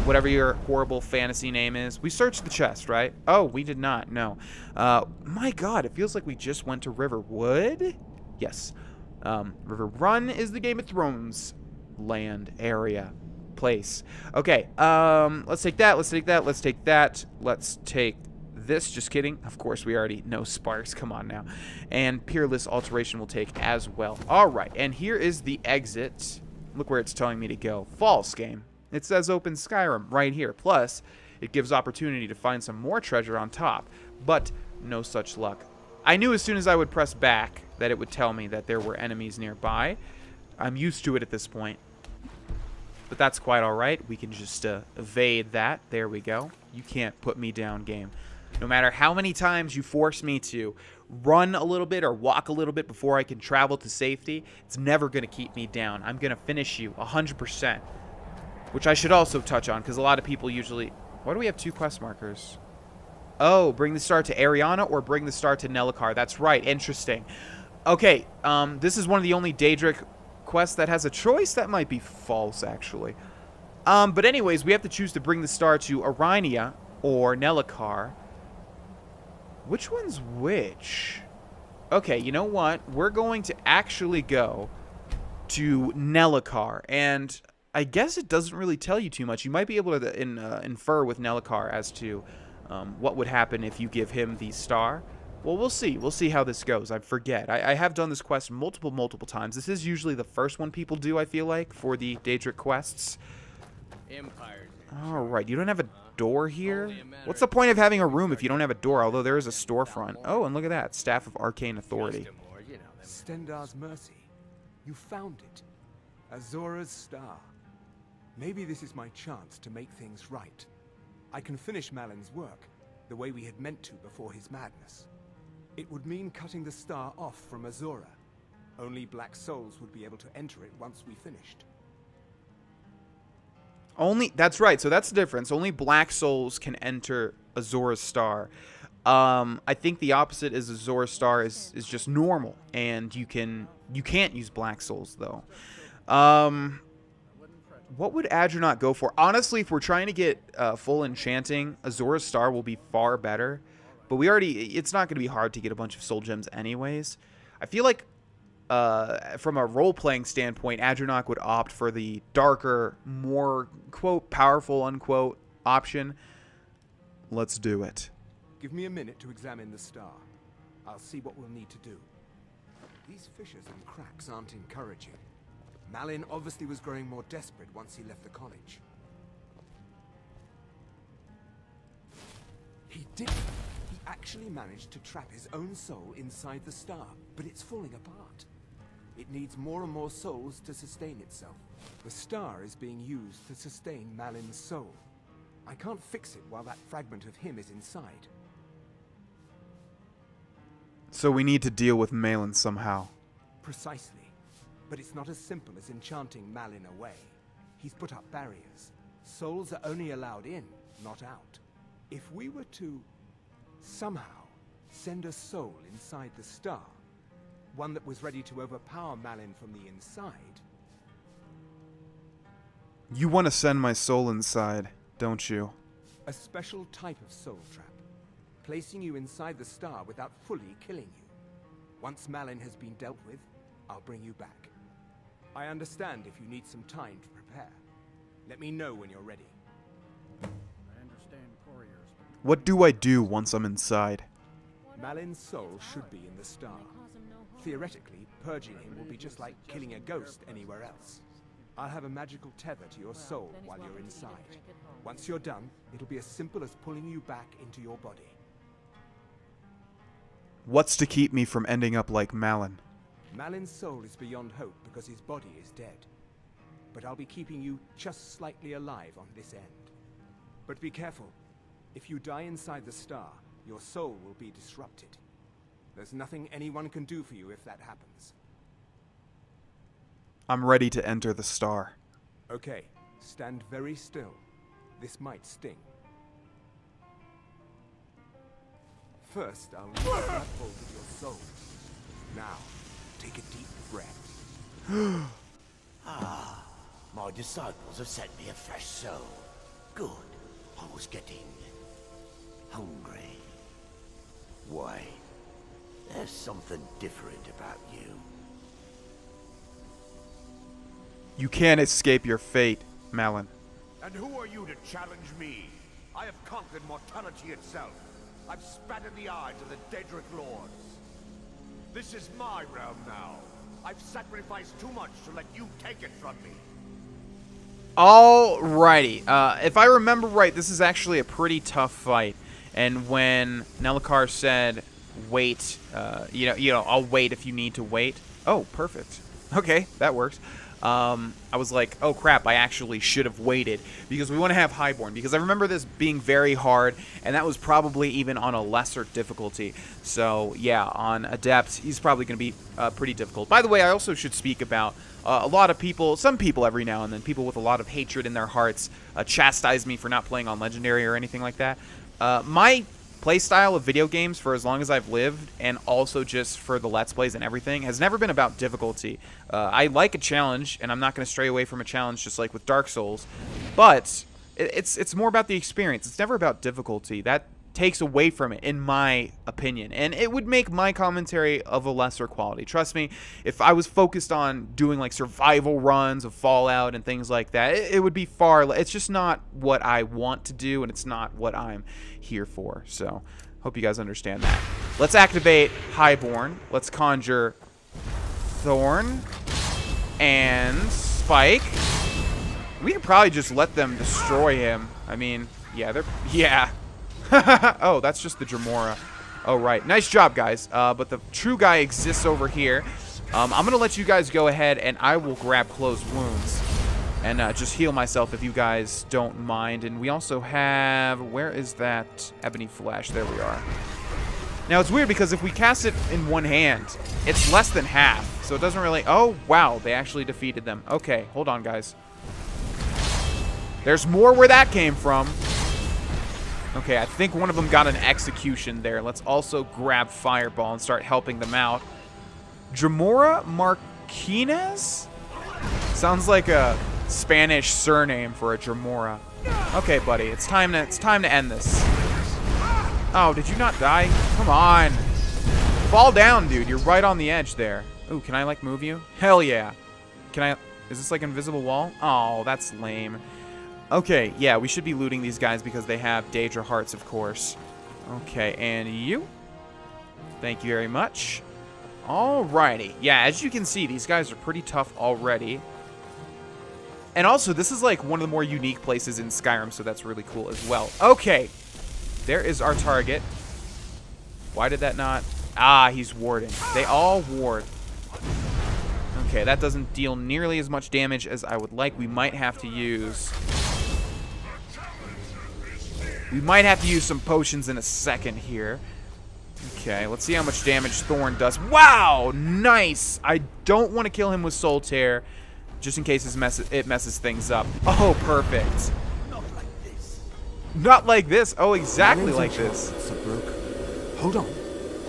Speaker 1: whatever your horrible fantasy name is. We searched the chest, right? Oh, we did not, no. My god, it feels like we just went to Riverwood? Yes. River Run is the Game of Thrones land area place. Okay, let's take that, let's take that, let's take that, let's take this, just kidding. Of course, we already know Sparks, come on now. And Peerless Alteration will take as well. Alright, and here is the exit. Look where it's telling me to go. False, game. It says open Skyrim right here. Plus, it gives opportunity to find some more treasure on top, but no such luck. I knew as soon as I would press back that it would tell me that there were enemies nearby. I'm used to it at this point, but that's quite alright. We can just evade that. There we go. You can't put me down, game. No matter how many times you force me to run a little bit or walk a little bit before I can travel to safety, it's never going to keep me down. I'm going to finish you 100%. Which I should also touch on, because a lot of people usually... Why do we have 2 quest markers? Oh, bring the star to Ariana or bring the star to Nelacar. That's right. Interesting. Okay, this is one of the only Daedric quests that has a choice. That might be false, actually. But anyways, we have to choose to bring the star to Ariania or Nelacar. Which one's which? Okay, you know what? We're going to actually go to Nelacar. And I guess it doesn't really tell you too much. You might be able to infer with Nelacar as to what would happen if you give him the star. Well, we'll see. We'll see how this goes. I forget. I have done this quest multiple times. This is usually the first one people do, I feel like, for the Daedric quests. Alright, you don't have a door here? What's the point of having a room if you don't have a door, although there is a storefront? Oh, and look at that. Staff of Arcane Authority.
Speaker 23: Stendarr's mercy. You found it. Azora's star. Maybe this is my chance to make things right. I can finish Malin's work, the way we had meant to before his madness. It would mean cutting the star off from Azora. Only Black Souls would be able to enter it once we finished.
Speaker 1: That's right, so that's the difference. Only Black Souls can enter Azora's Star. I think the opposite is Azora's Star is just normal, and you can't use Black Souls though. What would Adronaut go for? Honestly, if we're trying to get full enchanting, Azora's Star will be far better. But it's not going to be hard to get a bunch of soul gems anyways. I feel like from a role-playing standpoint, Adronaut would opt for the darker, more, quote, powerful, unquote, option. Let's do it.
Speaker 23: Give me a minute to examine the star. I'll see what we'll need to do. These fissures and cracks aren't encouraging. Malin obviously was growing more desperate once he left the college. He did. He actually managed to trap his own soul inside the star, but it's falling apart. It needs more and more souls to sustain itself. The star is being used to sustain Malin's soul. I can't fix it while that fragment of him is inside.
Speaker 1: So we need to deal with Malin somehow.
Speaker 23: Precisely. But it's not as simple as enchanting Malin away. He's put up barriers. Souls are only allowed in, not out. If we were to somehow send a soul inside the star, one that was ready to overpower Malin from the inside...
Speaker 1: You want to send my soul inside, don't you?
Speaker 23: A special type of soul trap, placing you inside the star without fully killing you. Once Malin has been dealt with, I'll bring you back. I understand if you need some time to prepare. Let me know when you're ready.
Speaker 1: What do I do once I'm inside?
Speaker 23: Malin's soul should be in the star. Theoretically, purging him will be just like killing a ghost anywhere else. I'll have a magical tether to your soul while you're inside. Once you're done, it'll be as simple as pulling you back into your body.
Speaker 1: What's to keep me from ending up like Malin?
Speaker 23: Malin's soul is beyond hope because his body is dead. But I'll be keeping you just slightly alive on this end. But be careful. If you die inside the star, your soul will be disrupted. There's nothing anyone can do for you if that happens.
Speaker 1: I'm ready to enter the star.
Speaker 23: Okay, stand very still. This might sting. First, I'll grab hold of your soul. Now, take a deep breath.
Speaker 24: Ah, my disciples have sent me a fresh soul. Good. I was getting hungry. Why? There's something different about you.
Speaker 1: You can't escape your fate, Malin.
Speaker 16: And who are you to challenge me? I have conquered mortality itself. I've spat in the eyes of the Daedric Lords. This is my realm now. I've sacrificed too much to let you take it from me.
Speaker 1: Alrighty. If I remember right, this is actually a pretty tough fight. And when Nelacar said, wait, I'll wait if you need to wait. Oh, perfect. Okay, that works. I was like, oh crap, I actually should have waited because we want to have Highborn, because I remember this being very hard, and that was probably even on a lesser difficulty. So yeah, on Adept, he's probably going to be pretty difficult. By the way, I also should speak about a lot of people, some people every now and then, people with a lot of hatred in their hearts, chastise me for not playing on Legendary or anything like that. My playstyle of video games for as long as I've lived, and also just for the Let's Plays and everything, has never been about difficulty. I like a challenge, and I'm not going to stray away from a challenge just like with Dark Souls, but it's more about the experience. It's never about difficulty. That takes away from it, in my opinion, and it would make my commentary of a lesser quality. Trust me, if I was focused on doing like survival runs of Fallout and things like that, it would be far. It's just not what I want to do, and it's not what I'm here for. So, hope you guys understand that. Let's activate Highborn. Let's conjure Thorn and Spike. We could probably just let them destroy him. I mean, yeah. Oh, that's just the Dremora. Oh, right. Nice job, guys. But the true guy exists over here. I'm going to let you guys go ahead, and I will grab Closed Wounds and just heal myself if you guys don't mind. And we also have... Where is that Ebony Flash? There we are. Now, it's weird because if we cast it in one hand, it's less than half. So it doesn't really... Oh, wow. They actually defeated them. Okay, hold on, guys. There's more where that came from. Okay, I think one of them got an execution there. Let's also grab Fireball and start helping them out. Dremora Marquinez? Sounds like a Spanish surname for a Dremora. Okay, buddy, it's time to end this. Oh, did you not die? Come on. Fall down, dude. You're right on the edge there. Ooh, can I, like, move you? Hell yeah. Can I... Is this, like, an invisible wall? Oh, that's lame. Okay, yeah, we should be looting these guys because they have Daedra Hearts, of course. Okay, and you? Thank you very much. Alrighty. Yeah, as you can see, these guys are pretty tough already. And also, this is like one of the more unique places in Skyrim, so that's really cool as well. Okay, there is our target. Why did that not... Ah, he's warding. They all ward. Okay, that doesn't deal nearly as much damage as I would like. We might have to use... some potions in a second here. Okay, let's see how much damage Thorn does. Wow, nice. I don't want to kill him with Soul Tear, just in case it messes things up. Oh, perfect.
Speaker 24: Not like this.
Speaker 1: Not like this. Oh, exactly like this.
Speaker 23: Hold on.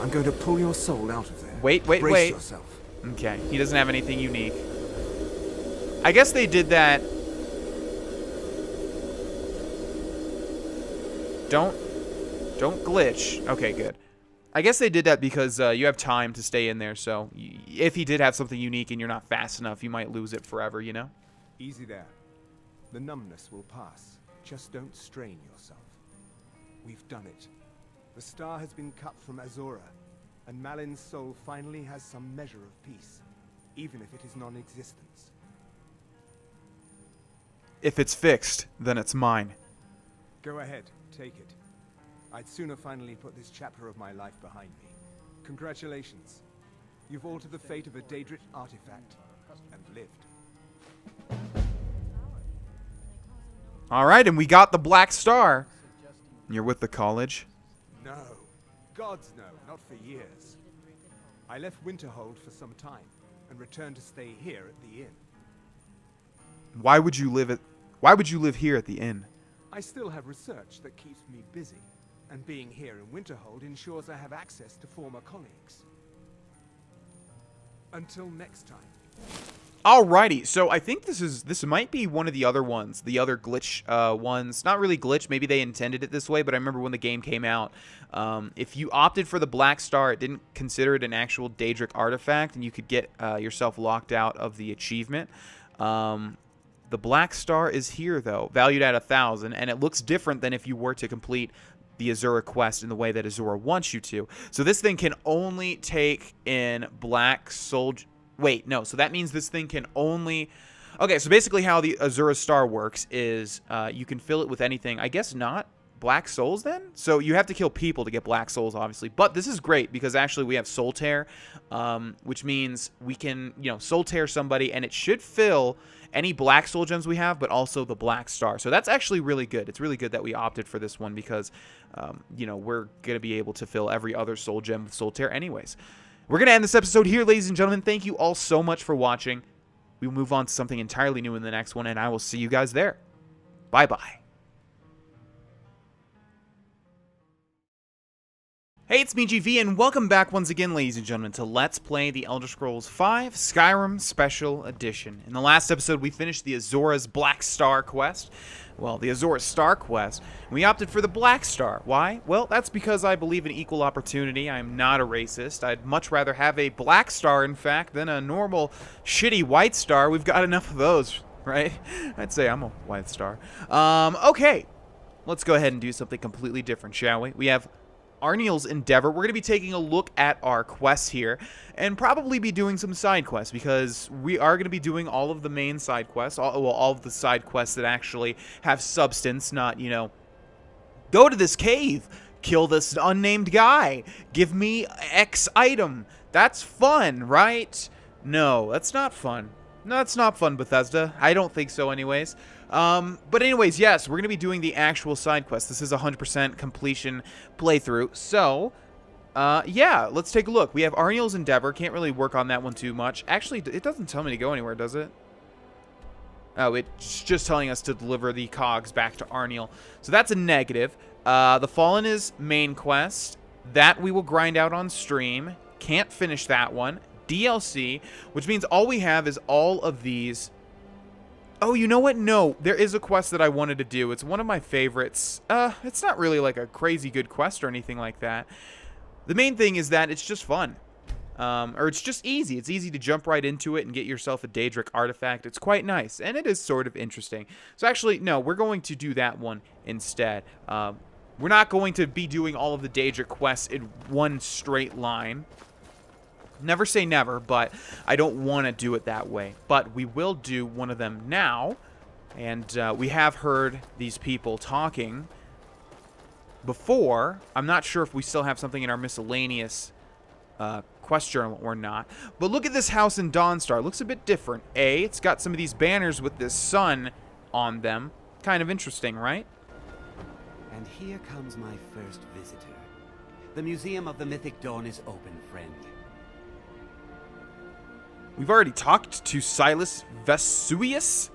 Speaker 23: I'm going to pull your soul out of there.
Speaker 1: Wait.
Speaker 23: Brace yourself.
Speaker 1: Okay, he doesn't have anything unique. I guess they did that. Don't glitch. Okay, good. I guess they did that because you have time to stay in there, so if he did have something unique and you're not fast enough, you might lose it forever, you know?
Speaker 23: Easy there. The numbness will pass. Just don't strain yourself. We've done it. The star has been cut from Azora, and Malin's soul finally has some measure of peace, even if it is non-existent.
Speaker 1: If it's fixed, then it's mine.
Speaker 23: Go ahead, take it. I'd sooner finally put this chapter of my life behind me. Congratulations. You've altered the fate of a Daedric artifact, and lived.
Speaker 1: Alright, and we got the Black Star. You're with the college?
Speaker 23: No. Gods no, not for years. I left Winterhold for some time, and returned to stay here at the inn.
Speaker 1: Why would you live here at the inn?
Speaker 23: I still have research that keeps me busy, and being here in Winterhold ensures I have access to former colleagues. Until next time.
Speaker 1: Alrighty, so I think this might be one of the other ones, the other glitch ones. Not really glitch, maybe they intended it this way, but I remember when the game came out, if you opted for the Black Star, it didn't consider it an actual Daedric artifact, and you could get yourself locked out of the achievement. The Black Star is here, though, valued at 1,000, and it looks different than if you were to complete the Azura quest in the way that Azura wants you to. So this thing can only take in Black Soul... Wait, no, so that means this thing can only... Okay, so basically how the Azura Star works is you can fill it with anything. I guess not Black Souls, then? So you have to kill people to get Black Souls, obviously. But this is great because actually we have Soul Tear, which means we can, Soul Tear somebody, and it should fill any Black Soul Gems we have, but also the Black Star. So that's actually really good. It's really good that we opted for this one because, we're going to be able to fill every other Soul Gem with Soul Tear anyways. We're going to end this episode here, ladies and gentlemen. Thank you all so much for watching. We will move on to something entirely new in the next one, and I will see you guys there. Bye-bye. Hey, it's me, GV, and welcome back once again, ladies and gentlemen, to Let's Play The Elder Scrolls V Skyrim Special Edition. In the last episode, we finished the Azora's Black Star quest. Well, the Azora's Star quest. We opted for the Black Star. Why? Well, that's because I believe in equal opportunity. I am not a racist. I'd much rather have a Black Star, in fact, than a normal, shitty White Star. We've got enough of those, right? I'd say I'm a White Star. Okay. Let's go ahead and do something completely different, shall we? We have Arniel's Endeavor. We're going to be taking a look at our quests here and probably be doing some side quests because we are going to be doing all of the main side quests, all of the side quests that actually have substance, not, you know, go to this cave, kill this unnamed guy, give me X item. That's fun, right? No, that's not fun. No, that's not fun, Bethesda. I don't think so anyways. But anyways, yes, we're going to be doing the actual side quest. This is a 100% completion playthrough. So, yeah, let's take a look. We have Arniel's Endeavor. Can't really work on that one too much. Actually, it doesn't tell me to go anywhere, does it? Oh, it's just telling us to deliver the cogs back to Arniel. So that's a negative. The Fallen is main quest. That we will grind out on stream. Can't finish that one. DLC, which means all we have is all of these. Oh, you know what? No, there is a quest that I wanted to do. It's one of my favorites. It's not really like a crazy good quest or anything like that. The main thing is that it's just fun. Or it's just easy. It's easy to jump right into it and get yourself a Daedric artifact. It's quite nice, and it is sort of interesting. So actually, no, we're going to do that one instead. We're not going to be doing all of the Daedric quests in one straight line. Never say never, but I don't want to do it that way. But we will do one of them now. And we have heard these people talking before. I'm not sure if we still have something in our miscellaneous quest journal or not. But look at this house in Dawnstar. It looks a bit different. It's got some of these banners with this sun on them. Kind of interesting, right?
Speaker 15: And here comes my first visitor. The Museum of the Mythic Dawn is open, friend.
Speaker 1: We've already talked to Silas Vesuvius?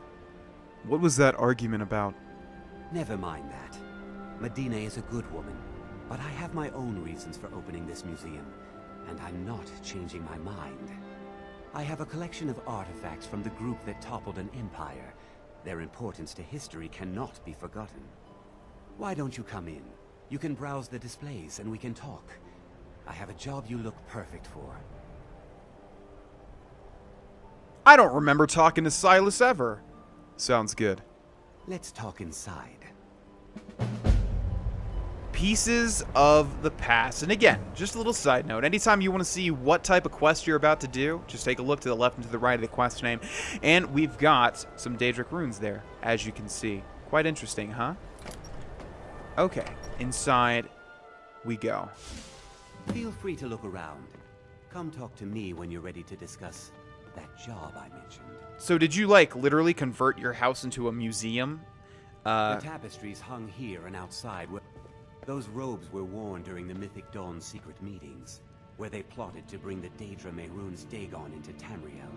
Speaker 1: What was that argument about?
Speaker 15: Never mind that. Medina is a good woman, but I have my own reasons for opening this museum, and I'm not changing my mind. I have a collection of artifacts from the group that toppled an empire. Their importance to history cannot be forgotten. Why don't you come in? You can browse the displays and we can talk. I have a job you look perfect for.
Speaker 1: I don't remember talking to Silas ever. Sounds good.
Speaker 15: Let's talk inside.
Speaker 1: Pieces of the past. And again, just a little side note. Anytime you want to see what type of quest you're about to do, just take a look to the left and to the right of the quest name. And we've got some Daedric runes there, as you can see. Quite interesting, huh? Okay, inside we go.
Speaker 15: Feel free to look around. Come talk to me when you're ready to discuss that job I mentioned.
Speaker 1: So did you, like, literally convert your house into a museum?
Speaker 15: The tapestries hung here and outside. Those robes were worn during the Mythic Dawn secret meetings, where they plotted to bring the Daedra Mehrunes Dagon into Tamriel.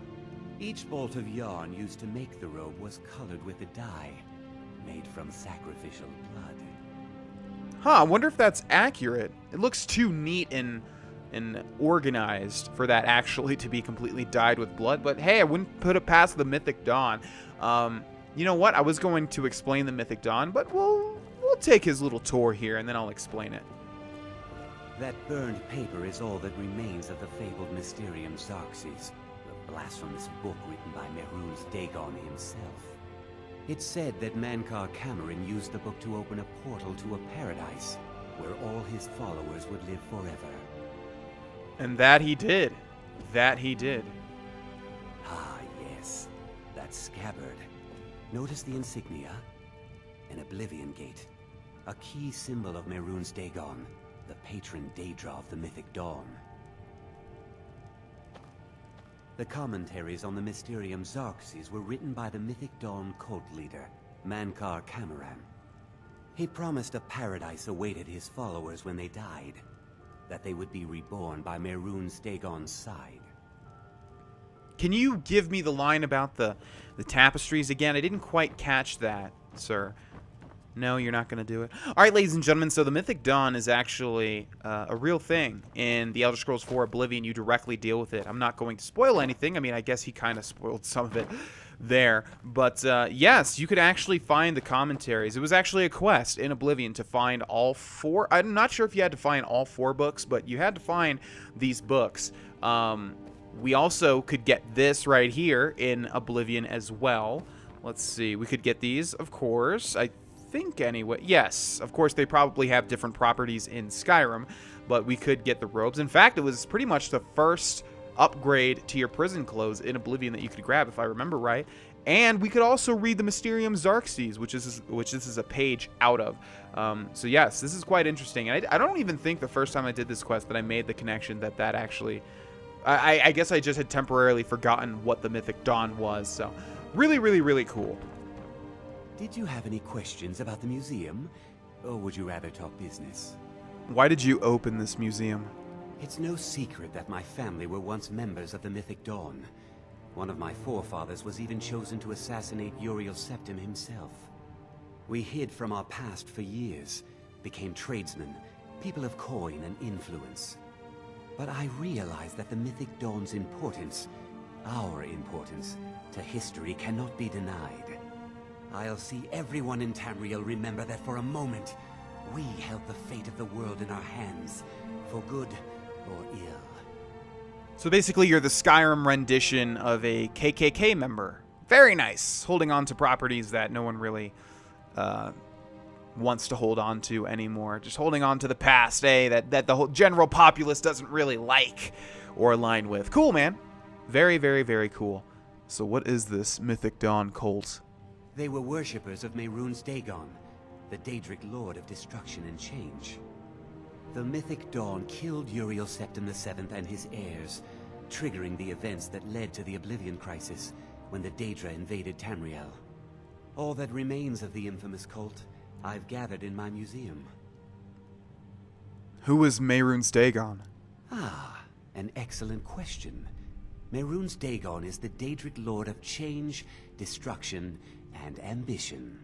Speaker 15: Each bolt of yarn used to make the robe was colored with a dye, made from sacrificial blood.
Speaker 1: Huh, I wonder if that's accurate. It looks too neat and organized for that actually to be completely dyed with blood. But hey, I wouldn't put it past the Mythic Dawn. You know what? I was going to explain the Mythic Dawn, but we'll take his little tour here and then I'll explain it.
Speaker 15: That burned paper is all that remains of the fabled Mysterium Xarxes, the blasphemous book written by Mehrunes Dagon himself. It's said that Mankar Cameron used the book to open a portal to a paradise where all his followers would live forever.
Speaker 1: And that he did. That he did.
Speaker 15: Ah, yes. That scabbard. Notice the insignia? An Oblivion Gate. A key symbol of Mehrunes Dagon, the patron Daedra of the Mythic Dawn. The commentaries on the Mysterium Xarxes were written by the Mythic Dawn cult leader, Mankar Cameron. He promised a paradise awaited his followers when they died, that they would be reborn by Mehrunes Dagon's side.
Speaker 1: Can you give me the line about the tapestries again? I didn't quite catch that, sir. No, you're not going to do it. All right, ladies and gentlemen, so the Mythic Dawn is actually a real thing in the Elder Scrolls 4 Oblivion. You directly deal with it. I'm not going to spoil anything. I mean, I guess he kind of spoiled some of it there. But, yes, you could actually find the commentaries. It was actually a quest in Oblivion to find all 4. I'm not sure if you had to find all 4 books, but you had to find these books. We also could get this right here in Oblivion as well. Let's see. We could get these, of course. I think anyway. Yes, of course they probably have different properties in Skyrim, but we could get the robes. In fact, it was pretty much the first upgrade to your prison clothes in Oblivion that you could grab, if I remember right. And we could also read the Mysterium Xarxes, which this is a page out of. So yes, this is quite interesting. And I don't even think the first time I did this quest that I made the connection that actually... I guess I just had temporarily forgotten what the Mythic Dawn was. So really, really, really cool.
Speaker 15: Did you have any questions about the museum? Or would you rather talk business?
Speaker 1: Why did you open this museum?
Speaker 15: It's no secret that my family were once members of the Mythic Dawn. One of my forefathers was even chosen to assassinate Uriel Septim himself. We hid from our past for years, became tradesmen, people of coin and influence. But I realized that the Mythic Dawn's importance, our importance, to history cannot be denied. I'll see everyone in Tamriel remember that for a moment, we held the fate of the world in our hands, for good or ill.
Speaker 1: So basically you're the Skyrim rendition of a KKK member. Very nice. Holding on to properties that no one really wants to hold on to anymore. Just holding on to the past, that the whole general populace doesn't really like or align with. Cool, man. Very, very, very cool. So what is this Mythic Dawn cult?
Speaker 15: They were worshippers of Mehrunes Dagon, the Daedric Lord of Destruction and Change. The Mythic Dawn killed Uriel Septim VII and his heirs, triggering the events that led to the Oblivion Crisis when the Daedra invaded Tamriel. All that remains of the infamous cult I've gathered in my museum.
Speaker 1: Who is Mehrunes Dagon?
Speaker 15: Ah, an excellent question. Mehrunes Dagon is the Daedric Lord of Change, Destruction, and Ambition.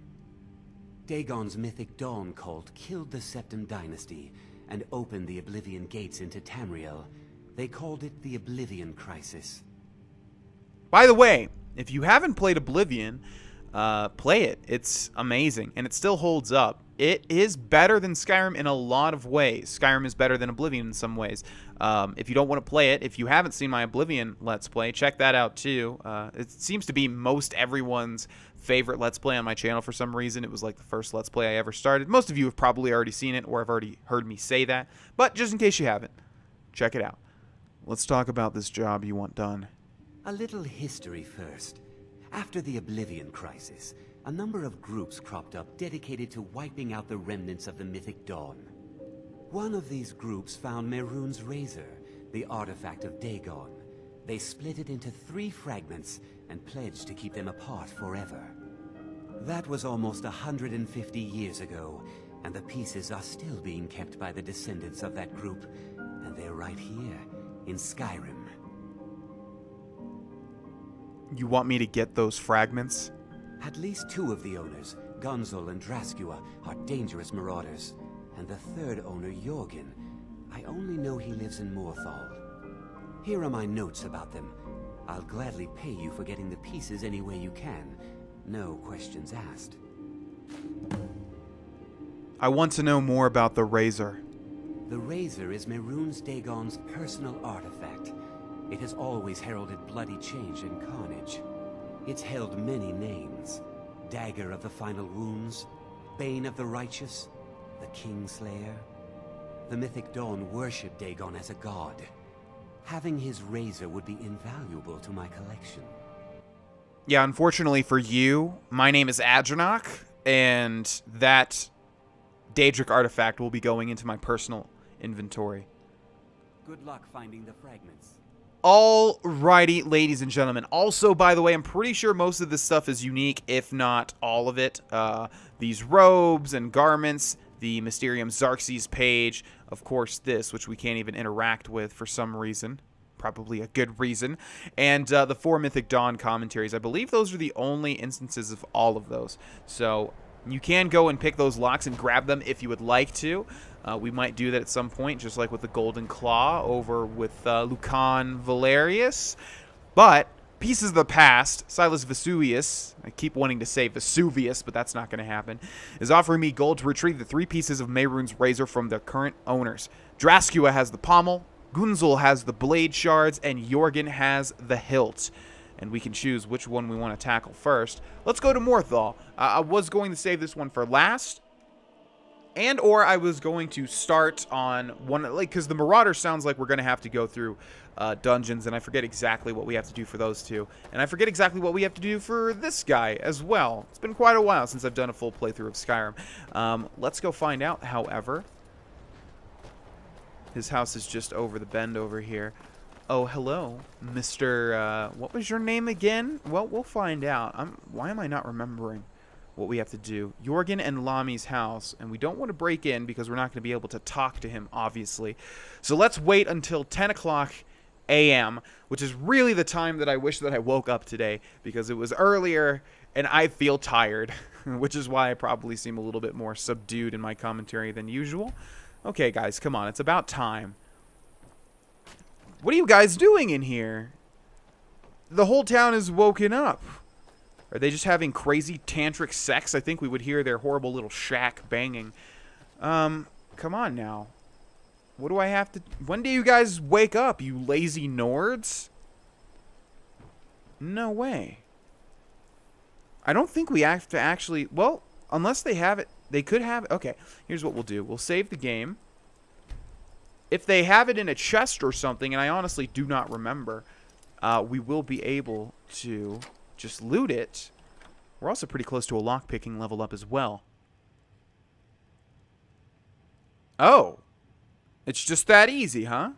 Speaker 15: Dagon's Mythic Dawn cult killed the Septim dynasty and opened the Oblivion gates into Tamriel. They called it the Oblivion Crisis.
Speaker 1: By the way, if you haven't played Oblivion, play it. It's amazing, and it still holds up. It is better than Skyrim in a lot of ways. Skyrim is better than Oblivion in some ways. If you don't want to play it, if you haven't seen my Oblivion Let's Play, check that out too. It seems to be most everyone's favorite Let's Play on my channel for some reason. It was like the first Let's Play I ever started. Most of you have probably already seen it or have already heard me say that. But just in case you haven't, check it out. Let's talk about this job you want done.
Speaker 15: A little history first. After the Oblivion Crisis, a number of groups cropped up dedicated to wiping out the remnants of the Mythic Dawn. One of these groups found Mehrunes' Razor, the artifact of Dagon. They split it into 3 fragments and pledged to keep them apart forever. That was almost 150 years ago, and the pieces are still being kept by the descendants of that group, and they're right here, in Skyrim.
Speaker 1: You want me to get those fragments?
Speaker 15: At least 2 of the owners, Gunzel and Draskua, are dangerous marauders. And the 3rd owner, Jorgen, I only know he lives in Morthal. Here are my notes about them. I'll gladly pay you for getting the pieces any way you can. No questions asked.
Speaker 1: I want to know more about the Razor.
Speaker 15: The Razor is Mehrunes Dagon's personal artifact. It has always heralded bloody change and carnage. It's held many names. Dagger of the Final Wounds, Bane of the Righteous, the Kingslayer. The Mythic Dawn worshipped Dagon as a god. Having his razor would be invaluable to my collection.
Speaker 1: Yeah, unfortunately for you, my name is Adranok, and that Daedric artifact will be going into my personal inventory.
Speaker 15: Good luck finding the fragments.
Speaker 1: Alrighty, ladies and gentlemen. Also, by the way, I'm pretty sure most of this stuff is unique, if not all of it. These robes and garments, the Mysterium Xarxes page, of course this, which we can't even interact with for some reason. Probably a good reason. And the 4 Mythic Dawn commentaries. I believe those are the only instances of all of those. So, You can go and pick those locks and grab them if you would like to. We might do that at some point, just like with the Golden Claw over with Lucan Valerius. But pieces of the past, Silas Vesuvius, I keep wanting to say Vesuvius, but that's not going to happen, is offering me gold to retrieve the 3 pieces of Mehrunes' razor from their current owners. Draskua has the pommel, Gunzel has the blade shards, and Jorgen has the hilt. And we can choose which one we want to tackle first. Let's go to Morthal. I was going to save this one for last, and or I was going to start on one, like, because the Marauder sounds like we're going to have to go through dungeons, and I forget exactly what we have to do for those two. And I forget exactly what we have to do for this guy as well. It's been quite a while since I've done a full playthrough of Skyrim. Let's go find out, however. His house is just over the bend over here. Oh, hello, Mr. What was your name again? Well, we'll find out. Why am I not remembering what we have to do? Jorgen and Lami's house, and we don't want to break in because we're not going to be able to talk to him, obviously. So let's wait until 10 o'clock a.m., which is really the time that I wish that I woke up today because it was earlier and I feel tired, which is why I probably seem a little bit more subdued in my commentary than usual. Okay, guys, come on. It's about time. What are you guys doing in here? The whole town is woken up. Are they just having crazy tantric sex? I think we would hear their horrible little shack banging. Come on now. What do I have to... When do you guys wake up, you lazy Nords? No way. I don't think we have to actually... Well, unless they have it... They could have it. Okay, here's what we'll do. We'll save the game. If they have it in a chest or something, and I honestly do not remember, we will be able to just loot it. We're also pretty close to a lockpicking level up as well. Oh. It's just that easy, huh?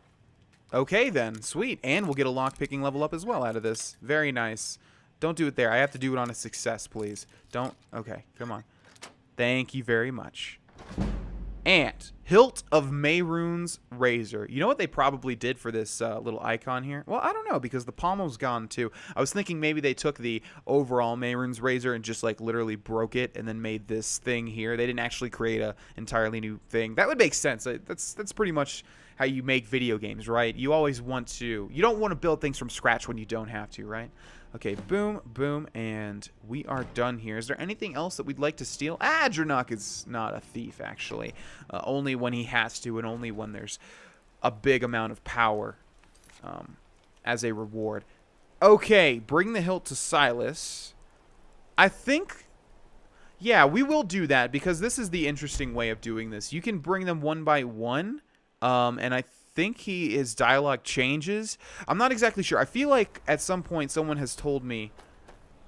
Speaker 1: Okay, then. Sweet. And we'll get a lockpicking level up as well out of this. Very nice. Don't do it there. I have to do it on a success, please. Don't. Okay, come on. Thank you very much. And hilt of Mehrunes' razor. You know what they probably did for this little icon here? Well, I don't know, because the pommel's gone too. I was thinking maybe they took the overall Mehrunes' razor and just like literally broke it and then made this thing here. They didn't actually create a entirely new thing. That would make sense. That's pretty much how you make video games, right? You always want to... You don't want to build things from scratch when you don't have to, right? Okay, boom, boom, and we are done here. Is there anything else that we'd like to steal? Ah, Dranok is not a thief, actually. Only when he has to, and only when there's a big amount of power as a reward. Okay, bring the hilt to Silas. I think... Yeah, we will do that, because this is the interesting way of doing this. You can bring them one by one, and I think his dialogue changes. I'm not exactly sure. I feel like at some point someone has told me,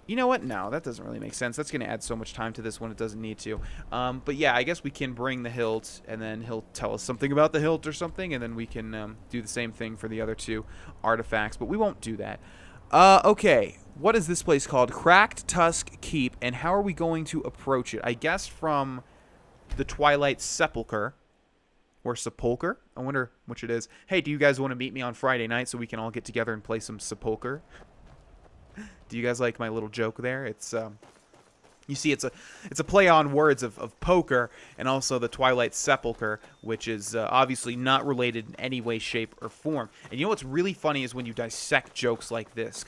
Speaker 1: you know what? No, that doesn't really make sense. That's going to add so much time to this when it doesn't need to. But yeah, I guess we can bring the hilt, and then he'll tell us something about the hilt or something, and then we can do the same thing for the other two artifacts, but we won't do that. Okay, what is this place called? Cracked Tusk Keep, and how are we going to approach it? I guess from the Twilight Sepulchre. Or Sepulchre. I wonder which it is. Hey, do you guys want to meet me on Friday night so we can all get together and play some Sepulchre? Do you guys like my little joke there? It's you see, it's a play on words of poker and also the Twilight Sepulchre, which is obviously not related in any way, shape, or form. And you know what's really funny is when you dissect jokes like this.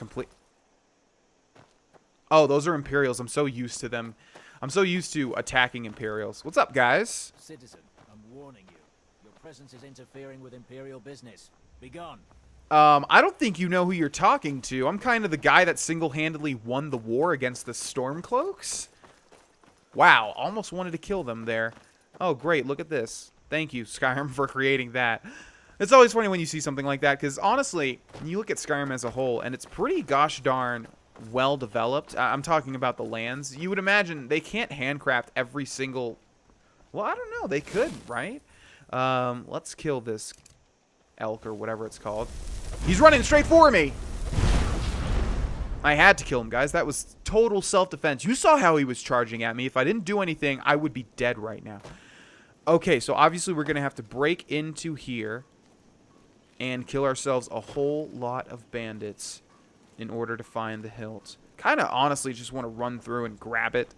Speaker 1: Oh, those are Imperials. I'm so used to them. I'm so used to attacking Imperials. What's up, guys?
Speaker 12: Citizen, I'm warning you. Your presence is interfering with Imperial business. Be gone.
Speaker 1: I don't think you know who you're talking to. I'm kind of the guy that single-handedly won the war against the Stormcloaks. Wow, almost wanted to kill them there. Oh, great, look at this. Thank you, Skyrim, for creating that. It's always funny when you see something like that, because honestly, you look at Skyrim as a whole, and it's pretty gosh darn well-developed. I'm talking about the lands. You would imagine they can't handcraft every single... Well, I don't know. They could, right? Let's kill this elk or whatever it's called. He's running straight for me. I had to kill him, guys. That was total self-defense. You saw how he was charging at me. If I didn't do anything, I would be dead right now. Okay, so obviously we're going to have to break into here and kill ourselves a whole lot of bandits in order to find the hilt. Kind of honestly just want to run through and grab it.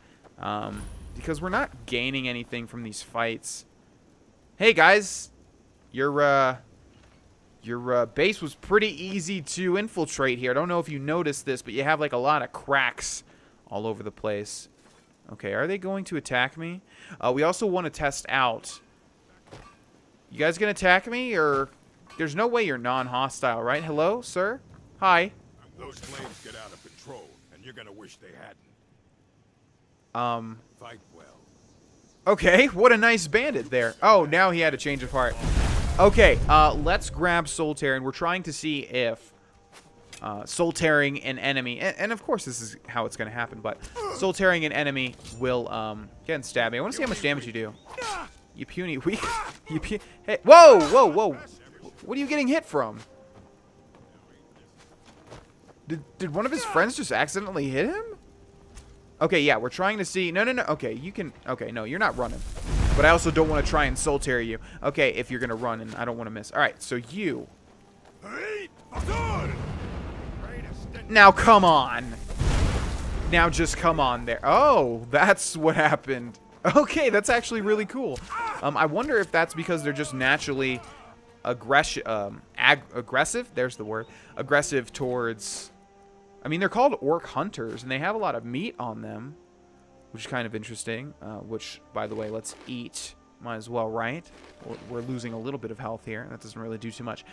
Speaker 1: because we're not gaining anything from these fights. Hey, guys. Your base was pretty easy to infiltrate here. I don't know if you noticed this, but you have, like, a lot of cracks all over the place. Okay, are they going to attack me? We also want to test out. You guys gonna attack me, or... There's no way you're non-hostile, right? Hello, sir? Hi.
Speaker 9: Those flames get out of control, and you're gonna wish they hadn't. Fight well.
Speaker 1: Okay, what a nice bandit there. Oh, now he had a change of heart. Okay, let's grab Soul Tear, and we're trying to see if Soul Tearing an enemy, and of course this is how it's going to happen, but Soul Tearing an enemy will, get and stab me. I want to see how much damage you do. You puny weak. Hey, whoa, whoa, whoa. What are you getting hit from? Did one of his friends just accidentally hit him? Okay, yeah, we're trying to see. No. Okay, you can. Okay, no, you're not running. But I also don't want to try and Soul Tear you. Okay, if you're going to run, and I don't want to miss. All right, so you. Now, come on. Now, just come on there. Oh, that's what happened. Okay, that's actually really cool. I wonder if that's because they're just naturally aggressive. There's the word. Aggressive towards... I mean, they're called orc hunters, and they have a lot of meat on them, which is kind of interesting. Which, by the way, let's eat. Might as well, right? We're losing a little bit of health here. That doesn't really do too much.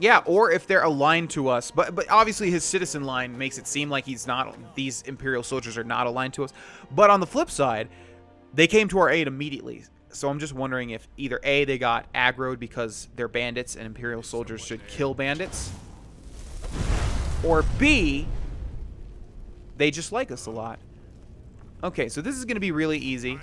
Speaker 1: Yeah, or if they're aligned to us. But obviously his citizen line makes it seem like he's not. These Imperial soldiers are not aligned to us. But on the flip side, they came to our aid immediately. So I'm just wondering if either A, they got aggroed because they're bandits and Imperial soldiers should kill bandits. Or B, they just like us a lot. Okay, so this is going to be really easy.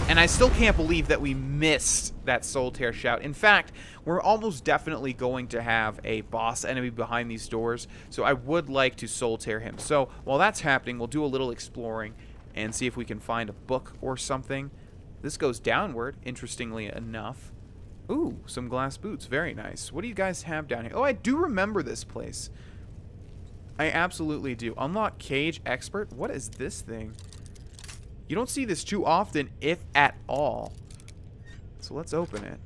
Speaker 1: And I still can't believe that we missed that Soul Tear shout. In fact, we're almost definitely going to have a boss enemy behind these doors. So I would like to Soul Tear him. So while that's happening, we'll do a little exploring and see if we can find a book or something. This goes downward, interestingly enough. Ooh, some glass boots. Very nice. What do you guys have down here? Oh, I do remember this place. I absolutely do. Unlock Cage Expert. What is this thing? You don't see this too often, if at all. So let's open it.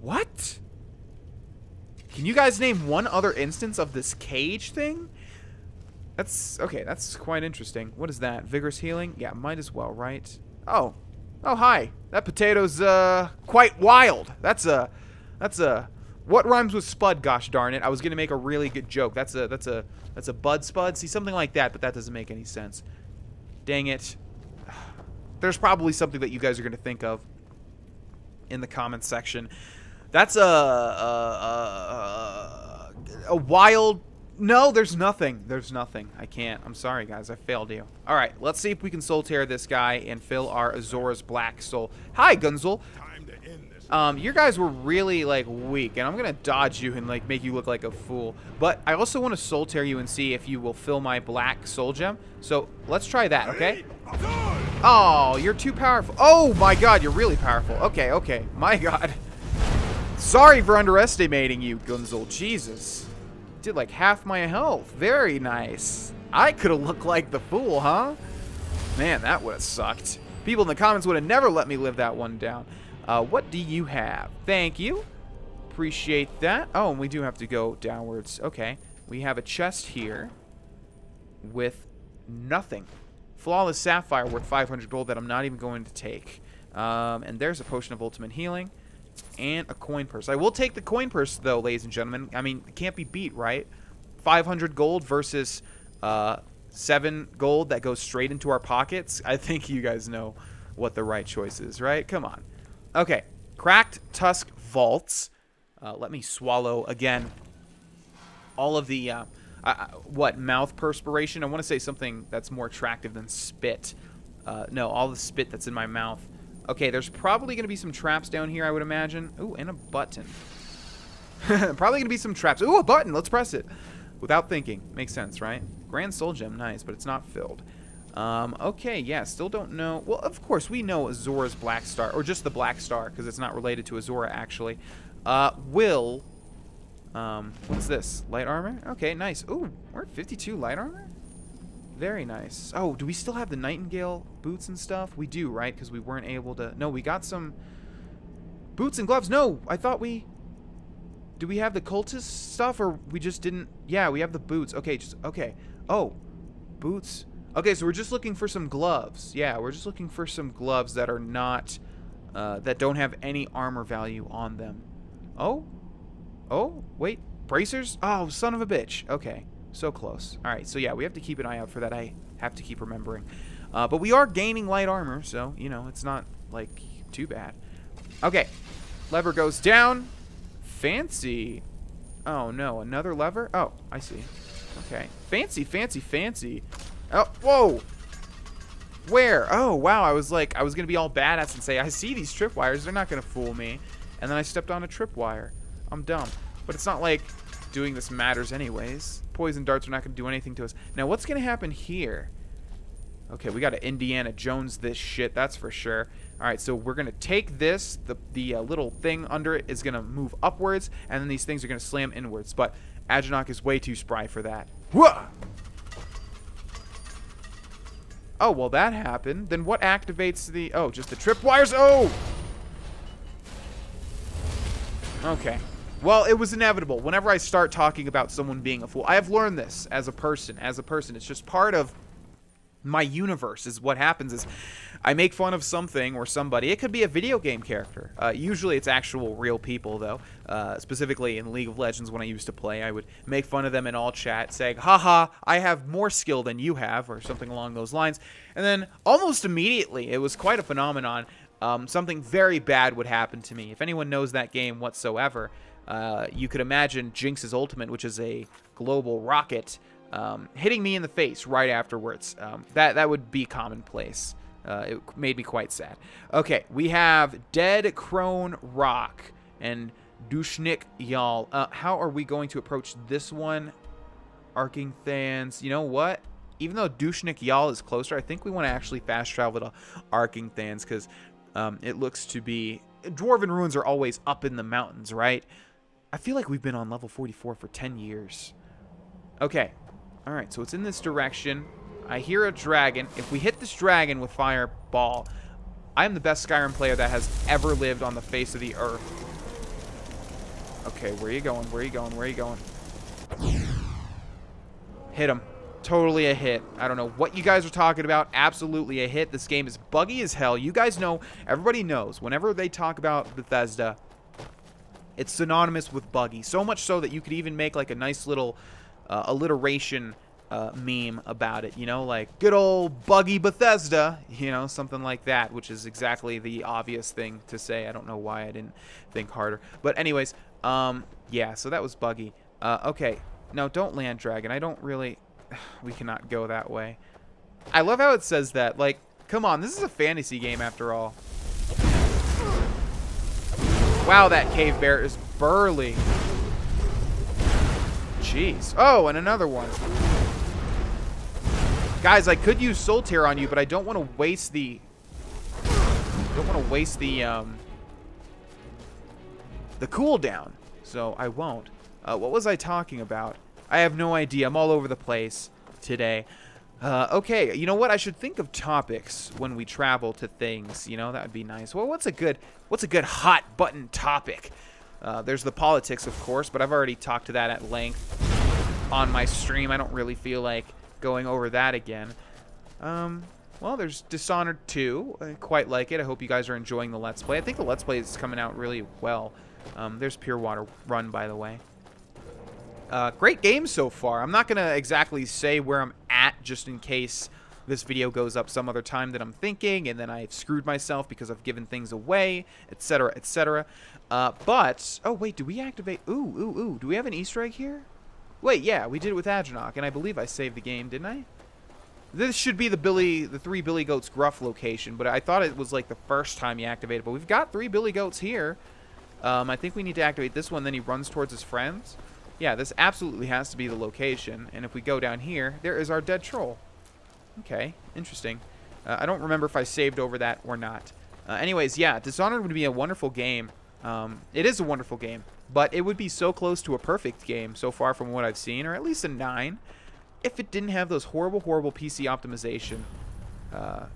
Speaker 1: What? Can you guys name one other instance of this cage thing? That's okay. That's quite interesting. What is that? Vigorous healing? Yeah, might as well, right? Oh, hi. That potato's quite wild. That's a. What rhymes with spud? Gosh darn it! I was gonna make a really good joke. That's a bud spud. See, something like that, but that doesn't make any sense. Dang it. There's probably something that you guys are going to think of in the comments section. That's a wild... No, there's nothing. There's nothing. I can't. I'm sorry, guys. I failed you. All right, let's see if we can Soul Tear this guy and fill our Azora's Black Soul. Hi, Gunzel. You guys were really, like, weak, and I'm going to dodge you and, like, make you look like a fool. But I also want to Soul Tear you and see if you will fill my Black Soul Gem. So, let's try that, okay? Oh, you're too powerful. Oh, my God, you're really powerful. Okay. My God. Sorry for underestimating you, Gunzel. Jesus. Did, like, half my health. Very nice. I could have looked like the fool, huh? Man, that would have sucked. People in the comments would have never let me live that one down. What do you have? Thank you. Appreciate that. Oh, and we do have to go downwards. Okay. We have a chest here with nothing. Flawless Sapphire worth 500 gold that I'm not even going to take. And there's a Potion of Ultimate Healing and a coin purse. I will take the coin purse, though, ladies and gentlemen. I mean, it can't be beat, right? 500 gold versus 7 gold that goes straight into our pockets. I think you guys know what the right choice is, right? Come on. Okay, Cracked Tusk Vaults. Let me swallow again all of the, mouth perspiration? I want to say something that's more attractive than spit. No, all the spit that's in my mouth. Okay, there's probably going to be some traps down here, I would imagine. Ooh, and a button. Probably going to be some traps. Ooh, a button. Let's press it. Without thinking. Makes sense, right? Grand Soul Gem, nice, but it's not filled. Okay, yeah, still don't know. Well, of course, we know Azora's Black Star, or just the Black Star, because it's not related to Azora, actually. What's this? Light armor? Okay, nice. Ooh, we're at 52 light armor? Very nice. Oh, do we still have the Nightingale boots and stuff? We do, right? Because we weren't able to... No, we got some boots and gloves. No, I thought we... Do we have the cultist stuff, or we just didn't... Yeah, we have the boots. Okay, just... Okay. Oh, boots. Okay, so we're just looking for some gloves. Yeah, we're just looking for some gloves that are not... that don't have any armor value on them. Oh? Oh, wait. Bracers? Oh, son of a bitch. Okay. So close. Alright, so yeah, we have to keep an eye out for that. I have to keep remembering. But we are gaining light armor, so, you know, it's not, like, too bad. Okay. Lever goes down. Fancy. Oh, no. Another lever? Oh, I see. Okay. Fancy, fancy, fancy. Oh, whoa! Where? Oh, wow. I was going to be all badass and say, I see these tripwires. They're not going to fool me. And then I stepped on a tripwire. I'm dumb. But it's not like doing this matters anyways. Poison darts are not going to do anything to us. Now, what's going to happen here? Okay, we got to Indiana Jones this shit, that's for sure. All right, so we're going to take this. The little thing under it is going to move upwards, and then these things are going to slam inwards. But Ajanok is way too spry for that. Whoa! Oh, well, that happened. Then what activates the... Oh, just the tripwires. Oh! Okay. Well, it was inevitable. Whenever I start talking about someone being a fool, I have learned this as a person. It's just part of my universe. Is what happens is I make fun of something or somebody. It could be a video game character. Usually it's actual real people, though. Specifically in League of Legends when I used to play, I would make fun of them in all chat, saying, haha, I have more skill than you have, or something along those lines. And then almost immediately, it was quite a phenomenon, something very bad would happen to me. If anyone knows that game whatsoever, you could imagine Jinx's ultimate, which is a global rocket, hitting me in the face right afterwards. That would be commonplace. It made me quite sad. Okay, we have Dead Crone Rock and Dushnik Yal. How are we going to approach this one? Arcing Thans. You know what? Even though Dushnik Yal is closer, I think we want to actually fast travel to Arcing Thans because it looks to be... Dwarven ruins are always up in the mountains, right? I feel like we've been on level 44 for 10 years. Okay. Alright, so it's in this direction. I hear a dragon. If we hit this dragon with Fireball, I am the best Skyrim player that has ever lived on the face of the earth. Okay, where are you going? Where are you going? Where are you going? Hit him. Totally a hit. I don't know what you guys are talking about. Absolutely a hit. This game is buggy as hell. You guys know, everybody knows, whenever they talk about Bethesda, it's synonymous with buggy. So much so that you could even make like a nice little alliteration meme about it. You know, like, good old buggy Bethesda. You know, something like that, which is exactly the obvious thing to say. I don't know why I didn't think harder. But anyways, yeah, so that was buggy. Okay, now don't land dragon. I don't really... We cannot go that way. I love how it says that. Like, come on, this is a fantasy game after all. Wow, that cave bear is burly. Jeez. Oh, and another one. Guys, I could use Soul Tear on you, but I don't want to waste the... the cooldown. So I won't. What was I talking about? I have no idea. I'm all over the place today. Okay, you know what? I should think of topics when we travel to things. You know, that would be nice. Well, what's a good hot button topic? There's the politics, of course, but I've already talked to that at length on my stream. I don't really feel like going over that again. Well, there's Dishonored 2. I quite like it. I hope you guys are enjoying the Let's Play. I think the Let's Play is coming out really well. There's Pure Water Run, by the way. Great game so far. I'm not going to exactly say where I'm at just in case this video goes up some other time that I'm thinking and then I've screwed myself because I've given things away, etc., etc. But, oh wait, do we activate... Ooh. Do we have an Easter egg here? Wait, yeah, we did it with Ajanok, and I believe I saved the game, didn't I? This should be the 3 Billy Goats Gruff location, but I thought it was like the first time you activate it. But we've got 3 Billy Goats here. I think we need to activate this one, then he runs towards his friends. Yeah, this absolutely has to be the location. And if we go down here, there is our dead troll. Okay, interesting. I don't remember if I saved over that or not. Anyways, yeah, Dishonored would be a wonderful game. It is a wonderful game, but it would be so close to a perfect game so far from what I've seen, or at least a 9. if it didn't have those horrible, horrible PC optimization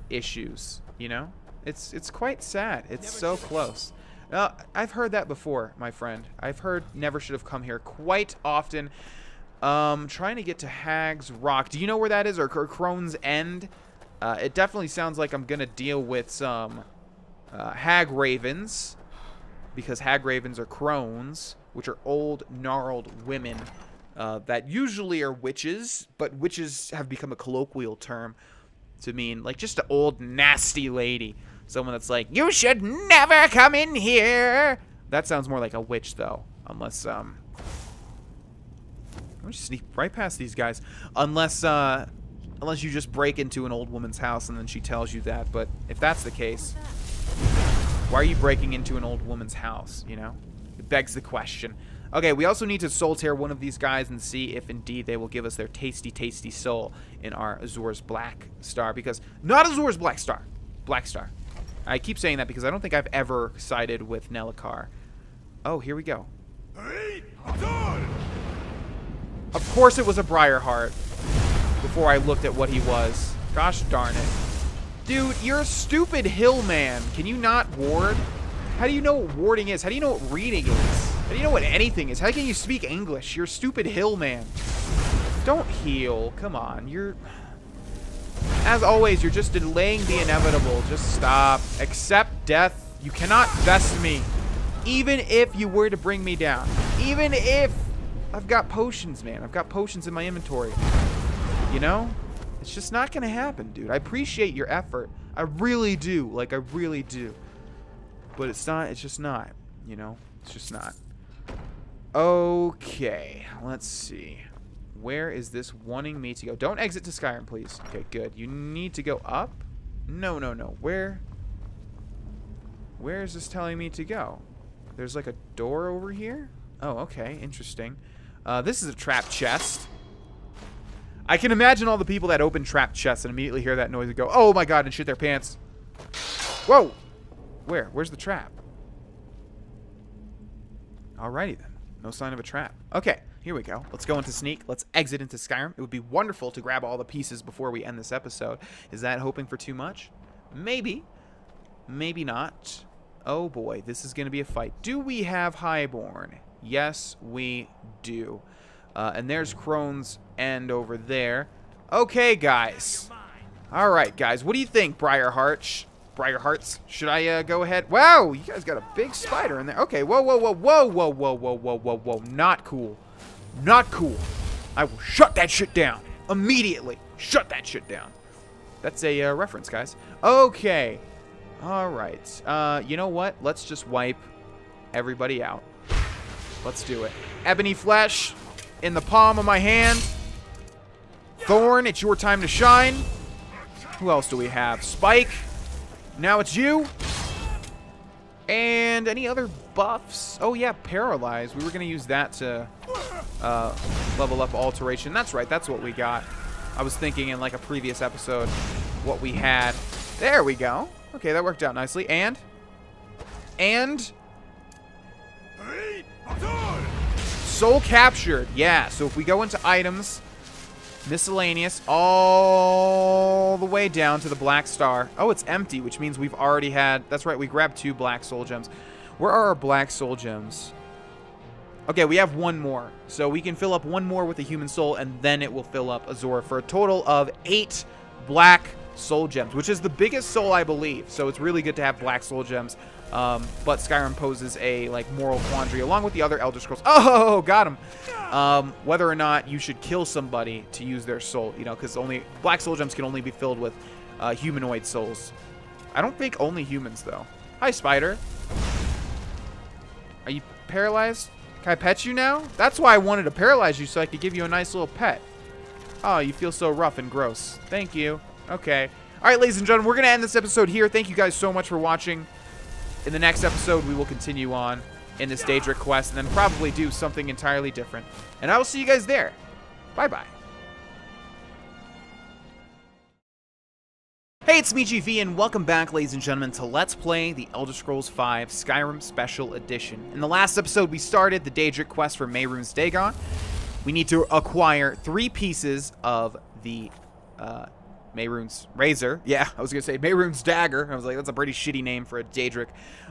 Speaker 1: issues, you know? It's quite sad. It's so close. I've heard that before, my friend. I've heard never should have come here quite often. Trying to get to Hag's Rock. Do you know where that is? Or Crone's End? It definitely sounds like I'm going to deal with some hag ravens. Because hag ravens are crones, which are old, gnarled women that usually are witches. But witches have become a colloquial term to mean like just an old, nasty lady. Someone that's like, you should never come in here. That sounds more like a witch, though. Unless, I'm gonna sneak right past these guys. Unless you just break into an old woman's house and then she tells you that. But if that's the case, why are you breaking into an old woman's house, you know? It begs the question. Okay, we also need to soul tear one of these guys and see if indeed they will give us their tasty, tasty soul in our Azor's Black Star. Because, not Azor's Black Star. Black Star. I keep saying that because I don't think I've ever sided with Nelacar. Oh, here we go. Of course it was a Briarheart before I looked at what he was. Gosh darn it. Dude, you're a stupid hill man. Can you not ward? How do you know what warding is? How do you know what reading is? How do you know what anything is? How can you speak English? You're a stupid hill man. Don't heal. Come on. You're... As always, you're just delaying the inevitable. Just stop. Accept death. You cannot vest me. Even if you were to bring me down. Even if... I've got potions, man. I've got potions in my inventory. You know? It's just not going to happen, dude. I appreciate your effort. I really do. Like, I really do. But it's not. It's just not. You know? It's just not. Okay. Let's see. Where is this wanting me to go? Don't exit to Skyrim, please. Okay, good. You need to go up? No, no, no. Where is this telling me to go? There's like a door over here? Oh, okay. Interesting. This is a trap chest. I can imagine all the people that open trap chests and immediately hear that noise and go, oh my god, and shit their pants. Whoa! Where? Where's the trap? Alrighty then. No sign of a trap. Okay. Here we go. Let's go into sneak. Let's exit into Skyrim. It would be wonderful to grab all the pieces before we end this episode. Is that hoping for too much? Maybe. Maybe not. Oh boy, this is going to be a fight. Do we have Highborn? Yes, we do. And there's Crone's End over there. Okay, guys. All right, guys. What do you think, Briarhearts? Should I go ahead? Wow, you guys got a big spider in there. Okay, whoa, whoa, whoa, whoa, whoa, whoa, whoa, whoa, whoa, whoa. Not cool. Not cool. I will shut that shit down. Immediately. Shut that shit down. That's a reference, guys. Okay. All right. You know what? Let's just wipe everybody out. Let's do it. Ebony flesh in the palm of my hand. Thorn, it's your time to shine. Who else do we have? Spike. Now it's you. And any other buffs? Oh, yeah, Paralyze. We were going to use that to level up Alteration. That's right. That's what we got. I was thinking in, like, a previous episode what we had. There we go. Okay, that worked out nicely. And? Soul captured. Yeah, so if we go into items, miscellaneous, all the way down to the Black Star. Oh, it's empty, which means we've already had... That's right, we grabbed 2 Black Soul Gems. Where are our Black Soul Gems? Okay, we have 1 more. So we can fill up 1 more with a human soul, and then it will fill up Azor for a total of 8 Black Soul Gems, which is the biggest soul, I believe. So it's really good to have Black Soul Gems. But Skyrim poses a like moral quandary along with the other Elder Scrolls. Oh, got him. Whether or not you should kill somebody to use their soul, you know, because only Black Soul Gems can only be filled with humanoid souls. I don't think only humans though. Hi, spider. Are you paralyzed? Can I pet you now? That's why I wanted to paralyze you, so I could give you a nice little pet. Oh, you feel so rough and gross. Thank you. Okay. All right, ladies and gentlemen, we're gonna end this episode here. Thank you guys so much for watching. In the next episode, we will continue on in this Daedric quest and then probably do something entirely different. And I will see you guys there. Bye-bye. Hey, it's me, GV, and welcome back, ladies and gentlemen, to Let's Play the Elder Scrolls V Skyrim Special Edition. In the last episode, we started the Daedric quest for Mehrunes Dagon. We need to acquire 3 pieces of the Mehrunes Razor. Yeah, I was going to say Mehrunes Dagger. I was like, that's a pretty shitty name for a Daedric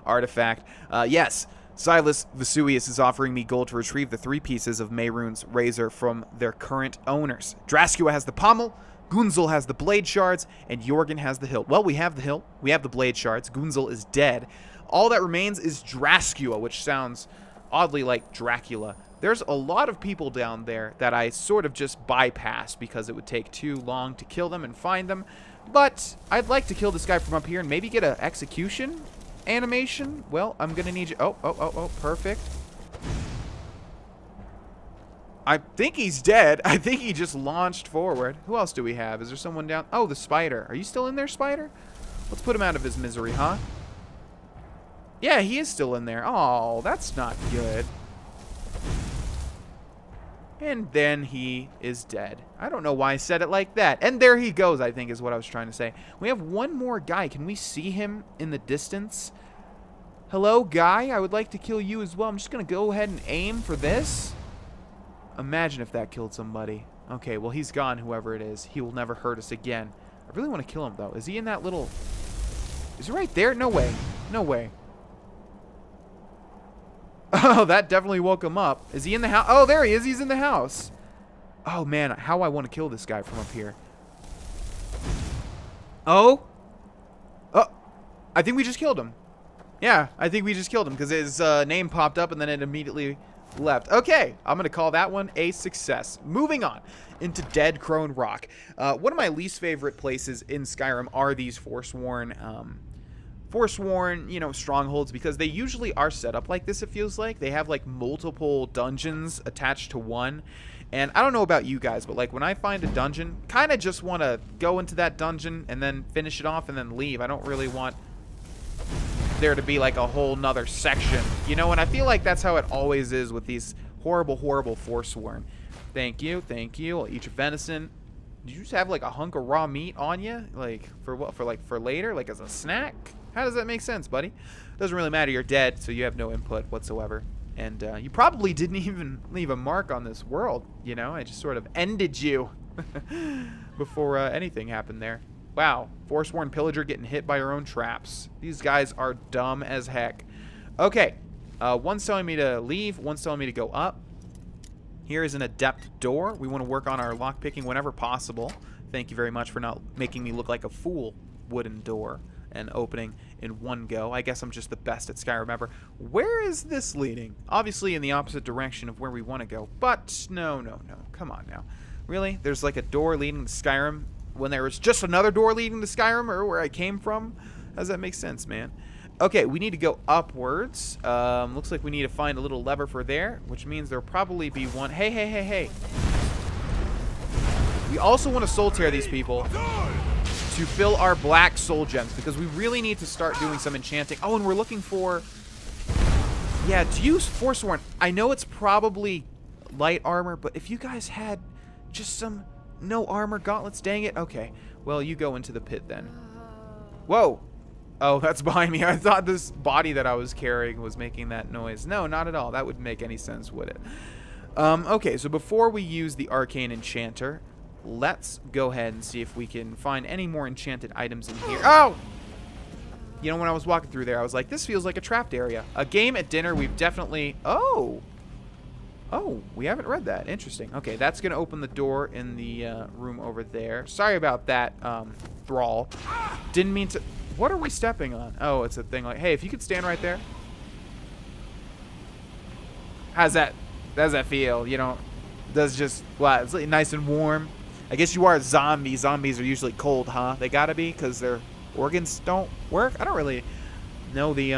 Speaker 1: artifact. Yes, Silas Vesuvius is offering me gold to retrieve the 3 pieces of Mehrunes Razor from their current owners. Draskua has the pommel, Gunzel has the blade shards, and Jorgen has the hilt. Well, we have the hilt. We have the blade shards. Gunzel is dead. All that remains is Draskua, which sounds oddly like Dracula. There's a lot of people down there that I sort of just bypassed because it would take too long to kill them and find them. But I'd like to kill this guy from up here and maybe get an execution animation. Well, I'm going to need you. Oh, perfect. I think he's dead. I think he just launched forward. Who else do we have? Is there someone down? Oh, the spider. Are you still in there, spider? Let's put him out of his misery, huh? Yeah, he is still in there. Oh, that's not good. And then he is dead. I don't know why I said it like that. And there he goes, I think is what I was trying to say. We have one more guy. Can we see him in the distance? Hello, guy. I would like to kill you as well. I'm just going to go ahead and aim for this. Imagine if that killed somebody. Okay, well, he's gone, whoever it is. He will never hurt us again. I really want to kill him, though. Is he in that little... Is he right there? No way. No way. Oh, that definitely woke him up. Is he in the house? Oh, there he is. He's in the house. Oh, man. How I want to kill this guy from up here. Oh. Oh. I think we just killed him. Yeah, I think we just killed him because his name popped up and then it immediately left. Okay. I'm going to call that one a success. Moving on into Dead Crone Rock. One of my least favorite places in Skyrim are these Forsworn, you know, strongholds, because they usually are set up like this, it feels like. They have, like, multiple dungeons attached to one. And I don't know about you guys, but, like, when I find a dungeon, kind of just want to go into that dungeon and then finish it off and then leave. I don't really want there to be, like, a whole nother section, you know? And I feel like that's how it always is with these horrible, horrible Forsworn. Thank you, thank you. I'll eat your venison. Did you just have, like, a hunk of raw meat on you? Like, for what? For later? Like, as a snack? How does that make sense, buddy? Doesn't really matter. You're dead, so you have no input whatsoever. And you probably didn't even leave a mark on this world, you know? I just sort of ended you before anything happened there. Wow. Forsworn Pillager getting hit by her own traps. These guys are dumb as heck. Okay. One's telling me to leave. One's telling me to go up. Here is an adept door. We want to work on our lockpicking whenever possible. Thank you very much for not making me look like a fool. Wooden door. And opening in one go. I guess I'm just the best at Skyrim ever. Where is this leading? Obviously in the opposite direction of where we want to go. But no. Come on now. Really? There's like a door leading to Skyrim when there was just another door leading to Skyrim, or where I came from? How does that make sense, man? Okay, we need to go upwards. Looks like we need to find a little lever for there, which means there'll probably be one. Hey. We also want to soul tear these people to fill our black soul gems, because we really need to start doing some enchanting. Oh, and we're looking for... Yeah, to use Forsworn, I know it's probably light armor, but if you guys had just some no armor gauntlets, dang it. Okay, well, you go into the pit then. Whoa. Oh, that's behind me. I thought this body that I was carrying was making that noise. No, not at all. That wouldn't make any sense, would it? Okay, so before we use the Arcane Enchanter, let's go ahead and see if we can find any more enchanted items in here. Oh! You know, when I was walking through there, I was like, this feels like a trapped area. A game at dinner, we've definitely... Oh! Oh, we haven't read that. Interesting. Okay, that's going to open the door in the room over there. Sorry about that, Thrall. Didn't mean to... What are we stepping on? Oh, it's a thing like... Hey, if you could stand right there. How's that feel? You know, does just... Wow, it's like nice and warm. I guess you are a zombie. Zombies are usually cold, huh? They gotta be, because their organs don't work? I don't really know the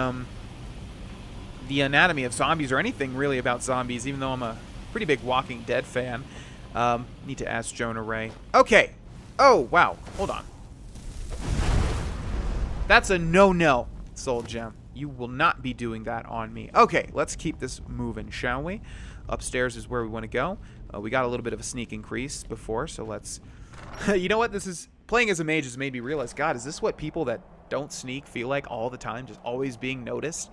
Speaker 1: anatomy of zombies or anything really about zombies, even though I'm a pretty big Walking Dead fan. Need to ask Jonah Ray. Okay. Oh, wow. Hold on. That's a no-no, soul gem. You will not be doing that on me. Okay, let's keep this moving, shall we? Upstairs is where we want to go. We got a little bit of a sneak increase before, so let's... You know what? This is... Playing as a mage has made me realize, God, is this what people that don't sneak feel like all the time? Just always being noticed?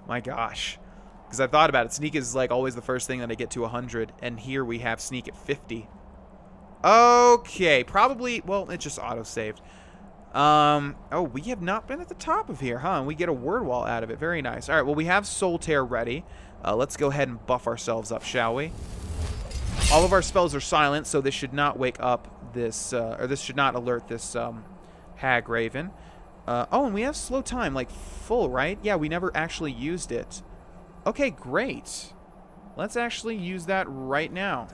Speaker 1: My gosh. Because I thought about it. Sneak is like always the first thing that I get to 100. And here we have sneak at 50. Okay. Probably, well, it just auto-saved. Oh, we have not been at the top of here, huh? And we get a word wall out of it. Very nice. All right, well, we have Soul Tear ready. Let's go ahead and buff ourselves up, shall we? All of our spells are silent, so this should not wake up this, or this should not alert this, Hag Raven. Oh, and we have slow time, like full, right? Yeah, we never actually used it. Okay, great. Let's actually use that right now.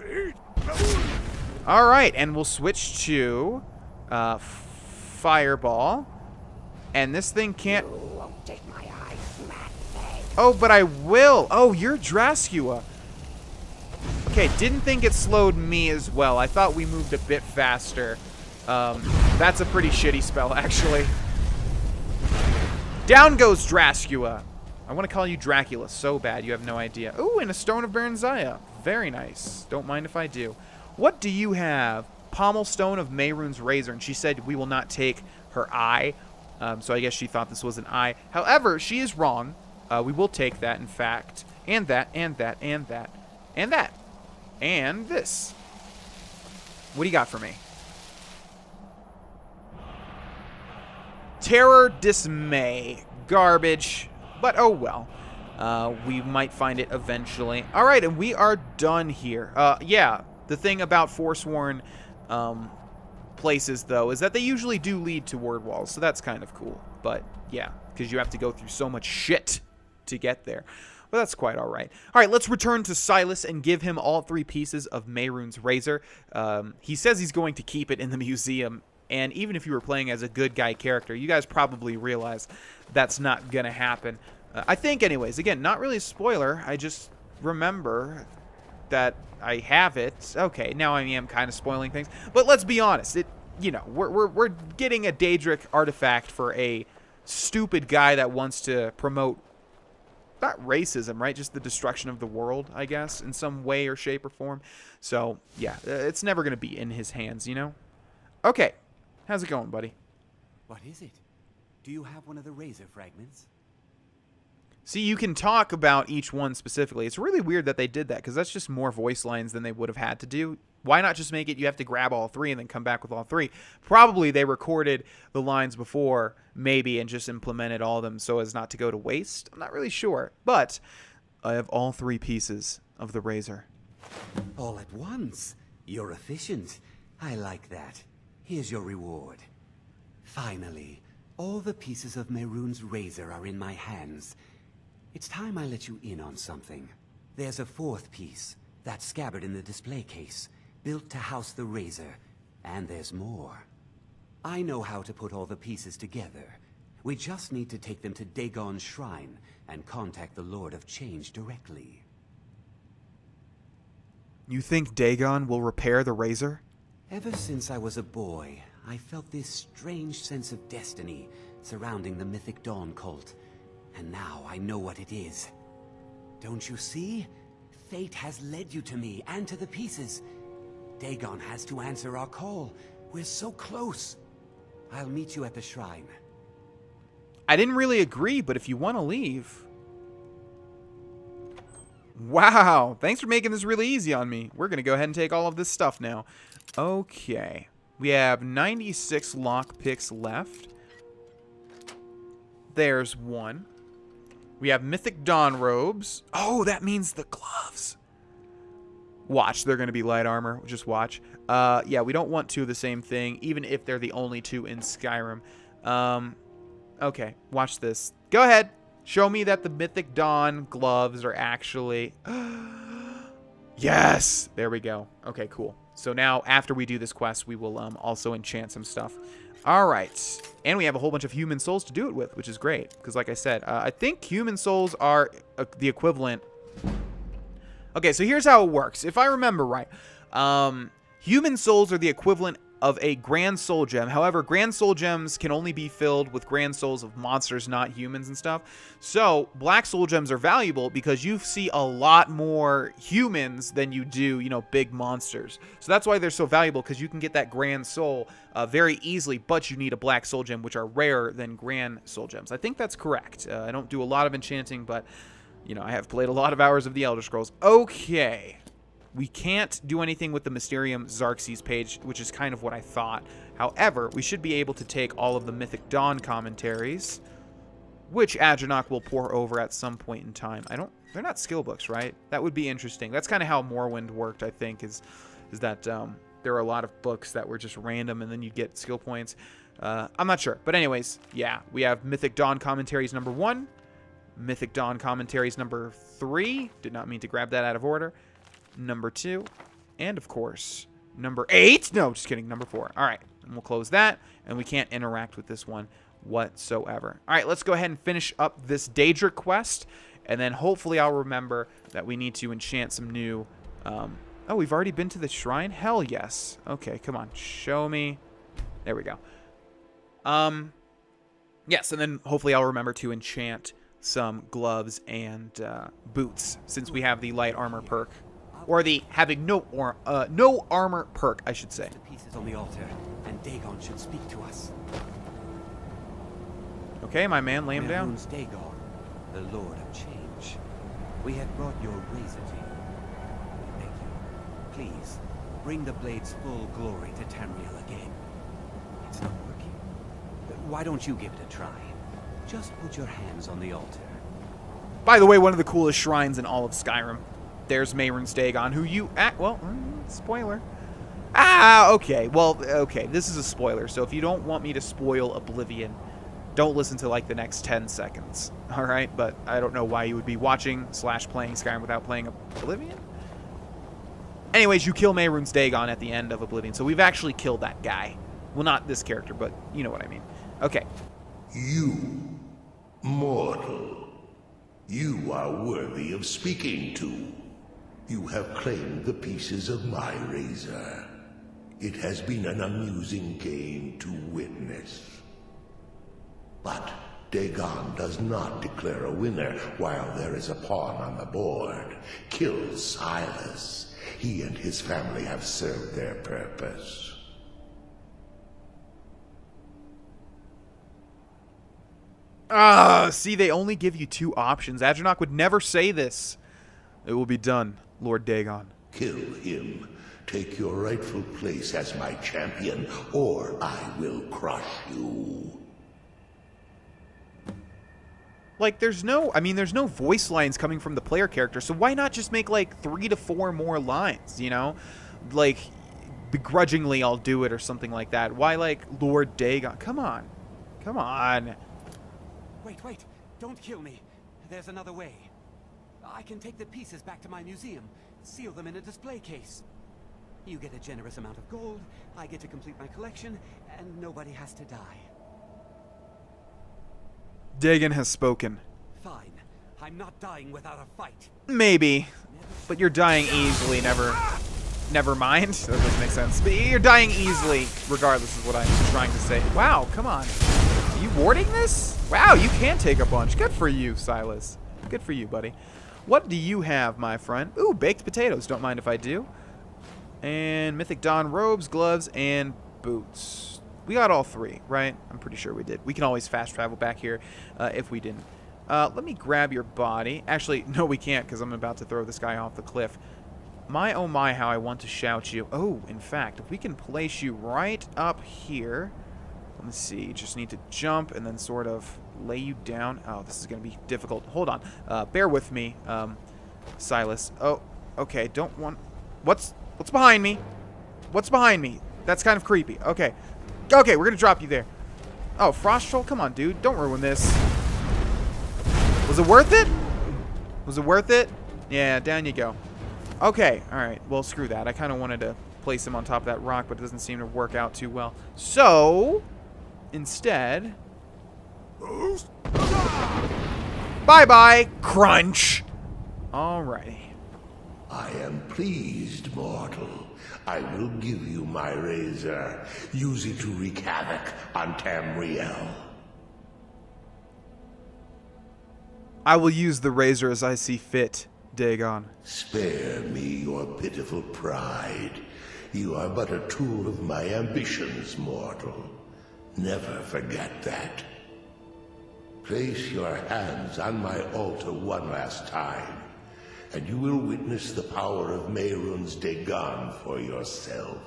Speaker 1: All right, and we'll switch to Fireball. And this thing can't... Oh, but I will. Oh, you're Draskua. Okay, didn't think it slowed me as well. I thought we moved a bit faster. That's a pretty shitty spell, actually. Down goes Draskua. I want to call you Dracula so bad, you have no idea. Ooh, and a Stone of Baronzaya. Very nice. Don't mind if I do. What do you have? Pommel Stone of Mehrunes Razor. And she said we will not take her eye. So I guess she thought this was an eye. However, she is wrong. We will take that, in fact. And that, and that, and that. And that. And this. What do you got for me? Terror, Dismay. Garbage. But oh well. We might find it eventually. Alright, and we are done here. Yeah, the thing about Forsworn places, though, is that they usually do lead to word walls, so that's kind of cool. But yeah, because you have to go through so much shit to get there. But that's quite alright. Alright, let's return to Silas and give him all 3 pieces of Mehrunes Razor. He says he's going to keep it in the museum. And even if you were playing as a good guy character, you guys probably realize that's not going to happen. I think, anyways, again, not really a spoiler. I just remember that I have it. Okay, now I am kind of spoiling things. But let's be honest. We're getting a Daedric artifact for a stupid guy that wants to promote, not racism, right? Just the destruction of the world, I guess, in some way or shape or form. So, yeah, it's never going to be in his hands, you know? Okay. How's it going, buddy?
Speaker 15: What is it? Do you have one of the razor fragments?
Speaker 1: See, you can talk about each one specifically. It's really weird that they did that, because that's just more voice lines than they would have had to do. Why not just make it you have to grab all 3 and then come back with all 3? Probably they recorded the lines before, maybe, and just implemented all of them so as not to go to waste. I'm not really sure. But I have all 3 pieces of the razor.
Speaker 15: All at once? You're efficient. I like that. Here's your reward. Finally, all the pieces of Mehrunes Razor are in my hands. It's time I let you in on something. There's a 4th piece, that scabbard in the display case, built to house the razor. And there's more. I know how to put all the pieces together. We just need to take them to Dagon's shrine and contact the Lord of Change directly.
Speaker 1: You think Dagon will repair the razor?
Speaker 15: Ever since I was a boy, I felt this strange sense of destiny surrounding the Mythic Dawn cult. And now I know what it is. Don't you see? Fate has led you to me and to the pieces. Dagon has to answer our call. We're so close. I'll meet you at the shrine.
Speaker 1: I didn't really agree, but if you want to leave... Wow, thanks for making this really easy on me. We're going to go ahead and take all of this stuff now. Okay. We have 96 lockpicks left. There's 1. We have Mythic Dawn robes. Oh, that means the gloves. Watch, they're going to be light armor. Just watch. Yeah, we don't want 2 of the same thing, even if they're the only 2 in Skyrim. Okay, watch this. Go ahead. Show me that the Mythic Dawn gloves are actually... Yes! There we go. Okay, cool. So now, after we do this quest, we will also enchant some stuff. All right. And we have a whole bunch of human souls to do it with, which is great. Because like I said, I think human souls are the equivalent... Okay, so here's how it works. If I remember right, human souls are the equivalent of a Grand Soul Gem. However, Grand Soul Gems can only be filled with Grand Souls of monsters, not humans and stuff. So, Black Soul Gems are valuable because you see a lot more humans than you do, you know, big monsters. So that's why they're so valuable, because you can get that Grand Soul very easily, but you need a Black Soul Gem, which are rarer than Grand Soul Gems. I think that's correct. I don't do a lot of enchanting, but you know, I have played a lot of hours of the Elder Scrolls. Okay. We can't do anything with the Mysterium Xerxes page, which is kind of what I thought. However, we should be able to take all of the Mythic Dawn commentaries, which Adranok will pour over at some point in time. They're not skill books, right? That would be interesting. That's kind of how Morrowind worked, I think, is that there are a lot of books that were just random and then you get skill points. I'm not sure. But anyways, yeah, we have Mythic Dawn commentaries number 1, Mythic Dawn commentaries number 3. Did not mean to grab that out of order. Number 2, and of course, number 8. No, just kidding. Number 4. All right, and we'll close that, and we can't interact with this one whatsoever. All right, let's go ahead and finish up this Daedric quest, and then hopefully I'll remember that we need to enchant some new... oh, we've already been to the shrine? Hell yes. Okay, come on. Show me. There we go. Yes, and then hopefully I'll remember to enchant some gloves and boots, since we have the light armor perk. Or the having no armor perk, I should say.
Speaker 15: The pieces on the altar, and Dagon should speak to us.
Speaker 1: Okay, my man, lay him down.
Speaker 15: Dagon, the Lord of Change. We have brought your razor to you. Thank you. Please, bring the blade's full glory to Tamriel again. It's not working. Why don't you give it a try? Just put your hands on the altar.
Speaker 1: By the way, one of the coolest shrines in all of Skyrim. There's Mehrunes Dagon, who you... well, spoiler. Okay. Well, okay. This is a spoiler, so if you don't want me to spoil Oblivion, don't listen to, like, the next 10 seconds. All right? But I don't know why you would be watching / playing Skyrim without playing Oblivion. Anyways, you kill Mehrunes Dagon at the end of Oblivion, so we've actually killed that guy. Well, not this character, but you know what I mean. Okay.
Speaker 6: You, mortal, you are worthy of speaking to. You have claimed the pieces of my razor. It has been an amusing game to witness. But Dagon does not declare a winner while there is a pawn on the board. Kill Silas. He and his family have served their purpose.
Speaker 1: See, they only give you 2 options. Adranok would never say this. It will be done, Lord Dagon.
Speaker 6: Kill him. Take your rightful place as my champion, or I will crush you.
Speaker 1: Like, there's no voice lines coming from the player character, so why not just make, like, 3 to 4 more lines, you know? Like, begrudgingly I'll do it or something like that. Why, like, Lord Dagon? Come on. Come on.
Speaker 15: Wait. Don't kill me. There's another way. I can take the pieces back to my museum, seal them in a display case. You get a generous amount of gold, I get to complete my collection, and nobody has to die.
Speaker 1: Dagon has spoken.
Speaker 15: Fine. I'm not dying without a fight.
Speaker 1: Maybe. But you're dying easily, never mind. That doesn't make sense. But you're dying easily, regardless of what I'm trying to say. Wow, come on. Are you warding this? Wow, you can take a bunch. Good for you, Silas. Good for you, buddy. What do you have, my friend? Ooh, baked potatoes. Don't mind if I do. And Mythic Dawn robes, gloves, and boots. We got all 3, right? I'm pretty sure we did. We can always fast travel back here if we didn't. Let me grab your body. Actually, no, we can't, because I'm about to throw this guy off the cliff. My, oh my, how I want to shout you. Oh, in fact, if we can place you right up here. Let me see. You just need to jump and then sort of lay you down. Oh, this is going to be difficult. Hold on. Bear with me, Silas. Oh, okay. Don't want... What's behind me? What's behind me? That's kind of creepy. Okay. Okay, we're going to drop you there. Oh, Frost Troll? Come on, dude. Don't ruin this. Was it worth it? Was it worth it? Yeah, down you go. Okay. All right. Well, screw that. I kind of wanted to place him on top of that rock, but it doesn't seem to work out too well. So, instead... Bye-bye, crunch. Alrighty.
Speaker 6: I am pleased, mortal. I will give you my razor. Use it to wreak havoc on Tamriel.
Speaker 1: I will use the razor as I see fit, Dagon.
Speaker 6: Spare me your pitiful pride. You are but a tool of my ambitions, mortal. Never forget that. Place your hands on my altar one last time, and you will witness the power of Mehrunes Dagon for yourself.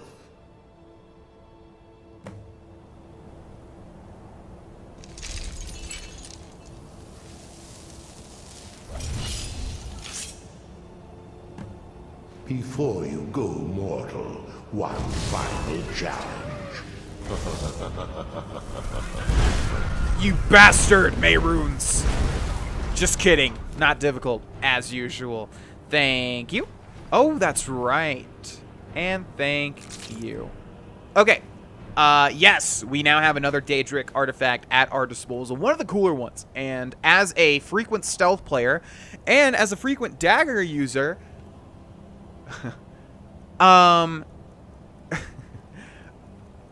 Speaker 6: Before you go, mortal, one final challenge.
Speaker 1: You bastard, Mehrunes! Just kidding. Not difficult, as usual. Thank you. Oh, that's right. And thank you. Okay. Yes, we now have another Daedric artifact at our disposal. One of the cooler ones. And as a frequent stealth player, and as a frequent dagger user...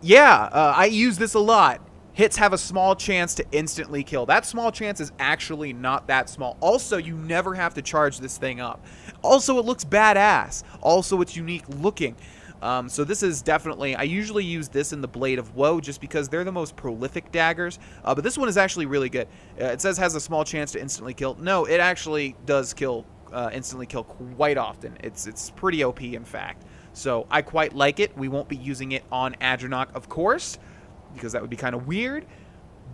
Speaker 1: yeah, I use this a lot. Hits have a small chance to instantly kill. That small chance is actually not that small. Also, you never have to charge this thing up. Also, it looks badass. Also, it's unique looking. So this is definitely... I usually use this in the Blade of Woe just because they're the most prolific daggers. But this one is actually really good. It says has a small chance to instantly kill. No, it actually does kill... instantly kill quite often. It's pretty OP, in fact. So I quite like it. We won't be using it on Adranok, of course, because that would be kind of weird.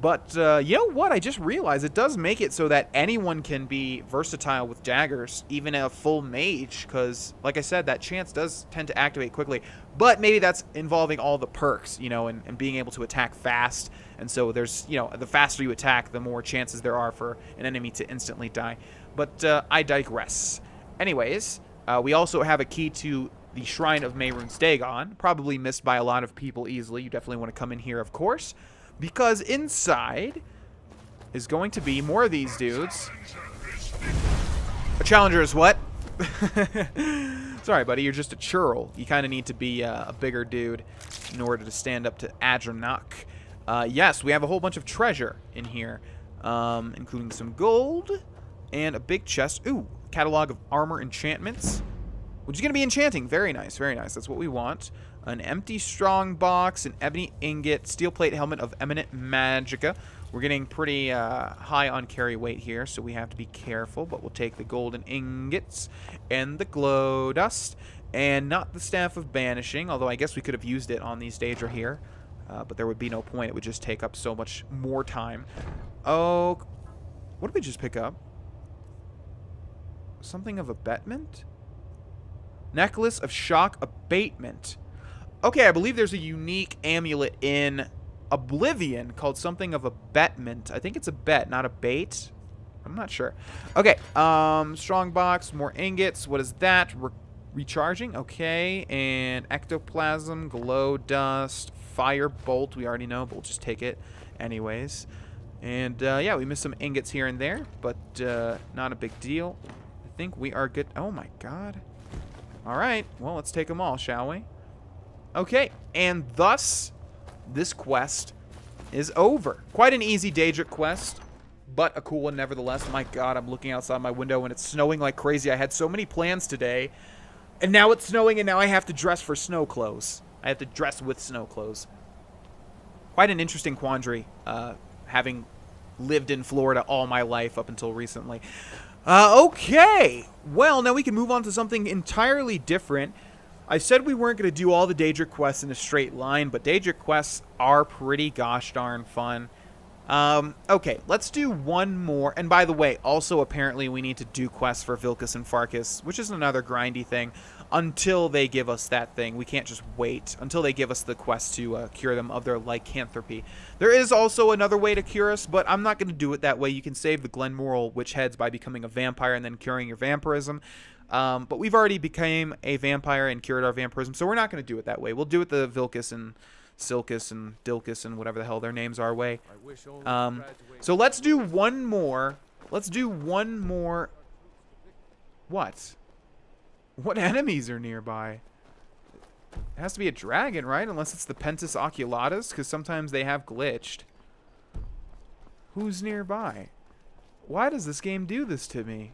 Speaker 1: But you know what? I just realized it does make it so that anyone can be versatile with daggers, even a full mage, because, like I said, that chance does tend to activate quickly. But maybe that's involving all the perks, you know, and being able to attack fast. And so there's, you know, the faster you attack, the more chances there are for an enemy to instantly die. But I digress. Anyways, we also have a key to the Shrine of Mehrunes Dagon, probably missed by a lot of people easily. You definitely want to come in here, of course, because inside is going to be more of these dudes. A challenger is what? Sorry, buddy, you're just a churl. You kind of need to be a bigger dude in order to stand up to Adranok. Yes, we have a whole bunch of treasure in here, including some gold and a big chest. Ooh, catalog of armor enchantments, which is going to be enchanting. Very nice, very nice. That's what we want. An empty strong box, an ebony ingot, steel plate helmet of eminent magicka. We're getting pretty high on carry weight here, so we have to be careful, but we'll take the golden ingots and the glow dust, and not the staff of banishing, although I guess we could have used it on these Daedra here, but there would be no point. It would just take up so much more time. Oh, what did we just pick up? Something of abatement? Necklace of shock abatement. Okay, I believe there's a unique amulet in Oblivion called something of abatement. I think it's a bet, not a bait. I'm not sure. Okay, strong box, more ingots. What is that? Recharging, okay. And ectoplasm, glow dust, fire bolt. We already know, but we'll just take it anyways. And yeah, we missed some ingots here and there, but not a big deal. I think we are good. Oh my god. All right, well, let's take them all, shall we? Okay, and thus, this quest is over. Quite an easy Daedric quest, but a cool one nevertheless. My god, I'm looking outside my window and it's snowing like crazy. I had so many plans today, and now it's snowing, and now I have to dress for snow clothes. I have to dress with snow clothes. Quite an interesting quandary, having lived in Florida all my life up until recently. Okay, well, now we can move on to something entirely different. I said we weren't going to do all the Daedric quests in a straight line, but Daedric quests are pretty gosh darn fun. Okay, let's do one more. And by the way, also apparently we need to do quests for Vilkas and Farkas, which is another grindy thing, until they give us that thing. We can't just wait until they give us the quest to cure them of their lycanthropy. There is also another way to cure us, but I'm not going to do it that way. You can save the Glenmoral witch heads by becoming a vampire and then curing your vampirism. But we've already became a vampire and cured our vampirism, so we're not going to do it that way. We'll do it the Vilkas and Silkus and Dilkus and whatever the hell their names are way. So let's do one more. Let's do one more. What? What enemies are nearby? It has to be a dragon, right? Unless it's the Pentus Oculatus, because sometimes they have glitched. Who's nearby? Why does this game do this to me?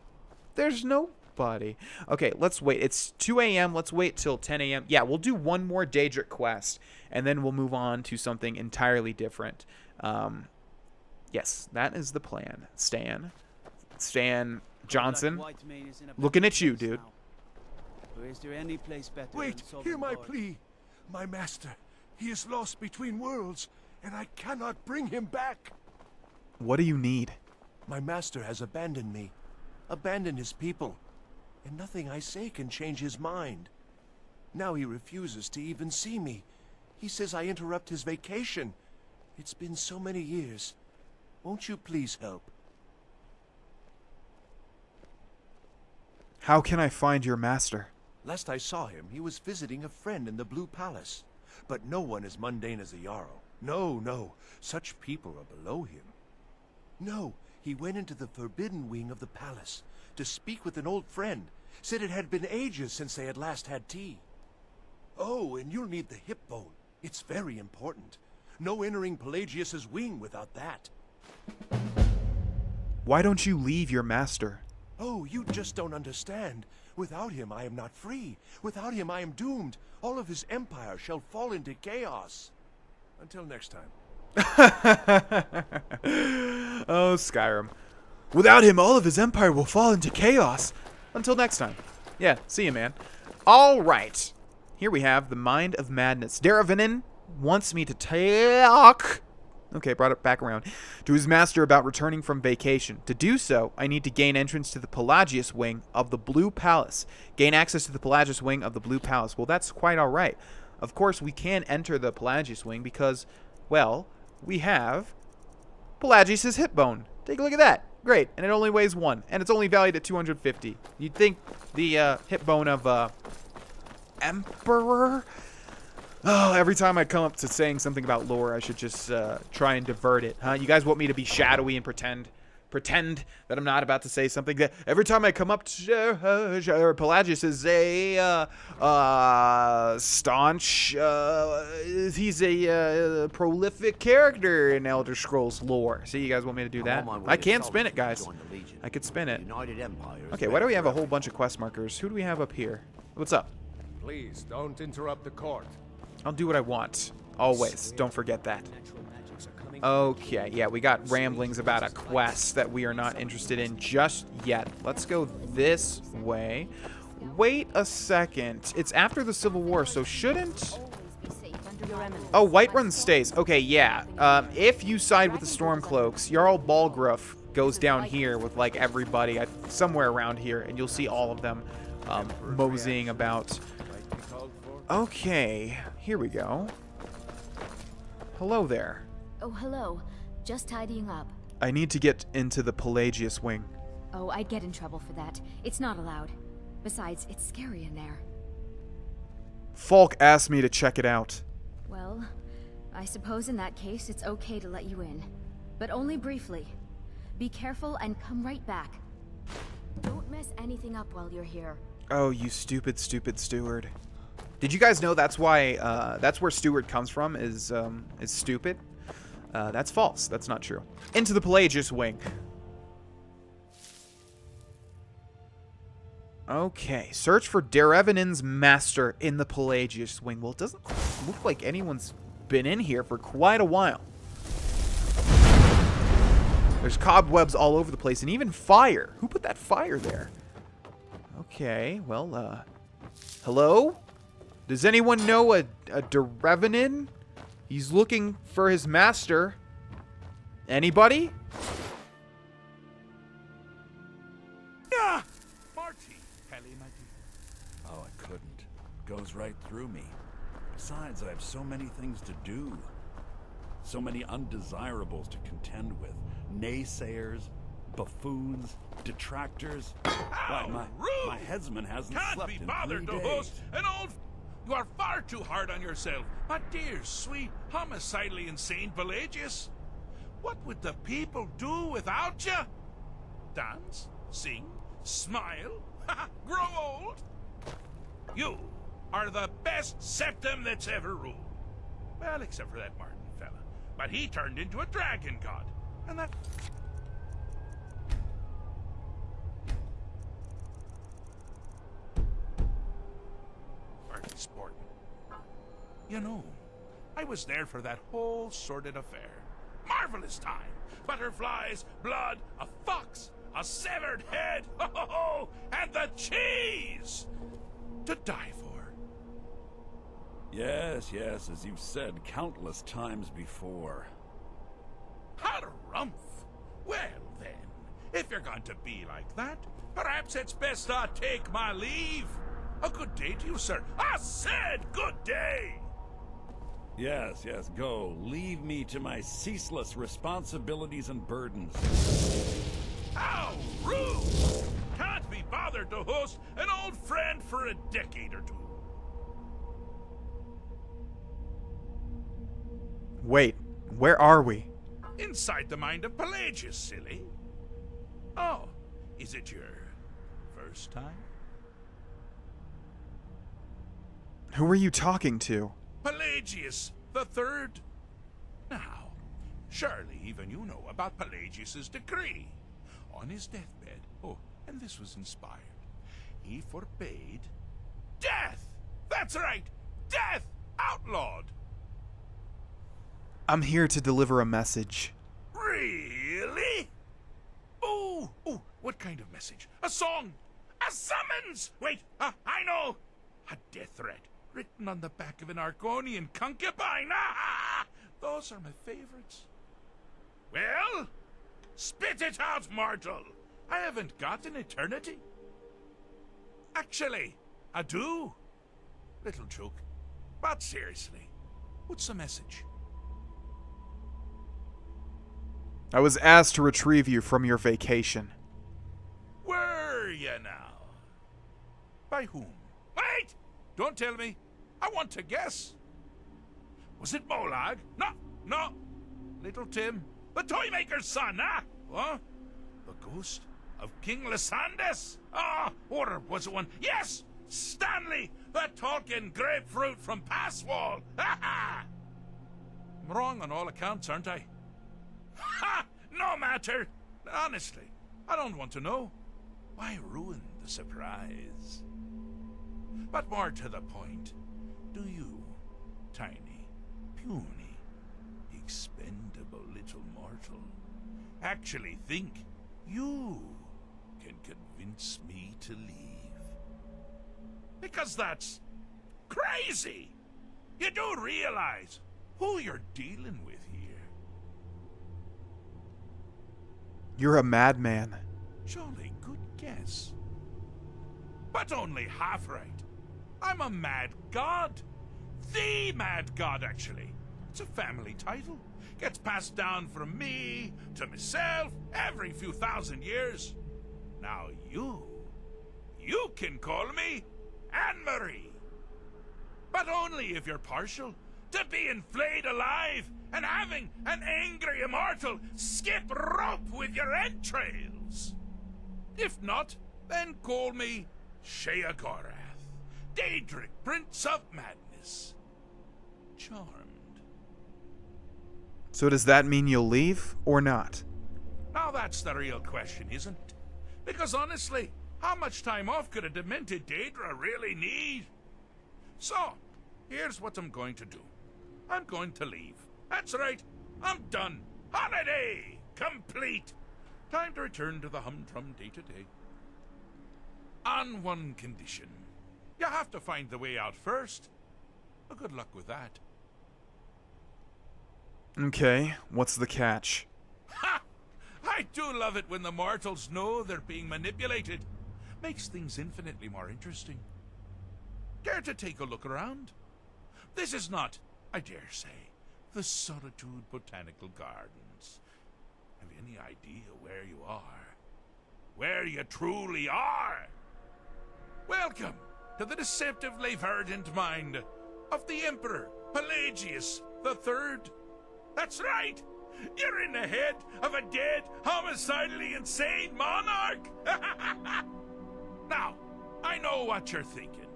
Speaker 1: There's nobody. Okay, let's wait. It's 2 a.m. Let's wait till 10 a.m. Yeah, we'll do one more Daedric quest, and then we'll move on to something entirely different. Yeah, Yes, that is the plan. Stan Johnson. Looking at you, dude.
Speaker 22: Or is there any place better
Speaker 16: Wait,
Speaker 22: than
Speaker 16: hear my
Speaker 22: Sovngarde?
Speaker 16: plea. My master, he is lost between worlds, and I cannot bring him back.
Speaker 1: What do you need?
Speaker 16: My master has abandoned me, abandoned his people, and nothing I say can change his mind. Now he refuses to even see me. He says I interrupt his vacation. It's been so many years. Won't you please help?
Speaker 1: How can I find your master?
Speaker 16: Last I saw him, he was visiting a friend in the Blue Palace. But no one as mundane as a Jarl. No, no. Such people are below him. No, he went into the forbidden wing of the palace to speak with an old friend. Said it had been ages since they had last had tea. Oh, and you'll need the hip bone. It's very important. No entering Pelagius's wing without that.
Speaker 1: Why don't you leave your master?
Speaker 16: Oh, you just don't understand. Without him, I am not free. Without him, I am doomed. All of his empire shall fall into chaos. Until next time.
Speaker 1: Oh, Skyrim. Without him, all of his empire will fall into chaos. Until next time. Yeah, see you, man. All right. Here we have the Mind of Madness. Derevinin wants me to talk... Okay, brought it back around. To his master about returning from vacation. To do so, I need to gain entrance to the Pelagius wing of the Blue Palace. Gain access to the Pelagius wing of the Blue Palace. Well, that's quite all right. Of course, we can enter the Pelagius wing because, well, we have Pelagius' hip bone. Take a look at that. Great. And it only weighs 1. And it's only valued at 250. You'd think the hip bone of Emperor... Oh, every time I come up to saying something about lore, I should just try and divert it, huh? You guys want me to be shadowy and pretend that I'm not about to say something? That every time I come up to Pelagius is a staunch, he's a prolific character in Elder Scrolls lore. See, you guys want me to do that? I can spin it, guys. I could spin it. Okay, why do we have a whole bunch of quest markers? Who do we have up here? What's up?
Speaker 13: Please, don't interrupt the court.
Speaker 1: I'll do what I want. Always. Don't forget that. Okay, yeah, we got ramblings about a quest that we are not interested in just yet. Let's go this way. Wait a second. It's after the Civil War, so shouldn't... Oh, Whiterun stays. Okay, yeah. If you side with the Stormcloaks, Jarl Balgruuf goes down here with, like, everybody somewhere around here, and you'll see all of them moseying about. Okay, here we go. Hello there.
Speaker 5: Oh, hello. Just tidying up.
Speaker 1: I need to get into the Pelagius wing.
Speaker 5: Oh, I'd get in trouble for that. It's not allowed. Besides, it's scary in there.
Speaker 1: Falk asked me to check it out.
Speaker 5: Well, I suppose in that case it's okay to let you in. But only briefly. Be careful and come right back. Don't mess anything up while you're here.
Speaker 1: Oh, you stupid, stupid steward. Did you guys know that's why, that's where steward comes from, is stupid? That's false. That's not true. Into the Pelagius wing. Okay. Search for Derevinin's master in the Pelagius wing. Well, it doesn't look like anyone's been in here for quite a while. There's cobwebs all over the place, and even fire. Who put that fire there? Okay, well, hello? Does anyone know a Derevinin? He's looking for his master. Anybody?
Speaker 3: Ah! Marty! Helly, my dear. Oh, I couldn't. Goes right through me. Besides, I have so many things to do. So many undesirables to contend with. Naysayers, buffoons, detractors. Why, my headsman hasn't slept in 3 days.
Speaker 14: Can't be bothered to host an old... You are far too hard on yourself, my dear, sweet, homicidally insane Pelagius. What would the people do without you? Dance? Sing? Smile? Grow old? You are the best septum that's ever ruled. Well, except for that Martin fella. But he turned into a dragon god. And that... Sporting. You know, I was there for that whole sordid affair. marvelous time. Butterflies, blood, a fox, a severed head, and the cheese to die for.
Speaker 3: Yes, yes, as you've said countless times before.
Speaker 14: Harumph! Well then, if you're going to be like that, perhaps it's best I take my leave. A good day to you, sir. I said good day!
Speaker 3: Yes, yes, go. Leave me to my ceaseless responsibilities and burdens.
Speaker 14: How rude! Can't be bothered to host an old friend for a decade or two.
Speaker 1: Wait, where are we?
Speaker 14: Inside the mind of Pelagius, silly. Oh, is it your first time?
Speaker 1: Who are you talking to?
Speaker 14: Pelagius the Third. Now, surely even you know about Pelagius's decree. On his deathbed, and this was inspired, he forbade death! That's right! Death! Outlawed!
Speaker 1: I'm here to deliver a message.
Speaker 14: Really? Oh, what kind of message? A song? A summons? Wait, I know! A death threat written on the back of an Argonian concubine. Those are my favorites. Well, spit it out, mortal. I haven't got an eternity. Actually, I do. Little joke. But seriously, what's the message?
Speaker 1: I was asked to retrieve you from your vacation.
Speaker 14: Were you now? By whom? Wait! Don't tell me. I want to guess. Was it Molag? No. Little Tim, the Toymaker's son, What? The ghost of King Lysandes? Or was it one? Yes! Stanley, the talking grapefruit from Passwall. I'm wrong on all accounts, aren't I? No matter. Honestly, I don't want to know. Why ruin the surprise? But more to the point, do you, tiny, puny, expendable little mortal, actually think you can convince me to leave? Because that's crazy! You do realize who you're dealing with here.
Speaker 1: You're a madman.
Speaker 14: Jolly good guess. But only half right. I'm a mad god. The mad god, actually. It's a family title. Gets passed down from me to myself every few thousand years. Now you can call me Anne-Marie. But only if you're partial to being flayed alive and having an angry immortal skip rope with your entrails. If not, then call me Sheogorath, Daedric, Prince of Madness. Charmed.
Speaker 1: So does that mean you'll leave, or not?
Speaker 14: Now that's the real question, isn't it? Because honestly, how much time off could a demented Daedra really need? So, here's what I'm going to do. I'm going to leave. That's right. I'm done. Holiday complete. Time to return to the humdrum day-to-day. On one condition. You have to find the way out first. Well, good luck with that.
Speaker 1: Okay, what's the catch?
Speaker 14: Ha! I do love it when the mortals know they're being manipulated. Makes things infinitely more interesting. Care to take a look around? This is not, I dare say, the Solitude Botanical Gardens. Have you any idea where you are? Where you truly are? Welcome to the deceptively verdant mind of the Emperor Pelagius the Third. That's right! You're in the head of a dead, homicidally insane monarch! Now, I know what you're thinking.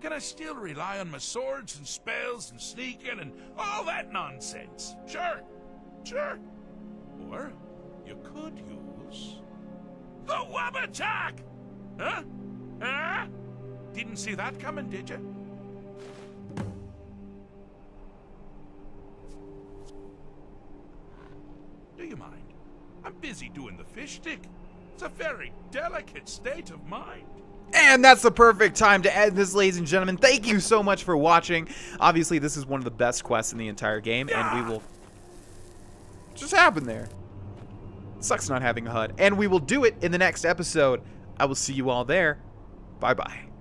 Speaker 14: Can I still rely on my swords and spells and sneaking and all that nonsense? Sure. Or you could use the Wabbatak! Huh? Didn't see that coming, did you? busy doing the fish stick. It's a very delicate state of mind.
Speaker 1: And that's the perfect time to end this, ladies and gentlemen. Thank you so much for watching. Obviously, this is one of the best quests in the entire game, and we will... What just happened there? Sucks not having a HUD. And we will do it in the next episode. I will see you all there. Bye-bye.